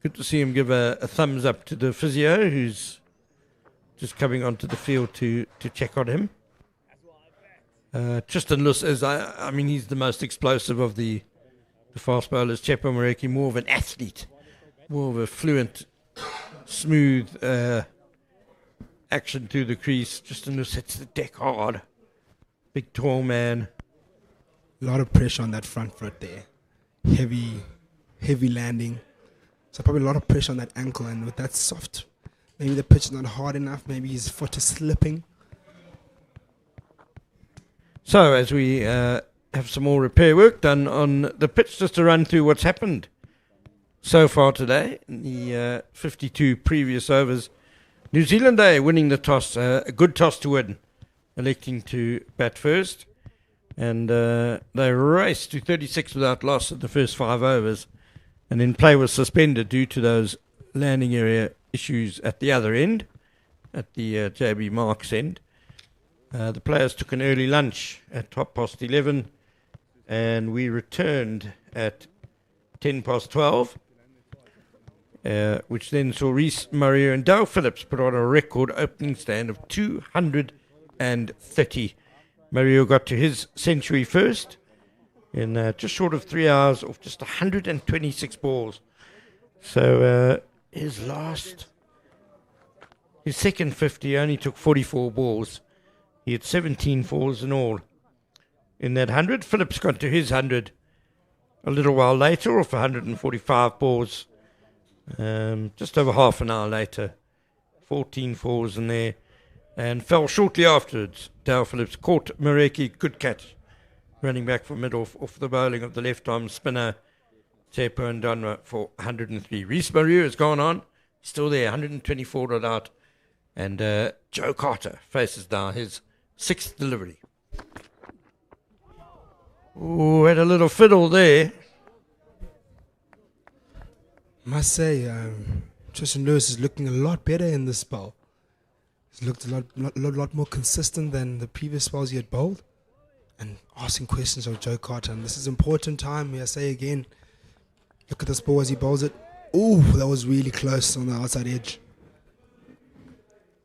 Good to see him give a thumbs up to the physio, who's just coming onto the field to check on him. Tristan Luss is, he's the most explosive of the fast bowlers. Chepo Mareki, more of an athlete, more of a fluent, smooth action through the crease. Tristan Luss hits the deck hard. Big, tall man. A lot of pressure on that front foot there. Heavy landing. So probably a lot of pressure on that ankle, and with that soft, maybe the pitch is not hard enough, maybe his foot is slipping. So as we have some more repair work done on the pitch, just to run through what's happened so far today in the 52 previous overs. New Zealand A winning the toss, a good toss to win, electing to bat first, and they raced to 36 without loss in the first 5 overs. And then play was suspended due to those landing area issues at the other end, at the JB Marks end. The players took an early lunch at 11:30, and we returned at 12:10, which then saw Rhys Maru and Phillips put on a record opening stand of 230. Maru got to his century first, in just short of 3 hours of just 126 balls. So his second 50 only took 44 balls. He had 17 fours in all. In that 100, Phillips got to his 100 a little while later, off 145 balls. Just over half an hour later, 14 fours in there, and fell shortly afterwards. Dale Phillips caught Mareki, good catch, running back from mid off the bowling of the left-arm spinner, Tepo and Donra for 103. Rhys Maru has gone on, still there, 124 not out. And Joe Carter faces now his 6th delivery. Oh, had a little fiddle there. Must say, Tristan Lewis is looking a lot better in this spell. He's looked a lot more consistent than the previous spells he had bowled. And asking questions of Joe Carter. And this is important time. I say again, look at this ball as he bowls it. Oh, that was really close on the outside edge.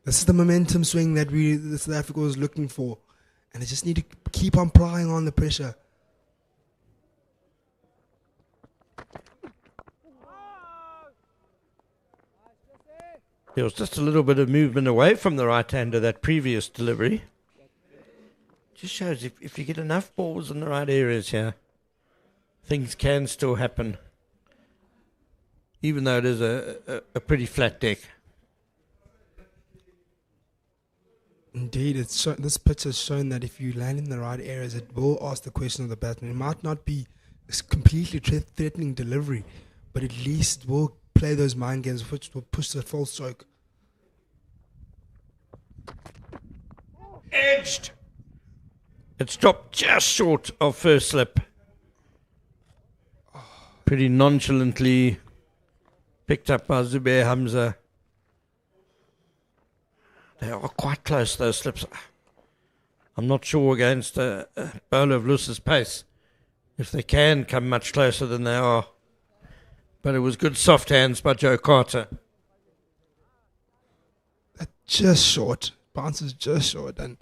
This is the momentum swing that South Africa was looking for. and they just need to keep on applying on the pressure. There was just a little bit of movement away from the right-hander, that previous delivery. Just shows if you get enough balls in the right areas here, things can still happen, even though it is a pretty flat deck. Indeed, this pitch has shown that if you land in the right areas, it will ask the question of the batsman. It might not be a completely threatening delivery, but at least it will play those mind games which will push the full stroke. Edged! It's dropped just short of first slip. Pretty nonchalantly picked up by Zubair Hamza. They are quite close, those slips. I'm not sure against a bowler of Lewis's pace if they can come much closer than they are. But it was good soft hands by Joe Carter. Just short. Bounces just short. And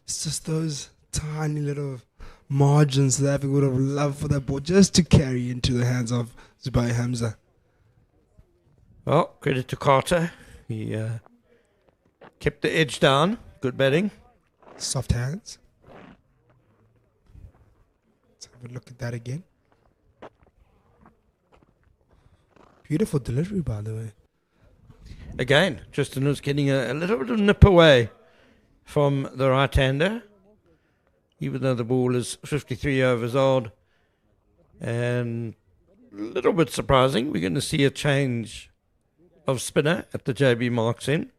it's just those tiny little margins that I would have loved for that ball just to carry into the hands of Zubair Hamza. Well, credit to Carter. He kept the edge down. Good batting. Soft hands. Let's have a look at that again. Beautiful delivery, by the way. Again, Tristan was getting a little bit of nip away from the right-hander, even though the ball is 53 overs old. And a little bit surprising, we're going to see a change of spinner at the JB Marks in.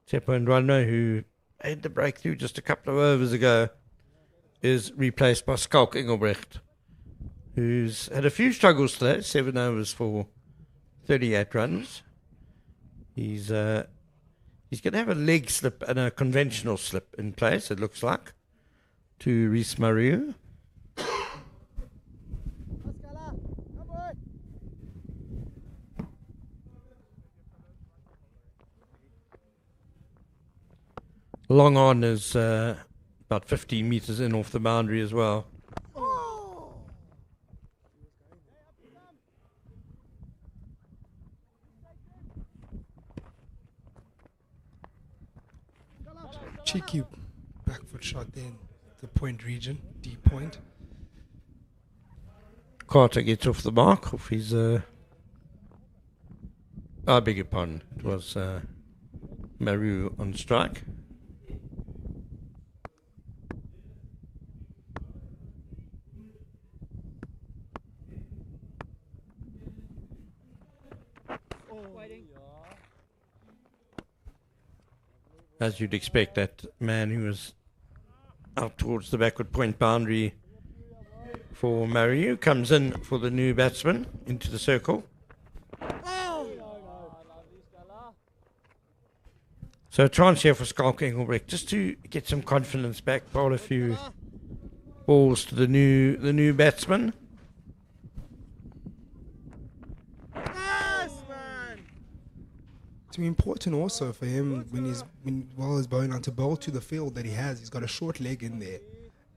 Tsepo Ndwandwe, who made the breakthrough just a couple of overs ago, is replaced by Skalk Engelbrecht, who's had a few struggles today, 7 overs for 38 runs. He's going to have a leg slip and a conventional slip in place, it looks like, to Rhys Maru. Long on is about 15 metres in off the boundary as well. Cheeky back foot shot there in the point region, deep point. Carter gets off the mark off his... I beg your pardon. It was Maru on strike. As you'd expect, that man who was out towards the backward point boundary for Maru comes in for the new batsman into the circle. So a chance here for Skalk Engelbrecht just to get some confidence back, bowl a few balls to the new batsman. It's important also for him while he's bowling on to bowl to the field that he's got a short leg in there,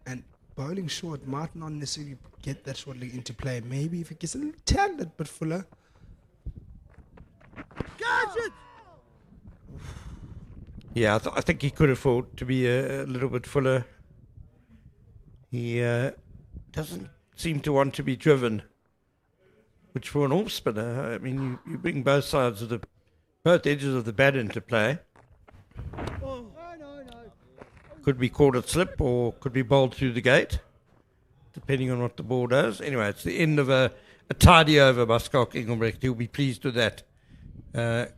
and bowling short might not necessarily get that short leg into play. Maybe if it gets a little tad bit fuller. Catch it! Yeah, I think he could afford to be a little bit fuller. He doesn't seem to want to be driven, which for an off spinner, I mean, you bring both edges of the bat into play. Could be caught at slip or could be bowled through the gate, depending on what the ball does. Anyway, it's the end of a tidy over by Skalk Engelbrecht. He'll be pleased with that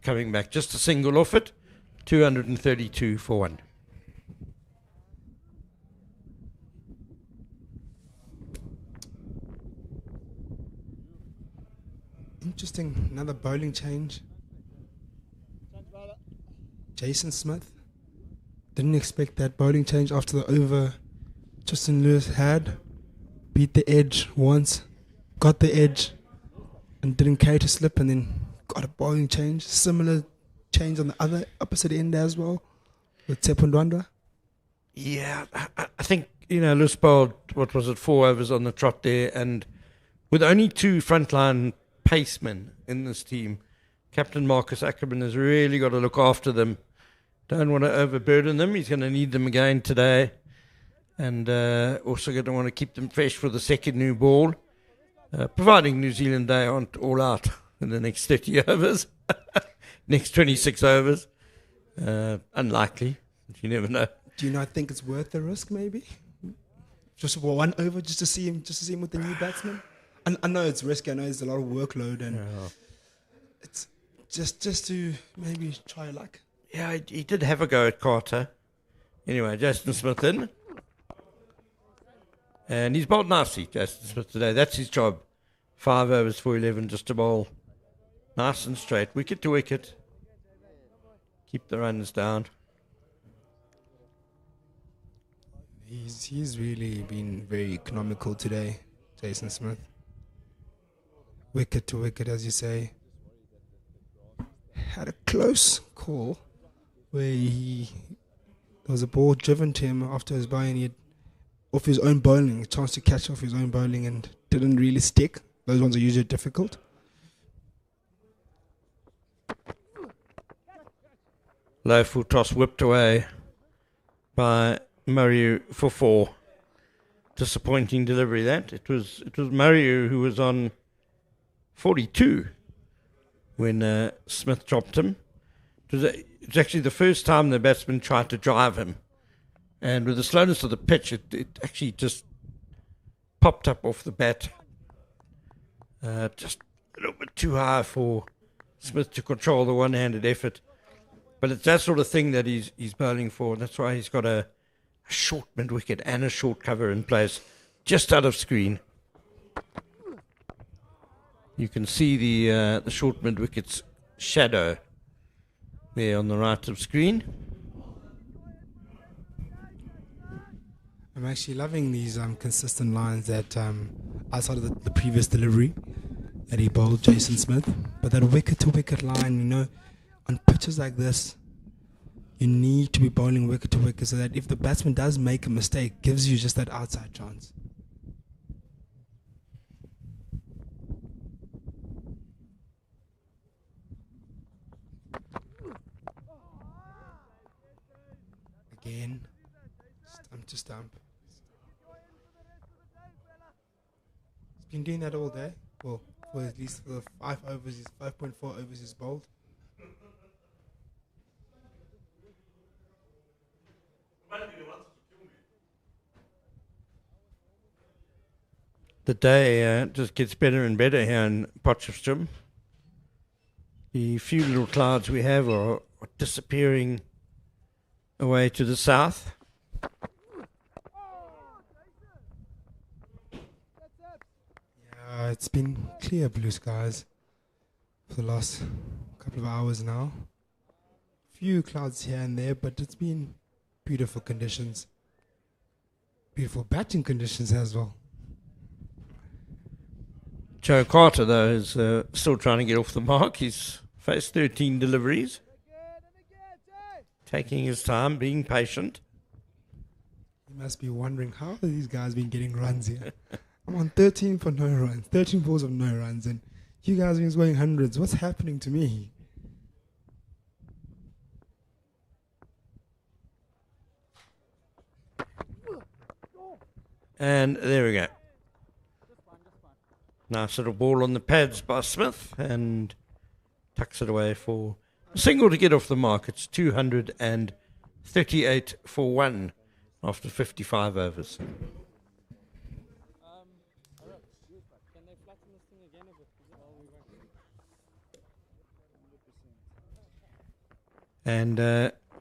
coming back. Just a single off it, 232 for 1. Interesting, another bowling change. Jason Smith. Didn't expect that bowling change after the over Tristan Lewis had. Beat the edge once, got the edge, and didn't carry to slip, and then got a bowling change. Similar change on the other opposite end as well with Tsepo Ndwandwe. Yeah, I think, Lewis bowled, what was it, 4 overs on the trot there, and with only 2 frontline pacemen in this team, Captain Marcus Ackerman has really got to look after them. Don't want to overburden them. He's going to need them again today, and also going to want to keep them fresh for the second new ball, providing New Zealand they aren't all out in the next 30 overs, next 26 overs. Unlikely, but you never know. Do you not think it's worth the risk? Maybe just 1 over, just to see him with the new batsman. I know it's risky. I know there's a lot of workload, and it's just to maybe try your luck. Yeah, he did have a go at Carter. Anyway, Jason Smith in, and he's bowled nicely, Jason Smith, today. That's his job. 5 overs for 11, just to bowl nice and straight, wicket to wicket. Keep the runs down. He's really been very economical today, Jason Smith. Wicket to wicket, as you say. Had a close call where there was a ball driven to him after his bowling. He had, off his own bowling, a chance to catch off his own bowling, and didn't really stick. Those ones are usually difficult. Low full toss whipped away by Maru for 4. Disappointing delivery that. It was Maru who was on 42 when Smith dropped him. It was actually the first time the batsman tried to drive him, and with the slowness of the pitch, it actually just popped up off the bat. Just a little bit too high for Smith to control the one-handed effort. But it's that sort of thing that he's bowling for. That's why he's got a short mid-wicket and a short cover in place, just out of screen. You can see the short mid-wicket's shadow there on the right of screen. I'm actually loving these consistent lines that outside of the previous delivery that he bowled, Jason Smith. But that wicket-to-wicket line, on pitches like this, you need to be bowling wicket to wicket so that if the batsman does make a mistake, gives you just that outside chance. Again, stump to stump. He's been doing that all day. Well, for at least for the 5.4 overs he's bowled. The day just gets better and better here in Potchefstroom. The few little clouds we have are disappearing away to the south. Yeah, it's been clear blue skies for the last couple of hours now. Few clouds here and there, but it's been beautiful conditions. Beautiful batting conditions as well. Joe Carter, though, is still trying to get off the mark. He's faced 13 deliveries. Taking his time, being patient. You must be wondering, how have these guys been getting runs here? I'm on 13 for no runs, 13 balls of no runs, and you guys have been scoring hundreds. What's happening to me? And there we go. Nice little ball on the pads by Smith, and tucks it away for a single to get off the mark. It's 238 for 1 after 55 overs. And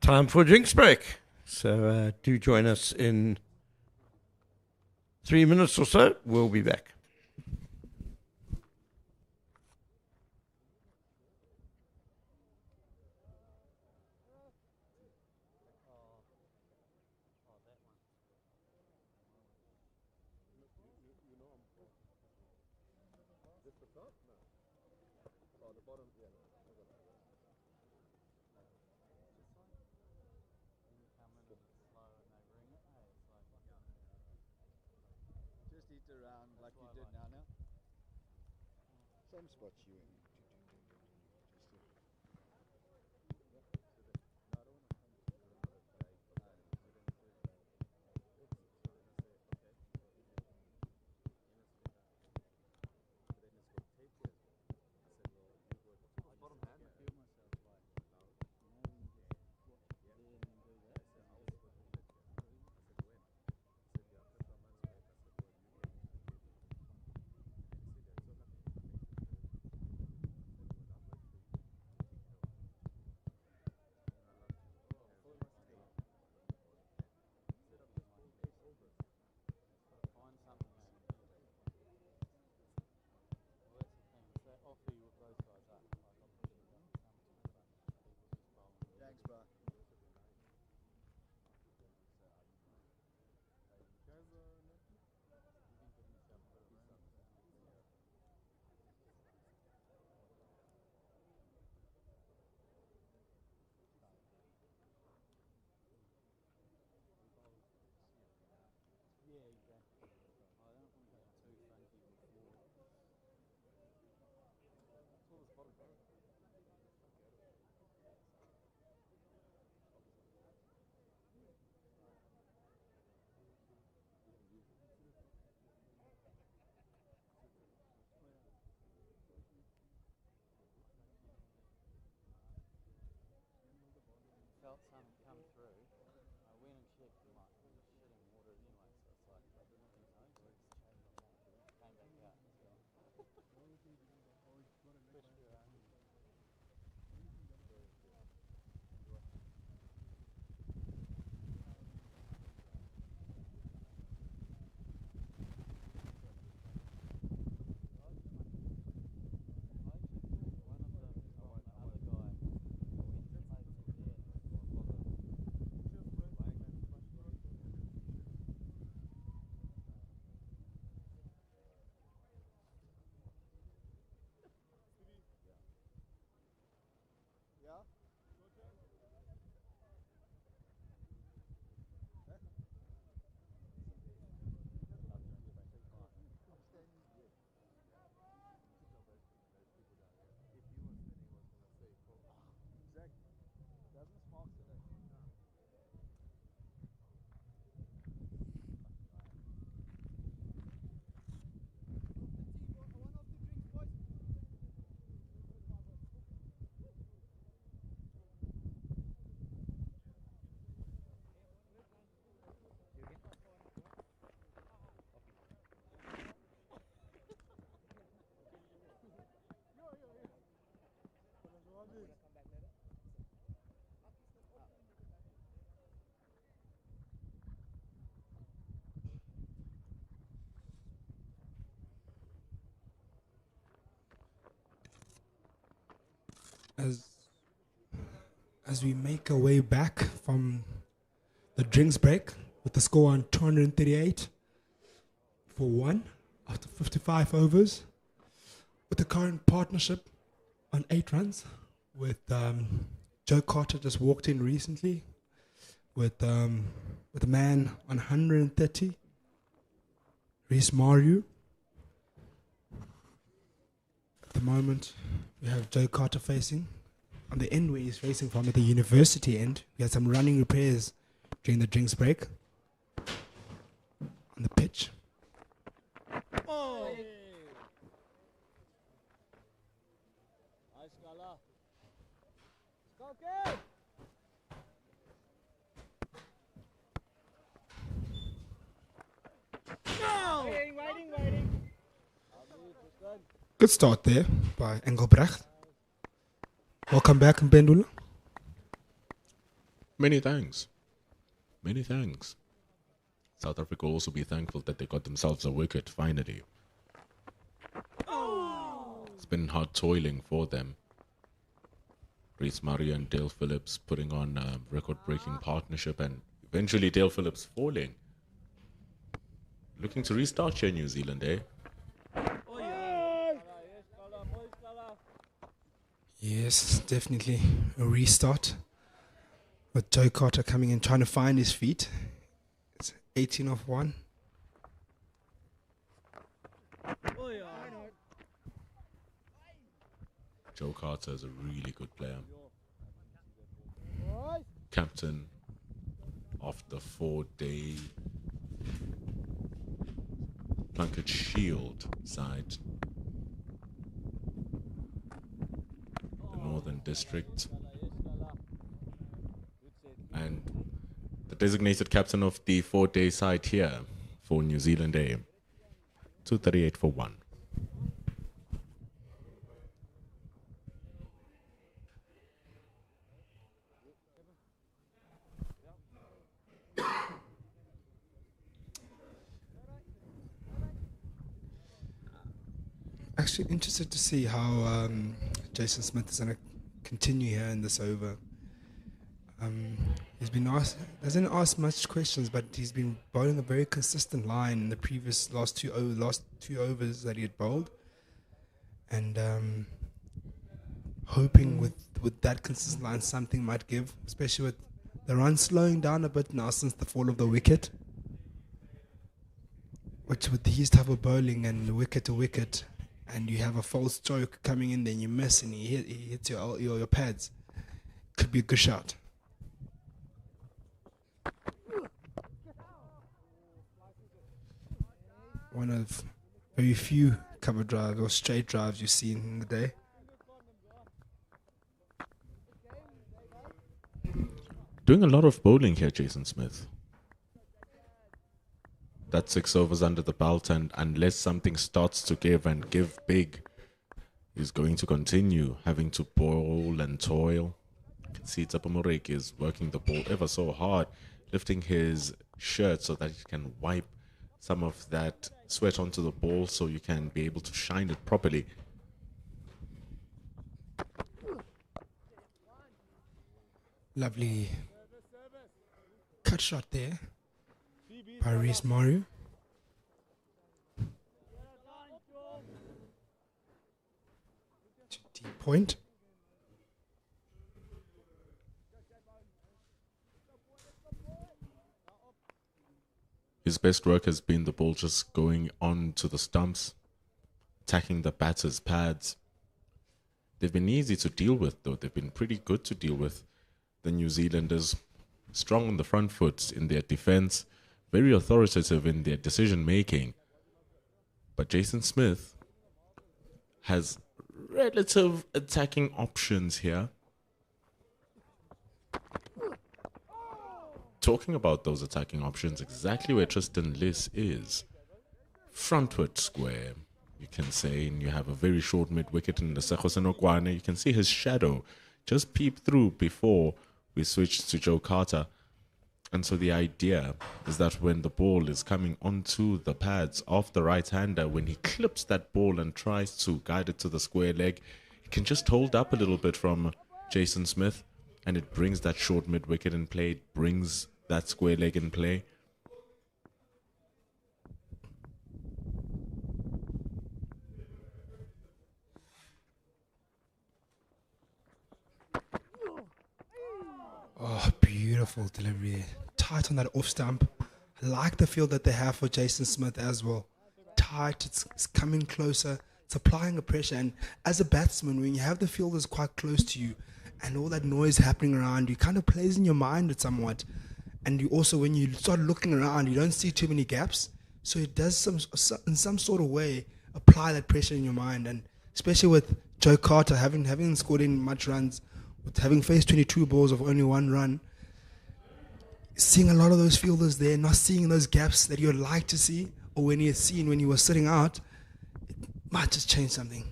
time for a drinks break. So do join us in 3 minutes or so. We'll be back. flicked around like you did now. Same spot you in. Thanks, bro. Felt something come through. I went and checked and like it was shitting water anyway, so it's like I didn't think so. So it's came back out. Yeah? Exactly. Doesn't smoke today. As we make our way back from the drinks break with the score on 238 for 1 after 55 overs, with the current partnership on 8 runs, with Joe Carter just walked in recently with a man on 130, Rhys Maru. At the moment, we have Joe Carter facing. On the end where he's racing from, at the university end, we had some running repairs during the drinks break on the pitch. Oh! Nice color. Skokie! No! Waiting. Good start there by Engelbrecht. Welcome back, Mpendula. Many thanks. Many thanks. South Africa will also be thankful that they got themselves a wicket finally. It's been hard toiling for them. Rhys Maru and Dale Phillips putting on a record-breaking partnership, and eventually Dale Phillips falling. Looking to restart here, New Zealand, eh? Yes, definitely a restart. With Joe Carter coming in, trying to find his feet. It's 18 off 1. Joe Carter is a really good player. Captain of the 4-day Plunkett Shield side. The Northern District. And the designated captain of the 4-day side here for New Zealand A. 238 for 1. Actually, interested to see how Jason Smith is going to continue here in this over. He's been asked, hasn't asked much questions, but he's been bowling a very consistent line in the previous last two overs that he had bowled, and hoping with that consistent line something might give, especially with the run slowing down a bit now since the fall of the wicket. Which with these type of bowling and wicket to wicket, and you have a false stroke coming in, then you miss and he hits your pads, could be a good shot. One of very few cover drives or straight drives you've seen in the day. Doing a lot of bowling here, Jason Smith. That's 6 overs under the belt, and unless something starts to give and give big, he's going to continue having to bowl and toil. You can see Tshepo is working the ball ever so hard, lifting his shirt so that he can wipe some of that sweat onto the ball so you can be able to shine it properly. Lovely cut shot there by Rhys Maru. Deep point. His best work has been the ball just going on to the stumps, attacking the batter's pads. They've been easy to deal with, though. They've been pretty good to deal with. The New Zealanders, strong on the front foot in their defense, very authoritative in their decision-making. But Jason Smith has relative attacking options here. Talking about those attacking options, exactly where Tristan Liss is. Frontward square, you can say, and you have a very short mid-wicket in the Senokwane. You can see his shadow just peep through before we switch to Joe Carter. And so the idea is that when the ball is coming onto the pads of the right-hander, when he clips that ball and tries to guide it to the square leg, he can just hold up a little bit from Jason Smith, and it brings that short mid-wicket in play, it brings that square leg in play. Oh, beautiful delivery. Tight on that off stump. I like the feel that they have for Jason Smith as well. Tight, it's coming closer, it's applying a pressure. And as a batsman, when you have the fielders quite close to you and all that noise happening around you, kind of plays in your mind it somewhat. And you also, when you start looking around, you don't see too many gaps. So it does in some sort of way apply that pressure in your mind. And especially with Joe Carter having scored in much runs, with having faced 22 balls of only 1 run, seeing a lot of those fielders there, not seeing those gaps that you'd like to see, or when he had seen when he was sitting out, it might just change something.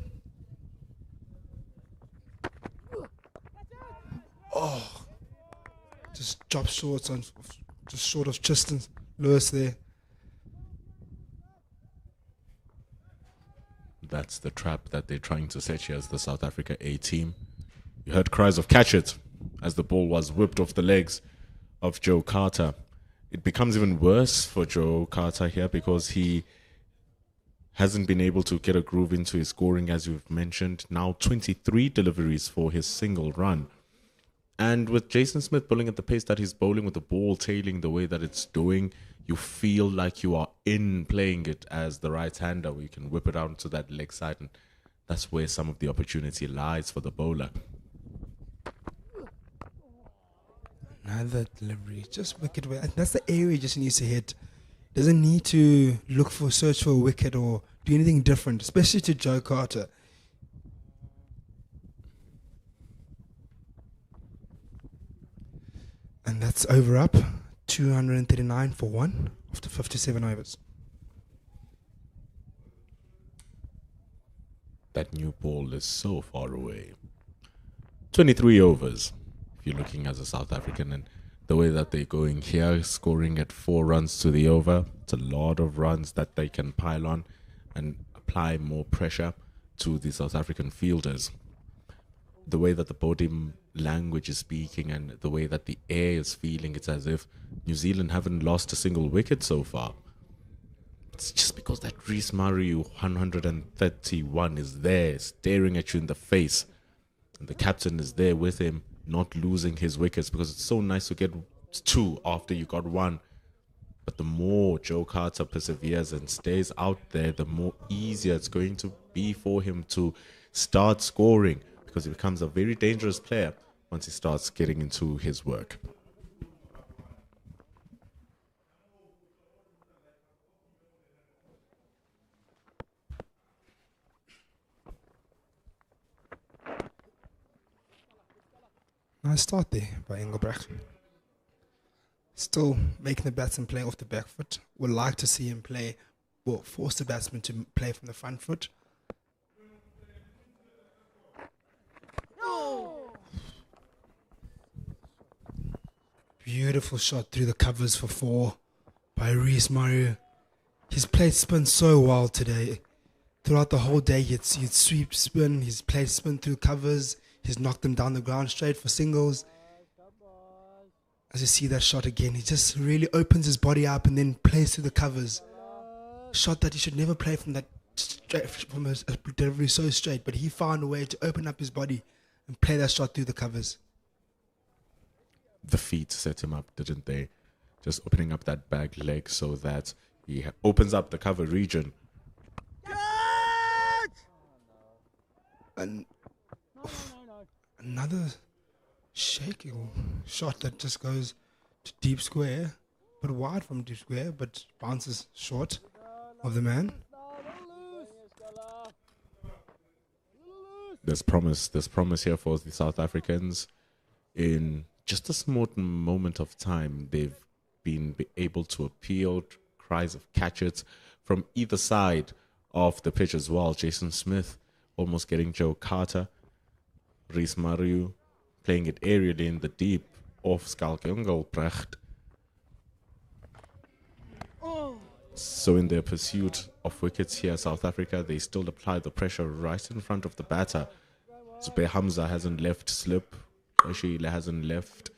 Oh, just drop shorts on, just short of Tristan Lewis there. That's the trap that they're trying to set here as the South Africa A team. You heard cries of catch it as the ball was whipped off the legs of Joe Carter. It becomes even worse for Joe Carter here because he hasn't been able to get a groove into his scoring, as you've mentioned. Now 23 deliveries for his single run. And with Jason Smith bowling at the pace that he's bowling, with the ball tailing the way that it's doing, you feel like you are in playing it as the right-hander, where you can whip it out to that leg side and that's where some of the opportunity lies for the bowler. Another delivery, just wicket. That's the area he just needs to hit. Doesn't need to search for a wicket or do anything different, especially to Joe Carter. And that's over up, 239 for 1 after 57 overs. That new ball is so far away. 23 overs. If you're looking as a South African and the way that they're going here, scoring at 4 runs to the over, it's a lot of runs that they can pile on and apply more pressure to the South African fielders. The way that the body language is speaking and the way that the air is feeling, it's as if New Zealand haven't lost a single wicket so far. It's just because that Rhys Maru 131 is there, staring at you in the face. And the captain is there with him, not losing his wickets, because it's so nice to get 2 after you got 1. But the more Joe Carter perseveres and stays out there, the more easier it's going to be for him to start scoring, because he becomes a very dangerous player once he starts getting into his work. Nice start there by Engelbrecht. Still making the batsman play off the back foot. Would like to see him play, well, force the batsman to play from the front foot. Beautiful shot through the covers for 4 by Rhys Maru. He's played spin so well today. Throughout the whole day, he'd sweep spin, he's played spin through covers, he's knocked them down the ground straight for singles. As you see that shot again, he just really opens his body up and then plays through the covers. Shot that he should never play from that straight, from a delivery so straight, but he found a way to open up his body and play that shot through the covers. The feet set him up, didn't they? Just opening up that back leg so that he opens up the cover region. And another shaking shot that just goes to deep square, but wide from deep square, but bounces short of the man. There's promise here for the South Africans. In just a small moment of time, they've been able to appeal cries of catch it from either side of the pitch as well. Jason Smith almost getting Joe Carter. Rhys Maru playing it aerially in the deep off Schalk Engelbrecht. So in their pursuit of wickets here, South Africa, they still apply the pressure right in front of the batter. Zubair Hamza hasn't left slip. Sheila hasn't left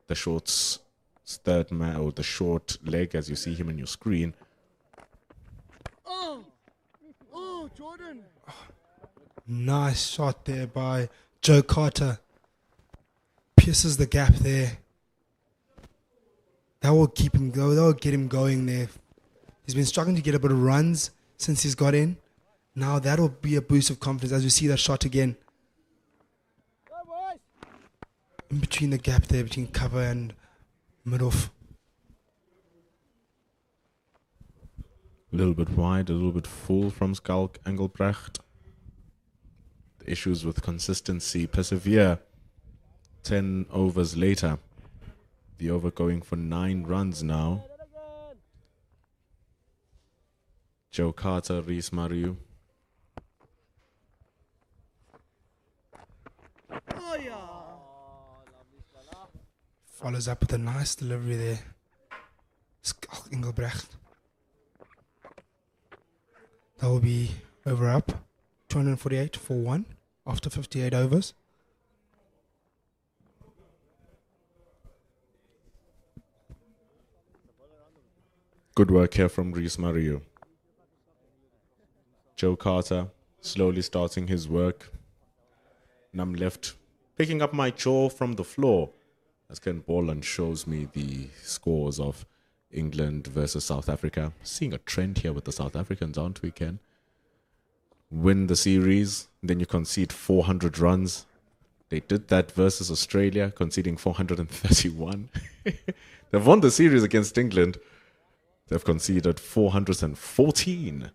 the short third man, or the short leg as you see him in your screen. Jordan. Nice shot there by Joe Carter. Pierces the gap there. That will keep him going. That will get him going there. He's been struggling to get a bit of runs since he's got in. Now that will be a boost of confidence as you see that shot again. In between the gap there, between cover and mid-off. A little bit wide, a little bit full from Schalk Engelbrecht. The issues with consistency persevere. 10 overs later. The over going for 9 runs now. Joe Carter, Rhys Maru. Follows up with a nice delivery there. Schalk Engelbrecht. That will be over up. 248 for 1 after 58 overs. Good work here from Rhys Maru. Joe Carter slowly starting his work. And I'm left picking up my jaw from the floor as Ken Borland shows me the scores of England versus South Africa. Seeing a trend here with the South Africans, aren't we, Ken? win the series, then you concede 400 runs. They did that versus Australia, conceding 431. They've won the series against England. They've conceded 414.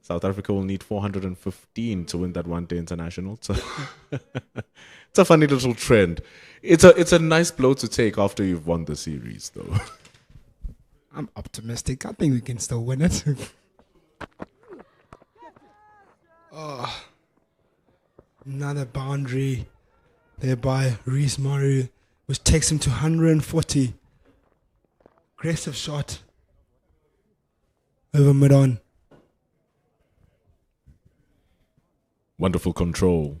South Africa will need 415 to win that one-day international. So it's a funny little trend. It's a nice blow to take after you've won the series, though. I'm optimistic. I think we can still win it. Oh, another boundary there by Rhys Maru, which takes him to 140. Aggressive shot over mid-on. Wonderful control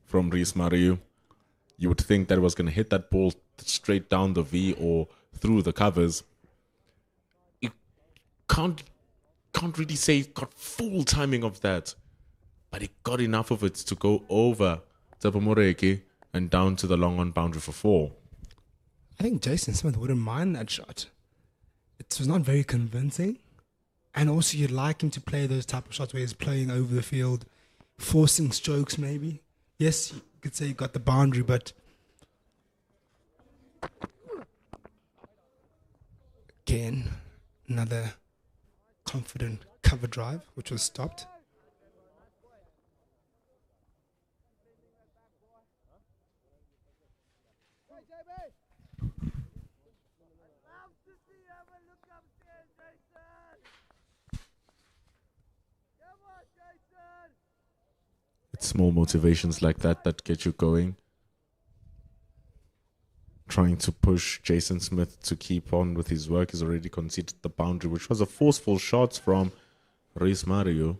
from Rhys Maru. You would think that it was going to hit that ball straight down the V or through the covers. You can't really say it got full timing of that, but it got enough of it to go over Tshepo Moreki and down to the long on boundary for 4. I think Jason Smith wouldn't mind that shot. It was not very convincing. And also you'd like him to play those type of shots where he's playing over the field, forcing strokes maybe. Yes, you could say you got the boundary, but again, another confident cover drive, which was stopped. It's small motivations like that that get you going. Trying to push Jason Smith to keep on with his work. He's already conceded the boundary, which was a forceful shot from Rhys Maru.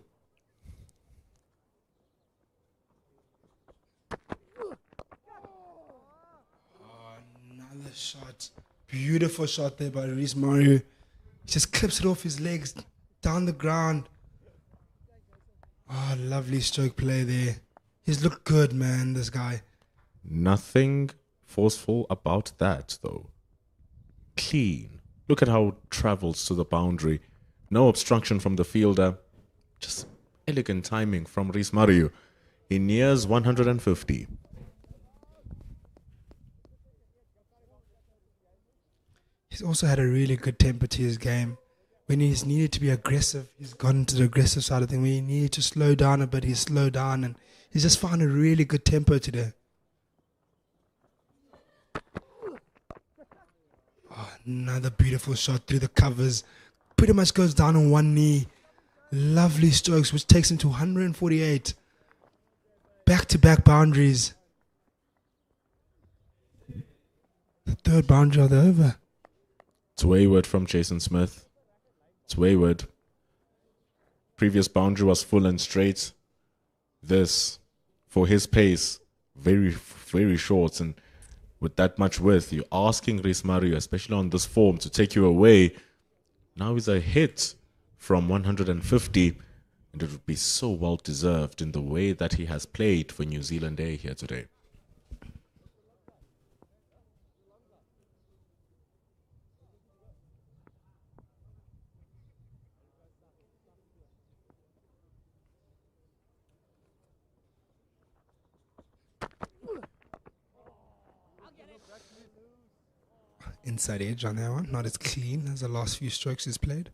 Another shot. Beautiful shot there by Rhys Maru. He just clips it off his legs, down the ground. Oh, lovely stroke play there. He's looked good, man, this guy. Nothing forceful about that, though. Clean. Look at how it travels to the boundary. No obstruction from the fielder. Just elegant timing from Rhys Maru. He nears 150. He's also had a really good temper to his game. When he's needed to be aggressive, he's gone to the aggressive side of things. When he needed to slow down a bit, he's slowed down, and he's just found a really good tempo today. Oh, another beautiful shot through the covers. Pretty much goes down on one knee. Lovely strokes, which takes him to 148. Back-to-back boundaries. The third boundary of the over. It's wayward from Jason Smith. It's wayward. Previous boundary was full and straight. This, for his pace, very, very short. And with that much width, you're asking Rhys Maru, especially on this form, to take you away. Now is a hit from 150. And it would be so well deserved in the way that he has played for New Zealand A here today. Inside edge on that one, not as clean as the last few strokes he's played.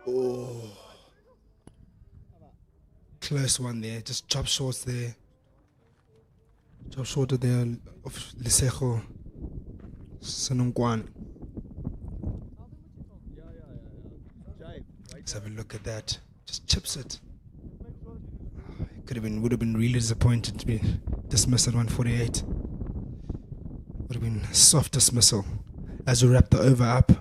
Oh, close one there. Just drop shorts there. Drop short there of Lisejo Sanungwan. Let's have a look at that. Just chips it. Would have been really disappointed to be dismissed at 148. Would have been a soft dismissal as we wrap the over up.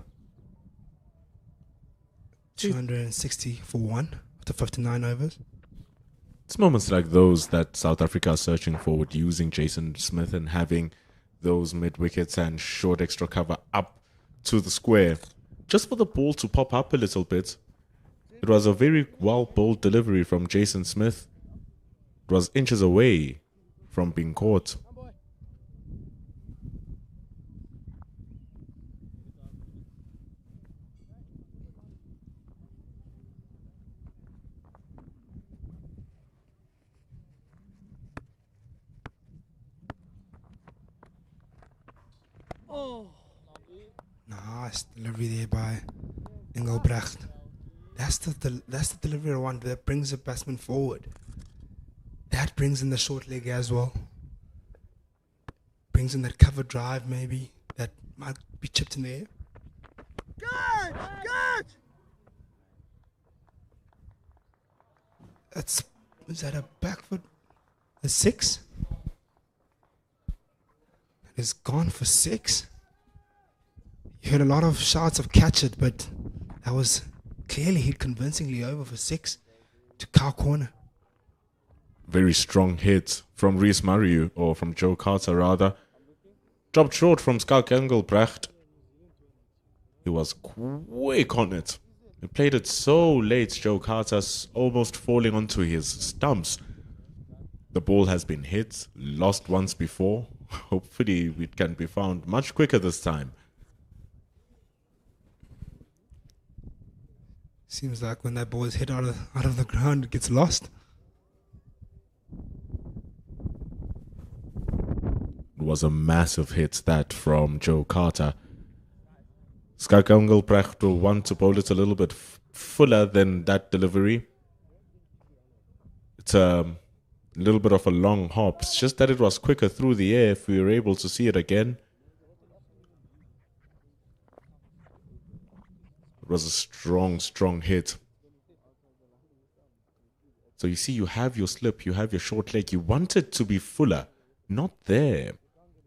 260 for 1 after 59 overs. It's moments like those that South Africa are searching for, with using Jason Smith and having those mid wickets and short extra cover up to the square, just for the ball to pop up a little bit. It was a very well bowled delivery from Jason Smith. It was inches away from being caught. Nice delivery there by Engelbrecht. That's the delivery I want. That brings the batsman forward. That brings in the short leg as well. Brings in that cover drive maybe that might be chipped in the air. Good! Good! Is that a back foot? A 6? It's gone for 6. You heard a lot of shouts of catch it, but that was clearly hit convincingly over for 6 to cow corner. Very strong hit from Rhys Maru, or from Joe Carter rather. Dropped short from Skalk Engelbrecht. He was quick on it. He played it so late, Joe Carter, almost falling onto his stumps. The ball has been hit, lost once before. Hopefully it can be found much quicker this time. Seems like when that ball is hit out of the ground, it gets lost. It was a massive hit, that from Joe Carter. Skalk Engelbrecht will want to bowl it a little bit fuller than that delivery. It's a little bit of a long hop. It's just that it was quicker through the air if we were able to see it again. It was a strong, strong hit. So you see, you have your slip, you have your short leg. You want it to be fuller, not there.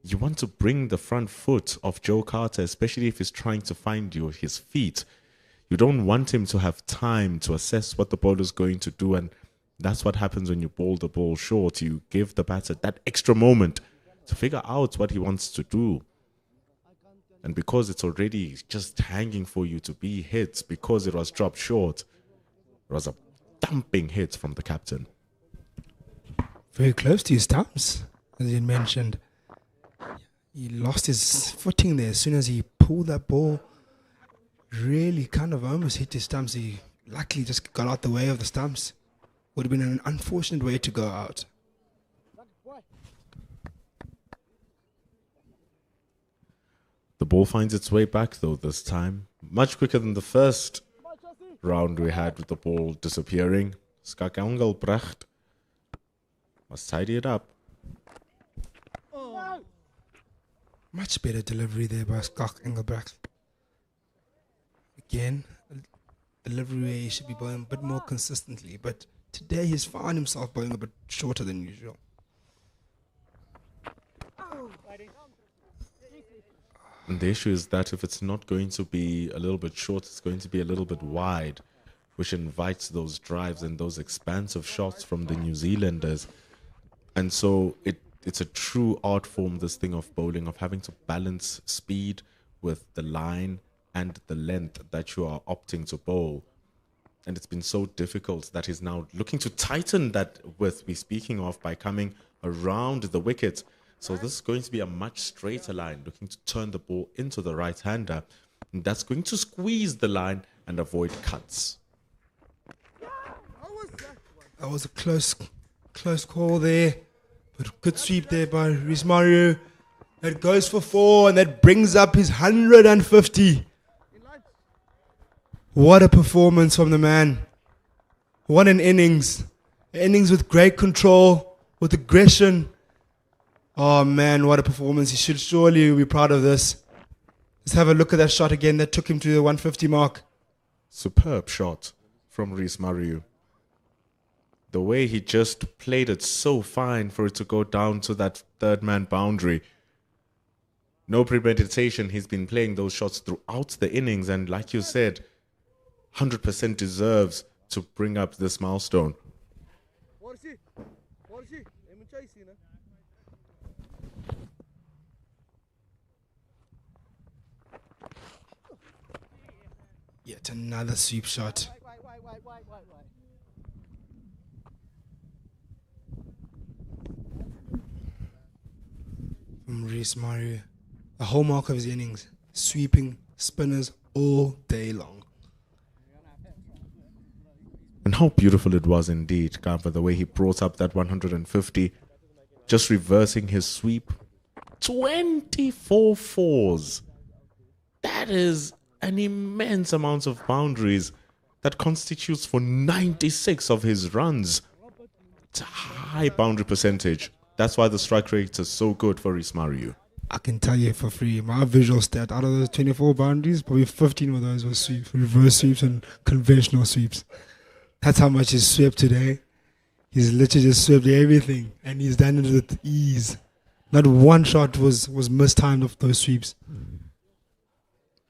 You want to bring the front foot of Joe Carter, especially if he's trying to find his feet. You don't want him to have time to assess what the bowler is going to do, and that's what happens when you bowl the ball short. You give the batter that extra moment to figure out what he wants to do. And because it's already just hanging for you to be hit, because it was dropped short, it was a thumping hit from the captain. Very close to his stumps, as you mentioned. He lost his footing there as soon as he pulled that ball. Really kind of almost hit his stumps. He luckily just got out the way of the stumps. Would have been an unfortunate way to go out. The ball finds its way back though this time. Much quicker than the first round we had with the ball disappearing. Skalk Engelbrecht must tidy it up. Much better delivery there by Skalk Engelbrecht. Again, delivery where he should be bowling a bit more consistently, but today he's found himself bowling a bit shorter than usual. And the issue is that if it's not going to be a little bit short, it's going to be a little bit wide, which invites those drives and those expansive shots from the New Zealanders. And so it's a true art form, this thing of bowling, of having to balance speed with the line and the length that you are opting to bowl. And it's been so difficult that he's now looking to tighten that width we're speaking of by coming around the wicket. So this is going to be a much straighter line, looking to turn the ball into the right-hander. And that's going to squeeze the line and avoid cuts. That was a close call there. But good sweep there by Rhys Maru. That goes for 4 and that brings up his 150. What a performance from the man. What an innings. An innings with great control, with aggression. Oh man, what a performance. He should surely be proud of this. Let's have a look at that shot again that took him to the 150 mark. Superb shot from Rhys Maru. The way he just played it so fine for it to go down to that third man boundary. No premeditation. He's been playing those shots throughout the innings, and like you said, 100% deserves to bring up this milestone. Yet another sweep shot. From Rhys Maru. The hallmark of his innings. Sweeping spinners all day long. And how beautiful it was indeed, Gamba, the way he brought up that 150, just reversing his sweep. 24 fours. That is an immense amount of boundaries that constitutes for 96 of his runs. It's a high boundary percentage. That's why the strike rate is so good for Rhys Maru. I can tell you for free, my visual stat, out of those 24 boundaries, probably 15 of those were sweeps, reverse sweeps and conventional sweeps. That's how much he's swept today. He's literally just swept everything, and he's done it with ease. Not one shot was mistimed of those sweeps.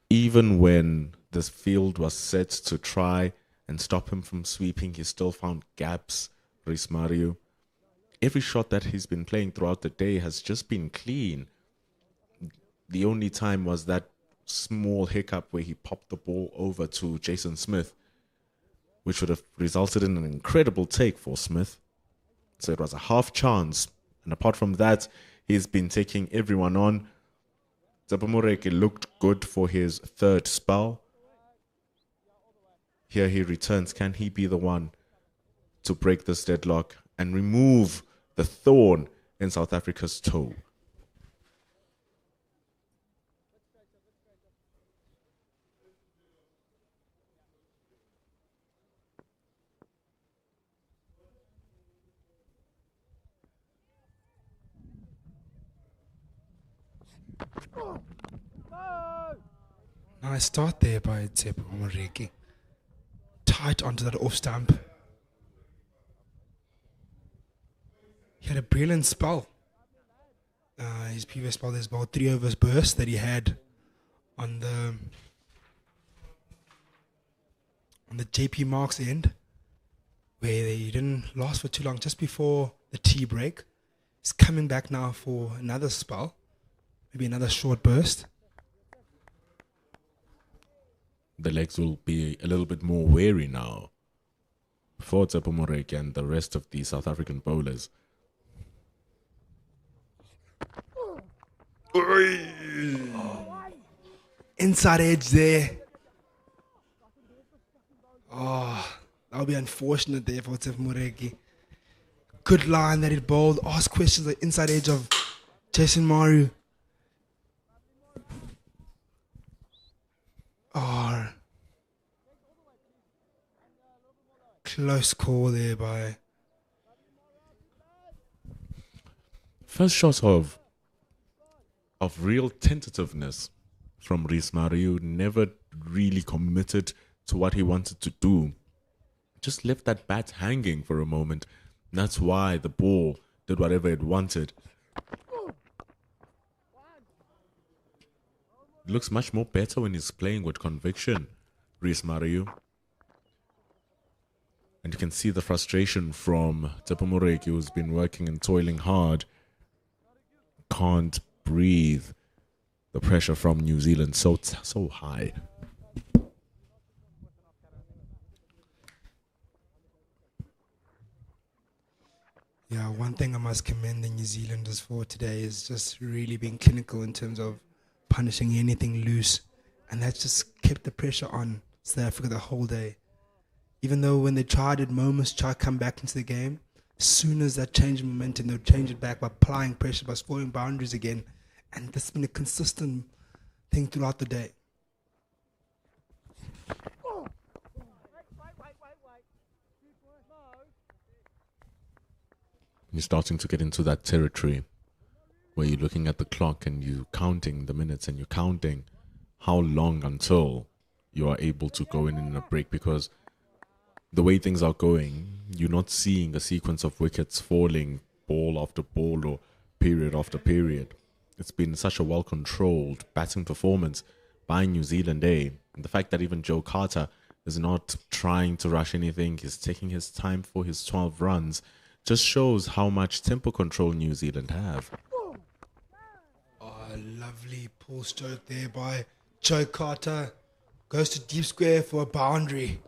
Even when this field was set to try and stop him from sweeping, he still found gaps, Rhys Maru. Every shot that he's been playing throughout the day has just been clean. The only time was that small hiccup where he popped the ball over to Jason Smith, which would have resulted in an incredible take for Smith. So it was a half chance. And apart from that, he's been taking everyone on. Tshepo looked good for his third spell. Here he returns. Can he be the one to break this deadlock and remove the thorn in South Africa's toe? Nice start there by Tshepo. Tight onto that off stump. He had a brilliant spell. His previous spell, there's about 3 overs burst that he had on the JP Marks end, where he didn't last for too long, just before the tea break. He's coming back now for another spell, maybe another short burst. The legs will be a little bit more wary now for Tshepo and the rest of the South African bowlers. Inside edge there. Oh, that'll be unfortunate there for Tshepo. Good line that he bowled. Ask questions like inside edge of Jason Maru. Oh, close call there by. First shot of real tentativeness from Rhys Maru. Never really committed to what he wanted to do. Just left that bat hanging for a moment. That's why the ball did whatever it wanted. It looks much more better when he's playing with conviction, Rhys Maru. And you can see the frustration from Tshepo, who's been working and toiling hard. Can't breathe. The pressure from New Zealand so high. Yeah, one thing I must commend the New Zealanders for today is just really being clinical in terms of punishing anything loose, and that just kept the pressure on South Africa the whole day. Even though when they tried at moments, try to come back into the game, as soon as that change in momentum, they'll change it back by applying pressure, by scoring boundaries again, and that's been a consistent thing throughout the day. You're starting to get into that territory where you're looking at the clock and you're counting the minutes and you're counting how long until you are able to go in a break, because the way things are going, you're not seeing a sequence of wickets falling ball after ball or period after period. It's been such a well-controlled batting performance by New Zealand, eh? And the fact that even Joe Carter is not trying to rush anything, he's taking his time for his 12 runs, just shows how much tempo control New Zealand have. Oh, lovely pull stroke there by Joe Carter. Goes to deep square for a boundary.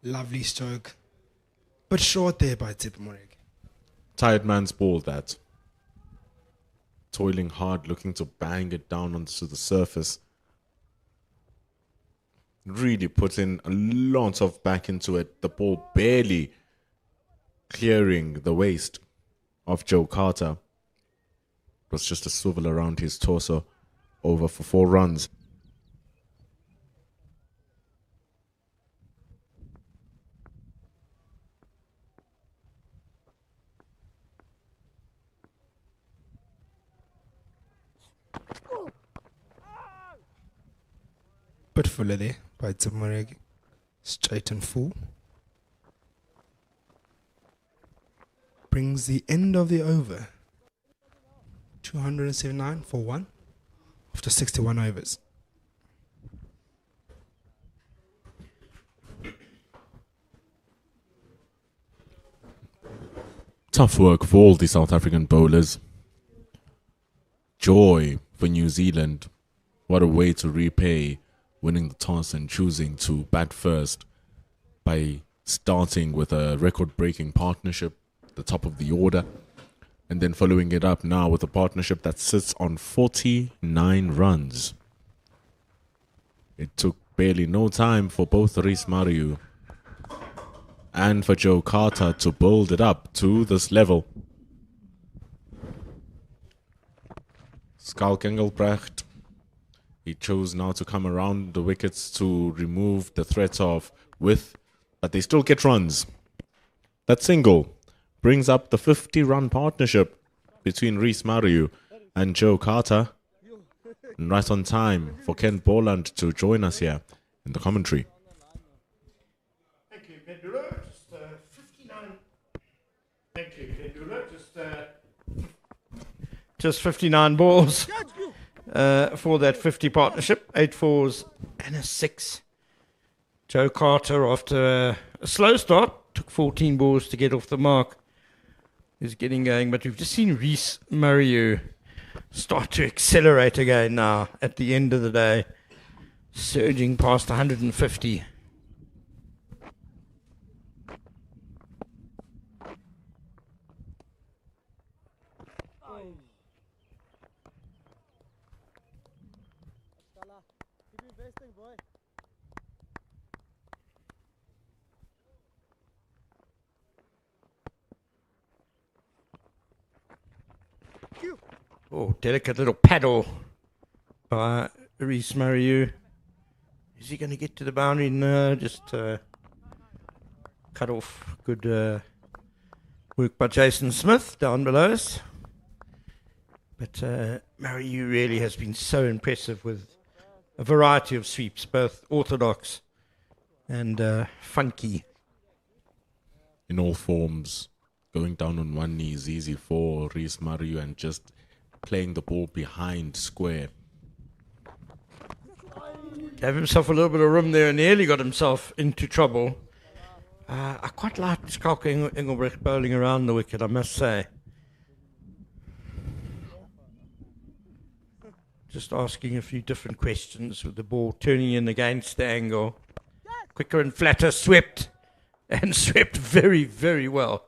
Lovely stroke. But short there by Tshepo. Tired man's ball, that. Toiling hard, looking to bang it down onto the surface. Really put in a lot of back into it. The ball barely clearing the waist of Joe Carter. It was just a swivel around his torso. Over for 4 runs. Bit fuller there by Tshepo. Straight and full. Brings the end of the over. 279 for 1 after 61 overs. Tough work for all the South African bowlers. Joy for New Zealand. What a way to repay winning the toss and choosing to bat first by starting with a record-breaking partnership at the top of the order, and then following it up now with a partnership that sits on 49 runs. It took barely no time for both Rhys Maru and for Joe Carter to build it up to this level. Skalk Engelbrecht, he chose now to come around the wickets to remove the threat of width, but they still get runs. That single brings up the 50-run partnership between Rhys Maru and Joe Carter. And right on time for Ken Borland to join us here in the commentary. Thank you, Pendula. Just 59. Thank you, Pendula. Just 59 balls for that 50 partnership. 8 fours and a 6. Joe Carter, after a slow start, took 14 balls to get off the mark. He's getting going, but we've just seen Rhys Maru start to accelerate again now at the end of the day, surging past 150. Oh, delicate little paddle by Rhys Maru. Is he going to get to the boundary? No, just cut off. Good work by Jason Smith down below us. But Maru really has been so impressive with a variety of sweeps, both orthodox and funky. In all forms, going down on one knee is easy for Rhys Maru and just playing the ball behind square. Gave himself a little bit of room there and nearly got himself into trouble. I quite like Skalk Engelbrecht bowling around the wicket, I must say. Just asking a few different questions with the ball turning in against the angle. Quicker and flatter, swept. And swept very, very well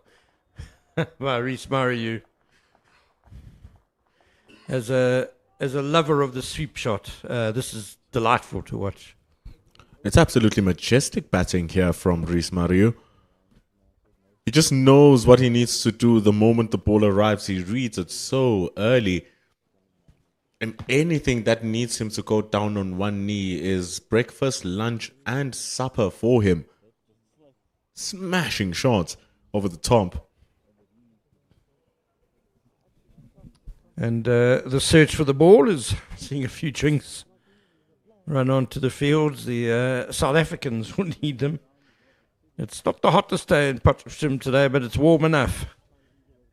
by Rhys Maru. As a lover of the sweep shot, this is delightful to watch. It's absolutely majestic batting here from Rhys Maru. He just knows what he needs to do the moment the ball arrives. He reads it so early. And anything that needs him to go down on one knee is breakfast, lunch, and supper for him. Smashing shots over the top. And the search for the ball is seeing a few drinks run onto the fields. The South Africans will need them. It's not the hottest day in Potchefstroom today, but it's warm enough.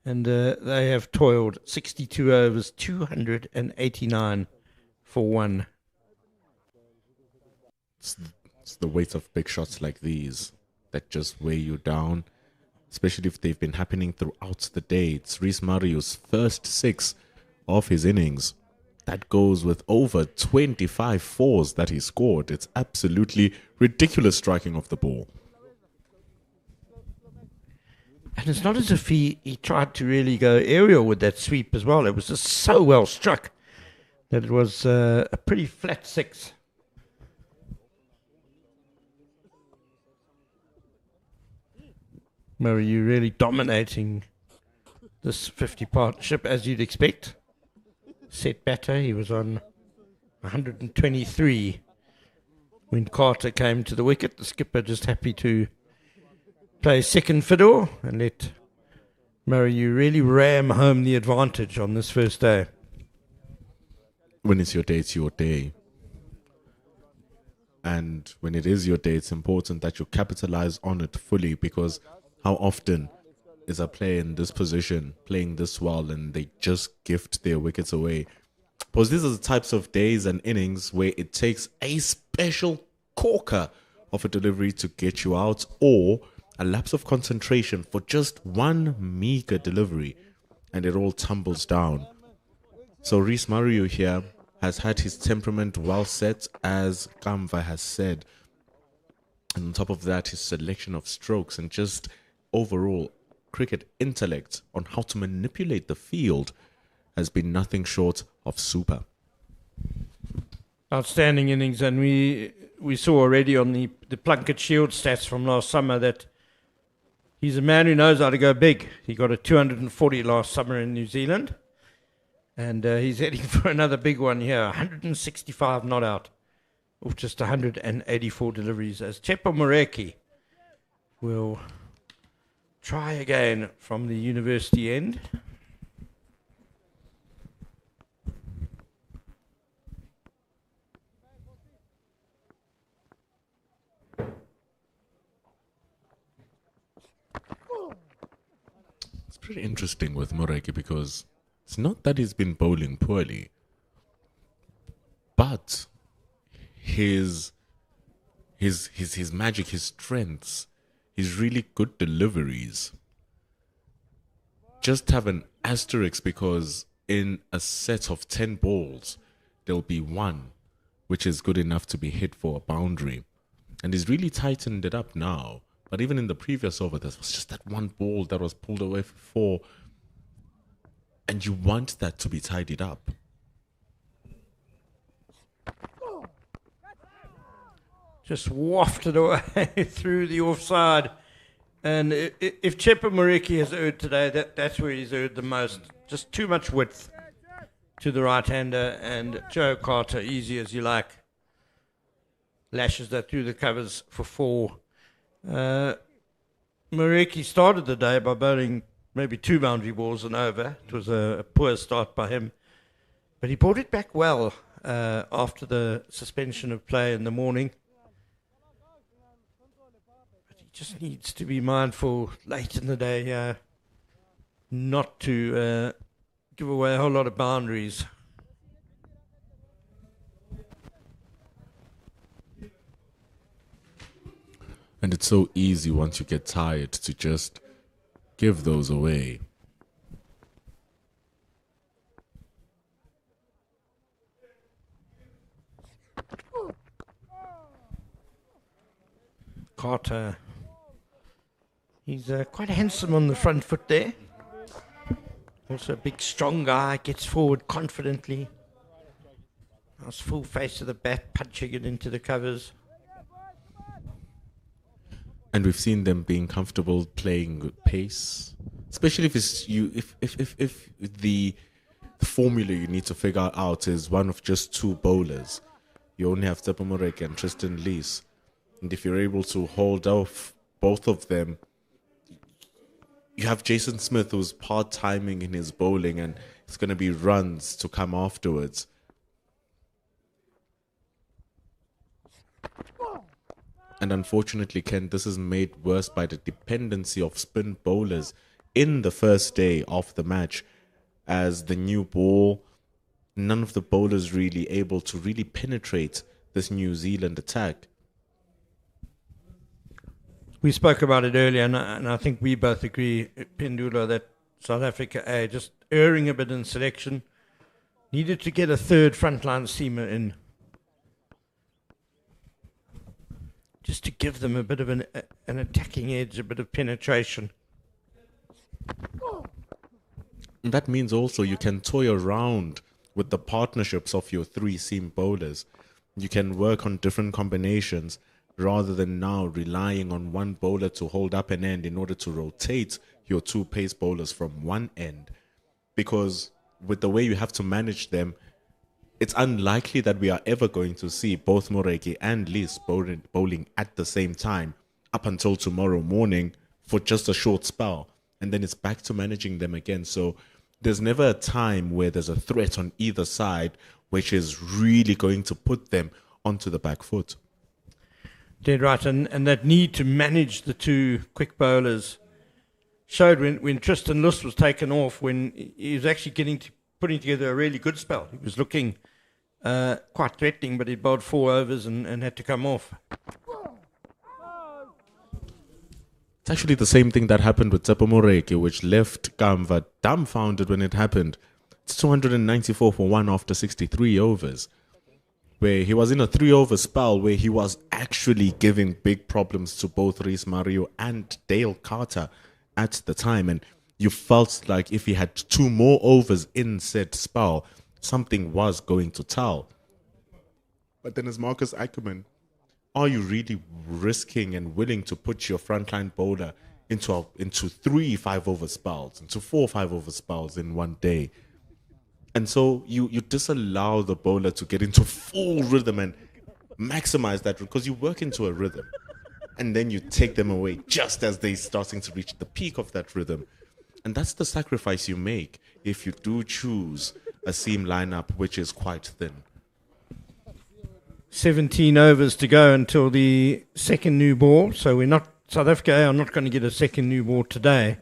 And they have toiled 62 overs, 289 for one. It's the weight of big shots like these that just weigh you down, especially if they've been happening throughout the day. It's Rhys Maru's first 6 of his innings. That goes with over 25 fours that he scored. It's absolutely ridiculous striking of the ball. And it's not as if he tried to really go aerial with that sweep as well. It was just so well struck that it was a pretty flat 6. Maru really dominating this 50 partnership, as you'd expect. Set batter, he was on 123 when Carter came to the wicket. The skipper just happy to play second fiddle and let Maru really ram home the advantage on this first day. When it's your day. And when it is your day, it's important that you capitalize on it fully, because how often is a player in this position playing this well and they just gift their wickets away? Because these are the types of days and innings where it takes a special corker of a delivery to get you out, or a lapse of concentration for just one meager delivery, and it all tumbles down. So Rhys Maru here has had his temperament well set, as Kamva has said. And on top of that, his selection of strokes and just overall cricket intellect on how to manipulate the field has been nothing short of super. Outstanding innings, and we saw already on the Plunkett Shield stats from last summer that he's a man who knows how to go big. He got a 240 last summer in New Zealand, and he's heading for another big one here, 165 not out, of just 184 deliveries, as Chepo Moreki will try again from the university end. It's pretty interesting with Moreki, because it's not that he's been bowling poorly, but his magic, his strengths, his really good deliveries just have an asterisk, because in a set of 10 balls, there'll be one which is good enough to be hit for a boundary. And he's really tightened it up now. But even in the previous over, there was just that one ball that was pulled away for 4. And you want that to be tidied up. Just wafted away through the offside. And if Chepo Moreki has erred today, that's where he's erred the most. Just too much width to the right-hander, and Joe Carter, easy as you like, lashes that through the covers for 4. Moreki started the day by bowling maybe 2 boundary balls and over. It was a poor start by him, but he brought it back well after the suspension of play in the morning. But he just needs to be mindful late in the day not to give away a whole lot of boundaries. And it's so easy once you get tired to just give those away. Carter, he's quite handsome on the front foot there. Also a big, strong guy, gets forward confidently. Nice full face of the bat, punching it into the covers. And we've seen them being comfortable playing good pace, especially if it's if the formula you need to figure out is one of just 2 bowlers. You only have Chepo Moreki and Tristan Lees, and if you're able to hold off both of them, you have Jason Smith, who's part-timing in his bowling, and it's going to be runs to come afterwards. And unfortunately, Ken, this is made worse by the dependency of spin bowlers in the first day of the match, as the new ball, none of the bowlers really able to really penetrate this New Zealand attack. We spoke about it earlier, and I think we both agree, Pendula, that South Africa just erring a bit in selection. Needed to get a third frontline seamer in, just to give them a bit of an attacking edge, a bit of penetration. And that means also you can toy around with the partnerships of your three seam bowlers. You can work on different combinations rather than now relying on one bowler to hold up an end in order to rotate your two pace bowlers from one end. Because with the way you have to manage them, it's unlikely that we are ever going to see both Moreki and Rhys bowling at the same time up until tomorrow morning for just a short spell. And then it's back to managing them again. So there's never a time where there's a threat on either side which is really going to put them onto the back foot. Dead right, and that need to manage the two quick bowlers showed when Tristan Luss was taken off, when he was actually putting together a really good spell. He was looking quite threatening, but he bowled 4 overs and had to come off. It's actually the same thing that happened with Tsepo Moreki, which left Kamva dumbfounded when it happened. It's 294 for 1 after 63 overs, where he was in a 3-over spell where he was actually giving big problems to both Rhys Maru and Dale Carter at the time. And you felt like if he had 2 more overs in said spell, something was going to tell. But then as Marcus Ackerman, are you really risking and willing to put your frontline bowler into 3 5-over spells, into 4 5-over spells in one day? And so you disallow the bowler to get into full rhythm and maximize that, because you work into a rhythm and then you take them away just as they're starting to reach the peak of that rhythm. And that's the sacrifice you make if you do choose a seam lineup which is quite thin. 17 overs to go until the second new ball. So South Africa are not going to get a second new ball today.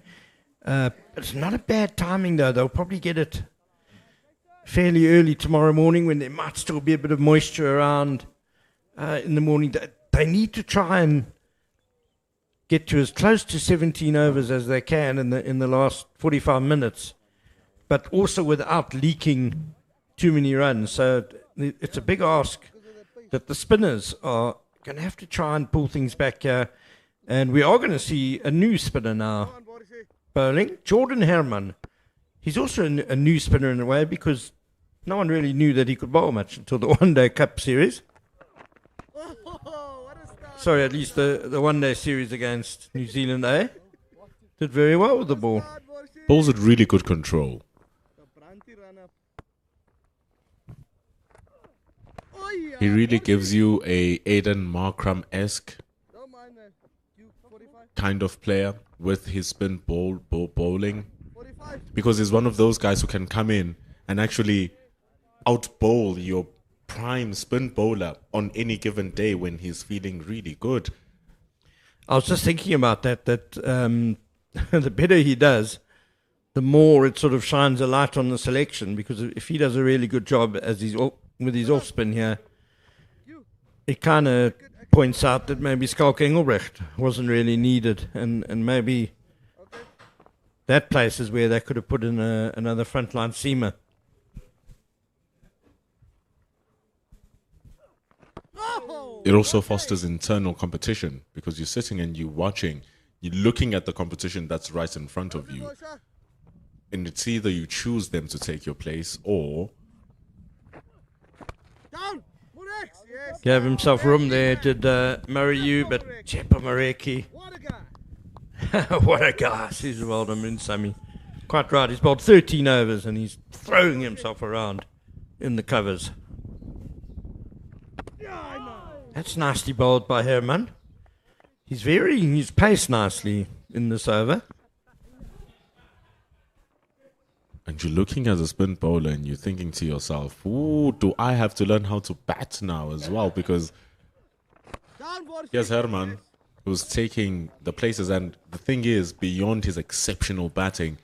It's not a bad timing though. They'll probably get it fairly early tomorrow morning when there might still be a bit of moisture around in the morning. They need to try and get to as close to 17 overs as they can in the last 45 minutes, but also without leaking too many runs. So it's a big ask that the spinners are going to have to try and pull things back here. And we are going to see a new spinner now bowling, Jordan Herman. He's also a new spinner in a way, because no one really knew that he could bowl much until the One Day Cup series. Sorry, at least the One Day series against New Zealand did very well with the ball. Bowls with really good control. He really gives you a Aidan Markram-esque kind of player with his spin bowling, because he's one of those guys who can come in and actually out-bowl your prime spin bowler on any given day when he's feeling really good. I was just thinking about that the better he does, the more it sort of shines a light on the selection, because if he does a really good job with his off-spin here, it kind of points out that maybe Skalk Engelbrecht wasn't really needed, and maybe that place is where they could have put in another frontline seamer. It also fosters internal competition, because you're sitting and you're watching, you're looking at the competition that's right in front of you, and it's either you choose them to take your place or Gave himself room there, did Maru, but Tsepo Moreki. What a guy. He's well done in Sammy. Quite right. He's bowled 13 overs and he's throwing himself around in the covers. That's nicely bowled by Herman. He's varying his pace nicely in this over. And you're looking as a spin bowler and you're thinking to yourself, ooh, do I have to learn how to bat now as well? Because here's Herman who's taking the places. And the thing is, beyond his exceptional batting,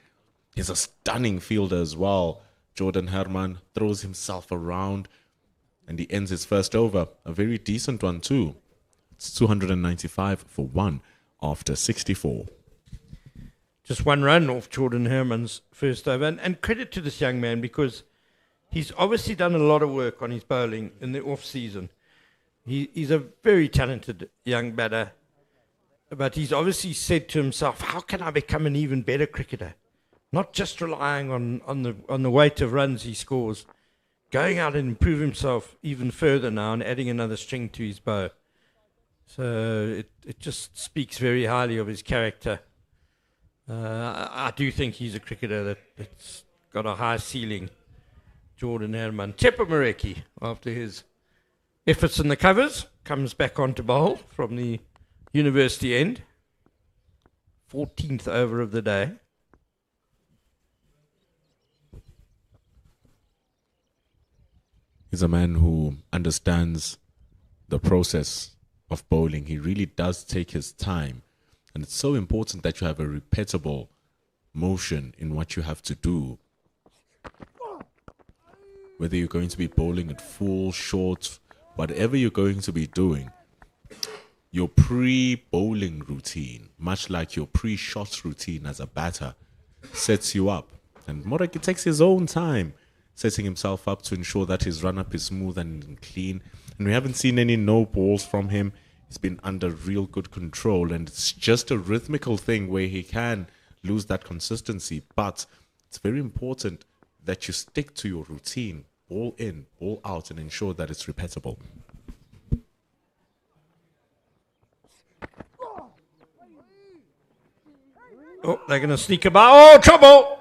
he's a stunning fielder as well. Jordan Herman throws himself around and he ends his first over. A very decent one too. It's 295 for 1 after 64. Just 1 run off Jordan Herman's first over. And credit to this young man, because he's obviously done a lot of work on his bowling in the off-season. He's a very talented young batter, but he's obviously said to himself, how can I become an even better cricketer? Not just relying on the weight of runs he scores, going out and improve himself even further now and adding another string to his bow. So it just speaks very highly of his character. I do think he's a cricketer that's got a high ceiling, Jordan Herman. Tepa Mareki, after his efforts in the covers, comes back on to bowl from the university end. 14th over of the day. He's a man who understands the process of bowling. He really does take his time. And it's so important that you have a repeatable motion in what you have to do. Whether you're going to be bowling at full, short, whatever you're going to be doing, your pre-bowling routine, much like your pre-shot routine as a batter, sets you up. And Moreki takes his own time setting himself up to ensure that his run-up is smooth and clean. And we haven't seen any no balls from him. He's been under real good control, and it's just a rhythmical thing where he can lose that consistency. But it's very important that you stick to your routine, ball in, ball out, and ensure that it's repeatable. Oh, they're going to sneak about. Oh, trouble!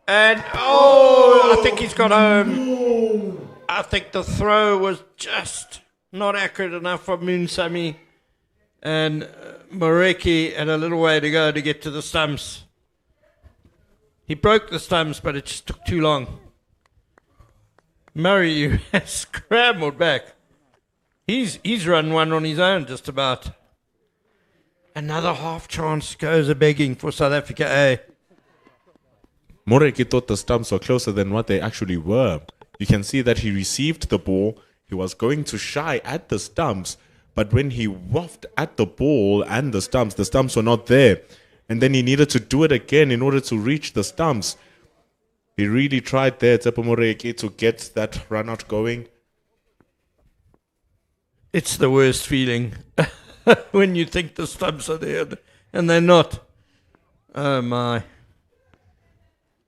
And, I think he's got home. I think the throw was just not accurate enough for Moonsamy. And Moreki had a little way to go to get to the stumps. He broke the stumps, but it just took too long. Maru has scrambled back. He's run one on his own, just about. Another half chance goes a-begging for South Africa A. Moreki thought the stumps were closer than what they actually were. You can see that he received the ball. He was going to shy at the stumps, but when he wafted at the ball and the stumps were not there. And then he needed to do it again in order to reach the stumps. He really tried there, Tepa Moreki, to get that run out going. It's the worst feeling when you think the stumps are there and they're not. Oh my.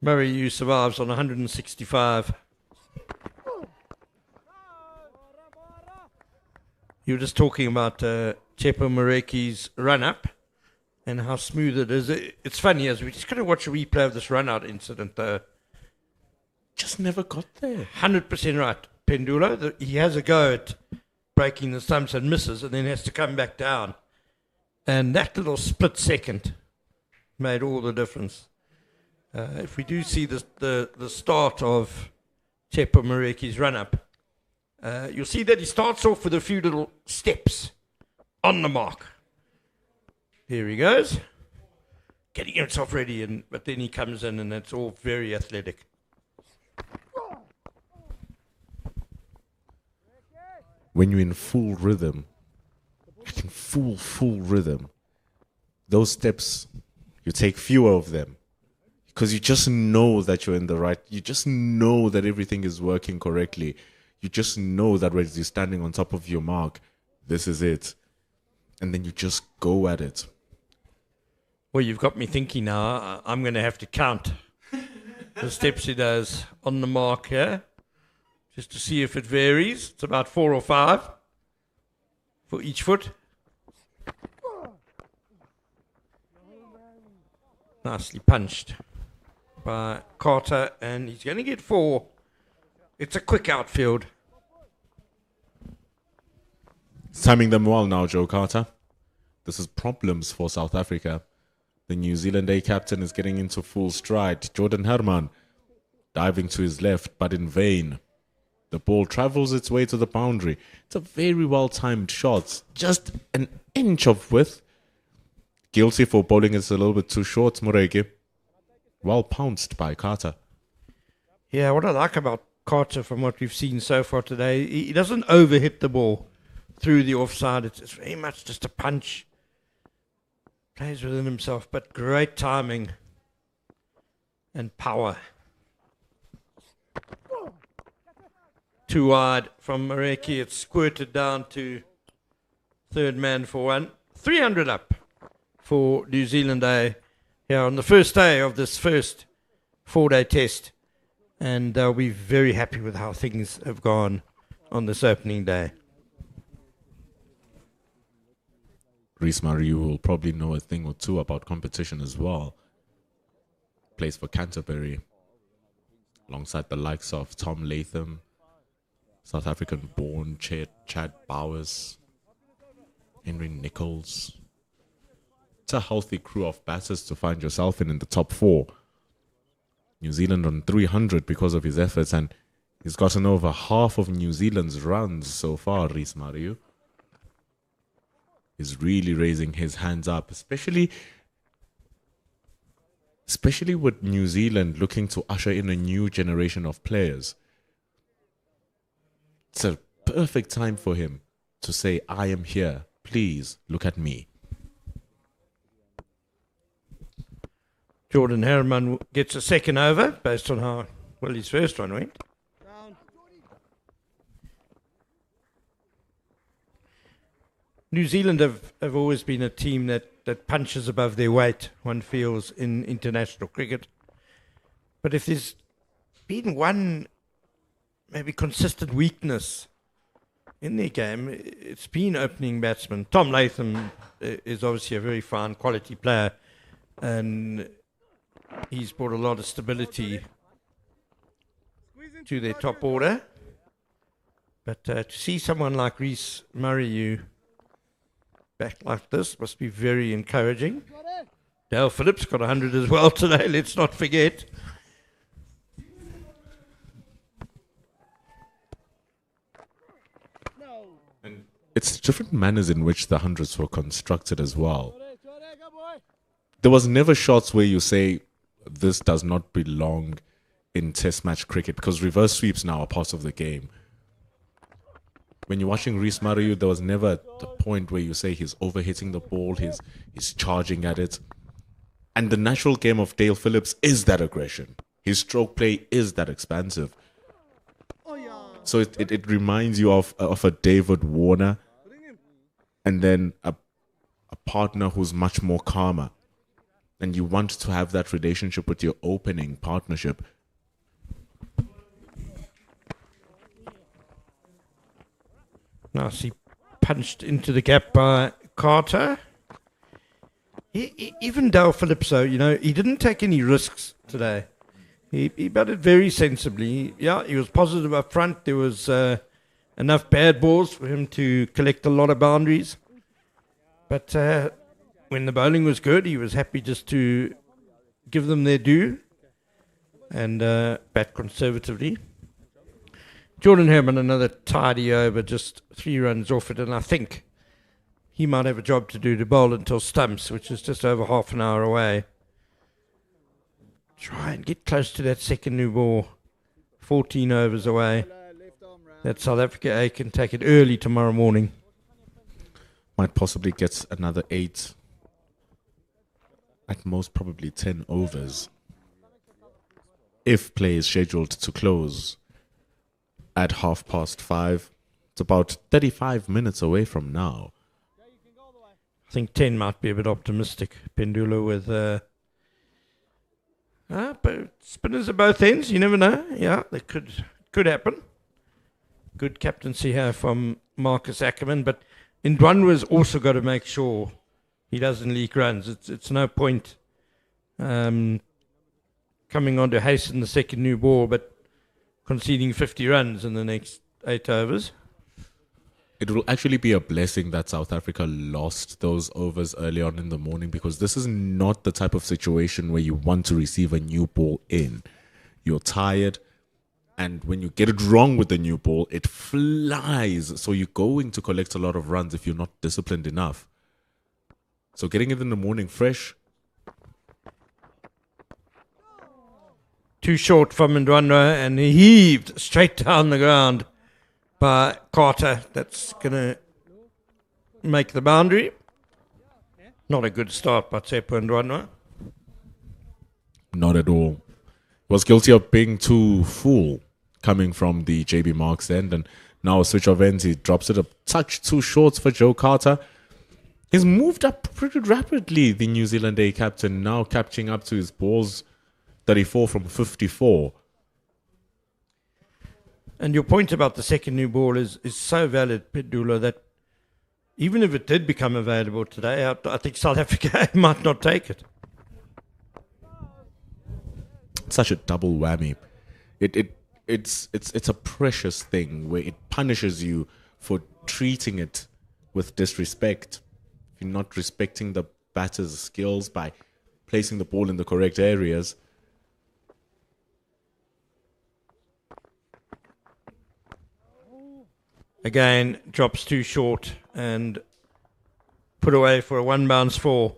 Maru survives on 165. You were just talking about Tepa Moreki's run-up and how smooth it is. It's funny, as we just going to watch a replay of this run-out incident, though. Just never got there. 100% right, Pendula. He has a go at breaking the stumps and misses, and then has to come back down. And that little split second made all the difference. If we do see the start of Tepa Moreki's run-up, you'll see that he starts off with a few little steps on the mark. Here he goes, getting himself ready, but then he comes in, and it's all very athletic. When you're in full rhythm, full rhythm, those steps, you take fewer of them. Because you just know that you're in the right, you just know that everything is working correctly. You just know that when you're standing on top of your mark, this is it. And then you just go at it. Well, you've got me thinking now. I'm going to have to count the steps he does on the mark here, just to see if it varies. It's about 4 or 5 for each foot. Nicely punched by Carter, and he's going to get 4. It's a quick outfield. Timing them well now, Joe Carter. This is problems for South Africa. The New Zealand A captain is getting into full stride. Jordan Herman diving to his left, but in vain. The ball travels its way to the boundary. It's a very well-timed shot. Just an inch of width. Guilty for bowling it a little bit too short, Mureki. Well pounced by Carter. Yeah, what I like about Carter from what we've seen so far today, he doesn't overhit the ball through the offside. It's very much just a punch. Plays within himself, but great timing and power. Too wide from Mareki. It's squirted down to third man for one. 300 up for New Zealand Day here on the first day of this first 4-day test. And they'll be very happy with how things have gone on this opening day. Rhys Maru will probably know a thing or two about competition as well. Plays for Canterbury alongside the likes of Tom Latham, South African born Chad Bowers, Henry Nichols. It's a healthy crew of batters to find yourself in the top 4. New Zealand on 300 because of his efforts, and he's gotten over half of New Zealand's runs so far, Rhys Maru. Is really raising his hands up, especially with New Zealand looking to usher in a new generation of players. It's a perfect time for him to say, I am here, please look at me. Jordan Harriman gets a second over based on how well his first one went. New Zealand have always been a team that punches above their weight, one feels, in international cricket. But if there's been one maybe consistent weakness in their game, it's been opening batsmen. Tom Latham is obviously a very fine quality player, and he's brought a lot of stability to their top order. But to see someone like Rhys Maru back like this must be very encouraging. Dale Phillips got 100 as well today, let's not forget. And it's different manners in which the hundreds were constructed as well. There was never shots where you say, this does not belong in test match cricket, because reverse sweeps now are part of the game. When you're watching Rhys Maru, there was never the point where you say he's overhitting the ball, he's charging at it. And the natural game of Dale Phillips is that aggression. His stroke play is that expansive. So it reminds you of a David Warner, and then a partner who's much more calmer. And you want to have that relationship with your opening partnership. Now he punched into the gap by Carter. Even Dale Phillips, though, he didn't take any risks today. He batted very sensibly. Yeah, he was positive up front. There was enough bad balls for him to collect a lot of boundaries. But when the bowling was good, he was happy just to give them their due and bat conservatively. Jordan Herman, another tidy over, just 3 runs off it, and I think he might have a job to do to bowl until stumps, which is just over half an hour away. Try and get close to that second new ball, 14 overs away. That South Africa A can take it early tomorrow morning. Might possibly get another 8, at most probably 10 overs, if play is scheduled to close at 5:30. It's about 35 minutes away from now. I think 10 might be a bit optimistic. Pendula with but spinners at both ends. You never know. Yeah, that could happen. Good captaincy here from Marcus Ackerman, but Ndwanwa's also got to make sure he doesn't leak runs. It's no point coming on to hasten the second new ball, but conceding 50 runs in the next 8 overs. It will actually be a blessing that South Africa lost those overs early on in the morning, because this is not the type of situation where you want to receive a new ball in. You're tired. And when you get it wrong with the new ball, it flies. So you're going to collect a lot of runs if you're not disciplined enough. So getting it in the morning fresh. Too short from Ndwandwe, and heaved straight down the ground by Carter. That's going to make the boundary. Not a good start by Tsepo Ndwandwe. Not at all. Was guilty of being too full coming from the JB Marks end, and now a switch of ends. He drops it a touch too short for Joe Carter. He's moved up pretty rapidly, the New Zealand A captain, now catching up to his balls 34 from 54. And your point about the second new ball is so valid, Pedula, that even if it did become available today, I think South Africa might not take it. Such a double whammy. It's a precious thing where it punishes you for treating it with disrespect. If you're not respecting the batter's skills by placing the ball in the correct areas. Again, drops too short and put away for a one bounce four.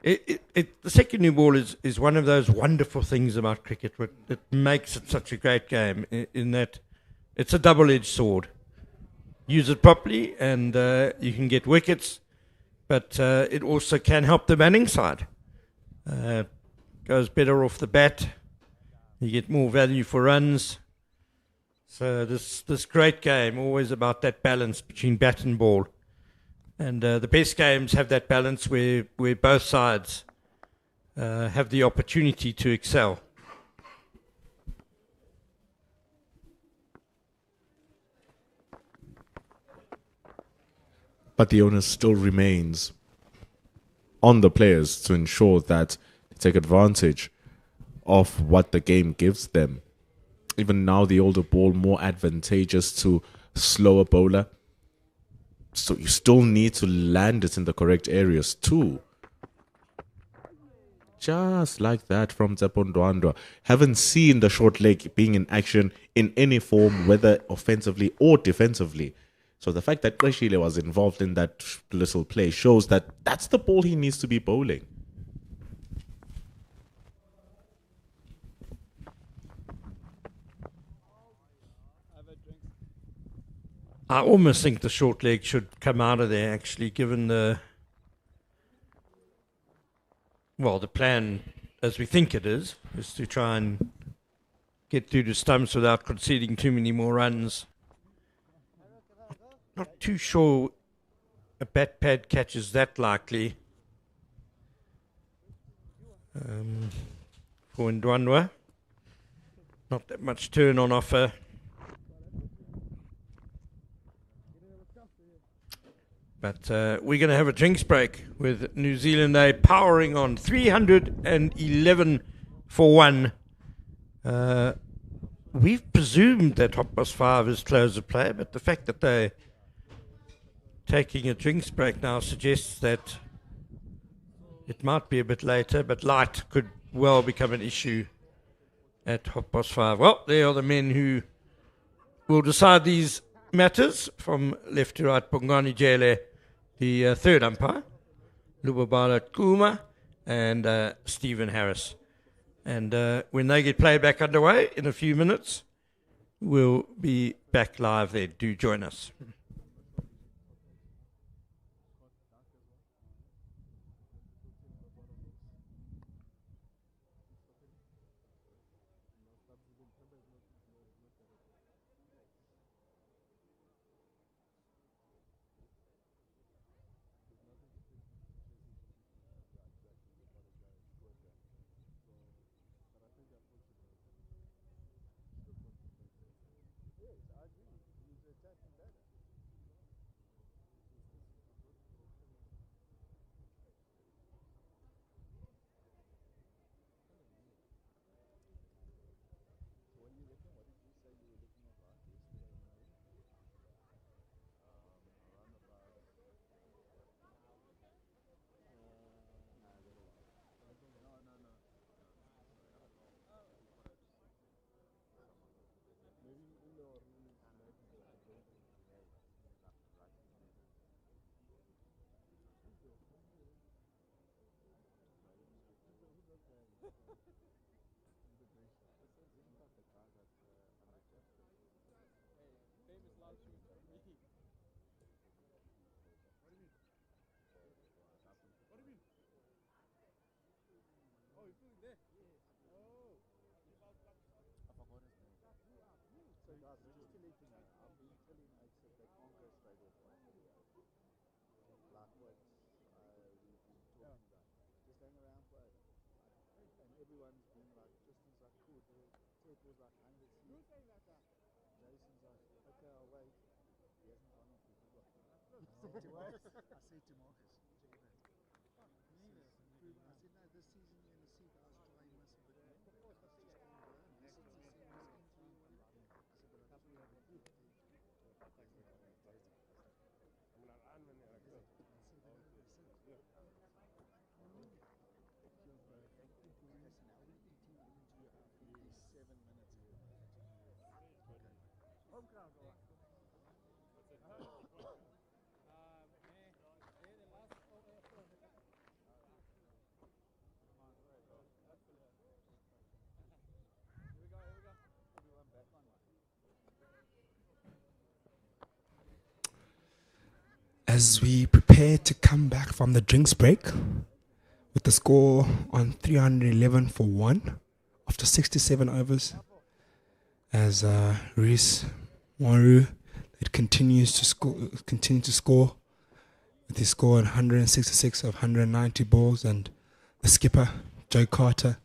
The second new ball is one of those wonderful things about cricket. It makes it such a great game in that it's a double-edged sword. Use it properly and you can get wickets, but it also can help the batting side. Goes better off the bat. You get more value for runs. So this great game, always about that balance between bat and ball. And the best games have that balance where both sides have the opportunity to excel. But the onus still remains on the players to ensure that they take advantage of what the game gives them. Even now, the older ball more advantageous to slower bowler. So you still need to land it in the correct areas too. Just like that from Tsepo Ndwandwe. Haven't seen the short leg being in action in any form, whether offensively or defensively. So the fact that Qeshile was involved in that little play shows that that's the ball he needs to be bowling. I almost think the short leg should come out of there, actually, given the plan, as we think it is to try and get through to stumps without conceding too many more runs. Not too sure a bat pad catch is that likely for Ndwandwe. Not that much turn on offer. But we're going to have a drinks break with New Zealand A powering on 311 for 1. We've presumed that Hot Boss 5 is close of play, but the fact that they're taking a drinks break now suggests that it might be a bit later, but light could well become an issue at Hot Boss 5. Well, they are the men who will decide these matters from left to right. Bongani Jele, the third umpire, Lubabala Kuma, and Stephen Harris. And when they get play back underway in a few minutes, we'll be back live there. Do join us. As we prepare to come back from the drinks break with the score on 311 for 1 after 67 overs, as Rhys Maru continues to score with his score on 166 of 190 balls, and the skipper Joe Carter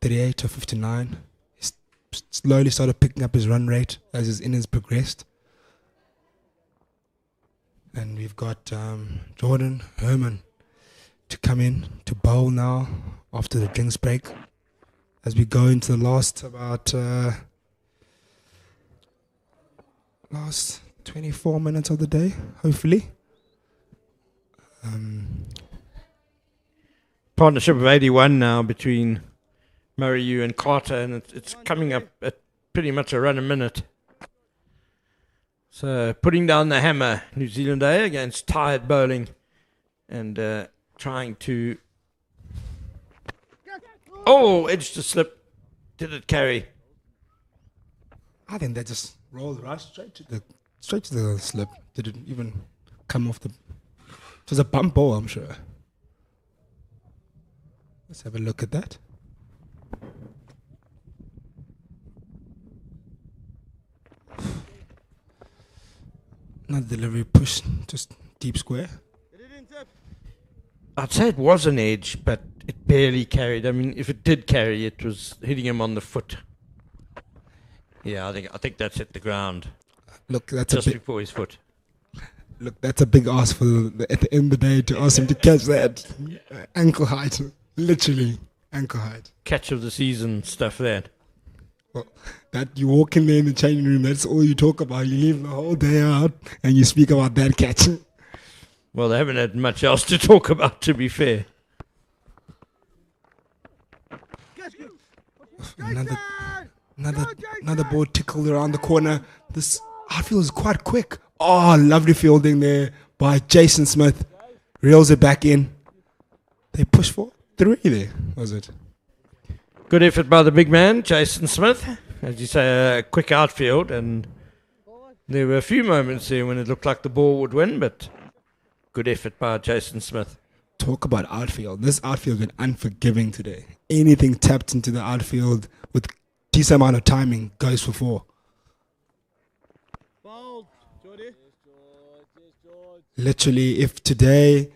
38 of 59. He's slowly started picking up his run rate as his innings progressed. And we've got Jordan Herman to come in to bowl now after the drinks break, as we go into the last 24 minutes of the day, hopefully. Partnership of 81 now between Maru and Carter, and it's coming up at pretty much a run a minute. So putting down the hammer, New Zealand A against tired bowling, and trying to... Oh, edge to slip. Did it carry? I think that just rolled right straight to the slip. Didn't even come off the... It was a bump ball, I'm sure. Let's have a look at that. Another delivery push, just deep square. I'd say it was an edge, but it barely carried. I mean, if it did carry, it was hitting him on the foot. Yeah, I think that's hit the ground. Look, that's just before his foot. Look, that's a big ask at the end of the day to ask him to catch that ankle height, literally ankle height. Catch of the season stuff there. Well, that you walk in there in the changing room, that's all you talk about. You leave the whole day out and you speak about that catch. Well, they haven't had much else to talk about, to be fair. Another ball tickled around the corner. This outfield is quite quick. Oh, lovely fielding there by Jason Smith. Reels it back in. They push for 3 there, was it? Good effort by the big man, Jason Smith. As you say, a quick outfield, and there were a few moments there when it looked like the ball would win, but good effort by Jason Smith. Talk about outfield. This outfield has been unforgiving today. Anything tapped into the outfield with decent amount of timing goes for 4. Literally, if today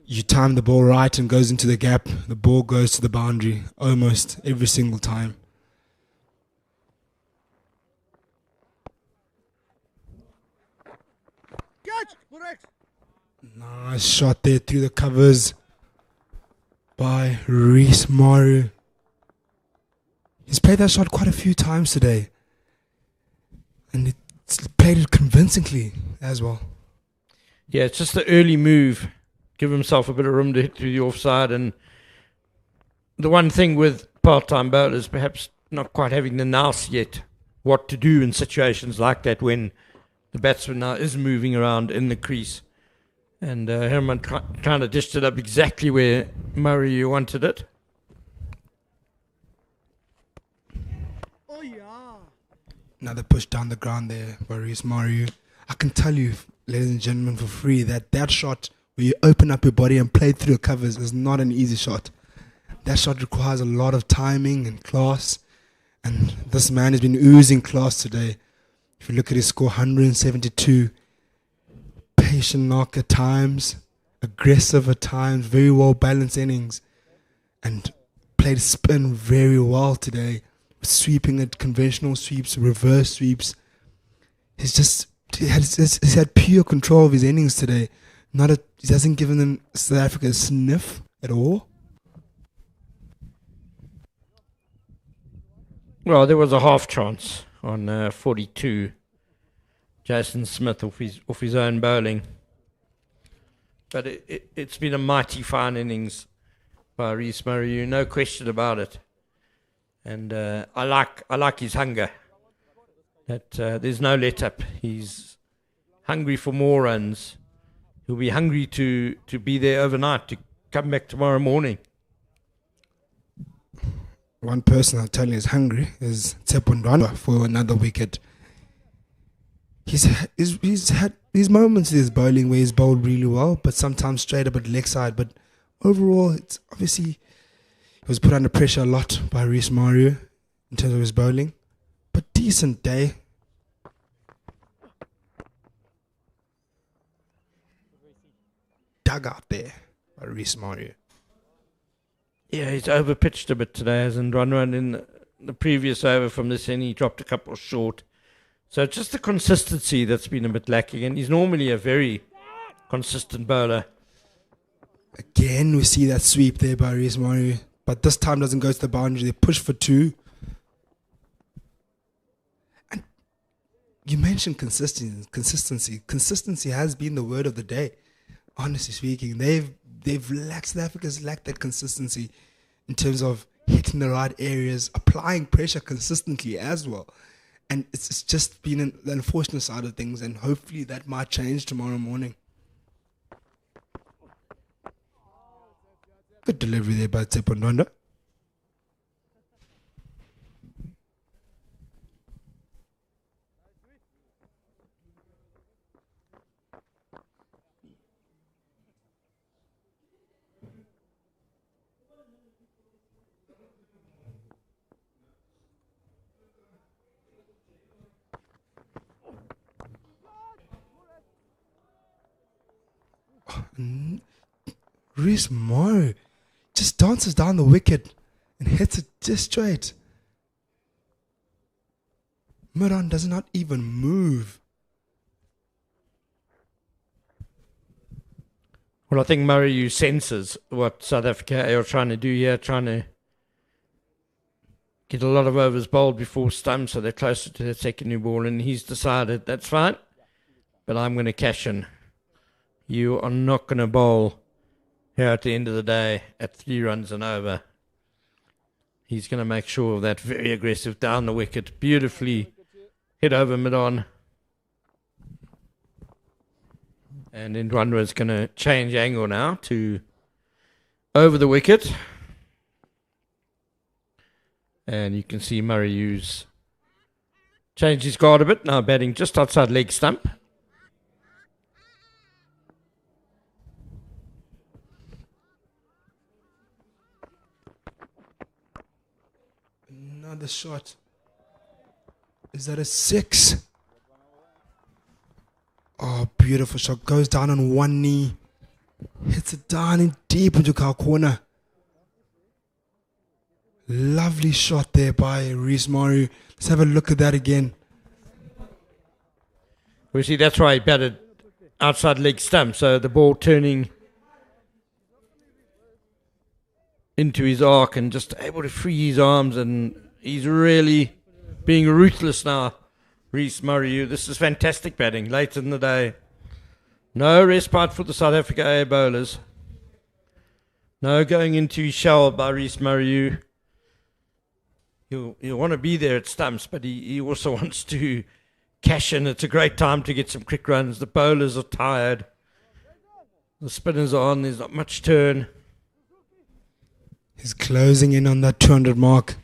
you time the ball right and goes into the gap, the ball goes to the boundary almost every single time. Nice shot there through the covers by Rhys Maru. He's played that shot quite a few times today, and it's played it convincingly as well. Yeah, it's just the early move. Give himself a bit of room to hit through the offside. And the one thing with part-time bowlers, perhaps not quite having the nous yet, what to do in situations like that when the batsman now is moving around in the crease. And Herman kind of dished it up exactly where Maru wanted it. Oh, yeah. Another push down the ground there by Rhys Maru. I can tell you, ladies and gentlemen, for free, that shot where you open up your body and play through the covers is not an easy shot. That shot requires a lot of timing and class, And this man has been oozing class today. If you look at his score, 172. Patient knock at times, aggressive at times, very well balanced innings. And played spin very well today. Sweeping at conventional sweeps, reverse sweeps. He's had pure control of his innings today. He hasn't given them South Africa a sniff at all. Well, there was a half chance on 42. Jason Smith off his own bowling. But it's been a mighty fine innings by Rhys Maru, no question about it. And I like his hunger. That there's no let up. He's hungry for more runs. He'll be hungry to be there overnight, to come back tomorrow morning. One person I'll tell you is hungry is Tsepondwana for another wicket. He's had these moments in his bowling where he's bowled really well, but sometimes straight up at leg side. But overall, it's obviously he was put under pressure a lot by Rhys Maru in terms of his bowling. But decent day. Dug out there by Rhys Maru. Yeah, he's overpitched a bit today, hasn't run in the previous over from this end. He dropped a couple short. So it's just the consistency that's been a bit lacking. And he's normally a very consistent bowler. Again, we see that sweep there by Rhys Maru. But this time doesn't go to the boundary. They push for 2. And you mentioned consistency. Consistency has been the word of the day. Honestly speaking, South Africa's lacked that consistency in terms of hitting the right areas, applying pressure consistently as well. And it's just been the unfortunate side of things, and hopefully that might change tomorrow morning. Good delivery there by Tsepondwana. Rhys Maru just dances down the wicket and hits it just straight. Mid-on does not even move. Well, I think Maru senses what South Africa are trying to do here, trying to get a lot of overs bowled before stumps, so they're closer to the second new ball, and he's decided, that's fine, but I'm going to cash in. You are not going to bowl here at the end of the day at 3 runs and over. He's going to make sure of that. Very aggressive down the wicket. Beautifully hit over mid-on. And Ndwandwe is going to change angle now to over the wicket. And you can see Maru's changed his guard a bit. Now batting just outside leg stump. Another shot. Is that a 6? Oh, beautiful shot. Goes down on one knee. Hits it down in deep into our corner. Lovely shot there by Rhys Maru. Let's have a look at that again. We see that's why he batted outside leg stump. So the ball turning into his arc and just able to free his arms, and he's really being ruthless now, Rhys Maru. This is fantastic batting late in the day. No respite for the South Africa A bowlers. No going into his shell by Rhys Maru. He'll want to be there at stumps, but he also wants to cash in. It's a great time to get some quick runs. The bowlers are tired. The spinners are on. There's not much turn. He's closing in on that 200 mark.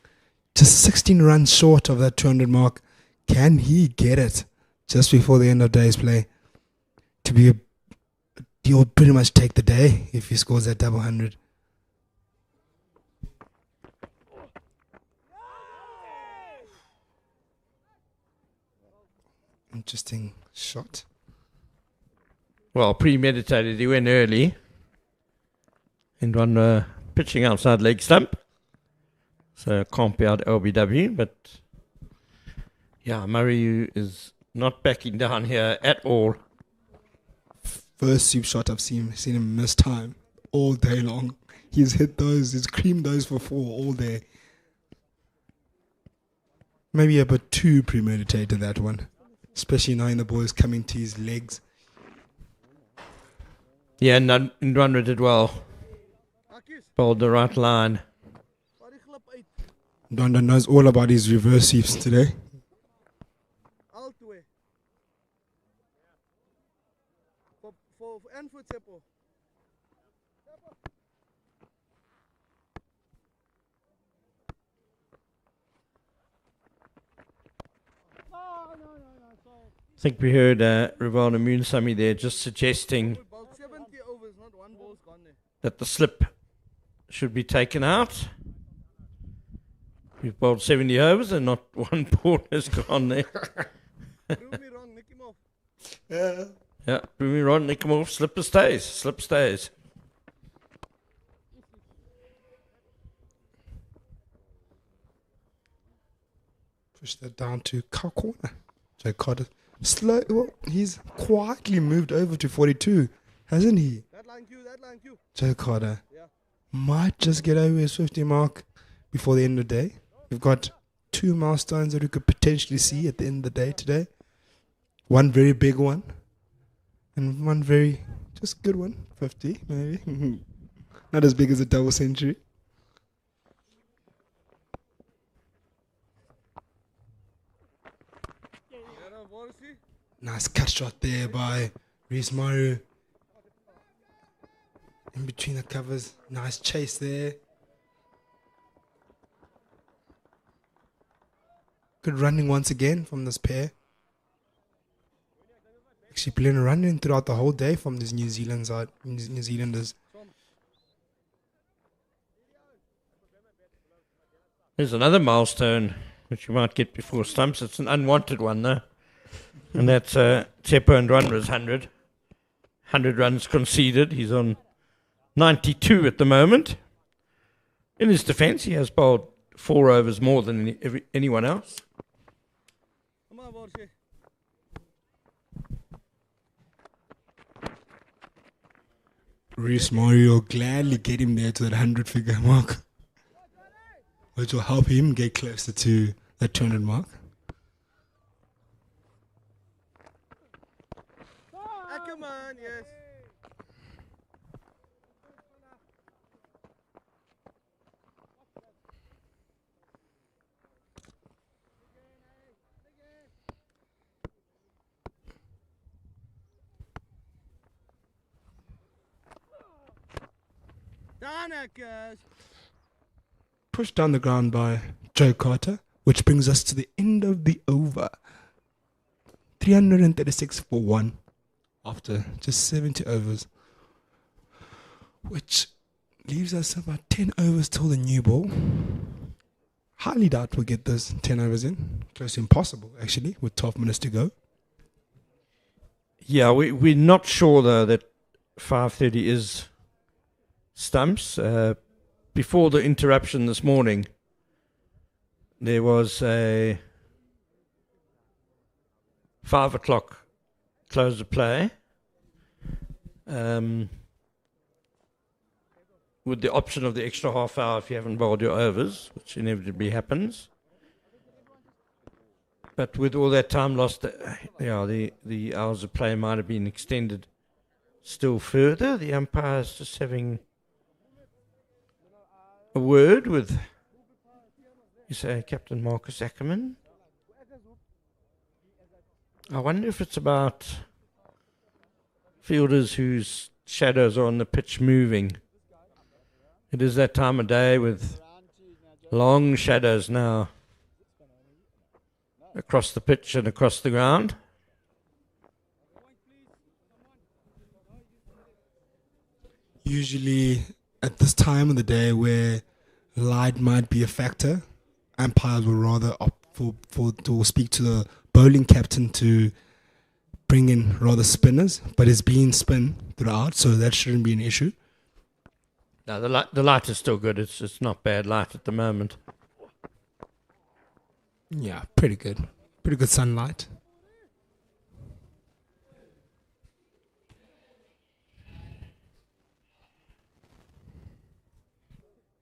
Just 16 runs short of that 200 mark. Can he get it just before the end of day's play? He'll pretty much take the day if he scores that double 100. Interesting shot. Well, premeditated. He went early. And one pitching outside leg stump. So can't be out LBW. But yeah, Maru is not backing down here at all. First sweep shot I've seen him miss time all day long. He's hit those, he's creamed those for 4 all day. Maybe a bit too premeditated, that one. Especially knowing the ball is coming to his legs. Yeah, and Ndwandwe did well. Bowled the right line. Donda knows all about his reverse sweeps today. I think we heard Rivaldo Moonsamy there just suggesting that the slip should be taken out. We've bowled 70 overs and not one ball has gone there. Prove me wrong, nick him off. Yeah, prove me wrong, nick him off, slip stays, slip stays. Push that down to car corner. Jay Carter. Slow. Well, he's quietly moved over to 42, hasn't he? That line cue. Jay Carter Yeah. might just get over his 50 mark before the end of the day. We've got 2 milestones that we could potentially see at the end of the day today. One very big one, and one very just good one. 50 maybe. Not as big as a double century. Nice cut shot there by Rhys Maru. In between the covers. Nice chase there. Good running once again from this pair. Actually playing a running throughout the whole day from these New Zealanders. There's another milestone which you might get before stumps. It's an unwanted one though. And that's Tsepo Ndwandwe's 100. 100 runs conceded. He's on 92 at the moment. In his defence, he has bowled 4 overs more than anyone else. Come on, Borche. Rhys Maru will gladly get him there to that 100-figure mark, which will help him get closer to that 200 mark. Come on, yes. Pushed down the ground by Joe Carter, which brings us to the end of the over. 336 for 1 after just 70 overs, which leaves us about 10 overs till the new ball. Highly doubt we'll get those 10 overs in. Close to impossible, actually, with 12 minutes to go. Yeah, we're not sure though that 5:30 is stumps. Before the interruption this morning, there was a 5 o'clock close of play with the option of the extra half hour if you haven't bowled your overs, which inevitably happens. But with all that time lost, the hours of play might have been extended still further. The umpire's just having a word with, you say, Captain Marcus Ackerman. I wonder if it's about fielders whose shadows are on the pitch moving. It is that time of day with long shadows now across the pitch and across the ground. Usually at this time of the day where light might be a factor, umpires will rather opt to speak to the bowling captain to bring in rather spinners, but it's been spin throughout, so that shouldn't be an issue. No, the light is still good. It's not bad light at the moment. Yeah, pretty good. Pretty good sunlight.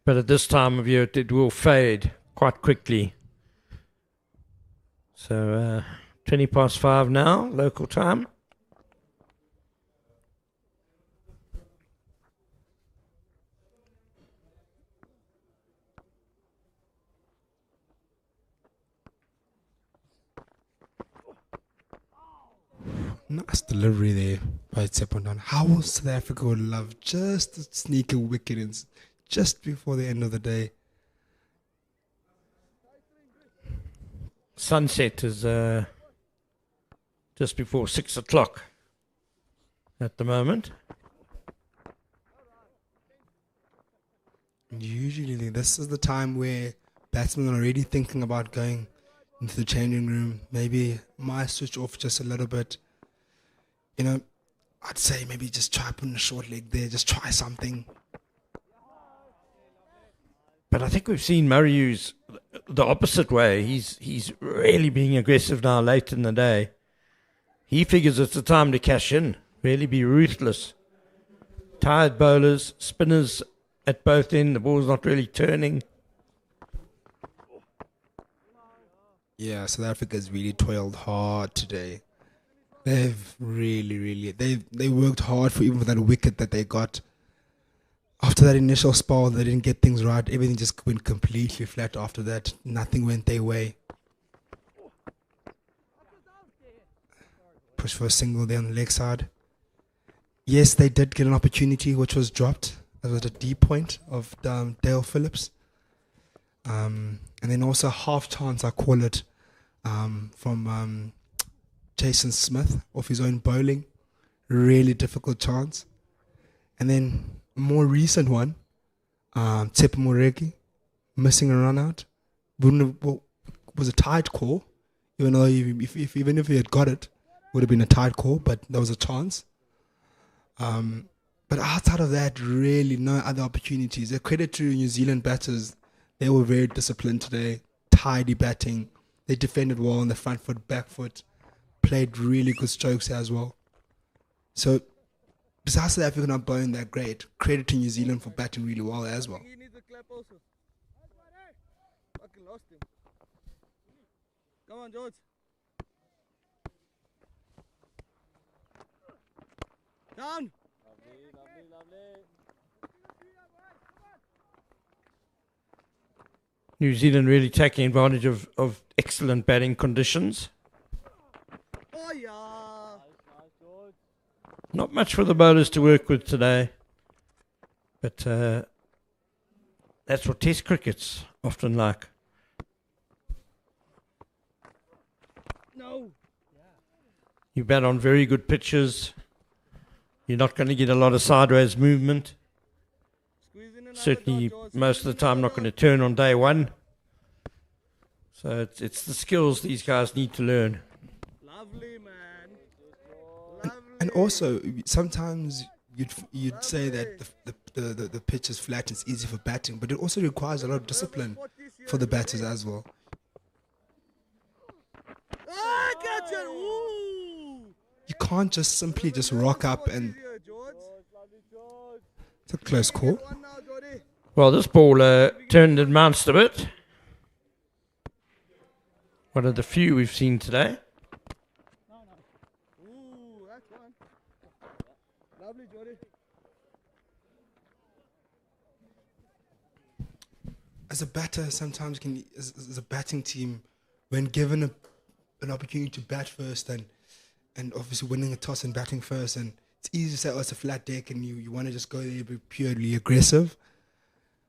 But at this time of year, it will fade quite quickly. So 20 past 5 now, local time. Nice delivery there by Tsepondon. How South Africa would love just to sneak a wicket in just before the end of the day. Sunset is just before 6 o'clock at the moment. Usually this is the time where batsmen are already thinking about going into the changing room. Maybe might switch off just a little bit. You know, I'd say maybe just try putting a short leg there. Just try something. But I think we've seen Murray use the opposite way. He's really being aggressive now late in the day. He figures it's the time to cash in, really be ruthless. Tired bowlers, spinners at both ends, the ball's not really turning. Yeah, South Africa's really toiled hard today. They've really they worked hard for even for that wicket that they got. After that initial spell, they didn't get things right. Everything just went completely flat after that. Nothing went their way. Push for a single there on the leg side. Yes, they did get an opportunity which was dropped. That was a deep point of Dale Phillips. And then also half chance, I call it, from Jason Smith off his own bowling. Really difficult chance. And then a more recent one, Tsepo Moreki missing a run out. Was a tight call, even though even if he had got it, would have been a tight call, but there was a chance. But outside of that, really no other opportunities. A credit to New Zealand batters. They were very disciplined today, tidy batting. They defended well on the front foot, back foot, played really good strokes as well. So, besides South Africa not bowling that great, credit to New Zealand for batting really well as well. He needs a clap also. Fucking lost him. Come on, George. Down. Lovely. New Zealand really taking advantage of excellent batting conditions. Oh yeah. Nice, George. Not much for the bowlers to work with today. But that's what Test cricket's often like. No. You bat on very good pitches. You're not going to get a lot of sideways movement. Squeeze in another Certainly, dot, George. most of the time, not going to turn on day one. So it's the skills these guys need to learn. Lovely, man. Lovely. And also, sometimes you'd say that the pitch is flat, it's easy for batting, but it also requires a lot of discipline for the batters as well. Ah, catch it. Ooh. You can't just simply just rock up and Easier, George. it's a close call. One now, Geordie. Well, this ball turned and bounced a bit. One of the few we've seen today. Ooh, that's one. Lovely, Geordie. As a batter, sometimes as a batting team, when given an opportunity to bat first and obviously winning a toss and batting first, and it's easy to say, oh, it's a flat deck and you want to just go there be purely aggressive.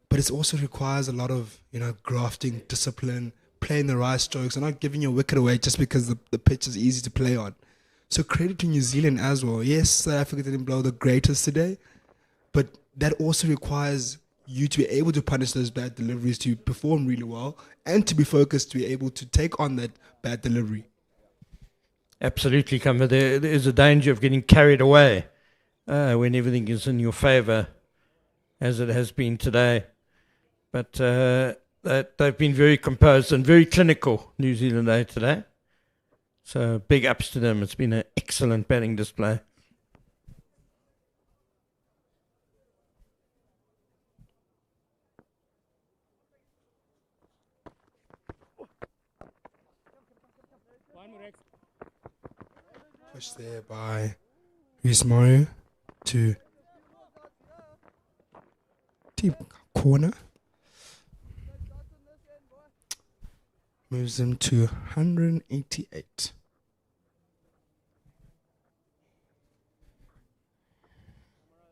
But it also requires a lot of, grafting, discipline, playing the right strokes, and not giving your wicket away just because the pitch is easy to play on. So credit to New Zealand as well. Yes, South Africa didn't blow the greatest today, but that also requires you to be able to punish those bad deliveries, to perform really well, and to be focused to be able to take on that bad delivery. Absolutely, there is a danger of getting carried away when everything is in your favour, as it has been today. But they've been very composed and very clinical, New Zealand A today. So big ups to them. It's been an excellent batting display. Push there by Rhys Maru to deep corner. Moves them to 188.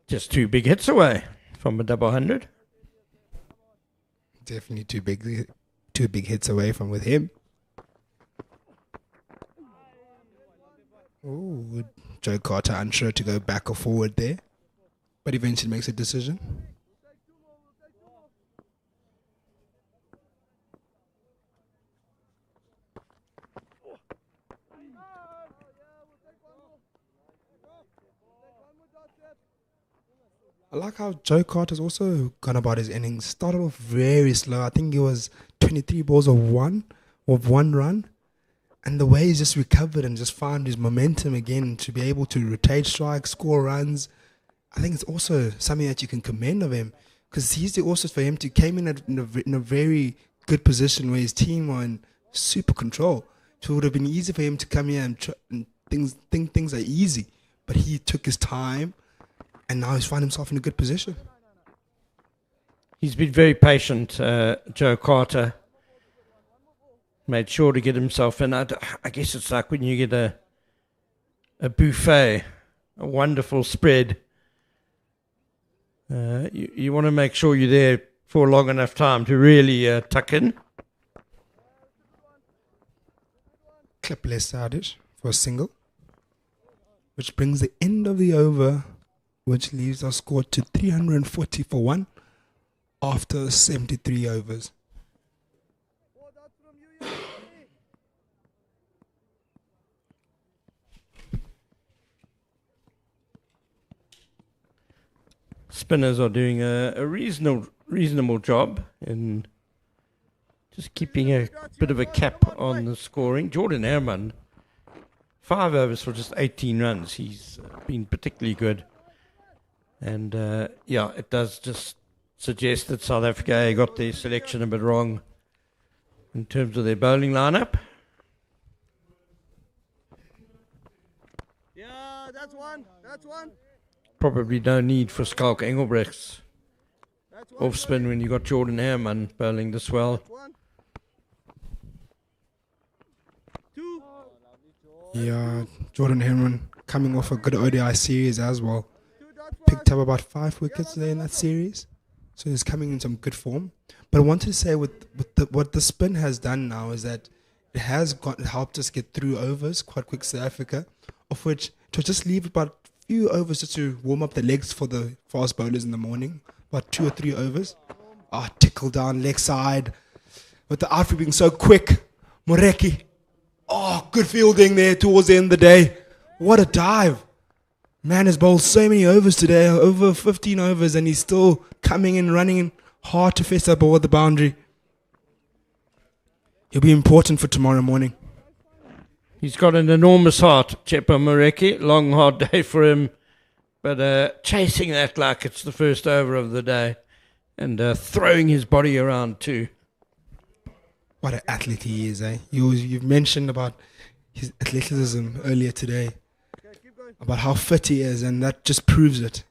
Just 2 big hits away from a double 100. Definitely two big hits away from with him. Oh, Joe Carter unsure to go back or forward there, but eventually makes a decision. I like how Joe Carter's also gone about his innings. Started off very slow. I think it was 23 balls of one run. And the way he's just recovered and just found his momentum again to be able to rotate strikes, score runs, I think it's also something that you can commend of him. Because it's easy also for him to came in in a very good position where his team were in super control. So it would have been easy for him to come here and think things are easy. But he took his time and now he's found himself in a good position. He's been very patient, Joe Carter. Made sure to get himself in. I guess it's like when you get a buffet, a wonderful spread. You want to make sure you're there for a long enough time to really tuck in. Clip left-sided for a single, which brings the end of the over, which leaves our score to 340 for 1 after 73 overs. Spinners are doing a reasonable job in just keeping a bit of a cap on the scoring. Jordan Herman, 5 overs for just 18 runs. He's been particularly good. And it does just suggest that South Africa got their selection a bit wrong in terms of their bowling lineup. Yeah, that's one. Probably no need for Skalk Engelbrecht's off spin when you got Jordan Herman bowling this well. Yeah, Jordan Herman coming off a good ODI series as well. Picked up about 5 wickets there in that series. So he's coming in some good form. But I wanted to say what the spin has done now is that it has helped us get through overs quite quick South Africa, of which to just leave about few overs just to warm up the legs for the fast bowlers in the morning, about 2 or 3 overs. Tickle down leg side with the outfield being so quick. Moreki, good fielding there towards the end of the day. What a dive. Man has bowled so many overs today, over 15 overs, and he's still coming in, running in hard to face that ball at the boundary. He'll be important for tomorrow morning. He's got an enormous heart, Chepa Moreki. Long, hard day for him. But chasing that like it's the first over of the day. And throwing his body around too. What an athlete he is, eh? You've mentioned about his athleticism earlier today. About how fit he is, and that just proves it.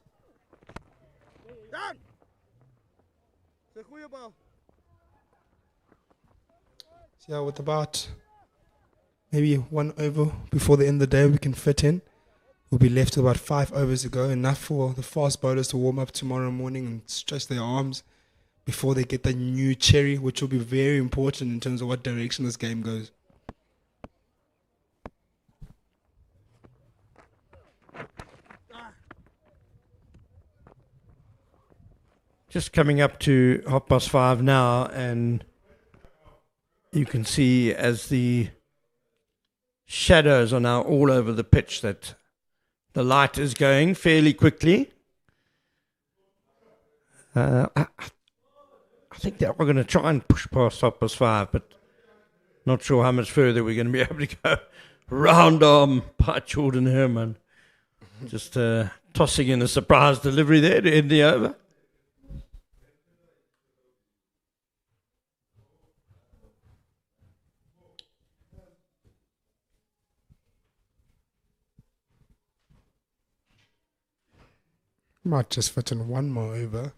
So yeah, with about maybe 1 over before the end of the day we can fit in. We'll be left with about 5 overs to go, enough for the fast bowlers to warm up tomorrow morning and stretch their arms before they get the new cherry, which will be very important in terms of what direction this game goes. Just coming up to 5:30 now, and you can see as the shadows are now all over the pitch, that the light is going fairly quickly. I think that we're going to try and push past Hoppers 5, but not sure how much further we're going to be able to go. Round arm by Jordan Herman. Just tossing in a surprise delivery there to end the over. Might just fit in one more over,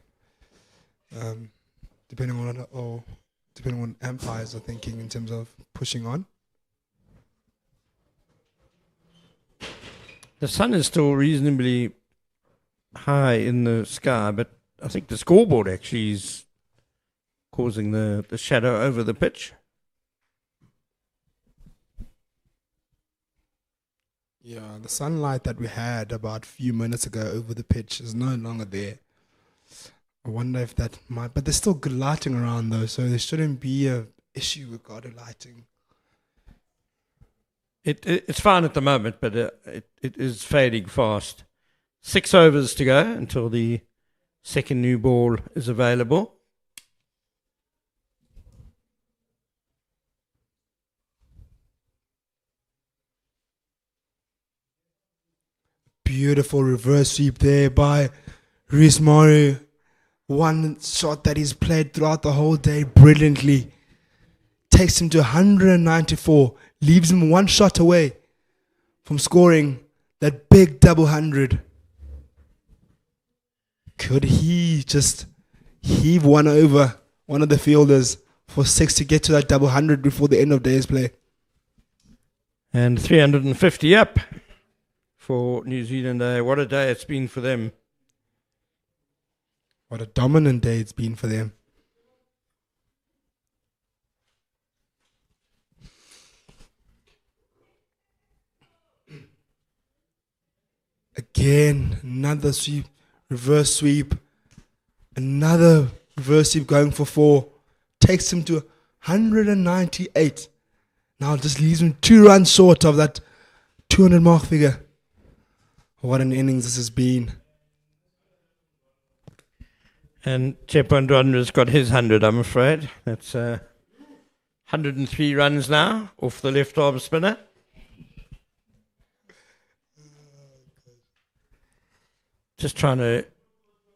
depending on what umpires are thinking in terms of pushing on. The sun is still reasonably high in the sky, but I think the scoreboard actually is causing the shadow over the pitch. Yeah, the sunlight that we had about a few minutes ago over the pitch is no longer there. I wonder if that might... But there's still good lighting around though, so there shouldn't be an issue with guarded lighting. It's fine at the moment, but it is fading fast. 6 overs to go until the second new ball is available. Beautiful reverse sweep there by Rhys Maru. One shot that he's played throughout the whole day brilliantly. Takes him to 194. Leaves him one shot away from scoring that big double 100. Could he just heave one over one of the fielders for 6 to get to that double 100 before the end of day's play? And 350 up for New Zealand. What a day it's been for them. What a dominant day it's been for them. Again, another sweep, reverse sweep. Another reverse sweep going for 4. Takes him to 198. Now just leaves him 2 runs short of that 200 mark figure. What an innings this has been. And Chepandwandra's got his 100, I'm afraid. That's 103 runs now off the left arm spinner. Just trying to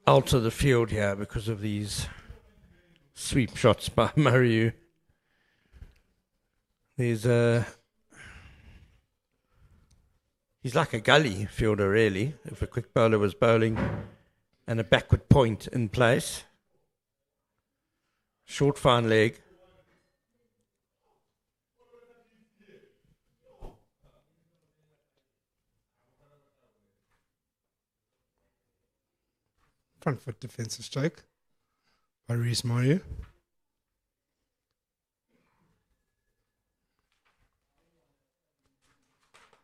alter the field here because of these sweep shots by Maru. He's like a gully fielder, really, if a quick bowler was bowling and a backward point in place. Short fine leg. Front foot defensive stroke by Rhys Maru.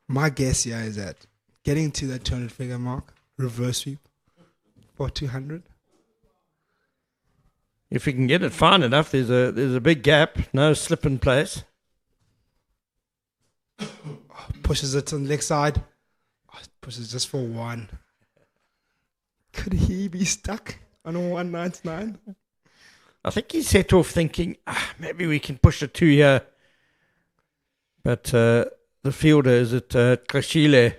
My guess here is that getting to that 200 figure mark, reverse sweep for 200. If we can get it fine enough, there's a big gap, no slip in place. Pushes it on the leg side. Pushes just for 1. Could he be stuck on a 199? I think he set off thinking, maybe we can push a 2 here. But the fielder, is it Klashile,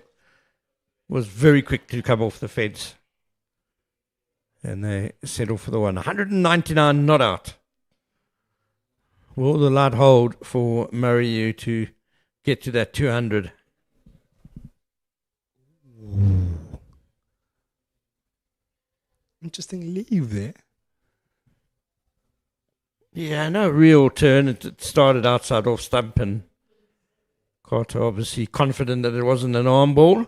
was very quick to come off the fence. And they set off for the 199 not out. Will the light hold for Maru to get to that 200? Interesting leave there. Yeah, no real turn. It started outside off stump, and Carter obviously confident that it wasn't an arm ball.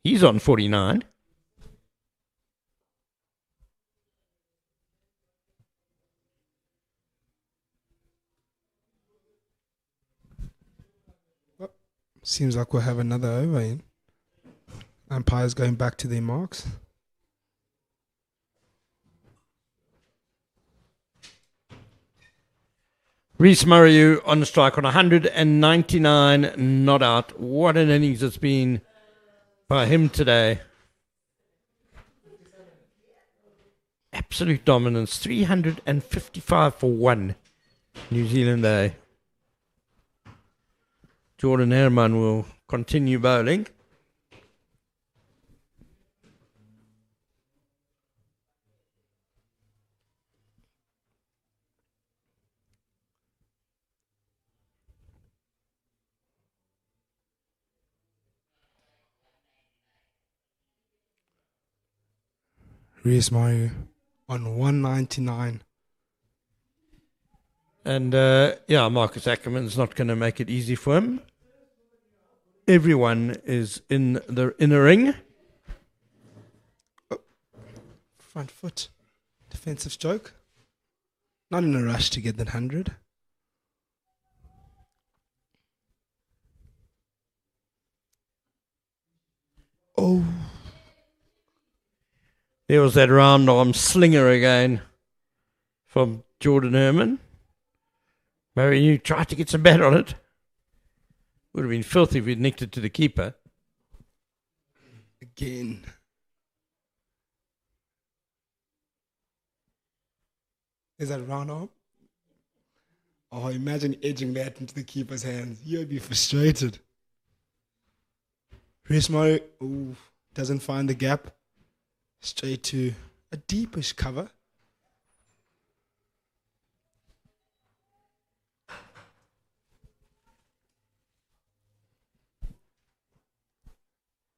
He's on 49. Seems like we'll have another over in. Umpires going back to their marks. Rhys Maru on the strike on 199 not out. What an innings it's been by him today. Absolute dominance. 355 for 1. New Zealand A. Jordan Herman will continue bowling. Rhys Maru on 199. And Marcus Ackerman's not going to make it easy for him. Everyone is in the ring. Front foot. Defensive stroke. Not in a rush to get that 100. Oh. There was that round arm slinger again from Jordan Herman. Mary, you tried to get some bat on it. Would have been filthy if he'd nicked it to the keeper. Again. Is that round arm? Oh, imagine edging that into the keeper's hands. You'd be frustrated. Rhys Maru doesn't find the gap. Straight to a deepish cover.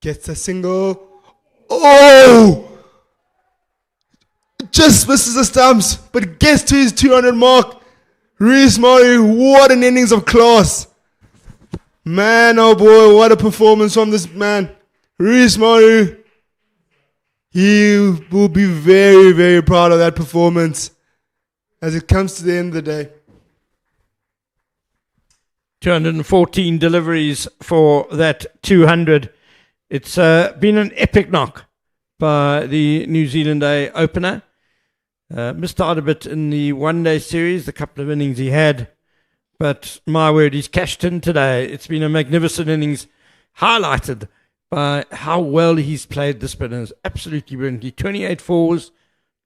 Gets a single. Oh! Just misses the stumps, but gets to his 200 mark. Rhys Maru, what an innings of class. Man, oh boy, what a performance from this man. Rhys Maru. He will be very, very proud of that performance as it comes to the end of the day. 214 deliveries for that 200. It's been an epic knock by the New Zealand A opener. Missed out a bit in the one-day series, the couple of innings he had. But my word, he's cashed in today. It's been a magnificent innings, highlighted by how well he's played the spinners. Absolutely brilliantly. 28 fours,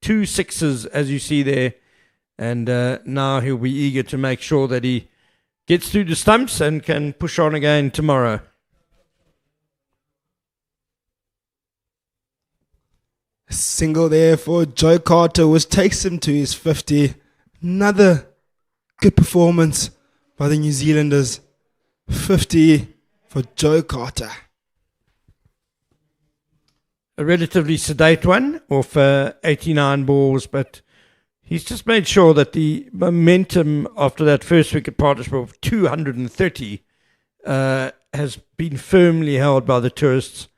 2 sixes, as you see there. And now he'll be eager to make sure that he gets through the stumps and can push on again tomorrow. Single there for Joe Carter, which takes him to his 50. Another good performance by the New Zealanders. 50 for Joe Carter. A relatively sedate one of 89 balls, but he's just made sure that the momentum after that first wicket partnership of 230 has been firmly held by the tourists.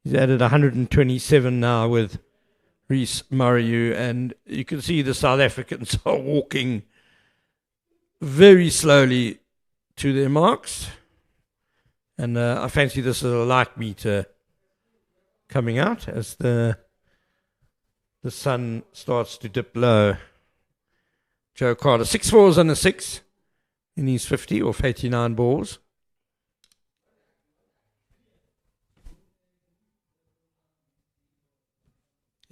He's added 127 now with Rhys Maru, and you can see the South Africans are walking very slowly to their marks. And I fancy this is a light meter coming out as the sun starts to dip low. Joe Carter, 6 fours and a 6 in his 50 off 89 balls.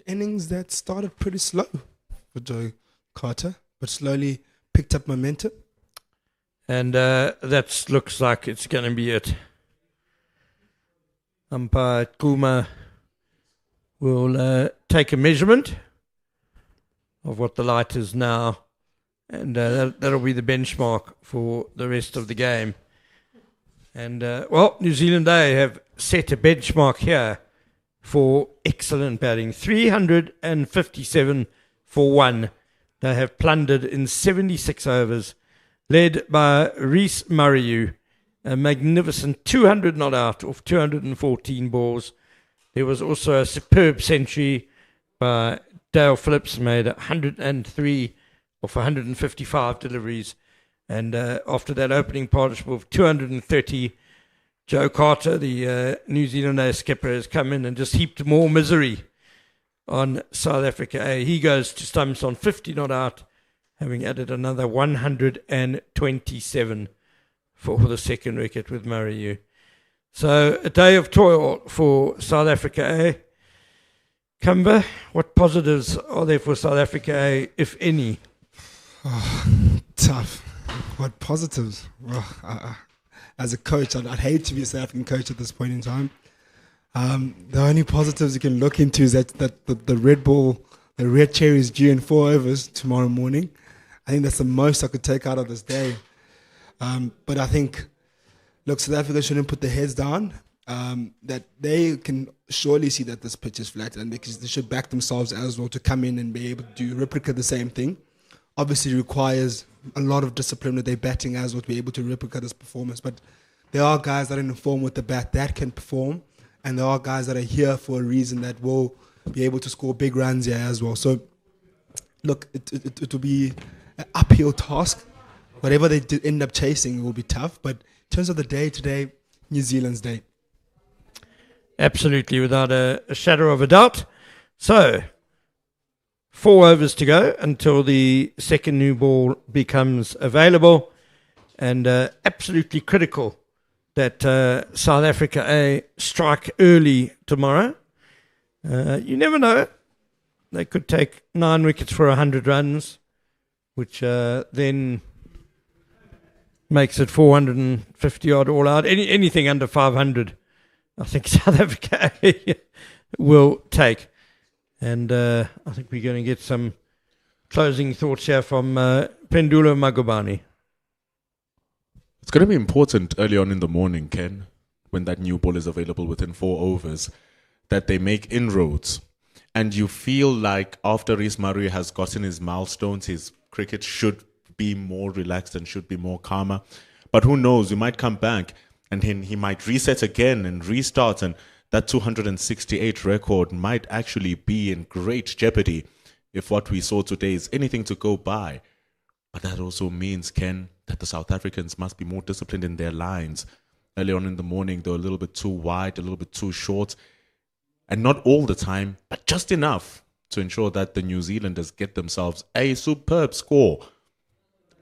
Innings that started pretty slow for Joe Carter, but slowly picked up momentum. And that looks like it's going to be it. Umpire Kuma will take a measurement of what the light is now, and that'll be the benchmark for the rest of the game. And, New Zealand A have set a benchmark here for excellent batting. 357 for 1. They have plundered in 76 overs, led by Rhys Maru, a magnificent 200 not out of 214 balls. There was also a superb century by Dale Phillips, made 103 of 155 deliveries. And after that opening partnership of 230, Joe Carter, the New Zealand A skipper, has come in and just heaped more misery on South Africa A. He goes to stumps on 50 not out, having added another 127 for the second wicket with Maru. So a day of toil for South Africa, eh? Cumber, what positives are there for South Africa, eh, if any? Tough. What positives? As a coach, I'd hate to be a South African coach at this point in time. The only positives you can look into is that the red ball, the red cherry is due in 4 overs tomorrow morning. I think that's the most I could take out of this day. But I think, look, South Africa shouldn't put their heads down. That they can surely see that this pitch is flat, and they should back themselves as well to come in and be able to replicate the same thing. Obviously, it requires a lot of discipline with their batting as well to be able to replicate this performance. But there are guys that are in form with the bat that can perform, and there are guys that are here for a reason that will be able to score big runs here as well. So, look, it will be an uphill task. Whatever they end up chasing will be tough. But in terms of the day today, New Zealand's day. Absolutely, without a shadow of a doubt. So, 4 overs to go until the second new ball becomes available. And absolutely critical that South Africa strike early tomorrow. You never know. They could take 9 wickets for 100 runs, which then makes it 450 odd all out. Anything under 500, I think South Africa will take. And I think we're going to get some closing thoughts here from Pendula Magubani. It's going to be important early on in the morning, Ken, when that new ball is available within 4 overs, that they make inroads. And you feel like after Rhys Maru has gotten his milestones, his cricket should be more relaxed and should be more calmer. But who knows, we might come back and then he might reset again and restart, and that 268 record might actually be in great jeopardy if what we saw today is anything to go by. But that also means, Ken, that the South Africans must be more disciplined in their lines. Early on in the morning, they were a little bit too wide, a little bit too short. And not all the time, but just enough to ensure that the New Zealanders get themselves a superb score.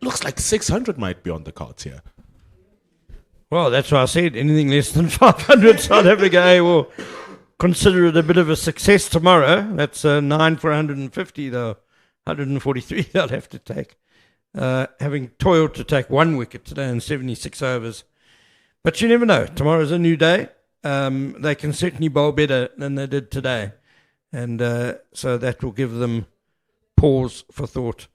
Looks like 600 might be on the cards here. Well, that's why I said anything less than 500, South Africa will consider it a bit of a success tomorrow. That's 9 for 150, though. 143 they'll have to take. Having toiled to take 1 wicket today in 76 overs. But you never know. Tomorrow's a new day. They can certainly bowl better than they did today. And so that will give them pause for thought.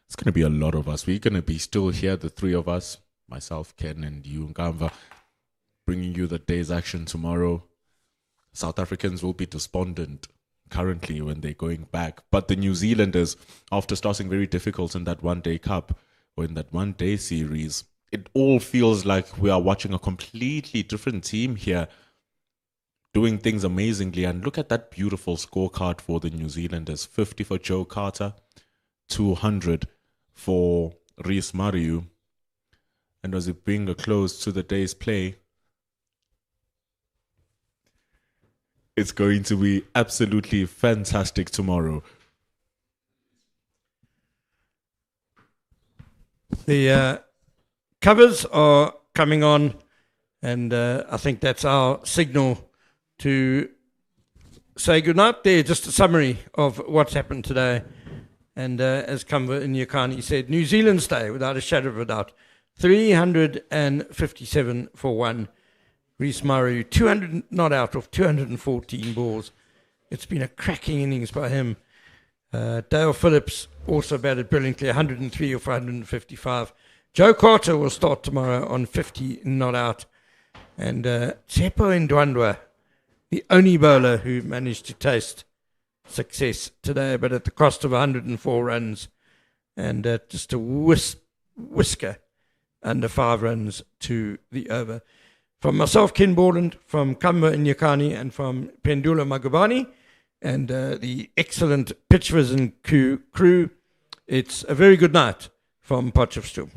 It's going to be a lot of us. We're going to be still here, the 3 of us, myself, Ken, and you, Nkamva, bringing you the day's action tomorrow. South Africans will be despondent currently when they're going back. But the New Zealanders, after starting very difficult in that one-day cup or in that one-day series, it all feels like we are watching a completely different team here doing things amazingly. And look at that beautiful scorecard for the New Zealanders. 50 for Joe Carter, 200 for Rhys Maru. And as we bring a close to the day's play, it's going to be absolutely fantastic tomorrow. The covers are coming on, and I think that's our signal to say goodnight. There, just a summary of what's happened today. And as Kamva Nyakani said, New Zealand's day, without a shadow of a doubt. 357 for 1. Rhys Maru, 200 not out of 214 balls. It's been a cracking innings by him. Dale Phillips also batted brilliantly, 103 of 155. Joe Carter will start tomorrow on 50 not out. And Tsepo Ndwandwe, the only bowler who managed to taste success today, but at the cost of 104 runs. And just a whisker under 5 runs to the over. From myself, Ken Borland, from Kamva Nyakani, and from Pendula Magubani, and the excellent Pitch Vision crew, it's a very good night from Potchefstroom.